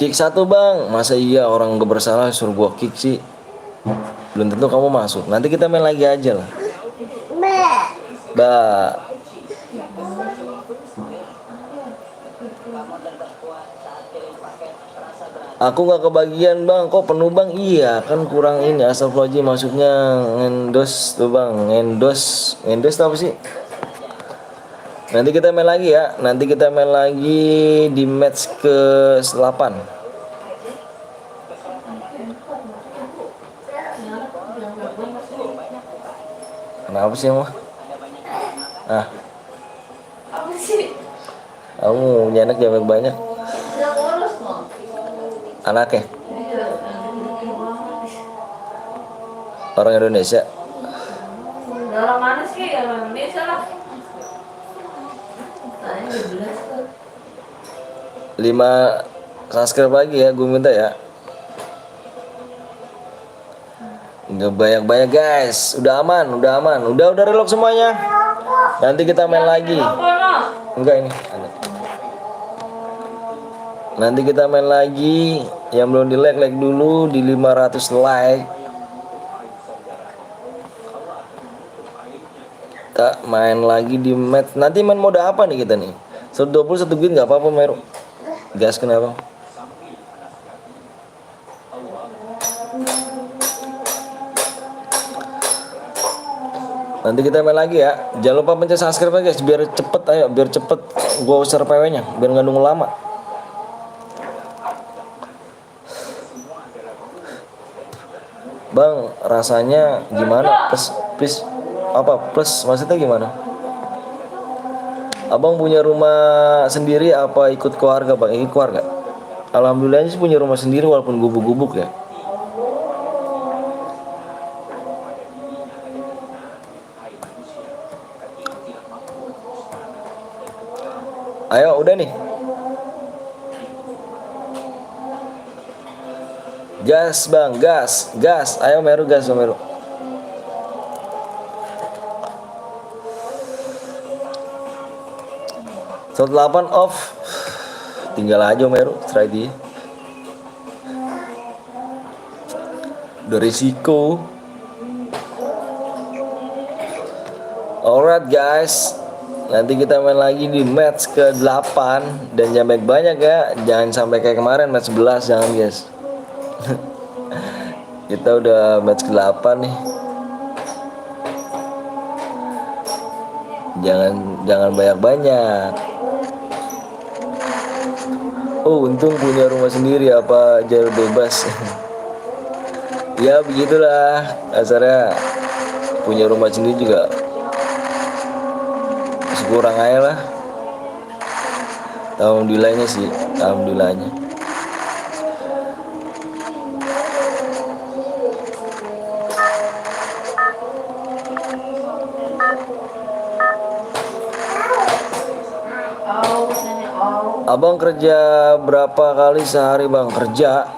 Kick 1 Bang. Masa iya orang gak bersalah suruh gua kick sih? Belum tentu kamu masuk. Nanti kita main lagi aja lah. Aku gak kebagian Bang. Kok penuh Bang? Iya kan kurang ini. Astagfirullahaladzim, masuknya ngendos tuh Bang. Ngendos tuh apa sih? Nanti kita main lagi ya. Nanti kita main lagi di match ke-8. Kenapa sih mah? Apa sih? Kamu punya anak jangan banyak. Udah urus loh. Anaknya orang Indonesia. Dalam mana sih? Dalam Indonesia lah. Tanya 12 tuh. 5 subscribe lagi ya, gue minta ya. Nggak banyak-banyak guys. Udah aman. Udah relock semuanya. Nanti kita main lagi. Enggak ini. Nanti kita main lagi. Yang belum di like dulu di 500 like. Kita main lagi di match. Nanti main mode apa nih kita nih? 120 1 git nggak apa-apa Meru. Gas kenapa? Nanti kita main lagi ya. Jangan lupa pencet subscribe guys biar cepet, ayo biar cepet gue share PW nya biar nggak nunggu lama. Bang, rasanya gimana? Plus apa? Plus maksudnya gimana? Abang punya rumah sendiri apa ikut keluarga, Bang? Ikut keluarga. Alhamdulillah sih punya rumah sendiri walaupun gubuk-gubuk ya. Ayo, udah nih. Gas, Bang, gas, gas. Ayo Meru, gas, Meru. 108 off. Tinggal aja Meru, try dia. Udah risiko. Alright guys, nanti kita main lagi di match ke-8 dan jangan banyak ya, jangan sampai kayak kemarin match 11, jangan guys. Kita udah match ke-8 nih. Jangan banyak-banyak. Oh, untung punya rumah sendiri apa jalur bebas. Ya begitulah, asalnya punya rumah sendiri juga kurang aja lah. Alhamdulillahnya sih, alhamdulillahnya. Abang kerja berapa kali sehari bang? Kerja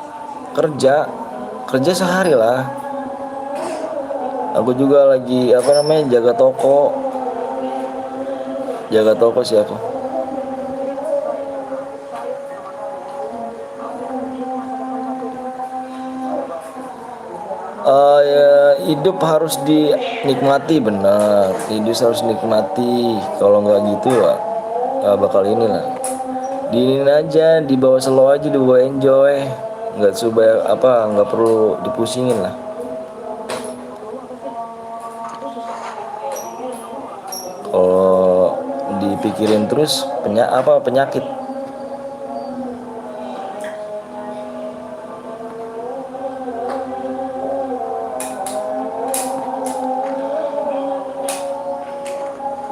sehari lah. Aku juga lagi jaga toko sih aku. Ya, hidup harus dinikmati, benar. Hidup harus dinikmati. Kalau nggak gitu ya nggak bakal inilah. Diinin aja, dibawa slow aja, dibawa enjoy. Nggak perlu dipusingin lah. Kalau dipikirin terus penyakit.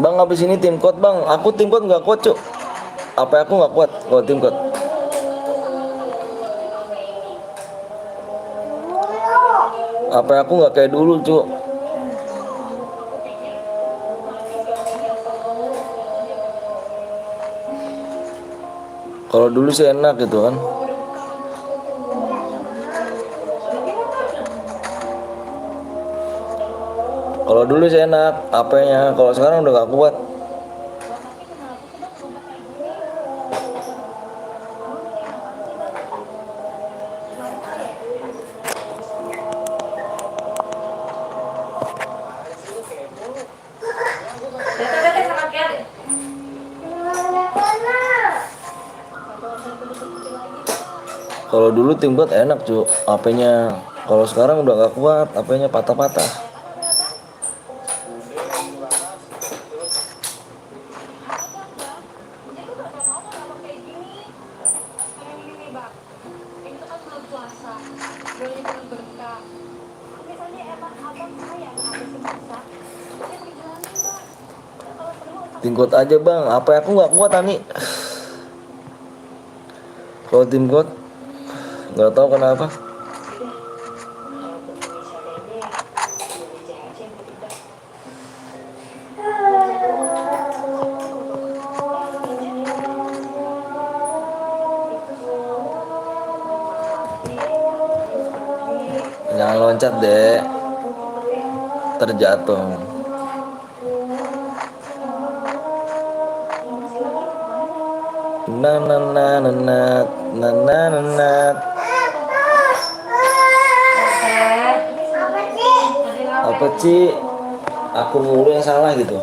Bang, habis ini tim code bang. Aku tim code nggak kuat cuk. Apa aku nggak kuat kalau tim code? Apa aku nggak kayak dulu cuk? Kalau dulu sih enak gitu kan. Kalau dulu sih enak, apanya. Kalau sekarang udah gak kuat. Kalau dulu tim buat enak cuy, apanya. Kalau sekarang udah gak kuat, apanya patah-patah. Tingkot aja bang, apa aku nggak kuat Ani. Kalau tim got nggak tahu kenapa. Jangan loncat deh, terjatuh. Nanat. Apa sih? Aku mulu yang salah gitu.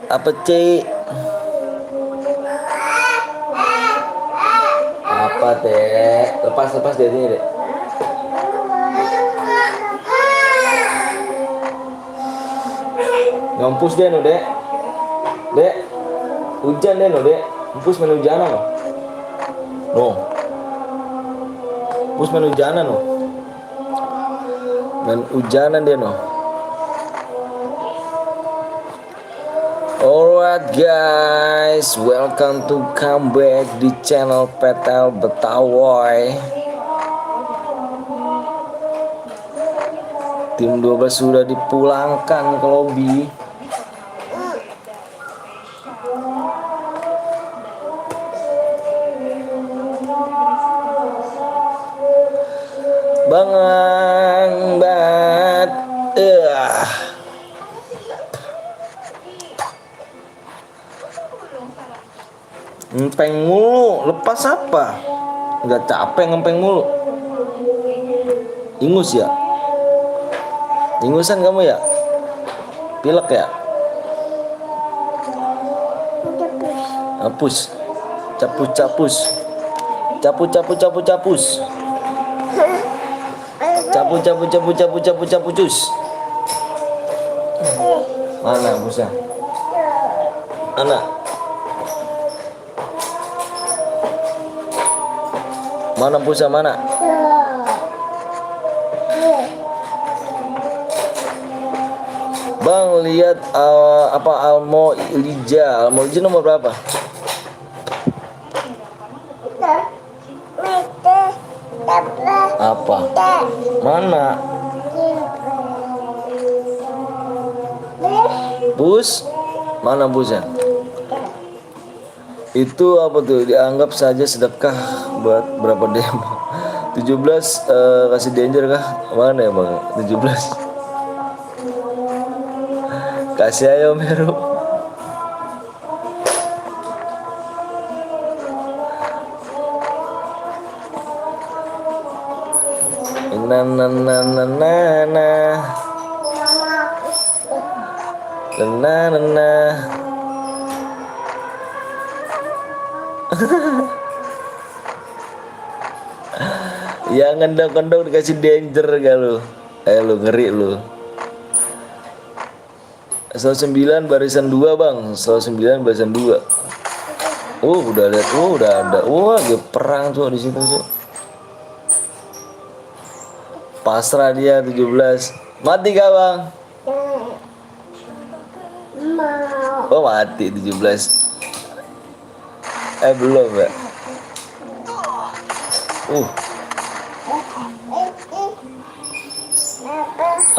Apa sih? Apa teh? Lepas dari sini deh. Ngampus deh no dek. Dek, hujan deh no dek. Ngampus main hujan no. No. Pus main hujanan loh. Main hujanan dia noh. Alright guys, welcome to come back di channel Petel Betawoy. Tim 12 sudah dipulangkan ke lobi. Bang bat. Ngempeng mulu, lepas apa? Nggak capek ngempeng mulu. Ingus ya? Ingusan kamu ya? Pilek ya? Hapus. Capus. Capus. Capus. Mana hapusnya? Anak. Mana pulsa mana? Bang lihat apa Almo Ilija nomor berapa? Apa? Mana? Bus? Mana busnya? Itu apa tuh? Dianggap saja sedekah buat berapa demo? 17 kasih danger kah? Mana ya bang? 17 kasih ayo Meru. Ya ngendong-ngendong dikasih danger gak lu? Lu ngeri lu. 109 barisan 2 bang. 109 barisan 2. Udah lihat, udah ada. Lagi perang tuh di situ tuh. Pasrah dia 17. Mati gak bang? Oh mati 17. Belum ya.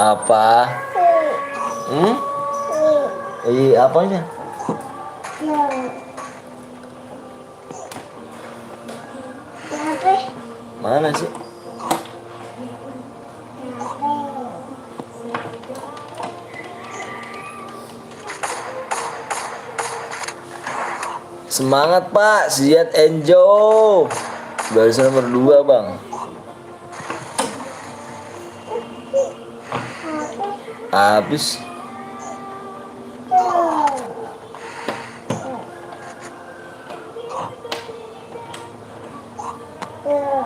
Apa? Apanya? Mana sih? Semangat Pak, Ziad Enjo. Barisan nomor 2 bang. Habis.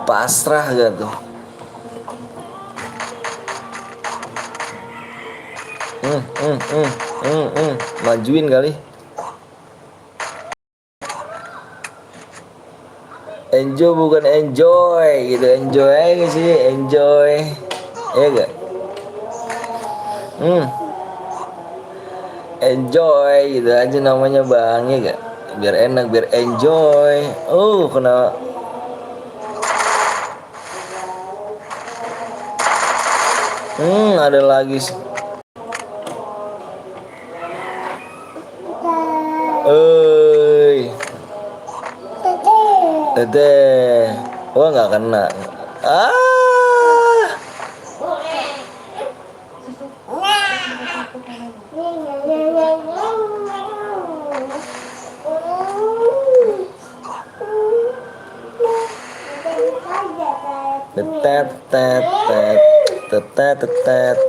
Pasrah gak tuh? Majuin kali. Enjoy bukan enjoy gitu, enjoy aja sih, enjoy. Ya gak? Enjoy gitu aja namanya bang, ya gak? Biar enak, biar enjoy. Kena. Ada lagi sih. Tete. Nggak kena. Tetet.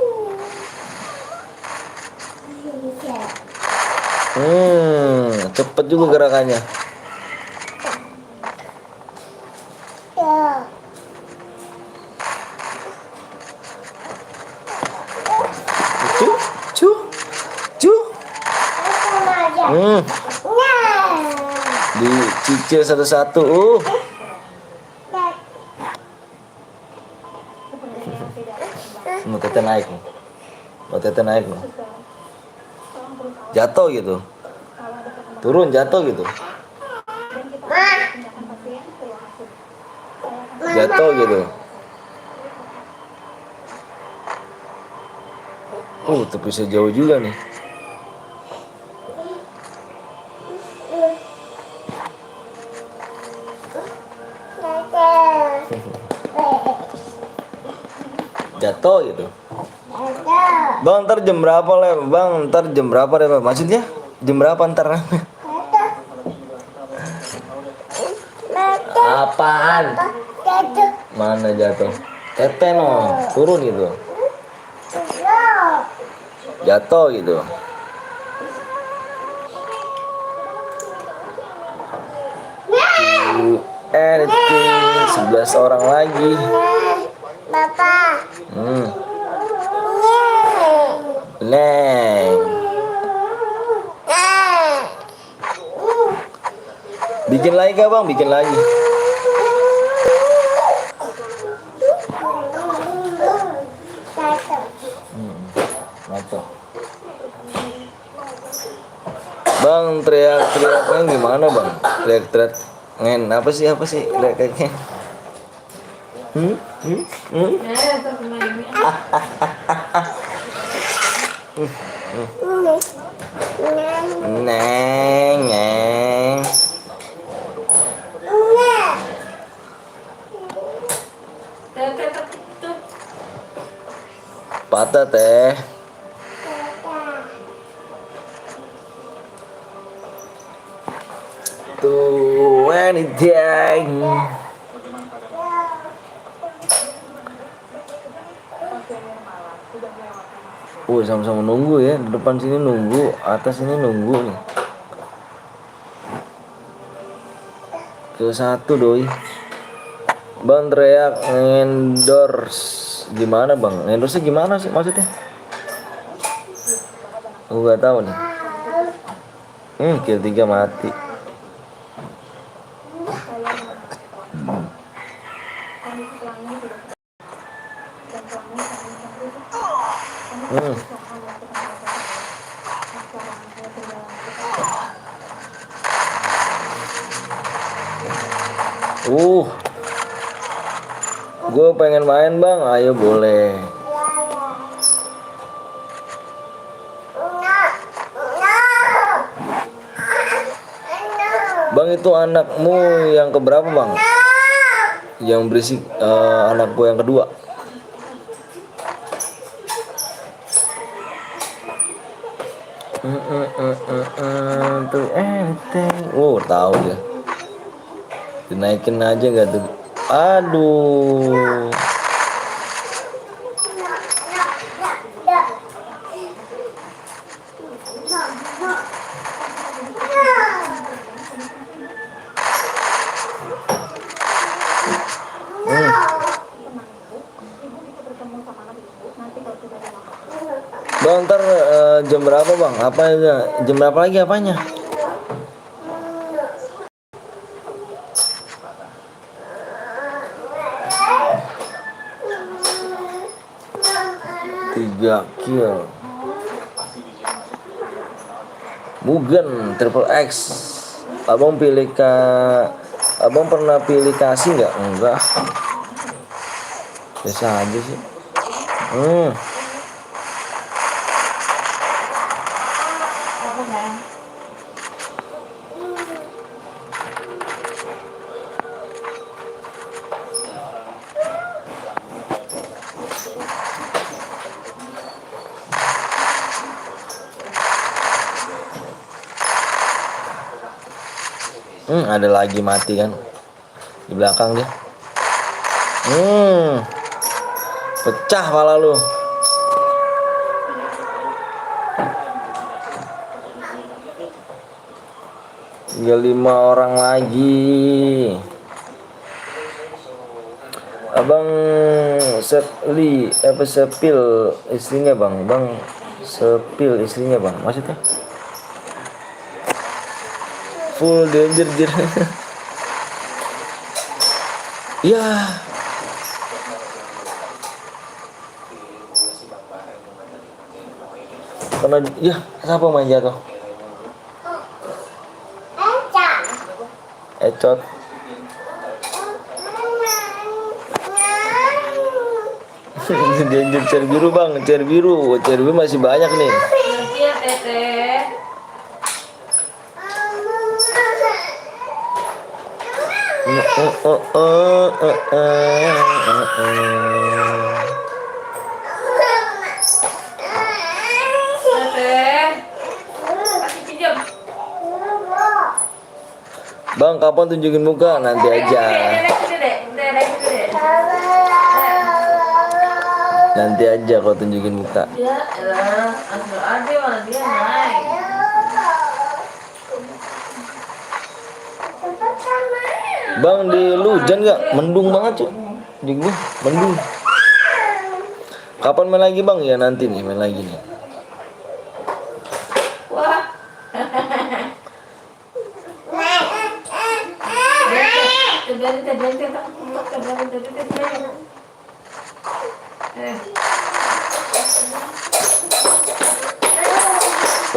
Cepet juga gerakannya. Dicicil satu-satu. mau tete naik nih. Mau tete naik nih. Jatuh gitu. Turun jatuh gitu. Jatuh gitu. Tapi sejauh juga nih. Jatuh gitu. Bang, ntar jam berapa le? Bang, ntar jam berapa deh? Maksudnya jam berapa ntar? Apaan? Mana jatuh? Tete no, turun gitu. Jatuh gitu. Anything 11 orang lagi. Bapak. Neng. Bikin lagi gak bang? Bikin lagi. Mantap. Bang, teriak-teriaknya gimana bang? Teriak-teriak ngen apa sih teriak-teriaknya? Neng, neng. Patah teh. Tuh, anything. Sama-sama nunggu ya, di depan sini nunggu, atas sini nunggu nih. Ke satu doi. Bang teriak endorse gimana bang? Endorse gimana sih maksudnya? Aku gak tahu nih. Kill 3 mati. Gue pengen main bang, ayo boleh. Bang itu anakmu yang keberapa bang? Yang berisik anak gue yang kedua. Tuh tahu dia. Dinaikin aja gak tuh? Aduh. Bang, ntar jam berapa bang? Apa aja? Jam berapa lagi apanya? Tiga kill. Mugen triple X. Abang pernah pilih kasih nggak? Enggak. Biasa aja sih. Ada lagi mati kan di belakang dia. Pecah kepala lu. Tinggal 5 orang lagi. Abang sepil istrinya bang. Bang sepil istrinya bang. Maksudnya full danger dir. Ya. Karena ya siapa main jatuh? Ecot. Dia cer biru bang, cer biru masih banyak nih. Iya teteh. Teteh. Kasih pinjam. Bang, kapan tunjukin muka? Nanti aja. Nanti aja kalau tunjukin muka. Ya elah, asal aja malah dia naik. Bang, di lu hujan nggak? Mendung banget cuy. Di gua mendung. Kapan main lagi bang? Ya nanti nih main lagi nih. Wah.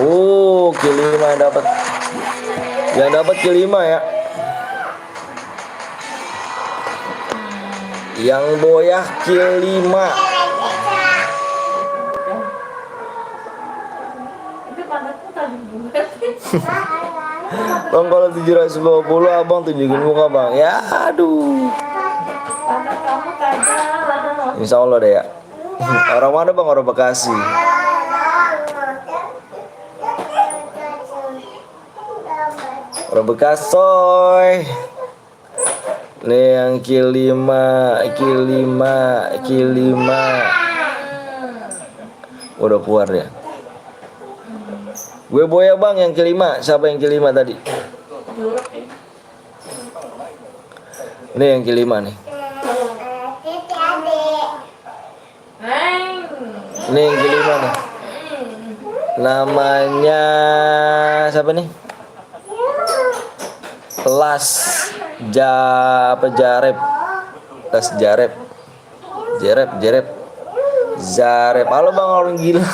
Oh, K5 yang dapat. Yang dapat K5 ya. Yang boyah K5. Bang, kalau 750 abang tunjukin muka bang. Ya aduh. Insya Allah deh ya. Orang mana bang? Orang Bekasi. Orang Bekasoy. Nih yang K5. Udah keluar ya. Gue boya bang yang K5. Siapa yang K5 tadi? Nih yang K5 nih. Nih yang K5 nih. Namanya siapa nih? Jarep. Halo bang, orang gila.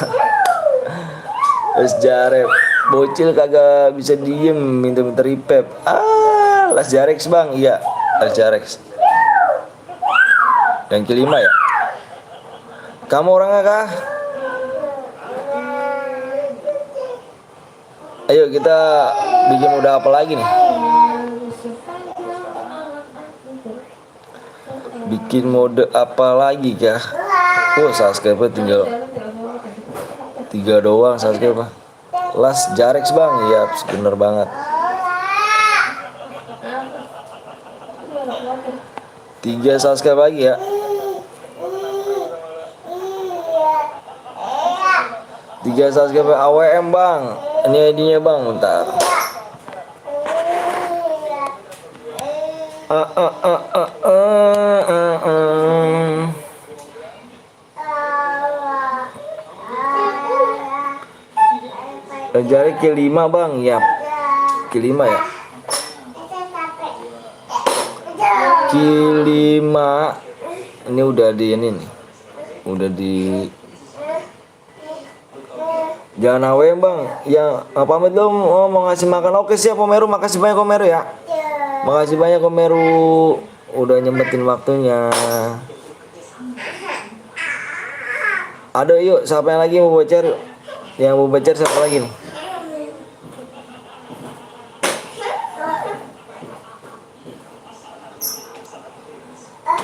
Las Jarep. Bocil kagak bisa diem, minta ripep. Las Jarex bang, iya. Las Jarex. Yang K5 ya. Kamu orangnya kah? Ayo kita bikin udah apa lagi nih? Bikin mode apa lagi kah? Subscribe tinggal 3 doang subscribe. Las Jarex bang, iya bener banget. 3 subscribe lagi ya. 3 subscribe AWM bang. Ini ID-nya bang, bentar. Jari K5 bang, ya K5 ya. K5 ini udah di ini nih, udah di. Jangan awe bang, ya pamit dong. Mau ngasih makan. Oke siap Komeru, makasih banyak Komeru ya. Makasih banyak Komeru, udah nyempetin waktunya. Ada yuk, siapa yang lagi mau bocor? Yang mau bocor siapa lagi nih?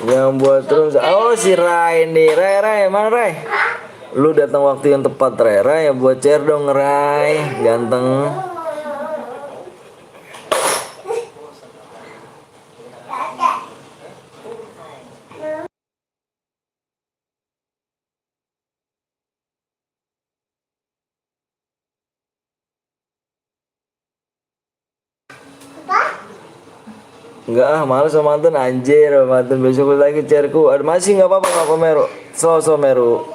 Yang buat terus. Oh si Rai nih, Rai mana Rai? Lu datang waktu yang tepat Rai, ya buat share dong Rai, ganteng. Enggak males sama mantan anjir, mantan besok lagi chairku. Ada masih nggak apa-apa nggak Komeru. So Meru.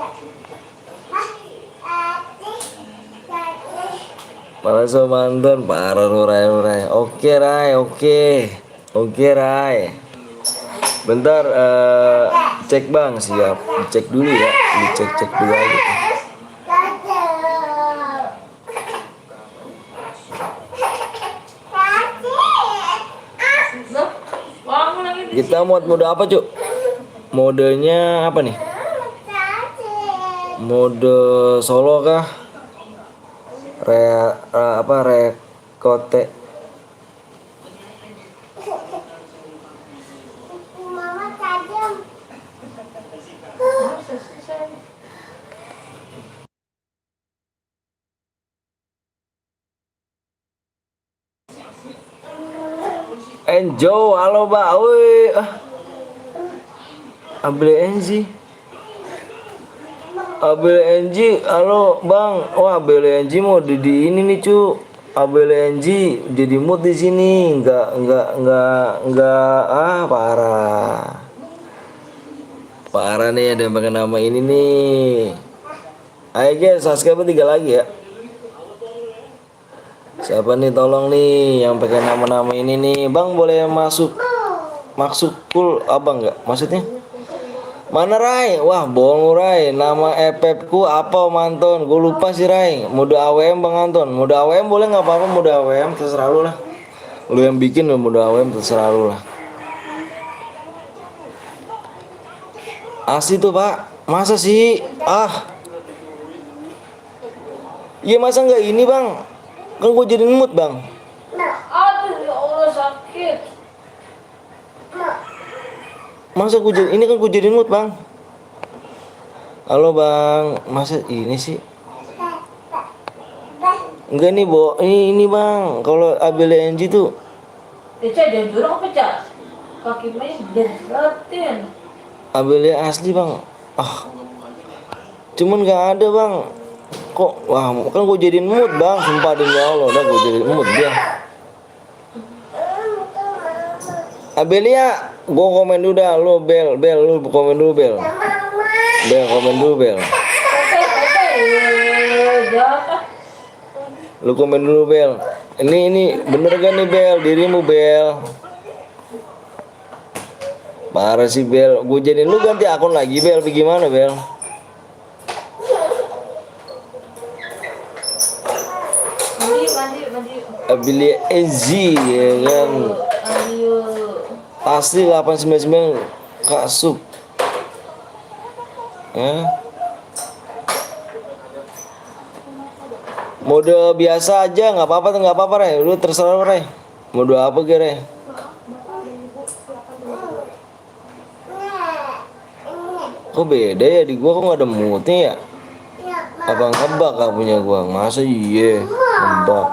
Males sama mantan parah lu Rai. Oke Rai, oke Rai. Bentar cek bang, siap. Dicek dulu ya. Dicek dulu aja. Kita mode apa, Cuk? Modenya apa nih? Mode solo kah? Rekote. Mama tajam. Enjo, halo Mbak. Woi. Abel Enji. Abel Enji, halo Bang. Wah, Abel Enji mau di ini nih, cu. Abel Enji jadi mood di sini. Enggak parah. Parah nih ada yang pakai nama ini nih. Ayo guys, subscribe 3 lagi ya. Siapa nih tolong nih yang pakai nama-nama ini nih. Bang boleh masuk cool abang nggak? Maksudnya? Mana Rai? Wah bohong Rai. Nama EPP-ku apa Om Anton? Gue lupa sih Rai. Mode AWM Bang Anton. Mode AWM boleh nggak apa-apa mode AWM terserah lu lah. Lu yang bikin mode AWM terserah lu lah. Asli tuh Pak. Masa sih? Iya masa nggak ini Bang? Kan gue jadi mood Bang. Aduh ya Allah sakit. Masa gue jadi, ini kan gue jadi mood Bang. Halo Bang, masa ini sih? Enggak nih Bo, ini Bang. Kalau Abel NG tuh Pecah dan dorong pecah. Kaki main deratin. Abel asli Bang. Cuman nggak ada Bang. Kok, wah kan gue jadiin mood Bang. Sumpah demi Allah, udah gue jadiin mood dia. Abelia, gue komen dulu dah, lu Bel, lu komen dulu Bel. Bel, komen dulu Bel. Lu komen dulu Bel. Ini bener gak nih Bel, dirimu Bel? Parah sih Bel, gue jadiin lu ganti akun lagi Bel, bagaimana Bel? Mandi. Abelia Ezi ya kan. Asli 899 Kak Sup. Mode biasa aja nggak apa-apa Re. Lu terserah Re. Mode apa ge Re? Kok beda ya di gua, kok nggak ada moodnya ya? Abang ngebak gak punya gua. Masa iya ngebak.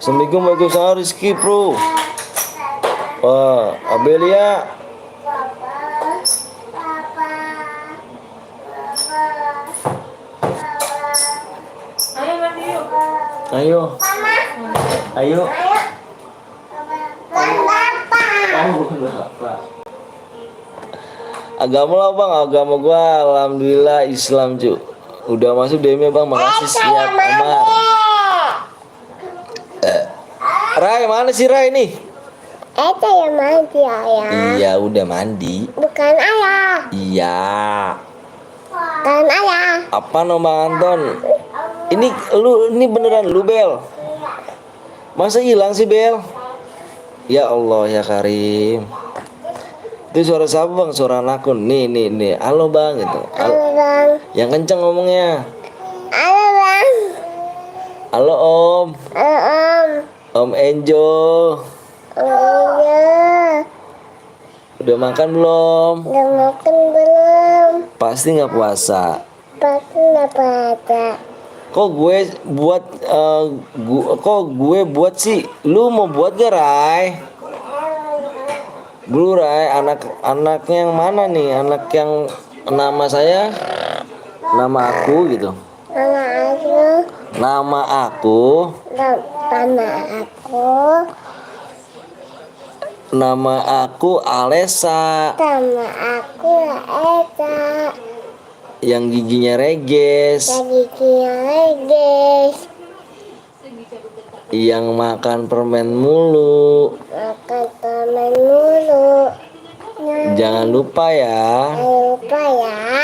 Assalamualaikum Waalaikumsalam Rizky Bro. Wah, Abelia. Ayo mandi yuk. Ayo. Agama lah Bang, agama gua alhamdulillah Islam cu. Udah masuk DM-nya Bang, makasih siap amat. Rai, mana sih Rai nih? Itu yang mandi ayah. Iya, udah mandi. Bukan ayah. Iya. Bukan ayah. Apa nama Anton? Ini beneran lu Bel? Masa hilang sih Bel? Ya Allah ya Karim. Itu suara siapa Bang? Suara anakun. Nih. Halo Bang gitu. Halo Bang. Yang kenceng ngomongnya. Halo Bang. Halo Om. Halo Om. Om Enjo. Oh iya. Udah makan belum? Udah makan belum? Pasti nggak puasa. Pasti nggak puasa. Kok gue buat sih? Lu mau buat gak Rai? Blue Rai, anaknya yang mana nih? Anak yang nama saya, nama aku gitu. Nama aku. Nama aku Alesa. Nama aku Esa. Yang giginya reges. Yang makan permen mulu. Jangan lupa ya.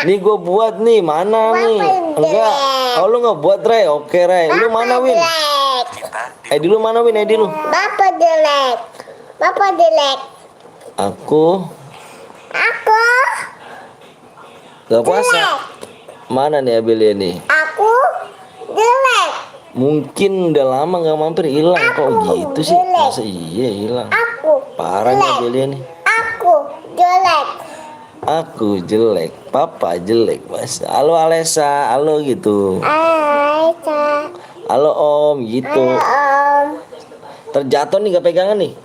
Nih gue buat nih, mana nih? Enggak. Oh lu nggak buat Ray? Oke Ray. Lu mana Win? Edi lu mana Win? Edi lu. Bapak jelek. Papa jelek. Aku Aku gak puasa. jelek. Mana nih Abelia nih? Aku jelek. Mungkin udah lama gak mampir, hilang. Kok gitu sih? Masa iya hilang? Aku Parah nih Abelia nih. Aku jelek. Aku jelek, papa jelek, mas. Halo Alesa, halo gitu. Aita. Halo Om, gitu. Om. Terjatuh nih gak pegangan nih.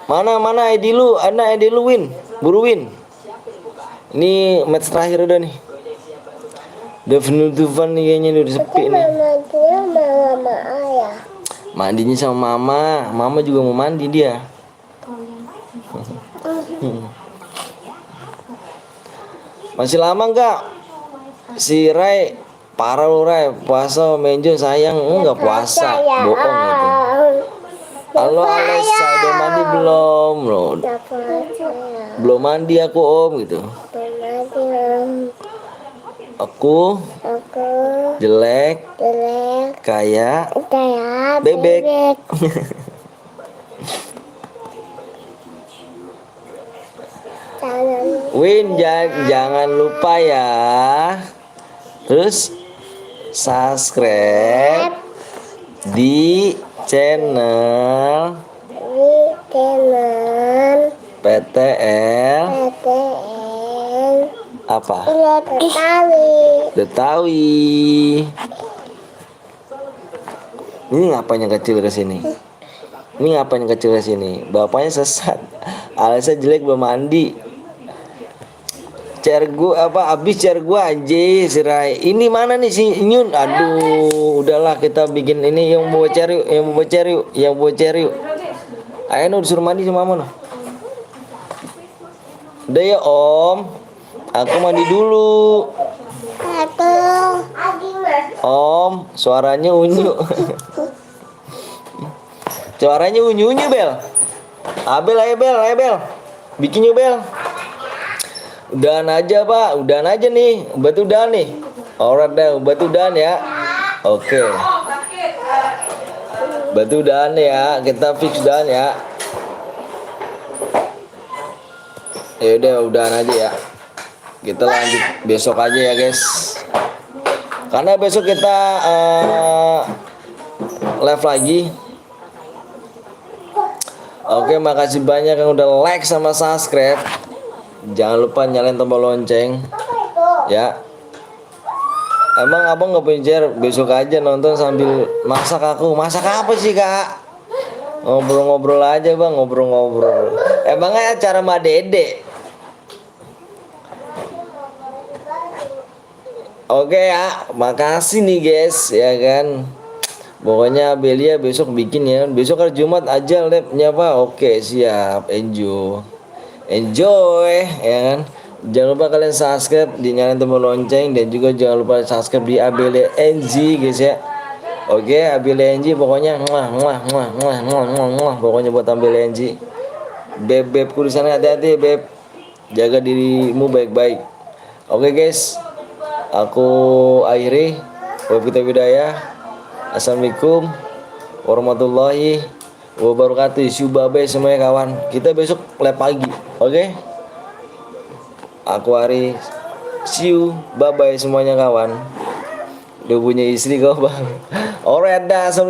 Mana ID lu? Ada ID lu Win, buru Win. Ini match terakhir udah nih. Udah penutupan nih kayaknya udah sepi nih. Mama dia sama ayah. Mandinya sama mama, mama juga mau mandi dia. Masih lama nggak? Si Rai, parah lu Rai, puasa menjo sayang, enggak puasa, bohong gitu. Halo Alesa, udah mandi belum? Loh, belum mandi aku Om gitu. Aku Aku jelek, jelek. kayak Kayak bebek. Jangan Win, jangan lupa ya. Terus subscribe di channel di teman PTL PTN apa? Betawi. Betawi. Ini ngapain yang kecil ke sini? Ini ngapain yang kecil ke sini? Bapaknya sesat. Alisa jelek belum mandi. Chair gua apa habis chair gua anjir si Rai. Ini mana nih si Nyun? Aduh, udahlah kita bikin ini yang bawa chair yuk, yang bawa chair yuk, yang bawa chair yuk. Ayo no disuruh mandi sama mama no. Udah ya Om. Aku mandi dulu. Aku Om, suaranya unyu. Suaranya unyu-unyu Bel. Abel ayo Bel, ayo Bel. Bikin yuk Bel. Udahan aja Pak, udahan aja nih. Obat udahan nih. Alright dah, obat udahan ya. Oke. Batu udahan ya, kita fix udahan ya. Ya udah udahan aja ya. Kita lanjut besok aja ya guys. Karena besok kita live lagi. Oke, makasih banyak yang udah like sama subscribe. Jangan lupa nyalain tombol lonceng ya. Emang abang nggak punya chair? Besok aja nonton sambil masak aku. Masak apa sih kak? Ngobrol-ngobrol aja bang, ngobrol-ngobrol. Emangnya acara sama dede? Oke ya, makasih nih guys ya kan. Pokoknya Belia besok bikin ya. Besok hari Jumat aja labnya pak. Oke siap, enjoy. Enjoy ya kan. Jangan lupa kalian subscribe, dinyalain tombol lonceng, dan juga jangan lupa subscribe di Abelia NG guys ya. Oke, Abelia NG pokoknya pokoknya buat Abelia NG. Bebku di sana hati-hati beb. Jaga dirimu baik-baik. Oke guys. Aku akhiri. Wabillahi. Assalamualaikum warahmatullahi wabarakatuh. Syubabe semuanya kawan. Kita besok live pagi. Oke? Aku Ari. See you. Bye bye semuanya kawan. Udah punya istri kau bang. Alright dah.